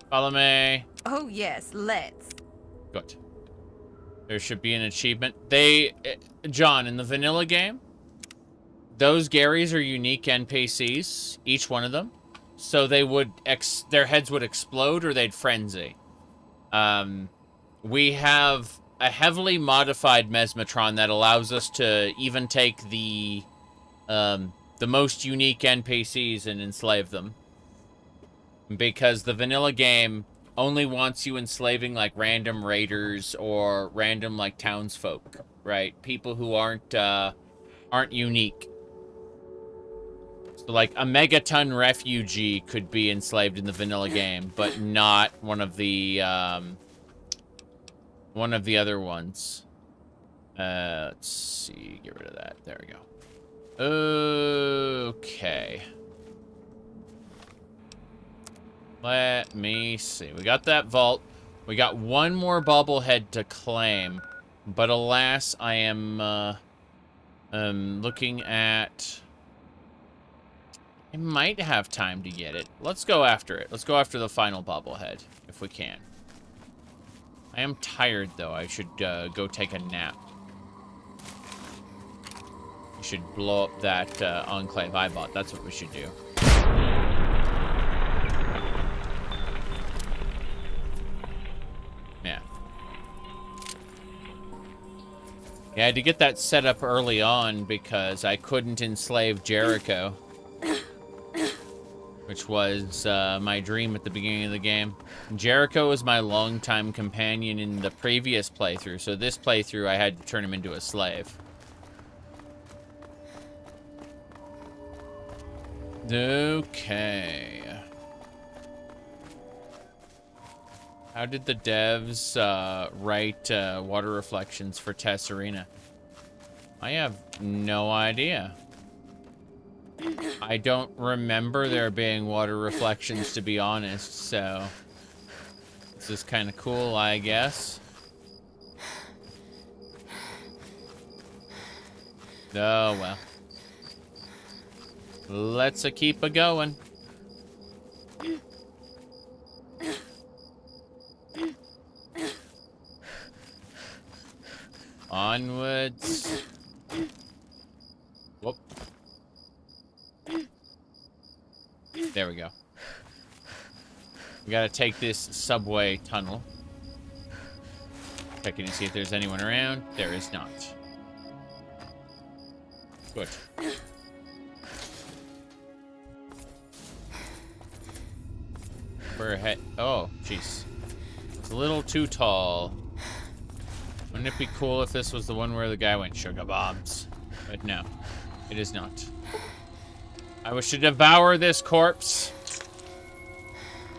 Follow me.
Oh yes, let's.
Good. There should be an achievement. John, in the vanilla game, those Garys are unique NPCs, each one of them. So they would, their heads would explode or they'd frenzy. We have a heavily modified Mesmatron that allows us to even take the most unique NPCs and enslave them. Because the vanilla game only wants you enslaving like random raiders or random like townsfolk, right? People who aren't unique. So like a megaton refugee could be enslaved in the vanilla game, but not one of the other ones. Let's see, get rid of that. There we go. Okay. Let me see. We got that vault. We got one more bobblehead to claim, but alas, I am looking at. I might have time to get it. Let's go after it. Let's go after the final bobblehead, if we can. I am tired, though. I should go take a nap. We should blow up that Enclave I bought. That's what we should do. Yeah. Yeah, I had to get that set up early on because I couldn't enslave Jericho. Which was my dream at the beginning of the game. Jericho was my longtime companion in the previous playthrough, so this playthrough I had to turn him into a slave. Okay. How did the devs write water reflections for Tesserina? I have no idea. I don't remember there being water reflections, to be honest, so this is kind of cool, I guess. Oh, well. Let's keep a going. Onwards. Whoop. There we go. We gotta take this subway tunnel. Checking to see if there's anyone around. There is not. Good. We're ahead. Oh, jeez. It's a little too tall. Wouldn't it be cool if this was the one where the guy went sugar bombs? But no, it is not. I wish to devour this corpse.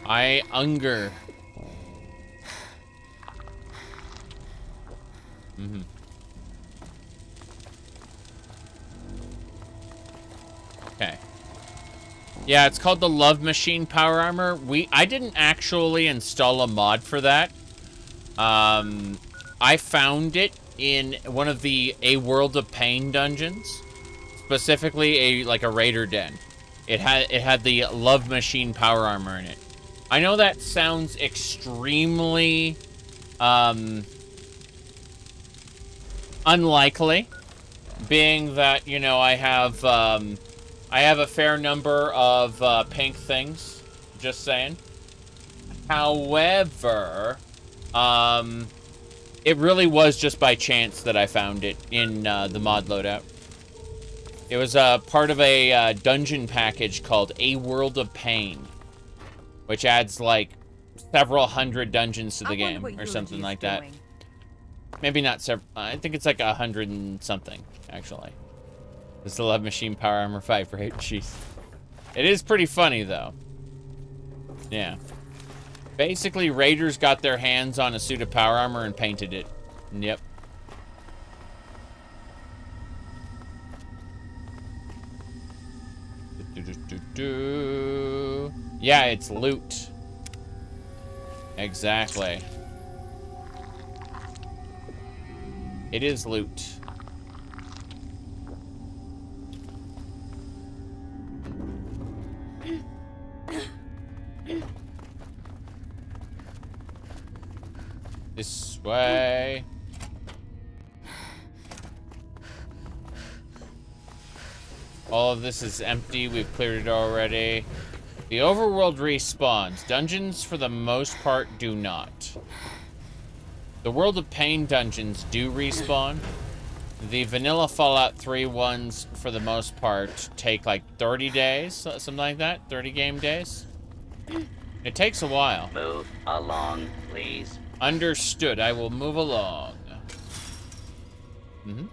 I hunger. Mm-hmm. Okay. Yeah, it's called the Love Machine Power Armor. I didn't actually install a mod for that. I found it in one of the A World of Pain dungeons, specifically a Raider Den. It had the Love Machine Power Armor in it. I know that sounds extremely unlikely, being that, you know, I have a fair number of pink things, just saying. However, it really was just by chance that I found it in the mod loadout. It was part of a dungeon package called A World of Pain, which adds like several hundred dungeons to the game or something like that. Maybe not several. I think it's like 100 and something, actually. It's the Love Machine Power Armor 5, right? Jeez. It is pretty funny, though. Yeah. Basically, raiders got their hands on a suit of power armor and painted it. Yep. Yeah, it's loot. Exactly. It is loot. This way. All of this is empty. We've cleared it already. The overworld respawns. Dungeons, for the most part, do not. The World of Pain dungeons do respawn. The vanilla Fallout 3 ones, for the most part, take like 30 days, something like that. 30 game days. It takes a while.
Move along, please.
Understood. I will move along. Mm-hmm.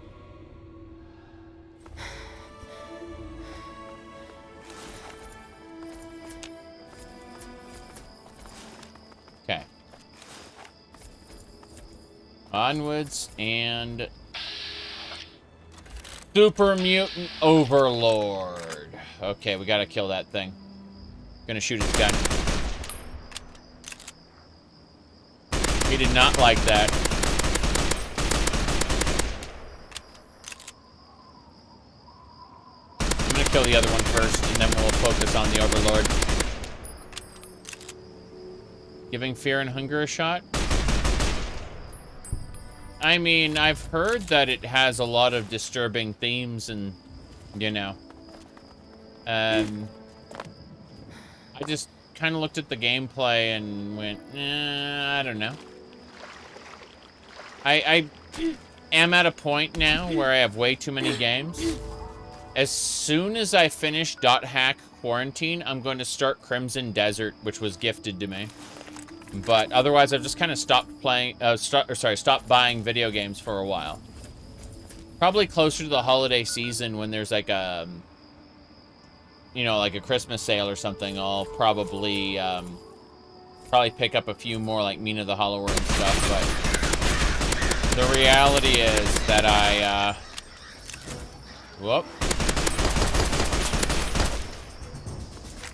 Okay. Onwards and Super Mutant Overlord. Okay, we gotta kill that thing. Gonna shoot his gun. He did not like that. I'm gonna kill the other one first, and then we'll focus on the Overlord. Giving Fear and Hunger a shot? I mean, I've heard that it has a lot of disturbing themes and, you know. I just kind of looked at the gameplay and went, I don't know. I am at a point now where I have way too many games. As soon as I finish .hack Quarantine, I'm going to start Crimson Desert, which was gifted to me. But otherwise, I've just kind of stopped playing, stopped buying video games for a while. Probably closer to the holiday season when there's like a, you know, like a Christmas sale or something, I'll probably pick up a few more like Mina the Hollower and stuff, but the reality is that whoop.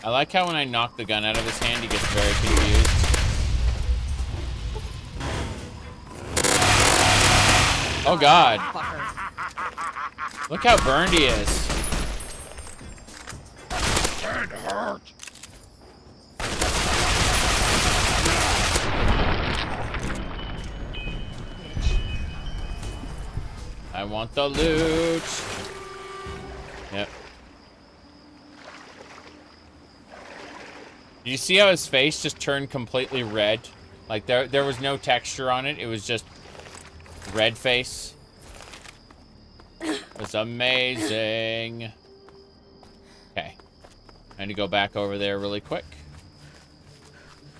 I like how when I knock the gun out of his hand, he gets very confused. Oh God. Look how burned he is.
It hurts.
I want the loot. Yep. You see how his face just turned completely red? Like there was no texture on it. It was just red face. It's amazing. Okay. I need to go back over there really quick.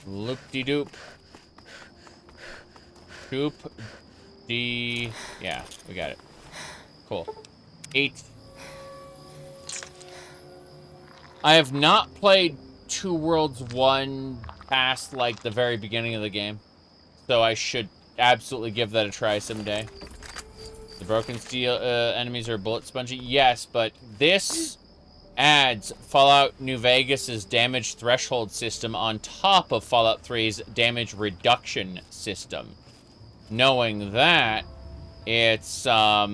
Loop-de-doop. Doop. Yeah, we got it. Cool. 8. I have not played Two Worlds 1 past, like, the very beginning of the game. So I should absolutely give that a try someday. The broken steel enemies are bullet spongy. Yes, but this adds Fallout New Vegas's damage threshold system on top of Fallout 3's damage reduction system. Knowing that, it's, they're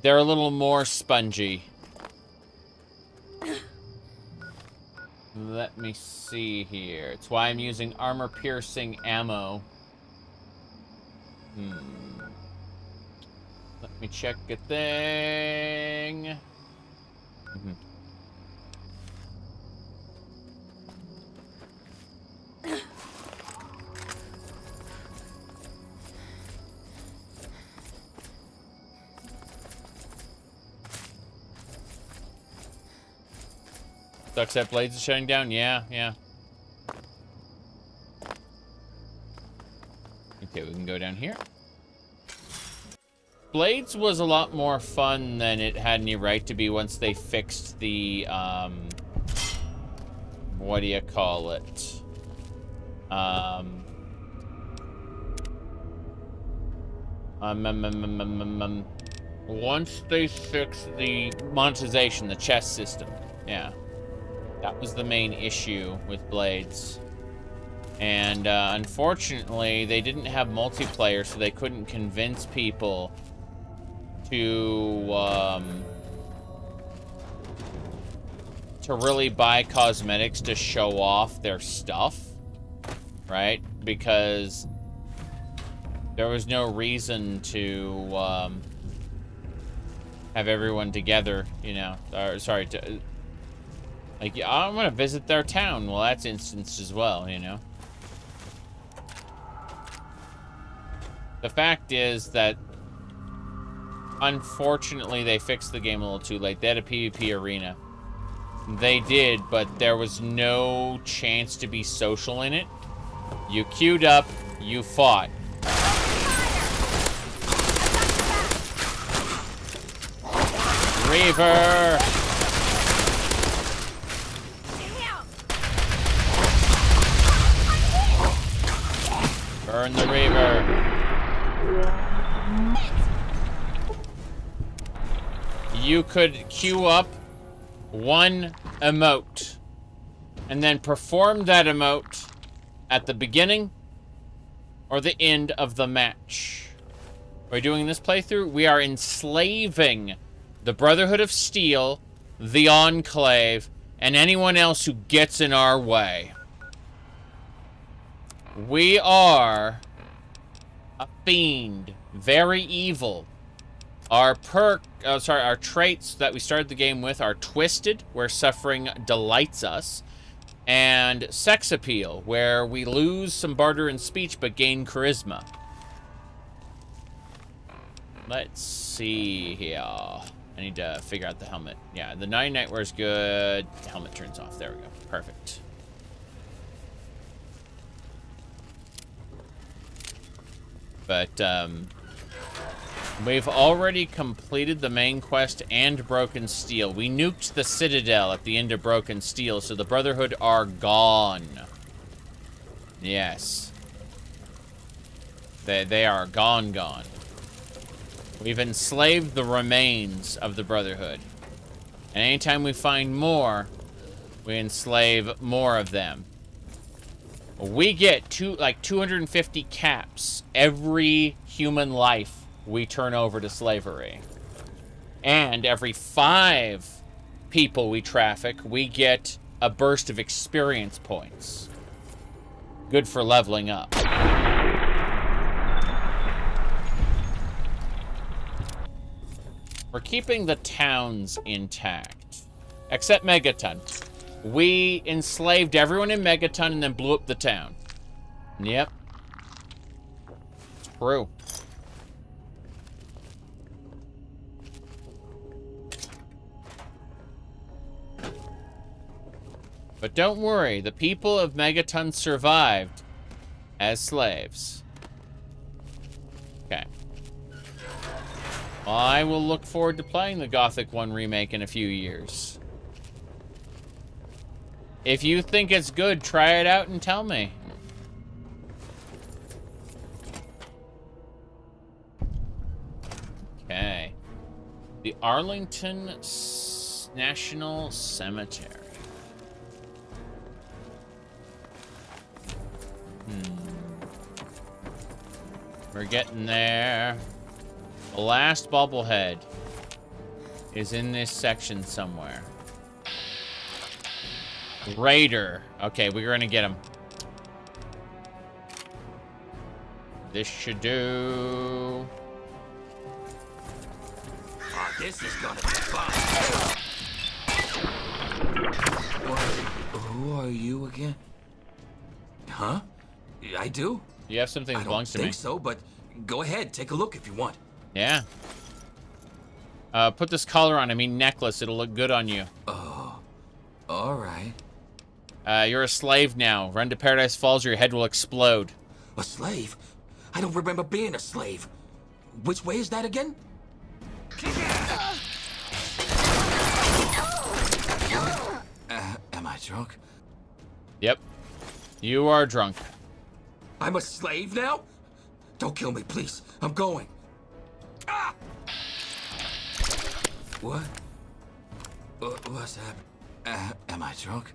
a little more spongy. Let me see here. It's why I'm using armor-piercing ammo. Let me check a thing. Sucks that Blades is shutting down? Yeah. Okay, we can go down here. Blades was a lot more fun than it had any right to be once they fixed the, what do you call it? Once they fixed the monetization, the chest system. Yeah. That was the main issue with Blades. And unfortunately, they didn't have multiplayer, so they couldn't convince people to really buy cosmetics to show off their stuff, right? Because there was no reason to have everyone together, you know, or sorry, to like, yeah, I'm gonna visit their town. Well, that's instanced as well, you know. The fact is that, unfortunately, they fixed the game a little too late. They had a PvP arena. They did, but there was no chance to be social in it. You queued up, you fought. Reaver! Burn the Reaver. You could queue up one emote and then perform that emote at the beginning or the end of the match. We're doing this playthrough. We are enslaving the Brotherhood of Steel, the Enclave, and anyone else who gets in our way. We are a fiend, very evil. Our traits that we started the game with are Twisted, where suffering delights us, and Sex Appeal, where we lose some barter and speech but gain charisma. Let's see here. I need to figure out the helmet. Yeah, the 99 wear is good. The helmet turns off. There we go. Perfect. But, we've already completed the main quest and Broken Steel. We nuked the Citadel at the end of Broken Steel, so the Brotherhood are gone. Yes. They are gone. We've enslaved the remains of the Brotherhood. And anytime we find more, we enslave more of them. We get 250 caps every human life we turn over to slavery. And every 5 people we traffic, we get a burst of experience points. Good for leveling up. We're keeping the towns intact. Except Megaton. We enslaved everyone in Megaton and then blew up the town. Yep. It's true. But don't worry, the people of Megaton survived as slaves. Okay. I will look forward to playing the Gothic 1 remake in a few years. If you think it's good, try it out and tell me. Okay. The Arlington National Cemetery. We're getting there. The last bobblehead is in this section somewhere. Raider. Okay, we're gonna get him. This should do.
Oh, this is gonna be fun. Who are you again? Huh? I do?
You have something that belongs to me.
I don't think so, but go ahead, take a look if you want.
Yeah. Put this collar on. I mean necklace. It'll look good on you.
Oh. All right.
You're a slave now. Run to Paradise Falls or your head will explode.
A slave? I don't remember being a slave. Which way is that again? Am I drunk?
Yep. You are drunk.
I'm a slave now? Don't kill me, please. I'm going. Ah! What? What's happening? Am I drunk?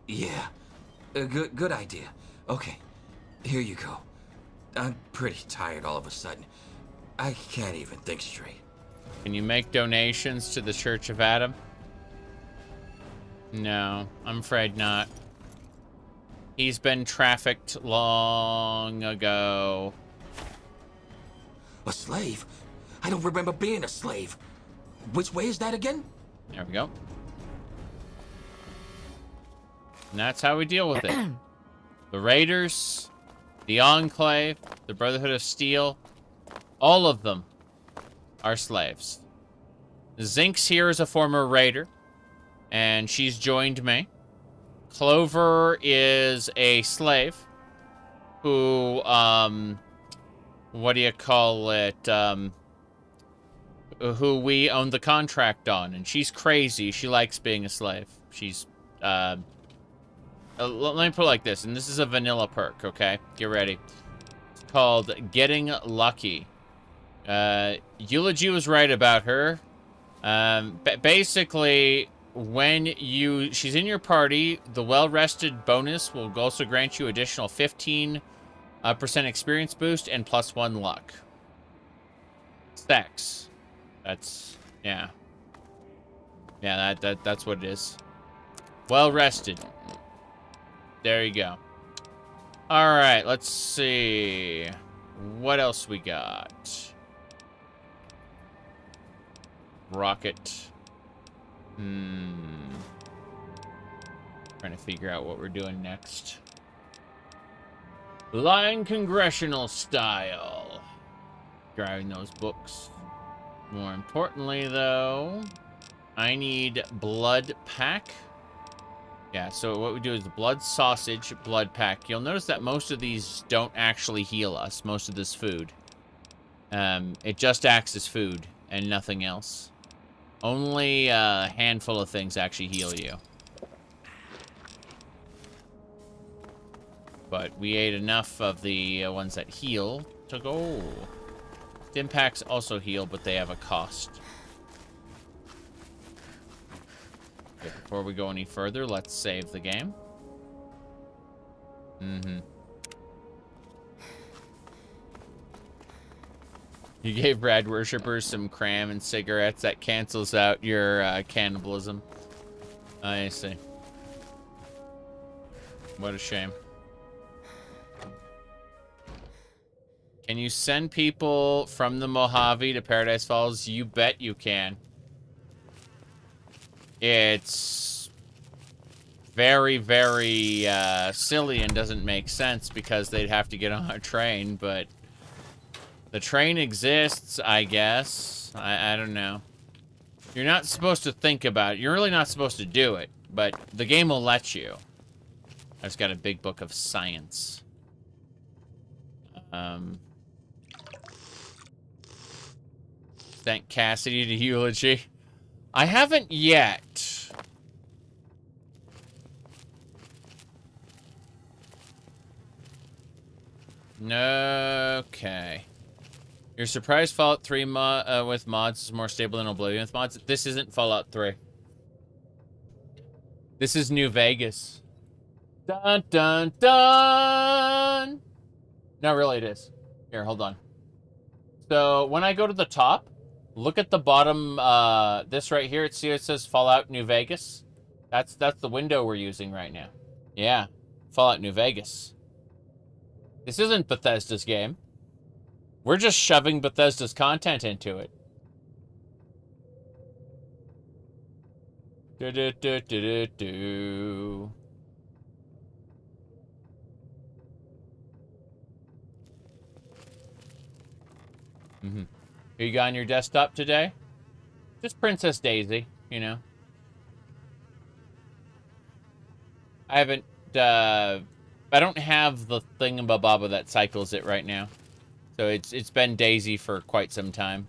Yeah. Good idea. Okay. Here you go. I'm pretty tired all of a sudden. I can't even think straight.
Can you make donations to the Church of Adam? No, I'm afraid not. He's been trafficked long ago.
A slave? I don't remember being a slave. Which way is that again?
There we go. And that's how we deal with it. The Raiders, the Enclave, the Brotherhood of Steel, all of them are slaves. Zinx here is a former Raider, and she's joined me. Clover is a slave who, what do you call it, who we own the contract on, and she's crazy. She likes being a slave. She's, let me put it like this, and this is a vanilla perk, okay? Get ready. It's called Getting Lucky. Eulogy was right about her. Basically, when she's in your party, the well-rested bonus will also grant you additional 15% experience boost and +1 luck. Stacks. That's, yeah. Yeah, that's what it is. Well-rested. There you go. Alright, let's see. What else we got? Rocket. Trying to figure out what we're doing next. Lying congressional style. Grabbing those books. More importantly, though, I need blood pack. Yeah, so what we do is the blood sausage, blood pack. You'll notice that most of these don't actually heal us, most of this food. It just acts as food and nothing else. Only a handful of things actually heal you. But we ate enough of the ones that heal to go. Stim packs also heal, but they have a cost. Okay, before we go any further, let's save the game. You gave Brad worshippers some cram and cigarettes. That cancels out your cannibalism. I see. What a shame. Can you send people from the Mojave to Paradise Falls? You bet you can. It's very, very silly and doesn't make sense because they'd have to get on a train, but the train exists, I guess. I don't know. You're not supposed to think about it. You're really not supposed to do it, but the game will let you. I just got a big book of science. Thank Cassidy to eulogy. I haven't yet. Okay. You're surprised Fallout 3 with mods is more stable than Oblivion with mods? This isn't Fallout 3. This is New Vegas. Dun, dun, dun! No, really it is. Here, hold on. So, when I go to the top, look at the bottom, this right here. See it says Fallout New Vegas? That's the window we're using right now. Yeah, Fallout New Vegas. This isn't Bethesda's game. We're just shoving Bethesda's content into it. Do-do-do-do-do-do. Who you got on your desktop today? Just Princess Daisy, you know. I haven't, I don't have the thingamabobba that cycles it right now. So it's been Daisy for quite some time.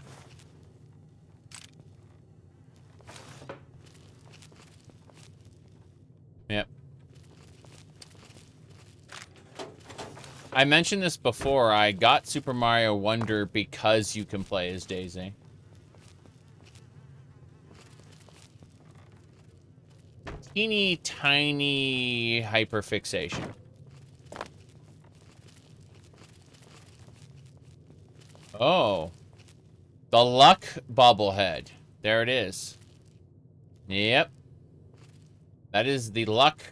Yep. I mentioned this before. I got Super Mario Wonder because you can play as Daisy. Teeny tiny hyperfixation. Oh. The Luck bobblehead. There it is. Yep. That is the Luck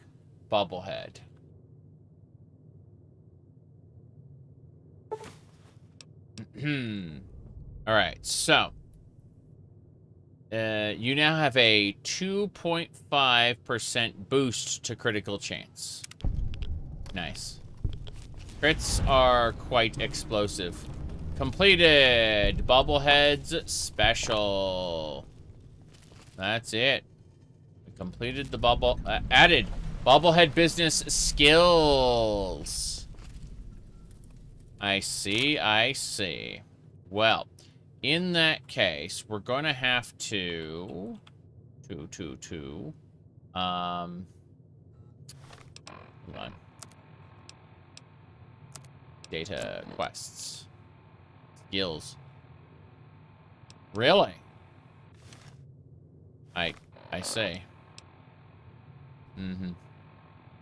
bobblehead. Alright, so. You now have a 2.5% boost to critical chance. Nice. Crits are quite explosive. Completed. Bobbleheads special. That's it. We completed the added bobblehead business skills. I see, I see. Well, in that case, we're gonna have to hold on. Data quests. Skills. Really? I see.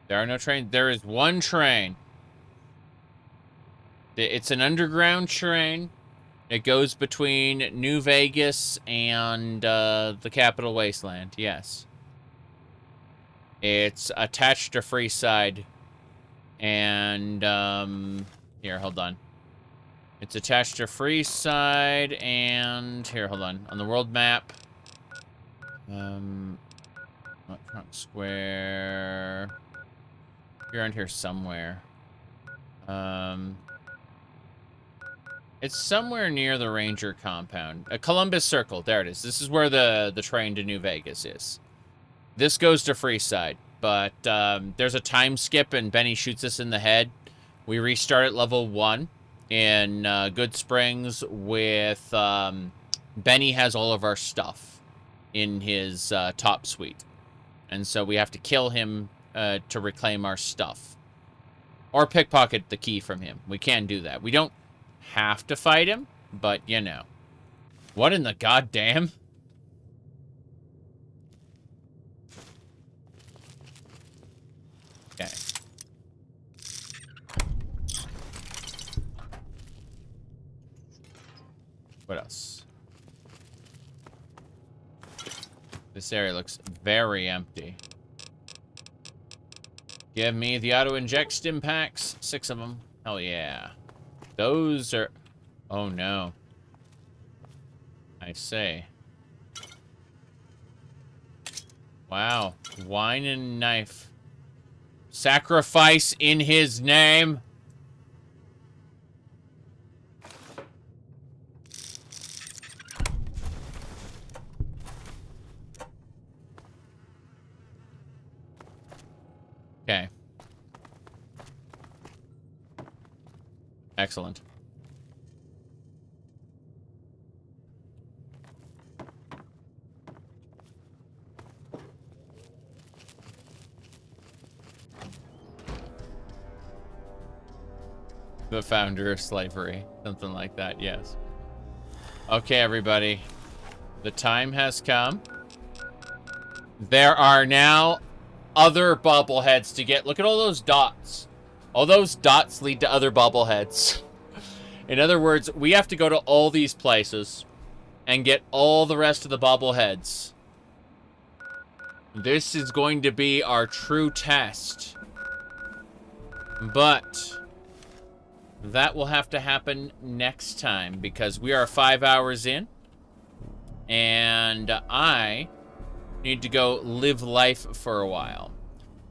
There are no trains. There is one train. It's an underground train. It goes between New Vegas and the capital Wasteland. Yes. It's attached to Freeside. And here, hold on. It's attached to Freeside and here, hold on. On the world map. Electronic Square. You're around here somewhere. It's somewhere near the Ranger compound. Columbus Circle. There it is. This is where the train to New Vegas is. This goes to Freeside, but there's a time skip and Benny shoots us in the head. We restart at level 1 in Good Springs with Benny has all of our stuff in his top suite. And so we have to kill him to reclaim our stuff. Or pickpocket the key from him. We can do that. We don't have to fight him, but you know. What in the goddamn? Okay. What else? This area looks very empty. Give me the auto-inject stim packs. 6 of them. Hell yeah. Those are... Oh, no. I say. Wow. Wine and knife. Sacrifice in his name. Okay. Excellent. The founder of slavery. Something like that, yes. Okay, everybody. The time has come. There are now other bobbleheads to get. Look at all those dots. All those dots lead to other bobbleheads. In other words, we have to go to all these places and get all the rest of the bobbleheads. This is going to be our true test. But that will have to happen next time because we are 5 hours in. And I need to go live life for a while.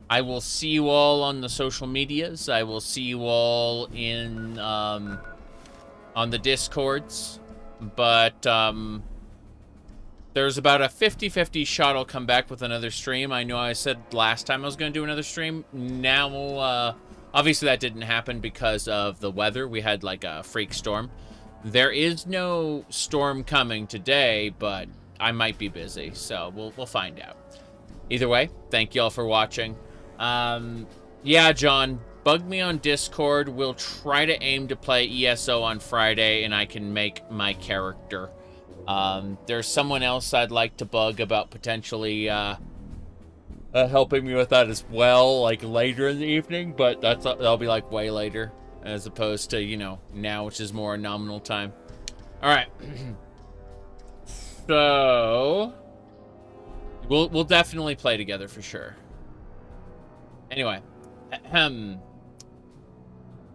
I will see you all on the social medias. I will see you all in on the Discords. But there's about a 50-50 shot I'll come back with another stream. I know I said last time I was going to do another stream. Now, obviously that didn't happen because of the weather. We had like a freak storm. There is no storm coming today, but I might be busy, so we'll find out. Either way, thank you all for watching. Yeah, John, bug me on Discord. We'll try to aim to play ESO on Friday, and I can make my character. There's someone else I'd like to bug about potentially helping me with that as well, like later in the evening, but that'll be like way later as opposed to, you know, now, which is more nominal time. All right. So we'll definitely play together for sure. Anyway,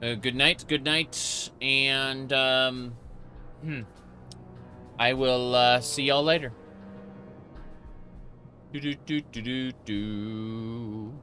good night, and I will see y'all later. Do.